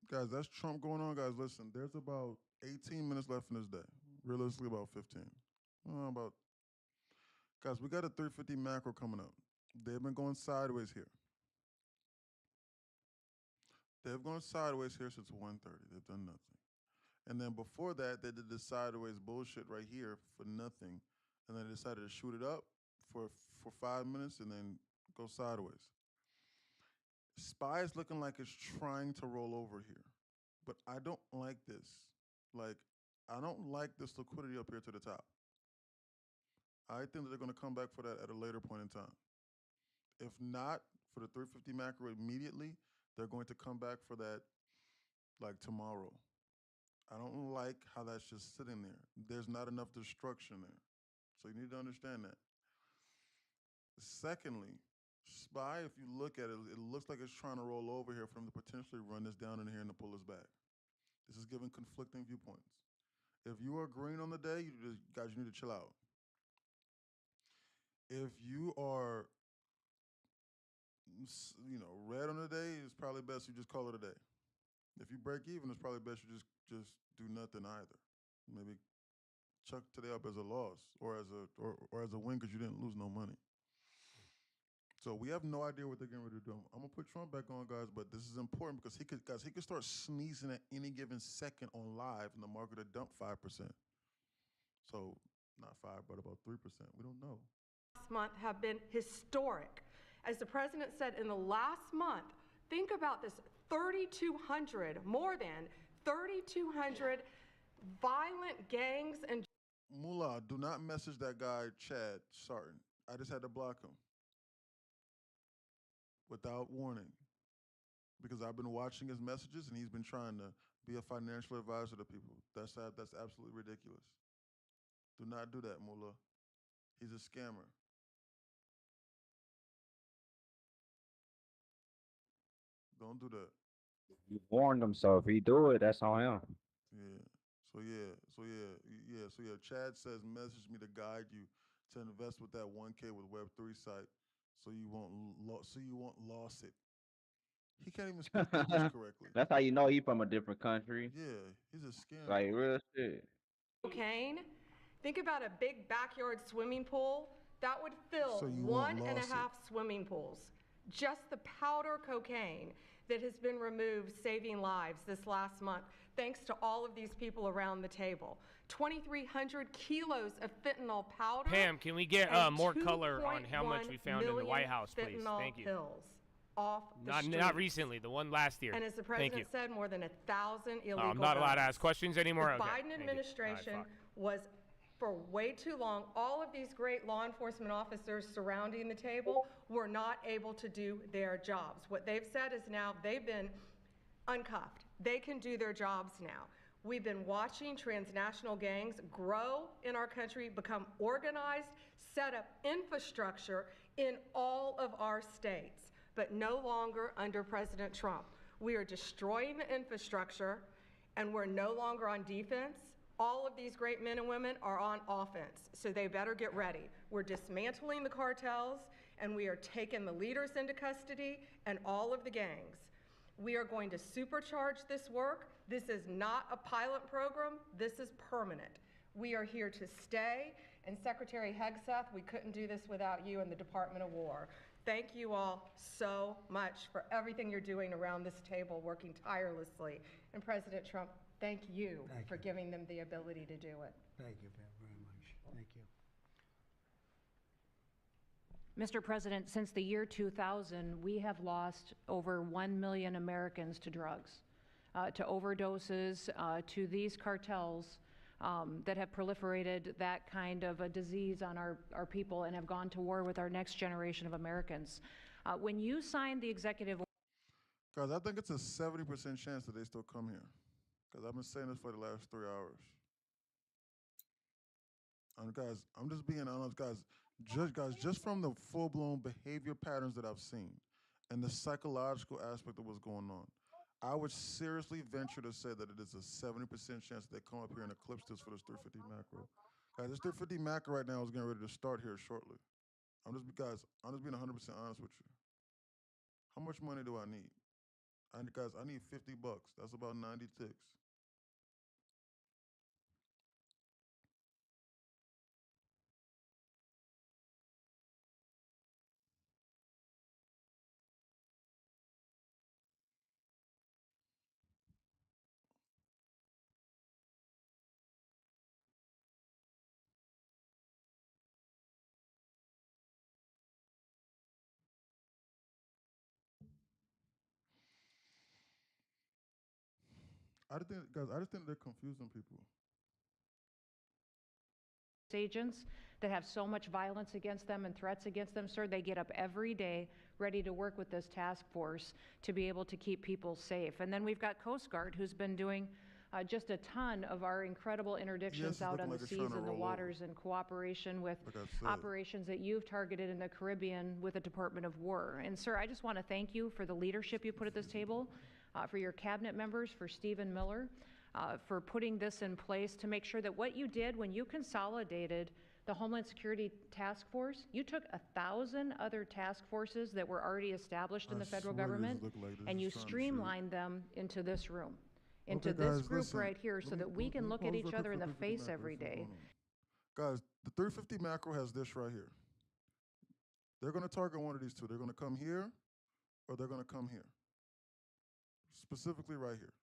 Guys, that's Trump going on. Guys, listen. There's about 18 minutes left in this day. Realistically, about 15. Guys, we got a 350 macro coming up. They've been going sideways here. They've gone sideways here since 1:30. They've done nothing. And then before that, they did the sideways bullshit right here for nothing. And then they decided to shoot it up for 5 minutes and then go sideways. SPY is looking like it's trying to roll over here. But I don't like this. Like, I don't like this liquidity up here to the top. I think that they're going to come back for that at a later point in time. If not, for the 350 macro immediately, they're going to come back for that like tomorrow. I don't like how that's just sitting there. There's not enough destruction there. So you need to understand that. Secondly, SPY, if you look at it, it looks like it's trying to roll over here for them to potentially run this down in here and to pull us back. This is giving conflicting viewpoints. If you are green on the day, guys, you need to chill out. If you are, red on the day, it's probably best you just call it a day. If you break even, it's probably best you just do nothing either. Maybe chuck today up as a loss or as a win because you didn't lose no money. So we have no idea what they're getting ready to do. I'm gonna put Trump back on, guys, but this is important because he could start sneezing at any given second on live, and the market would dump 5%. So not 5, but about 3%. We don't know. Last month have been historic. As the president said, in the last month, think about this: 3,200, more than 3,200 violent gangs and. Mullah, do not message that guy, Chad Sarton. I just had to block him without warning because I've been watching his messages and he's been trying to be a financial advisor to people. That's absolutely ridiculous. Do not do that, Mullah. He's a scammer. Don't do that. You warned him, so if he do it, that's on him. Yeah. So Chad says, message me to guide you to invest with that 1K with Web3 site, so you won't lose it. He can't even speak English correctly. That's how you know he from a different country. Yeah, he's a scam. Like real shit. Cocaine. Think about a big backyard swimming pool. That would fill So you one want and a loss it. half swimming pools. Just the powder cocaine that has been removed, saving lives this last month, thanks to all of these people around the table. 2,300 kilos of fentanyl powder. Pam, can we get and more color on how much we 2.1 found in the million White House, please? fentanyl Thank you. pills off the Not streets. recently, the one last year. And as the Thank you. president said, more than 1,000 illegal I'm not allowed to guns. ask questions anymore. The Okay, Biden thank you. administration All right, was, for way too long, all of these great law enforcement officers surrounding the table were not able to do their jobs. What they've said is now they've been uncuffed. They can do their jobs now. We've been watching transnational gangs grow in our country, become organized, set up infrastructure in all of our states, but no longer under President Trump. We are destroying the infrastructure, and we're no longer on defense. All of these great men and women are on offense, so they better get ready. We're dismantling the cartels, and we are taking the leaders into custody and all of the gangs. We are going to supercharge this work. This is not a pilot program. This is permanent. We are here to stay. And Secretary Hegseth, we couldn't do this without you and the Department of War. Thank you all so much for everything you're doing around this table, working tirelessly. And President Trump, thank you for giving them the ability to do it. Thank you, Pam, very much. Thank you. Mr. President, since the year 2000, we have lost over 1 million Americans to drugs, to overdoses, to these cartels that have proliferated that kind of a disease on our people and have gone to war with our next generation of Americans. When you signed the executive Guys, I think it's a 70% chance that they still come here. Because I've been saying this for the last 3 hours. And guys, I'm just being honest, just from the full-blown behavior patterns that I've seen and the psychological aspect of what's going on, I would seriously venture to say that it is a 70% chance that they come up here and eclipse this for this 350 macro. Guys, this 350 macro right now is getting ready to start here shortly. I'm just being 100% honest with you. How much money do I need? Guys, I need $50. That's about 90 ticks. I just think they're confusing people. agents that have so much violence against them and threats against them, sir, they get up every day ready to work with this task force to be able to keep people safe. And then we've got Coast Guard, who's been doing just a ton of our incredible interdictions out on the seas and the waters in cooperation with operations that you've targeted in the Caribbean with the Department of War. And sir, I just want to thank you for the leadership you put at this table, for your cabinet members, for Stephen Miller, for putting this in place to make sure that what you did when you consolidated the Homeland Security Task Force, you took 1,000 other task forces that were already established in the federal government, and you streamlined them into this room, into this group right here, so that we can look at each other in the face every day. Guys, the 350 macro has this right here. They're going to target one of these two. They're going to come here, or they're going to come here. Specifically right here.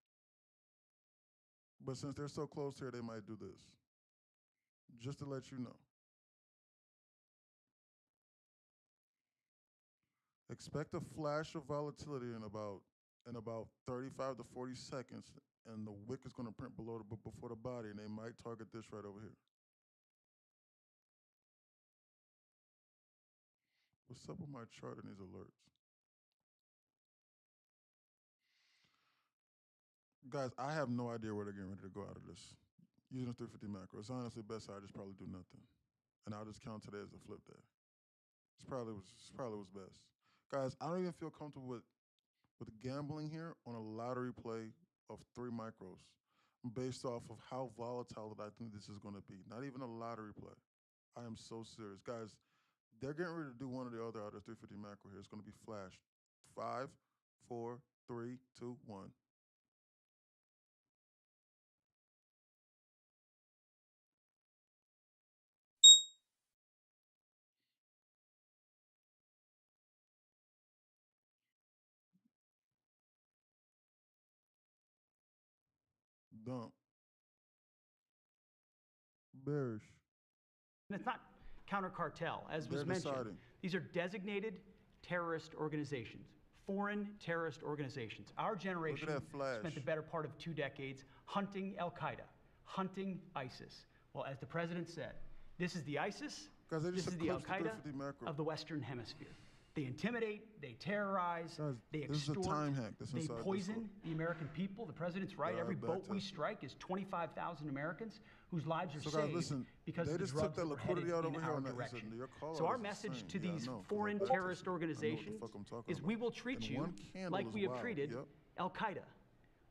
But since they're so close here, they might do this. Just to let you know. Expect a flash of volatility in about 35 to 40 seconds, and the wick is going to print before the body, and they might target this right over here. What's up with my chart and these alerts? Guys, I have no idea where they're getting ready to go out of this. Using the 350 macro, it's honestly best I just probably do nothing, and I'll just count today as a flip day. It's probably what's best. Guys, I don't even feel comfortable with with gambling here on a lottery play of 3 micros based off of how volatile that I think this is going to be. Not even a lottery play. I am so serious. Guys, they're getting ready to do one or the other out of 350 macro here. It's going to be flashed. 5, 4, 3, 2, 1. Dump. Bearish. And it's not counter cartel, as was They're mentioned. deciding. These are designated terrorist organizations, foreign terrorist organizations. Our generation that flash. spent the better part of 2 decades hunting Al Qaeda, hunting ISIS. Well, as the president said, this is the ISIS, Guys, they this just is the Al eclipsed the Qaeda 350 macro. of the Western Hemisphere. They intimidate, they terrorize, Guys, they this is a extort, time hack that's they inside this poison one. the American people. The president's right. Yeah, Every back boat we to- strike is 25,000 Americans whose lives are So saved guys, listen, because they of the just drugs took that that were liquidity headed out in over here our on that. direction. Listen, your call So out our is message insane. to Yeah, I these know, 'cause foreign I terrorist I know what the organizations fuck I'm talking is we about. will treat And you one candle like is we have wild. treated Yep. Al Qaeda.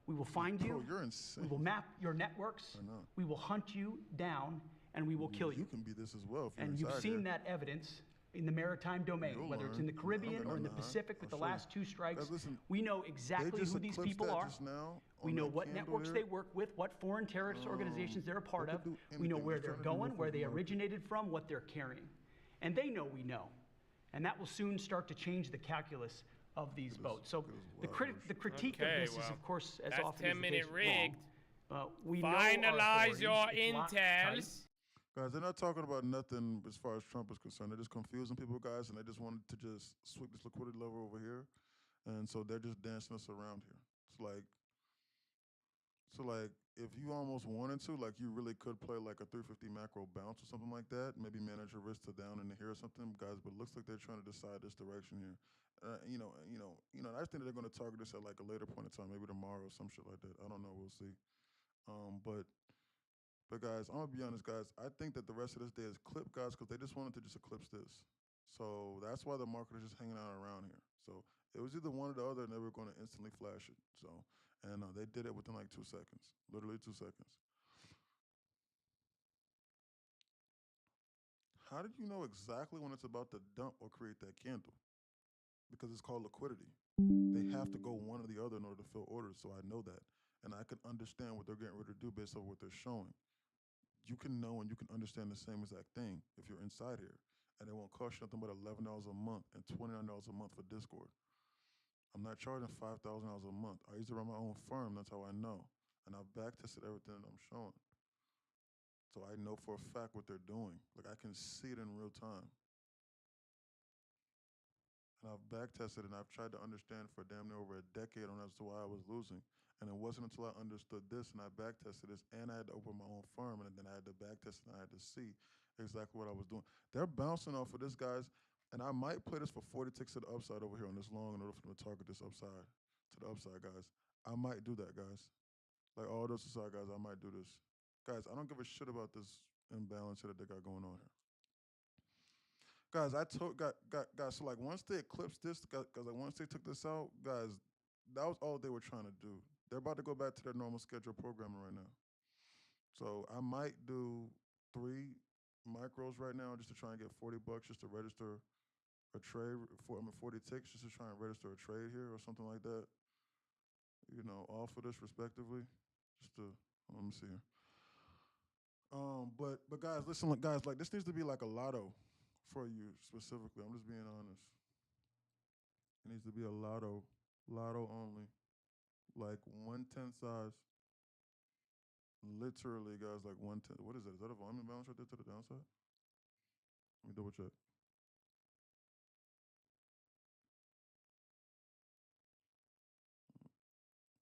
We will find Bro, you. you're insane. We will map your networks. I know. We will hunt you down, and we will kill you. You can be this as well if you're And you've inside seen here. that evidence in the maritime domain, You'll whether it's in the learn. I'm Caribbean gonna or in the know. Pacific with I'll the show you. last 2 strikes. Guys, listen, We know they exactly just who these eclipsed people that are. just now We on know that what candle networks there. they work with, what foreign terrorist organizations they're a part they of. could do We know anything. where Just they're trying to do going, nothing where they about it. originated from, what they're carrying. And they know we know. And that will soon start to change the calculus of these boats. So the critique Okay, of this is, well, of course, as that's often as the 10-minute case, rigged. wrong. We know our Finalize authorities. your It's locked tight. intels. Guys, they're not talking about nothing as far as Trump is concerned. They're just confusing people, guys, and they just wanted to just sweep this liquidity level over here. And so they're just dancing us around here. So like if you almost wanted to, like you really could play like a 350 macro bounce or something like that, maybe manage your risk to down in here or something, guys, but it looks like they're trying to decide this direction here. I just think they're going to target this at like a later point in time, maybe tomorrow or some shit like that. I don't know. We'll see. But guys, I'm gonna be honest, guys. I think that the rest of this day is clip, guys, because they just wanted to just eclipse this. So that's why the market is just hanging out around here. So it was either one or the other, and they were going to instantly flash it. And they did it within like 2 seconds, literally 2 seconds. How did you know exactly when it's about to dump or create that candle? Because it's called liquidity. They have to go one or the other in order to fill orders, so I know that. And I can understand what they're getting ready to do based on what they're showing. You can know and you can understand the same exact thing if you're inside here. And it won't cost you nothing but $11 a month and $29 a month for Discord. I'm not charging $5,000 a month. I used to run my own firm, that's how I know. And I've back-tested everything that I'm showing. So I know for a fact what they're doing. Like I can see it in real time. And I've back-tested and I've tried to understand for damn near over a decade on as to why I was losing. And it wasn't until I understood this and I back-tested this and I had to open my own firm and then I had to back-test and I had to see exactly what I was doing. They're bouncing off of this, guys, and I might play this for 40 ticks to the upside over here on this long in order for them to target this upside, to the upside, guys. I might do that, guys. Like all those aside, guys, I might do this. Guys, I don't give a shit about this imbalance here that they got going on here. Guys, guys, so like once they eclipsed this, guys, like once they took this out, guys, that was all they were trying to do. They're about to go back to their normal schedule programming right now. So I might do 3 micros right now just to try and get $40 just to register a trade, 40 ticks just to try and register a trade here or something like that. All for this respectively. Just to, let me see here. But guys, listen, guys, like this needs to be like a lotto for you specifically. I'm just being honest. It needs to be a lotto only. Like 1/10 size. Literally, guys, like 1/10. What is that? Is that a volume balance right there to the downside? Let me double check.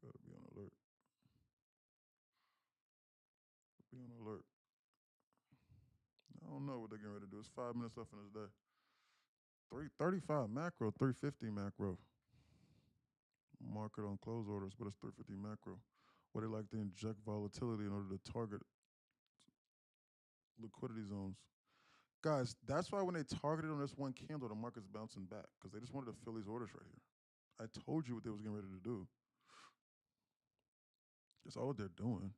Gotta be on alert. Be on alert. I don't know what they're getting ready to do. It's 5 minutes left in this day. 335 macro, 350 macro. Market on close orders, but it's 350 macro. Where they like to inject volatility in order to target liquidity zones. Guys, that's why when they targeted on this one candle, the market's bouncing back because they just wanted to fill these orders right here. I told you what they was getting ready to do. That's all they're doing.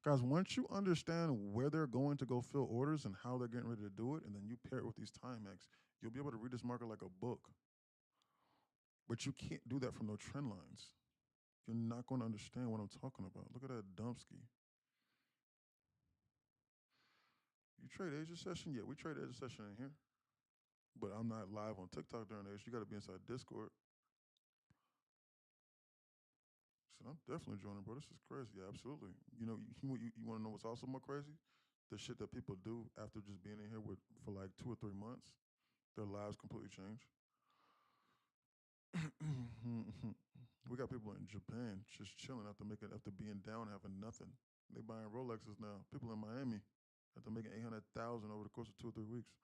Guys, once you understand where they're going to go fill orders and how they're getting ready to do it, and then you pair it with these Timex, you'll be able to read this market like a book. But you can't do that from no trend lines. You're not going to understand what I'm talking about. Look at that Dumpsky. You trade Asia session? Yeah, we trade Asia session in here. But I'm not live on TikTok during Asia. You got to be inside Discord. So I'm definitely joining, bro. This is crazy. Yeah, absolutely. You know, you want to know what's also more crazy? The shit that people do after just being in here for like 2 or 3 months, their lives completely change. We got people in Japan just chilling after being down, having nothing. They buying Rolexes now. People in Miami after making 800,000 over the course of 2 or 3 weeks.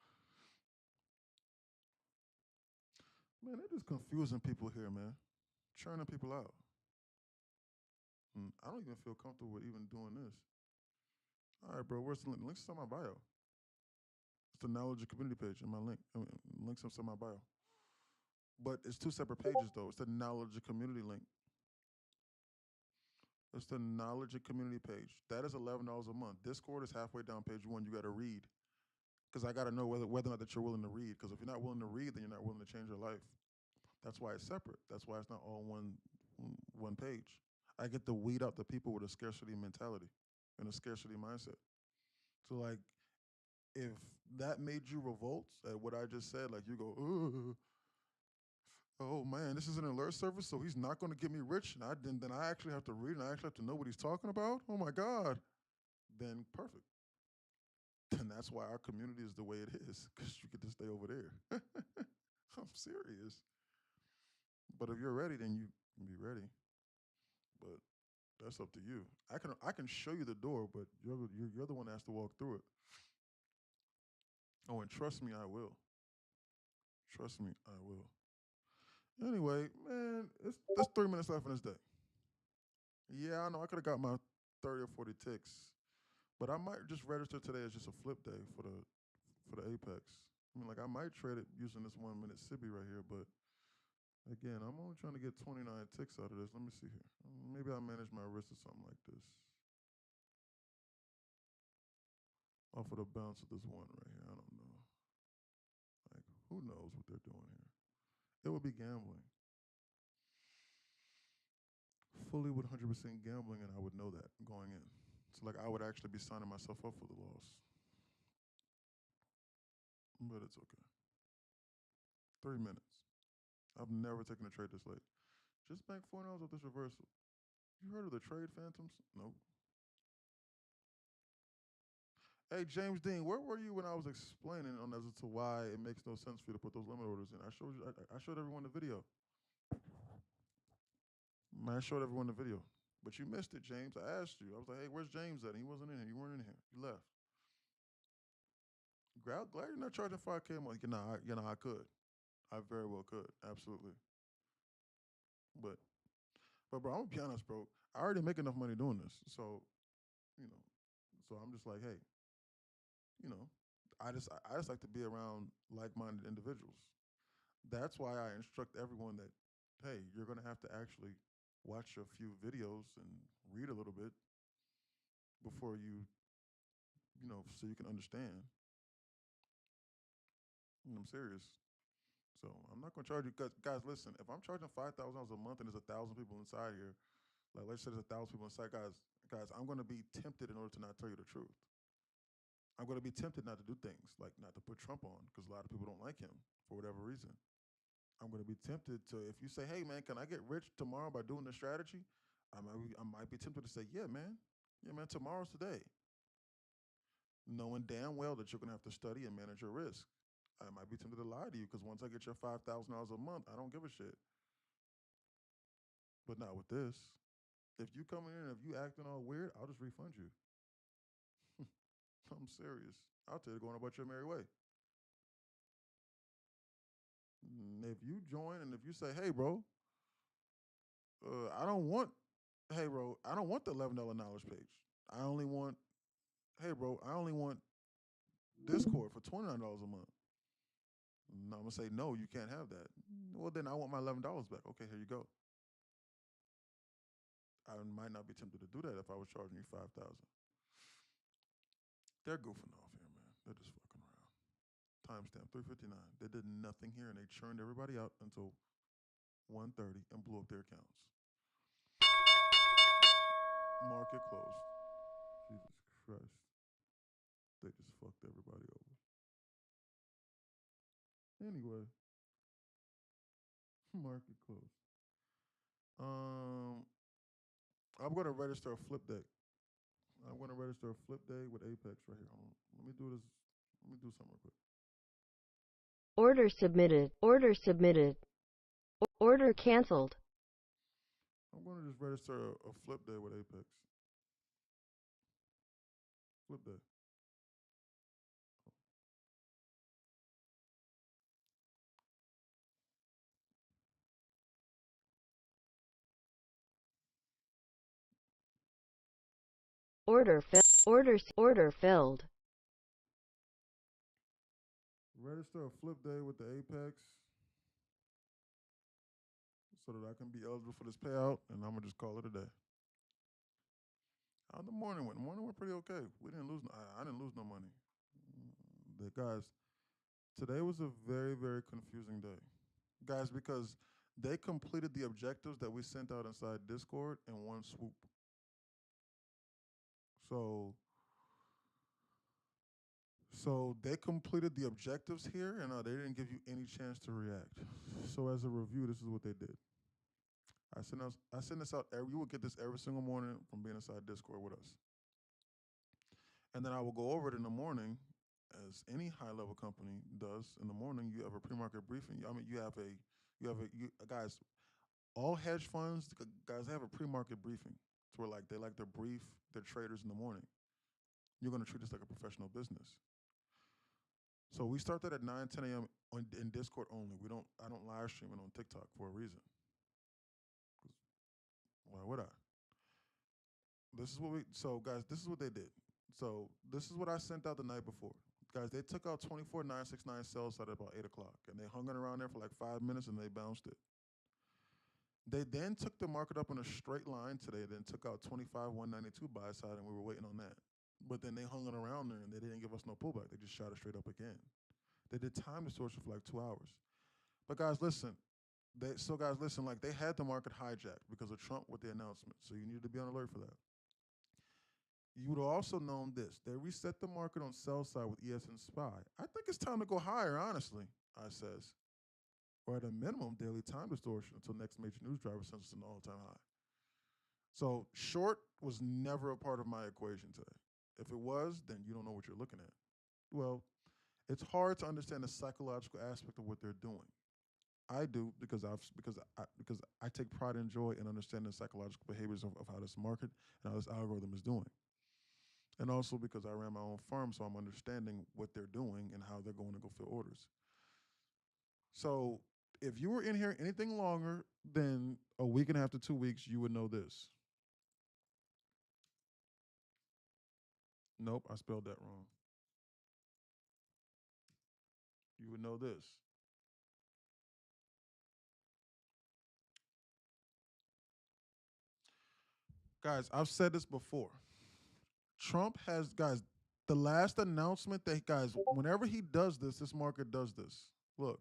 Man, they're just confusing people here, man. Churning people out. I don't even feel comfortable with even doing this. All right, bro, where's the link? Links on my bio. It's the Knowledge Community page in my link. Links on my bio. But it's 2 separate pages, though. It's the Knowledge Community link. It's the Knowledge Community page. That is $11 a month. Discord is halfway down page 1. You got to read. Because I got to know whether or not that you're willing to read. Because if you're not willing to read, then you're not willing to change your life. That's why it's separate. That's why it's not all one page. I get to weed out the people with a scarcity mentality and a scarcity mindset. So, like, if that made you revolt at what I just said, like you go, ugh, oh man, this is an alert service, so he's not going to get me rich, and then I actually have to read and I actually have to know what he's talking about. Oh my God, then perfect. And that's why our community is the way it is, because you get to stay over there. I'm serious. But if you're ready, then you can be ready. But that's up to you. I can show you the door, but you're the one that has to walk through it. Oh, and trust me, I will. Trust me, I will. Anyway, man, there's 3 minutes left in this day. Yeah, I know I could have got my 30 or 40 ticks, but I might just register today as just a flip day for the Apex. I mean, like I might trade it using this 1 minute Sibby right here, but again, I'm only trying to get 29 ticks out of this. Let me see here. Maybe I'll manage my risk or something like this. Off of the bounce of this one right here. I don't know. Like, who knows what they're doing here? It would be gambling. Fully 100% gambling, and I would know that going in. So, like, I would actually be signing myself up for the loss. But it's okay. 3 minutes. I've never taken a trade this late. Just bank $4 off this reversal. You heard of the trade phantoms? Nope. Hey, James Dean, where were you when I was explaining on as to why it makes no sense for you to put those limit orders in? I showed everyone the video. Man, I showed everyone the video. But you missed it, James. I asked you. I was like, hey, where's James at? And he wasn't in here. You weren't in here. You left. Glad you're not charging 5K a month. I could. I very well could. Absolutely. But bro, I'm gonna be honest, bro. I already make enough money doing this. So, so I'm just like, hey, I just like to be around like-minded individuals. That's why I instruct everyone that, hey, you're gonna have to actually watch a few videos and read a little bit before so you can understand. I'm serious. So I'm not gonna charge you, guys. Listen, if I'm charging $5,000 a month and there's 1,000 people inside here, like let's say there's 1,000 people inside, guys, I'm gonna be tempted in order to not tell you the truth. I'm gonna be tempted not to do things, like not to put Trump on, because a lot of people don't like him for whatever reason. I'm gonna be tempted to, if you say, hey man, can I get rich tomorrow by doing this strategy? I might be tempted to say, yeah man, tomorrow's today. Knowing damn well that you're gonna have to study and manage your risk. I might be tempted to lie to you, because once I get your $5,000 a month, I don't give a shit. But not with this. If you come in and if you acting all weird, I'll just refund you. I'm serious. I'll tell you to go on about your merry way. If you join and if you say, hey bro, I don't want the $11 knowledge page. I only want Discord for $29 a month. No, I'm gonna say no. You can't have that. Well, then I want my $11 back. Okay, here you go. I might not be tempted to do that if I was charging you 5,000. They're goofing off here, man. They're just fucking around. Timestamp 3:59. They did nothing here, and they churned everybody out until 1:30 and blew up their accounts. Market closed. Jesus Christ. They just fucked everybody over. Anyway, market closed. I'm gonna register a flip day. I'm gonna register a flip day with Apex right here. Hold on. Let me do this. Let me do something real quick. Order submitted. Order submitted. Order canceled. I'm gonna just register a flip day with Apex. Flip day. Order filled. Register a flip day with the Apex so that I can be eligible for this payout, and I'm gonna just call it a day. How the morning went? The morning went pretty okay. We didn't lose. I didn't lose no money. The guys, today was a very, very confusing day, guys, because they completed the objectives that we sent out inside Discord in one swoop. So they completed the objectives here, and they didn't give you any chance to react. So as a review, this is what they did. I send this out. You will get this every single morning from being inside Discord with us. And then I will go over it in the morning, as any high-level company does. In the morning, you have a pre-market briefing. I mean, guys, all hedge funds, guys, they have a pre-market briefing. It's where they like to brief their traders in the morning. You're going to treat this like a professional business. So we start that at 9, 10 a.m. In Discord only. I don't live stream it on TikTok for a reason. Why would I? So guys, this is what they did. So this is what I sent out the night before. Guys, they took out 24,969 sells at about 8 o'clock, and they hung it around there for like 5 minutes, and they bounced it. They then took the market up in a straight line today, then took out 25,192 buy side, and we were waiting on that. But then they hung it around there, and they didn't give us no pullback. They just shot it straight up again. They did time distortion for like 2 hours. But guys, listen. They had the market hijacked because of Trump with the announcement. So you needed to be on alert for that. You would have also known this. They reset the market on sell side with ES and SPY. I think it's time to go higher, honestly, I says. Or at a minimum, daily time distortion until next major news driver since it's an all-time high. So short was never a part of my equation today. If it was, then you don't know what you're looking at. Well, it's hard to understand the psychological aspect of what they're doing. I do because I take pride and joy in understanding the psychological behaviors of how this market and how this algorithm is doing. And also because I ran my own firm, so I'm understanding what they're doing and how they're going to go fill orders. So if you were in here anything longer than a week and a half to 2 weeks, you would know this. Nope, I spelled that wrong. You would know this. Guys, I've said this before. Trump has, guys, the last announcement that, guys, whenever he does this, this market does this. Look.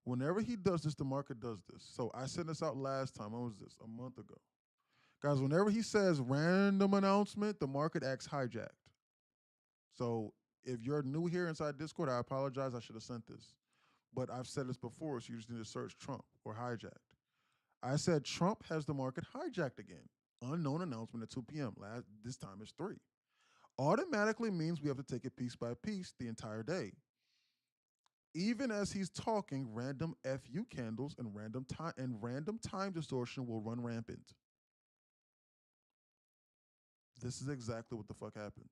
Whenever he does this, the market does this. So I sent this out last time. When was this? A month ago. Guys, whenever he says random announcement, the market acts hijacked. So if you're new here inside Discord, I apologize. I should have sent this. But I've said this before, so you just need to search Trump or hijacked. I said Trump has the market hijacked again. Unknown announcement at 2 p.m. This time it's 3. Automatically means we have to take it piece by piece the entire day. Even as he's talking, random FU candles and random time distortion will run rampant. This is exactly what the fuck happened.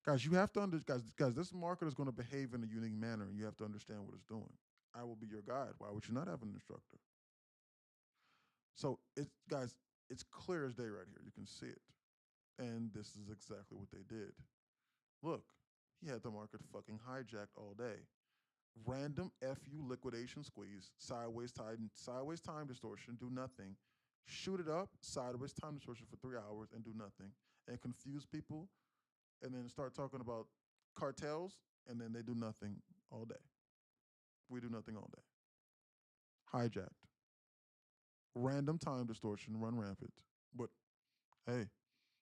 Guys, you have to guys, this market is going to behave in a unique manner, and you have to understand what it's doing. I will be your guide. Why would you not have an instructor? So, guys, it's clear as day right here. You can see it. And this is exactly what they did. Look, he had the market fucking hijacked all day. Random FU liquidation squeeze, sideways time distortion, do nothing. Shoot it up, sideways time distortion for 3 hours and do nothing. And confuse people, and then start talking about cartels, and then they do nothing all day. We do nothing all day. Hijacked. Random time distortion, run rampant. But hey,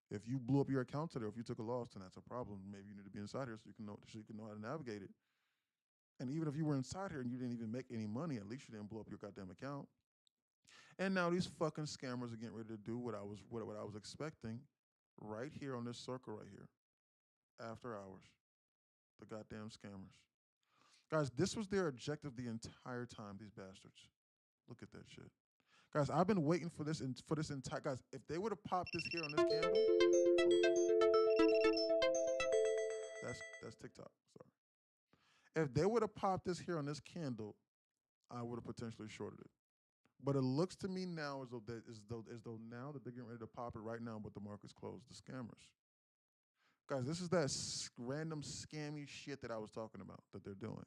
if you blew up your account today, or if you took a loss, then that's a problem. Maybe you need to be inside here so you can know how to navigate it. And even if you were inside here and you didn't even make any money, at least you didn't blow up your goddamn account. And now these fucking scammers are getting ready to do what I was expecting right here on this circle right here. After hours. The goddamn scammers. Guys, this was their objective the entire time, these bastards. Look at that shit. Guys, I've been waiting for this entire guys, if they would have popped this here on this candle. That's TikTok, sorry. If they would have popped this here on this candle, I would have potentially shorted it. But it looks to me now as though now that they're getting ready to pop it right now, but the market's closed. The scammers, guys, this is that random scammy shit that I was talking about that they're doing.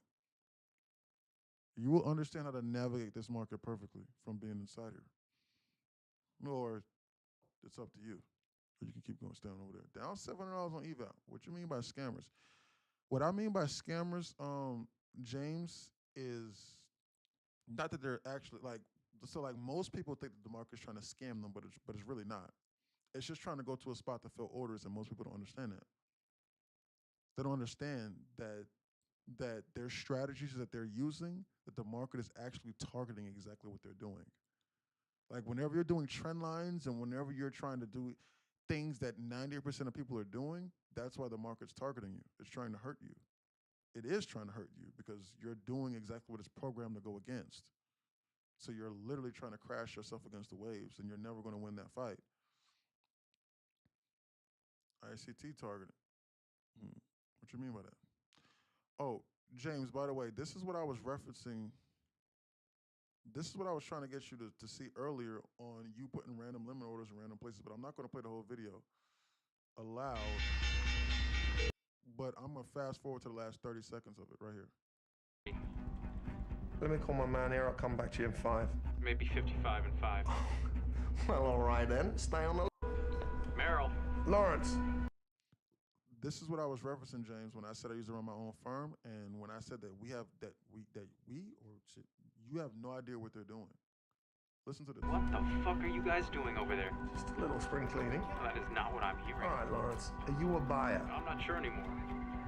You will understand how to navigate this market perfectly from being inside here, or it's up to you. Or you can keep going, staying over there. Down $700 on eval. What you mean by scammers? What I mean by scammers, James, is not that they're actually like, so like most people think that the market's trying to scam them, but it's really not. It's just trying to go to a spot to fill orders, and most people don't understand that. They don't understand that their strategies that they're using, that the market is actually targeting exactly what they're doing. Like whenever you're doing trend lines and whenever you're trying to do things that 90% of people are doing, that's why the market's targeting you. It's trying to hurt you. It is trying to hurt you because you're doing exactly what it's programmed to go against. So you're literally trying to crash yourself against the waves, and you're never going to win that fight. ICT targeting. What you mean by that? Oh, James, by the way, this is what I was referencing. This is what I was trying to get you to see earlier on you putting random limit orders in random places, but I'm not going to play the whole video aloud. But I'm going to fast forward to the last 30 seconds of it right here. Let me call my man here. I'll come back to you in 5. Maybe 55 and 5. Well, all right then. Stay on the... Merrill. Lawrence. This is what I was referencing, James, when I said I used to run my own firm, and when I said that you have no idea what they're doing. Listen to this. What the fuck are you guys doing over there? Just a little spring cleaning. That is not what I'm hearing. All right, Lawrence. Are you a buyer? I'm not sure anymore.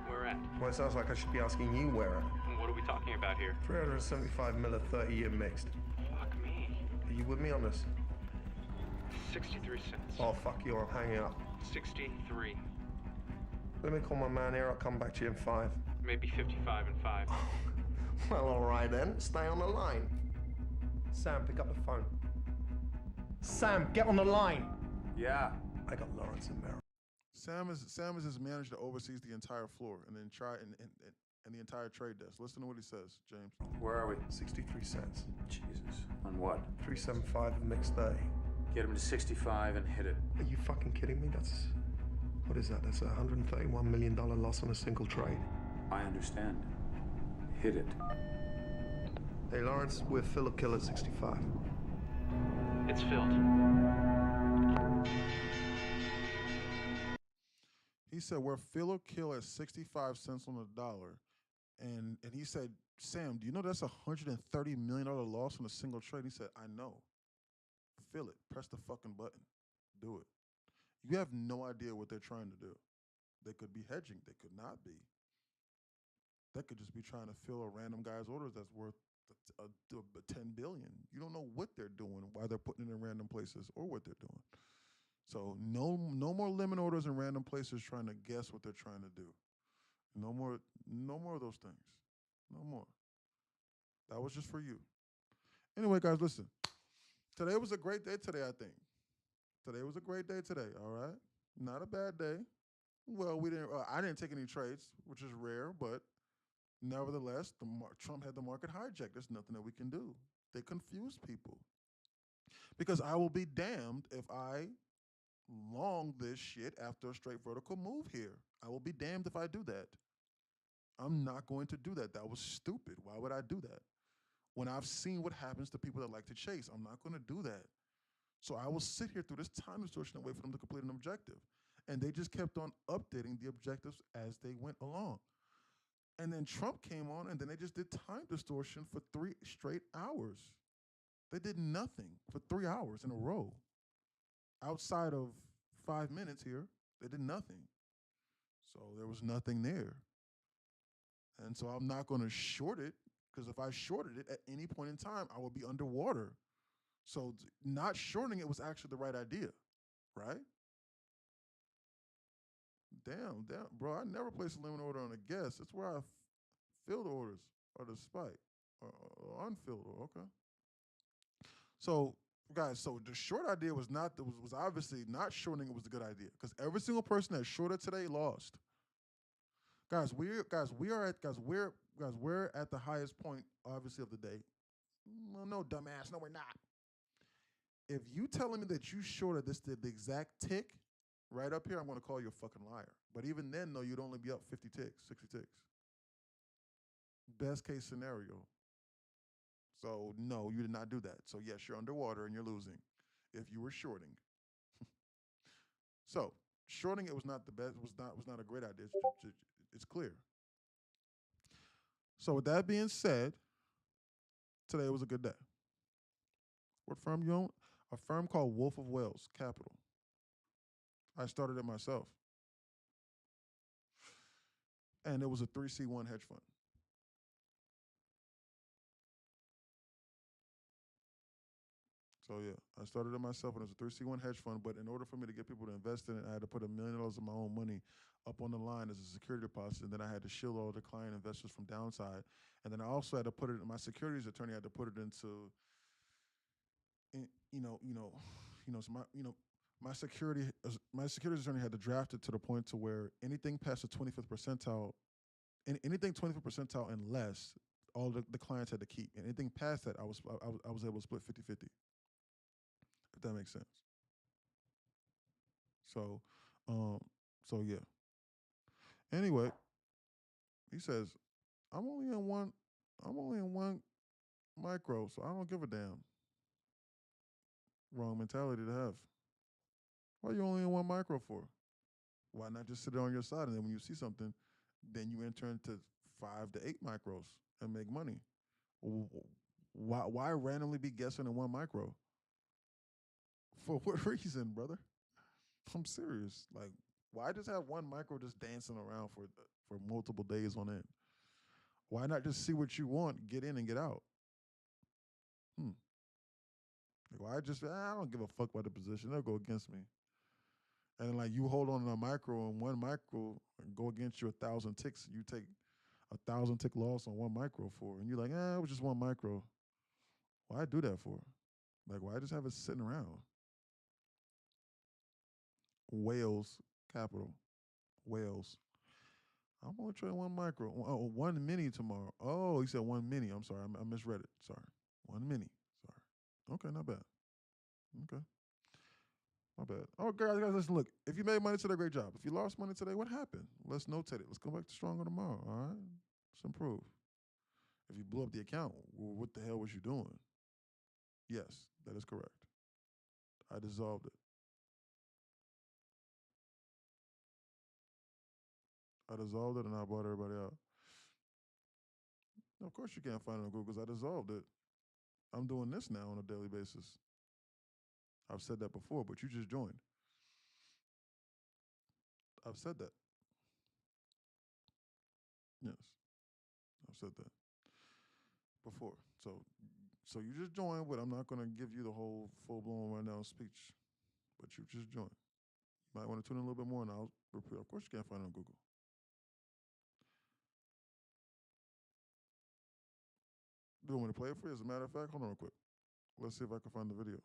Where at? Well, it sounds like I should be asking you where at. What are we talking about here? 375 mil, 30-year mixed. Fuck me. Are you with me on this? 63 cents. Oh, fuck you. I'm hanging up. 63. Let me call my man here. I'll come back to you in 5. Maybe 55 and 5. Well, all right then. Stay on the line. Sam, pick up the phone. Sam, get on the line. Yeah. I got Lawrence and Merrill. Sam is his manager that oversees the entire floor and then and the entire trade desk. Listen to what he says, James. Where are we? 63 cents. Jesus. On what? 375 and mixed 30. Get him to 65 and hit it. Are you fucking kidding me? What is that? That's a $131 million loss on a single trade. I understand. Hit it. Hey, Lawrence, we're fill or kill at 65. It's filled. He said, we're fill or kill at 65 cents on the dollar. And he said, Sam, do you know that's a $130 million loss on a single trade? He said, I know. Fill it. Press the fucking button. Do it. You have no idea what they're trying to do. They could be hedging. They could not be. They could just be trying to fill a random guy's orders that's worth $10 billion. You don't know what they're doing, why they're putting it in random places, or what they're doing. So no more limit orders in random places trying to guess what they're trying to do. No more of those things. No more. That was just for you. Anyway, guys, listen. Today was a great day today, I think. Today was a great day today, all right? Not a bad day. Well, I didn't take any trades, which is rare, but nevertheless, Trump had the market hijacked. There's nothing that we can do. They confuse people. Because I will be damned if I long this shit after a straight vertical move here. I will be damned if I do that. I'm not going to do that. That was stupid. Why would I do that? When I've seen what happens to people that like to chase, I'm not going to do that. So I will sit here through this time distortion and wait for them to complete an objective. And they just kept on updating the objectives as they went along. And then Trump came on, and then they just did time distortion for 3 straight hours. They did nothing for 3 hours in a row. Outside of 5 minutes here, they did nothing. So there was nothing there. And so I'm not going to short it, because if I shorted it at any point in time, I would be underwater. So not shorting it was actually the right idea, right? Damn, bro, I never place a limit order on a guess. That's where I fill the orders, or the spike, or unfilled, okay. So, guys, so the short idea was not, was obviously not shorting it was the good idea, because every single person that shorted today lost. Guys, we're at the highest point, obviously, of the day. No, dumbass, no, we're not. If you telling me that you shorted this the exact tick right up here, I'm going to call you a fucking liar. But even then, though, you'd only be up 50 ticks, 60 ticks. Best case scenario. So no, you did not do that. So yes, you're underwater and you're losing if you were shorting. So shorting it was not the best. Was not a great idea. It's clear. So with that being said, today was a good day. What firm you own? A firm called Wolf of Wales Capital. I started it myself. And it was a 3C1 hedge fund. So yeah, I started it myself, and it was a 3C1 hedge fund. But in order for me to get people to invest in it, I had to put $1 million of my own money up on the line as a security deposit, and then I had to shield all the client investors from downside. And then I also had to put it. My securities attorney had to put it into, my securities attorney had to draft it to the point to where anything past the 25th percentile, anything 25th percentile and less, all the clients had to keep. And anything past that, I was able to split 50-50. If that makes sense. So yeah. Anyway, he says, I'm only in one micro, so I don't give a damn. Wrong mentality to have. Why are you only in one micro for? Why not just sit it on your side, and then when you see something, then you enter into 5 to 8 micros and make money? Why randomly be guessing in one micro? For what reason, brother? I'm serious. Like, why just have one micro just dancing around for multiple days on end? Why not just see what you want, get in and get out? Like, why I don't give a fuck about the position. They'll go against me. And then, like, you hold on to a micro, and one micro and go against you 1,000 ticks. You take 1,000 tick loss on one micro for, and you're like, it was just one micro. Why do that for? Like, why just have it sitting around? Wales Capital. Wales. I'm only trading one micro. Oh, one mini tomorrow. Oh, he said one mini. I'm sorry. I misread it. Sorry. One mini. Sorry. Okay, not bad. Okay. My bad. Oh, guys, listen, look. If you made money today, great job. If you lost money today, what happened? Let's notate it. Let's go back to stronger tomorrow, all right? Let's improve. If you blew up the account, well, what the hell was you doing? Yes, that is correct. I dissolved it. I dissolved it and I bought everybody out. Of course you can't find it on Google because I dissolved it. I'm doing this now on a daily basis. I've said that before, but you just joined. I've said that. Yes, I've said that before. So you just joined, but I'm not going to give you the whole full-blown rundown speech, but you just joined. You might want to tune in a little bit more, and I'll repeat. Of course you can't find it on Google. Do you want me to play it for you? As a matter of fact, hold on real quick. Let's see if I can find the video.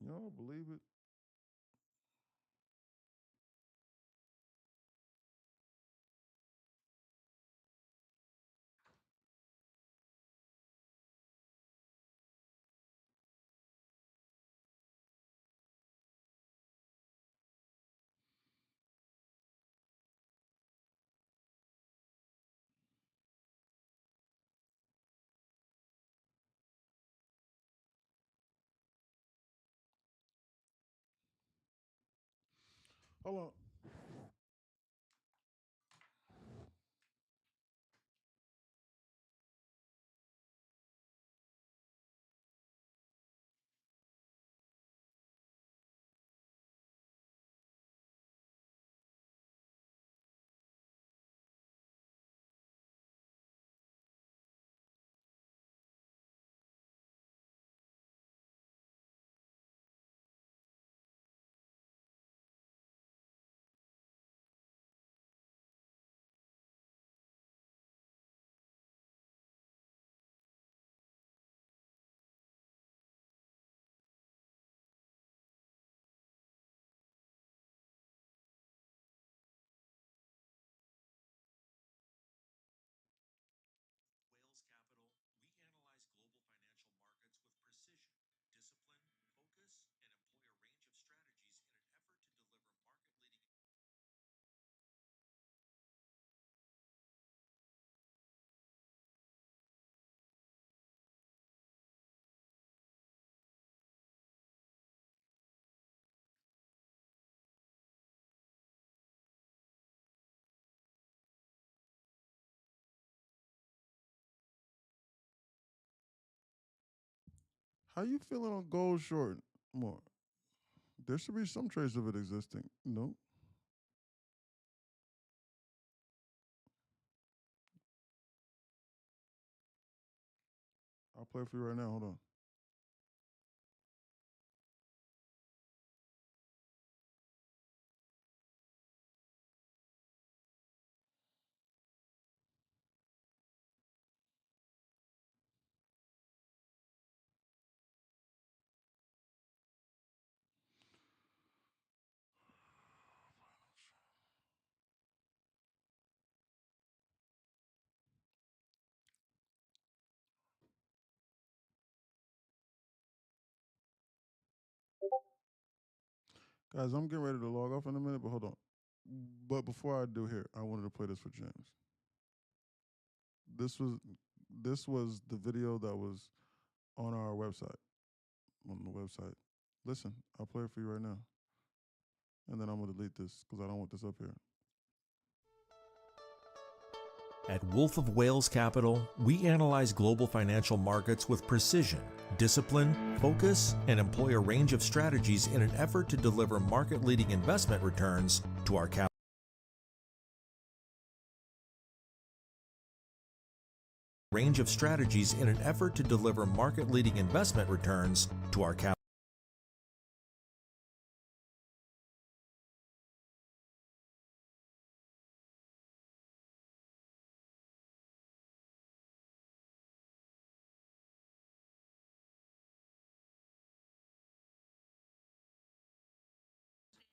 Y'all believe it? Hold on. How you feeling on gold short more? There should be some trace of it existing. No. I'll play for you right now. Hold on. Guys, I'm getting ready to log off in a minute, but hold on. But before I do here, I wanted to play this for James. This was the video that was on our website. On the website. Listen, I'll play it for you right now. And then I'm gonna delete this because I don't want this up here. At Wolf of Wales Capital, we analyze global financial markets with precision, discipline, focus, and employ a range of strategies in an effort to deliver market-leading investment returns to our capital. Range of strategies in an effort to deliver market-leading investment returns to our capital.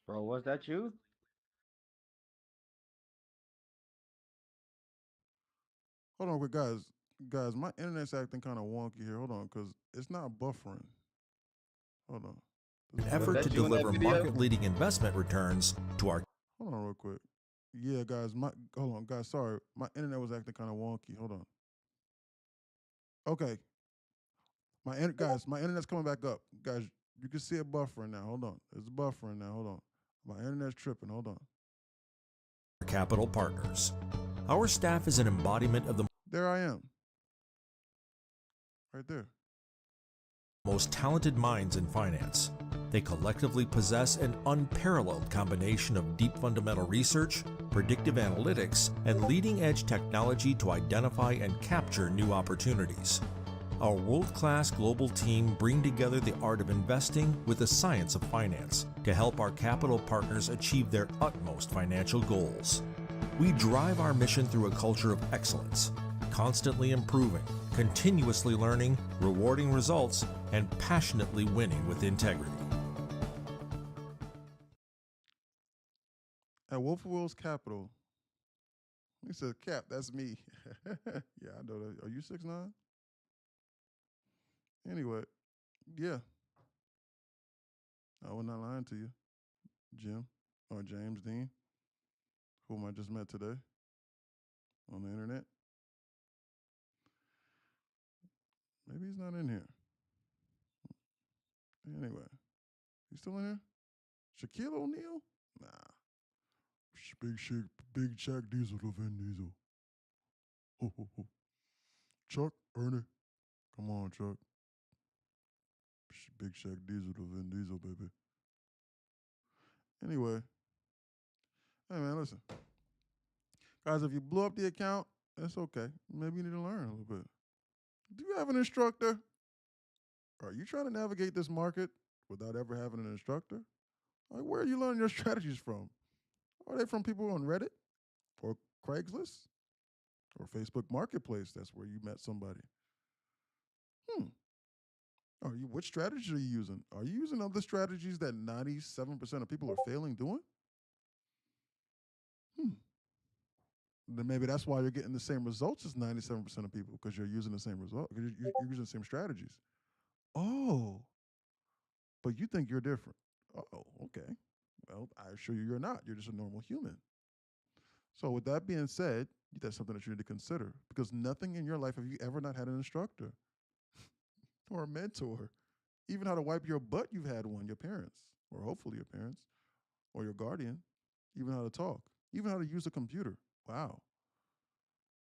Bro, was that you? Hold on, quick, guys. Guys, my internet's acting kind of wonky here. Hold on, because it's not buffering. Hold on. An effort to deliver market-leading investment returns to our. Hold on, real quick. Yeah, guys. Hold on, guys. Sorry, my internet was acting kind of wonky. Hold on. Okay. Guys, my internet's coming back up. Guys, you can see it buffering now. Hold on. It's buffering now. Hold on. My internet's tripping. Hold on. Capital Partners. Our staff is an embodiment of the. There I am. Right there. Most talented minds in finance. They collectively possess an unparalleled combination of deep fundamental research, predictive analytics, and leading-edge technology to identify and capture new opportunities. Our world-class global team bring together the art of investing with the science of finance to help our capital partners achieve their utmost financial goals. We drive our mission through a culture of excellence, constantly improving, continuously learning, rewarding results, and passionately winning with integrity. At Wolf of Will's Capital. He said, Cap, that's me. Yeah, I know that. Are you 6'9"? Anyway, yeah. I was not lying to you. Jim or James Dean, whom I just met today on the internet. Maybe he's not in here. Anyway, he's still in here? Shaquille O'Neal? Nah. Big Shaq Diesel to Vin Diesel. Ho, ho, ho. Chuck, Ernie. Come on, Chuck. Big Shaq Diesel to Vin Diesel, baby. Anyway. Hey, man, listen. Guys, if you blew up the account, that's okay. Maybe you need to learn a little bit. Do you have an instructor? Are you trying to navigate this market without ever having an instructor? Like, where are you learning your strategies from? Are they from people on Reddit or Craigslist or Facebook Marketplace? That's where you met somebody. What strategies are you using? Are you using other strategies that 97% of people are failing doing? Then maybe that's why you're getting the same results as 97% of people, because you're using the same result. You're using the same strategies. Oh, but you think you're different. Oh, okay. Well, I assure you you're not. You're just a normal human. So with that being said, that's something that you need to consider, because nothing in your life have you ever not had an instructor or a mentor. Even how to wipe your butt, you've had one, your parents, or hopefully your parents, or your guardian. Even how to talk, even how to use a computer. Wow.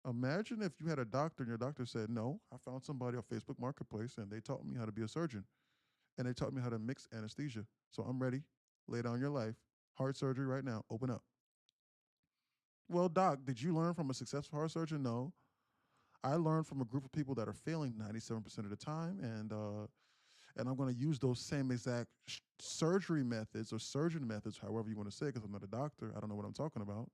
Imagine if you had a doctor and your doctor said, no, I found somebody on Facebook Marketplace and they taught me how to be a surgeon. And they taught me how to mix anesthesia. So I'm ready. Lay down your life. Heart surgery right now. Open up. Well, doc, did you learn from a successful heart surgeon? No. I learned from a group of people that are failing 97% of the time, and I'm going to use those same exact surgery methods or surgeon methods, however you want to say it, because I'm not a doctor. I don't know what I'm talking about.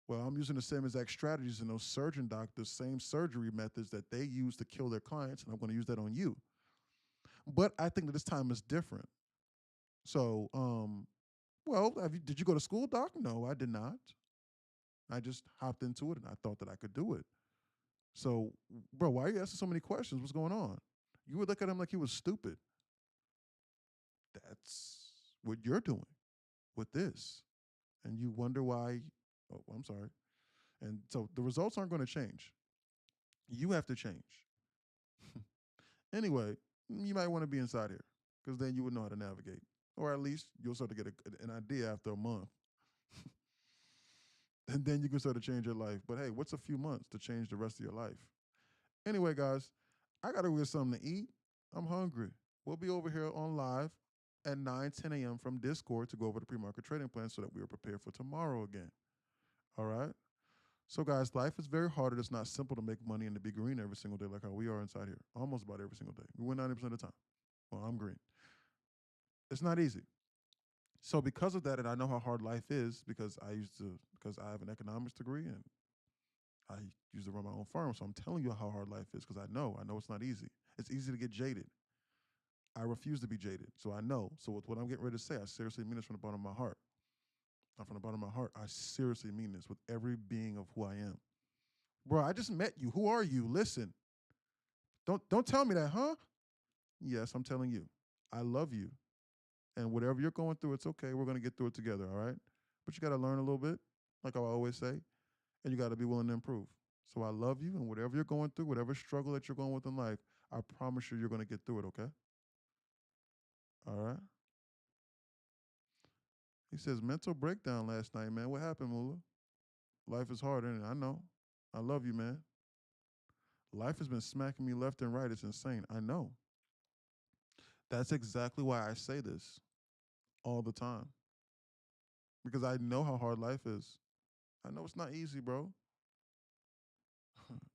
Well, I'm using the same exact strategies in those surgeon doctors, same surgery methods that they use to kill their clients, and I'm going to use that on you. But I think that this time is different. So, well, did you go to school, doc? No, I did not. I just hopped into it, and I thought that I could do it. So, bro, why are you asking so many questions? What's going on? You would look at him like he was stupid. That's what you're doing with this. And you wonder why, oh, I'm sorry. And so the results aren't going to change. You have to change. Anyway, you might want to be inside here, because then you would know how to navigate. Or at least you'll start to get an idea after a month. And then you can start to change your life. But hey, what's a few months to change the rest of your life? Anyway, guys, I got to get something to eat. I'm hungry. We'll be over here on live at 9, 10 a.m. from Discord to go over the pre-market trading plan so that we are prepared for tomorrow again. All right? So, guys, life is very hard. It's not simple to make money and to be green every single day like how we are inside here. Almost about every single day. We win 90% of the time. Well, I'm green. It's not easy. So because of that, and I know how hard life is because I have an economics degree and I used to run my own firm. So I'm telling you how hard life is because I know it's not easy. It's easy to get jaded. I refuse to be jaded. So I know. So with what I'm getting ready to say, I seriously mean this from the bottom of my heart. Not from the bottom of my heart. I seriously mean this with every being of who I am. Bro, I just met you. Who are you? Listen. Don't tell me that, huh? Yes, I'm telling you. I love you. And whatever you're going through, it's okay. We're going to get through it together, all right? But you got to learn a little bit, like I always say, and you got to be willing to improve. So I love you, and whatever you're going through, whatever struggle that you're going with in life, I promise you're going to get through it, okay? All right? He says, mental breakdown last night, man. What happened, Moolah? Life is hard, isn't it? I know. I love you, man. Life has been smacking me left and right. It's insane. I know. That's exactly why I say this all the time. Because I know how hard life is. I know it's not easy, bro.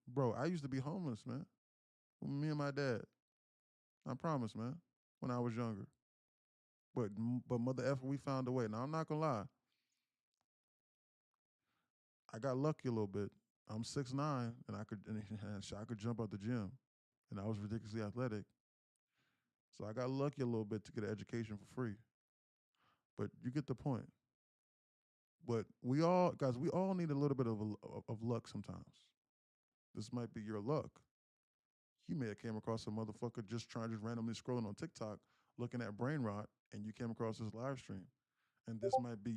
Bro, I used to be homeless, man. Me and my dad. I promise, man. When I was younger. But mother effer, we found a way. Now, I'm not going to lie. I got lucky a little bit. I'm 6'9", and I could jump out the gym. And I was ridiculously athletic. So I got lucky a little bit to get an education for free. But you get the point. But we all need a little bit of luck sometimes. This might be your luck. You may have came across a motherfucker just randomly scrolling on TikTok, looking at brain rot, and you came across this live stream. And this might be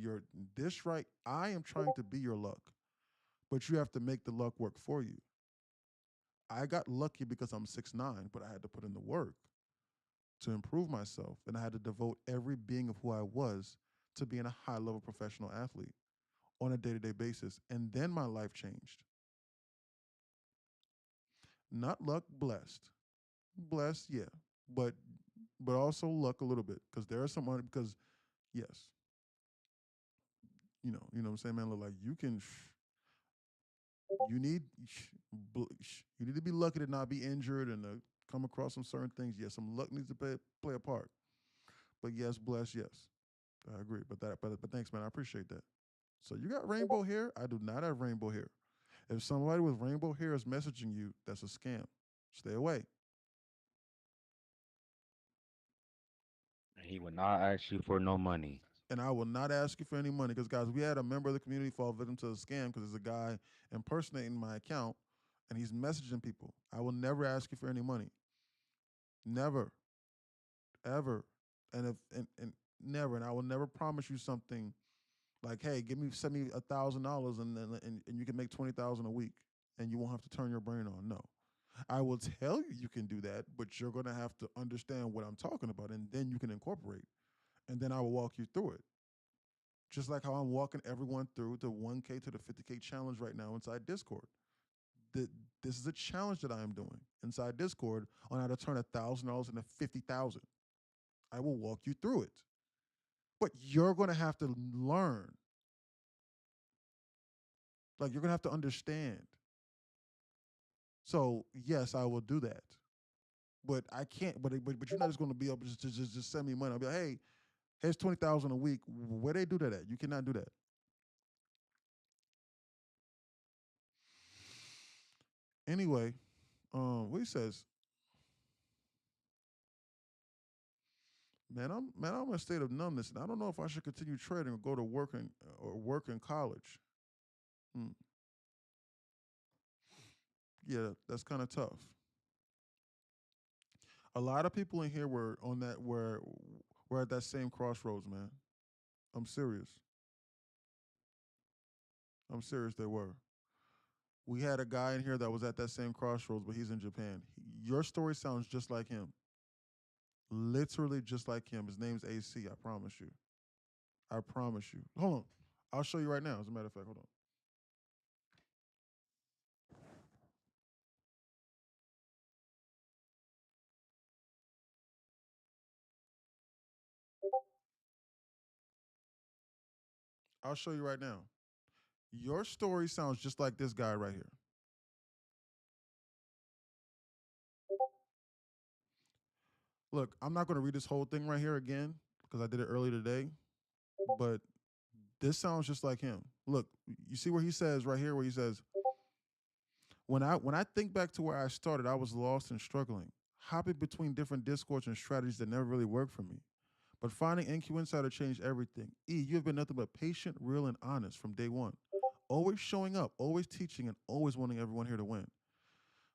I am trying to be your luck, but you have to make the luck work for you. I got lucky because I'm 6'9", but I had to put in the work to improve myself, and I had to devote every being of who I was to being a high-level professional athlete on a day-to-day basis, and then my life changed. Not luck, blessed. Blessed, yeah, but also luck a little bit, because there are some because yes, you know what I'm saying, man. Look, like you need to be lucky to not be injured and to come across some certain things. Yes, some luck needs to play a part. But yes, bless, yes, I agree. But thanks, man. I appreciate that. So you got rainbow hair? I do not have rainbow hair. If somebody with rainbow hair is messaging you, that's a scam. Stay away. He would not ask you for no money. And I will not ask you for any money because, guys, we had a member of the community fall victim to a scam because there's a guy impersonating my account and he's messaging people. I will never ask you for any money. Never. Ever. And never. And I will never promise you something like, hey, send me $1,000 and you can make $20,000 a week and you won't have to turn your brain on. No. I will tell you can do that, but you're going to have to understand what I'm talking about, and then you can incorporate. And then I will walk you through it. Just like how I'm walking everyone through the 1K to the 50K challenge right now inside Discord. This is a challenge that I am doing inside Discord on how to turn $1,000 into $50,000. I will walk you through it. But you're going to have to learn. Like, you're going to have to understand. So, yes, I will do that. But I can't, but you're not just going to be able to just send me money. I'll be like, hey, here's $20,000 a week. Where they do that at? You cannot do that. Anyway, what he says, man, I'm in a state of numbness, and I don't know if I should continue trading or go to work in college. Yeah, that's kind of tough. A lot of people in here were at that same crossroads, man. I'm serious. They were. We had a guy in here that was at that same crossroads, but he's in Japan. Your story sounds just like him. Literally just like him. His name's AC, I promise you. I promise you. Hold on. I'll show you right now, as a matter of fact. Hold on. I'll show you right now. Your story sounds just like this guy right here. Look, I'm not going to read this whole thing right here again because I did it earlier today, but this sounds just like him. Look, you see where he says right here, where he says, when I think back to where I started, I was lost and struggling, hopping between different discords and strategies that never really worked for me. But finding NQ Insider changed everything. You have been nothing but patient, real, and honest from day one. Always showing up, always teaching, and always wanting everyone here to win.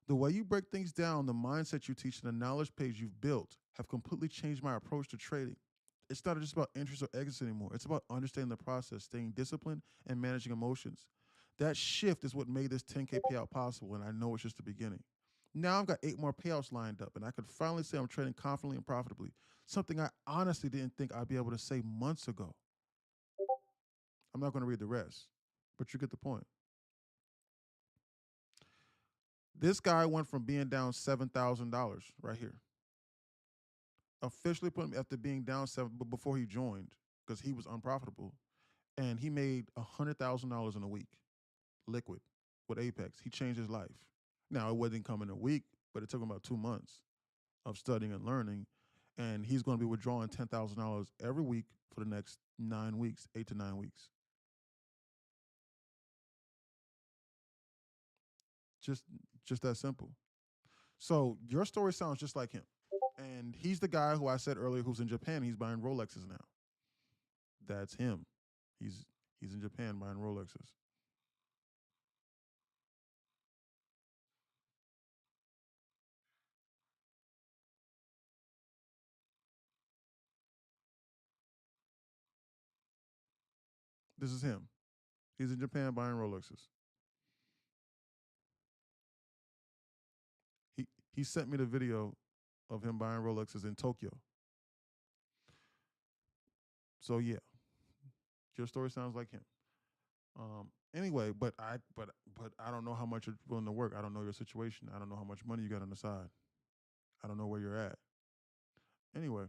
The way you break things down, the mindset you teach, and the knowledge page you've built have completely changed my approach to trading. It's not just about interest or exits anymore. It's about understanding the process, staying disciplined, and managing emotions. That shift is what made this 10K payout possible, and I know it's just the beginning. Now I've got 8 more payouts lined up, and I could finally say I'm trading confidently and profitably, something I honestly didn't think I'd be able to say months ago. I'm not going to read the rest, but you get the point. This guy went from being down $7,000 right here. Officially put him after being down but before he joined, because he was unprofitable, and he made $100,000 in a week, liquid, with Apex. He changed his life. Now, it wasn't come in a week, but it took him about 2 months of studying and learning, and he's going to be withdrawing $10,000 every week for the next 9 weeks, 8 to 9 weeks. Just that simple. So your story sounds just like him. And he's the guy who I said earlier who's in Japan. He's buying Rolexes now. That's him. He's He's in Japan buying Rolexes. This is him. He's in Japan buying Rolexes. He sent me the video of him buying Rolexes in Tokyo. So yeah, your story sounds like him. Anyway, but I don't know how much you're willing to work. I don't know your situation. I don't know how much money you got on the side. I don't know where you're at. Anyway,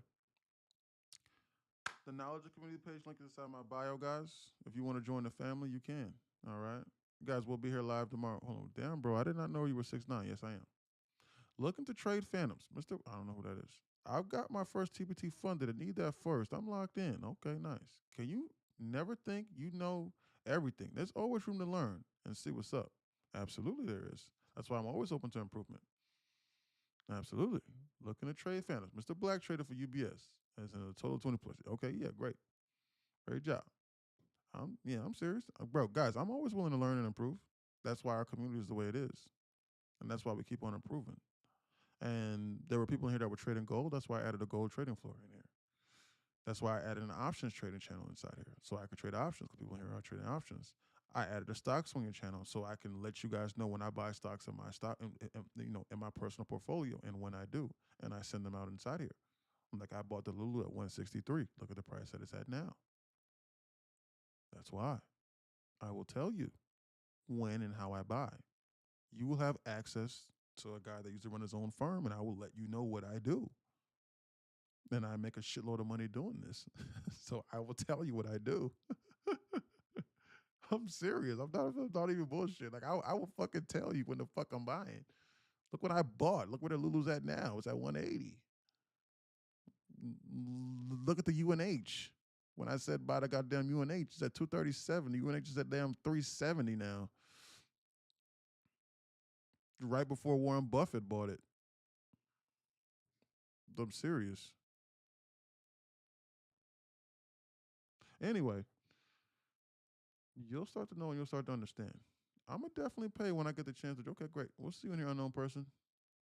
the Knowledge Community page link is inside my bio, guys. If you want to join the family, you can. All right, guys, we'll be here live tomorrow. Hold on, damn, bro, I did not know you were 6'9". Yes, I am. Looking to trade Phantoms, Mr. I don't know who that is. I've got my first TPT funded. I need that first. I'm locked in. Okay, nice. Can you never think you know everything? There's always room to learn and see what's up. Absolutely there is. That's why I'm always open to improvement. Absolutely. Looking to trade Phantoms. Mr. Black Trader for UBS. As in a total 20 plus. Okay, yeah, great. Great job. I'm serious. Bro, guys, I'm always willing to learn and improve. That's why our community is the way it is. And that's why we keep on improving. And there were people in here that were trading gold. That's why I added a gold trading floor in here. That's why I added an options trading channel inside here, so I could trade options because people in here are trading options. I added a stock swinging channel so I can let you guys know when I buy stocks in my stock, in my personal portfolio, and when I do, and I send them out inside here. Like I bought the Lulu at 163. Look at the price that it's at now. That's why I will tell you when and how I buy. You will have access to a guy that used to run his own firm, and I will let you know what I do. And I make a shitload of money doing this. So I will tell you what I do. I'm serious. I'm not even bullshit. Like I will fucking tell you when the fuck I'm buying. Look what I bought. Look where the Lulu's at now. It's at 180. Look at the UNH. When I said buy the goddamn UNH, it's at 237. The UNH is at damn 370 now. Right before Warren Buffett bought it. I'm serious. Anyway, you'll start to know and you'll start to understand. I'm going to definitely pay when I get the chance to, okay, great. We'll see you in here, unknown person.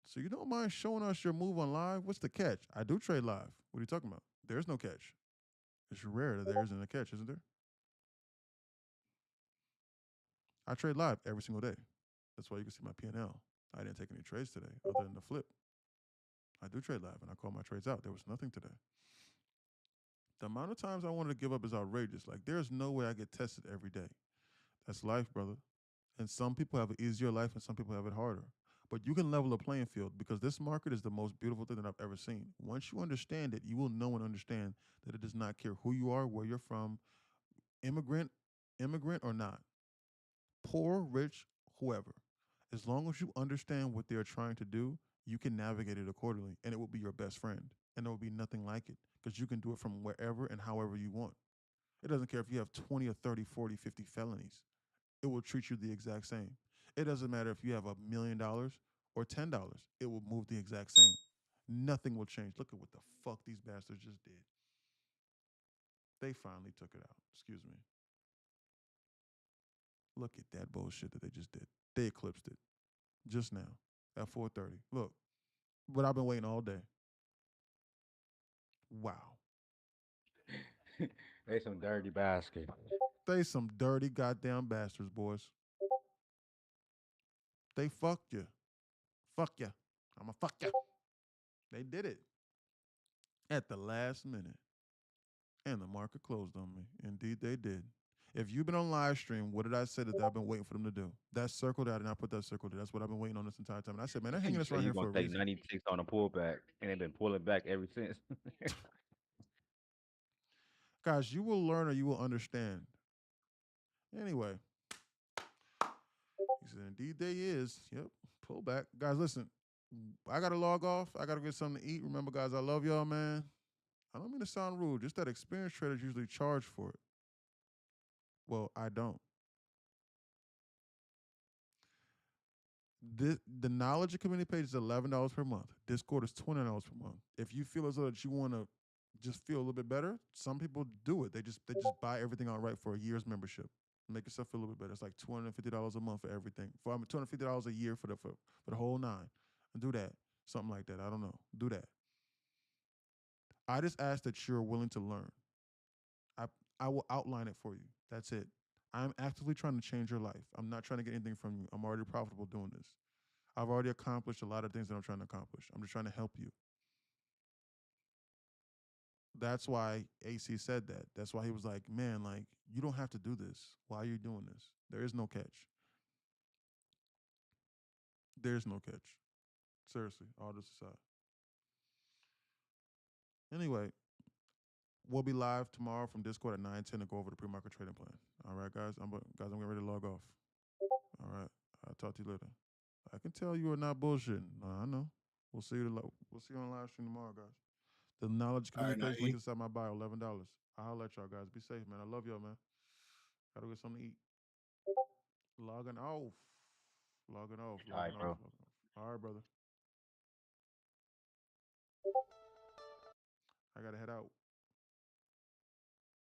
So you don't mind showing us your move on live? What's the catch? I do trade live. What are you talking about? There's no catch. It's rare that there isn't a catch, isn't there? I trade live every single day. That's why you can see my P&L. I didn't take any trades today other than the flip. I do trade live, and I call my trades out. There was nothing today. The amount of times I wanted to give up is outrageous. Like, there's no way I get tested every day. That's life, brother. And some people have an easier life and some people have it harder. But you can level the playing field because this market is the most beautiful thing that I've ever seen. Once you understand it, you will know and understand that it does not care who you are, where you're from, immigrant or not, poor, rich, whoever. As long as you understand what they're trying to do, you can navigate it accordingly, and it will be your best friend. And there will be nothing like it because you can do it from wherever and however you want. It doesn't care if you have 20 or 30, 40, 50 felonies. It will treat you the exact same. It doesn't matter if you have $1 million or $10. It will move the exact same. Nothing will change. Look at what the fuck these bastards just did. They finally took it out. Excuse me. Look at that bullshit that they just did. They eclipsed it just now at 4:30. Look, but I've been waiting all day. Wow. They some dirty bastards. They some dirty goddamn bastards, boys. They fucked you. Fuck you. I'ma fuck you. They did it at the last minute. And the market closed on me. Indeed, they did. If you've been on live stream, what did I say that I've been waiting for them to do? That circle there, I did not put that circle there. That's what I've been waiting on this entire time. And I said, man, they're hanging this right here for a reason. You're going to take 96 on a pullback, and they've been pulling back ever since. Guys, you will learn or you will understand. Anyway. He said, indeed, they is. Yep, pull back. Guys, listen, I got to log off. I got to get something to eat. Remember, guys, I love y'all, man. I don't mean to sound rude. Just that experienced traders usually charge for it. Well, I don't. The Knowledge Community page is $11 per month. Discord is $20 per month. If you feel as though that you want to just feel a little bit better. Some people do it. They just buy everything outright for a year's membership. Make yourself feel a little bit better. It's like $250 a month for everything. $250 a year for the whole 9. And do that. Something like that. I don't know. Do that. I just ask that you're willing to learn. I will outline it for you. That's it. I'm actively trying to change your life. I'm not trying to get anything from you. I'm already profitable doing this. I've already accomplished a lot of things that I'm trying to accomplish. I'm just trying to help you. That's why AC said that. That's why he was like, man, like, you don't have to do this. Why are you doing this? There is no catch. There's no catch. Seriously, all this aside. Anyway, we'll be live tomorrow from Discord at 9:10 to go over the pre-market trading plan. All right, guys? I'm getting ready to log off. All right. I'll talk to you later. I can tell you are not bullshitting. No, I know. We'll see you on live stream tomorrow, guys. The knowledge communication link inside my bio, $11. I'll let y'all guys. Be safe, man. I love y'all, man. Gotta get something to eat. Logging off. Logging off. All right, bro. All right, brother. I gotta head out.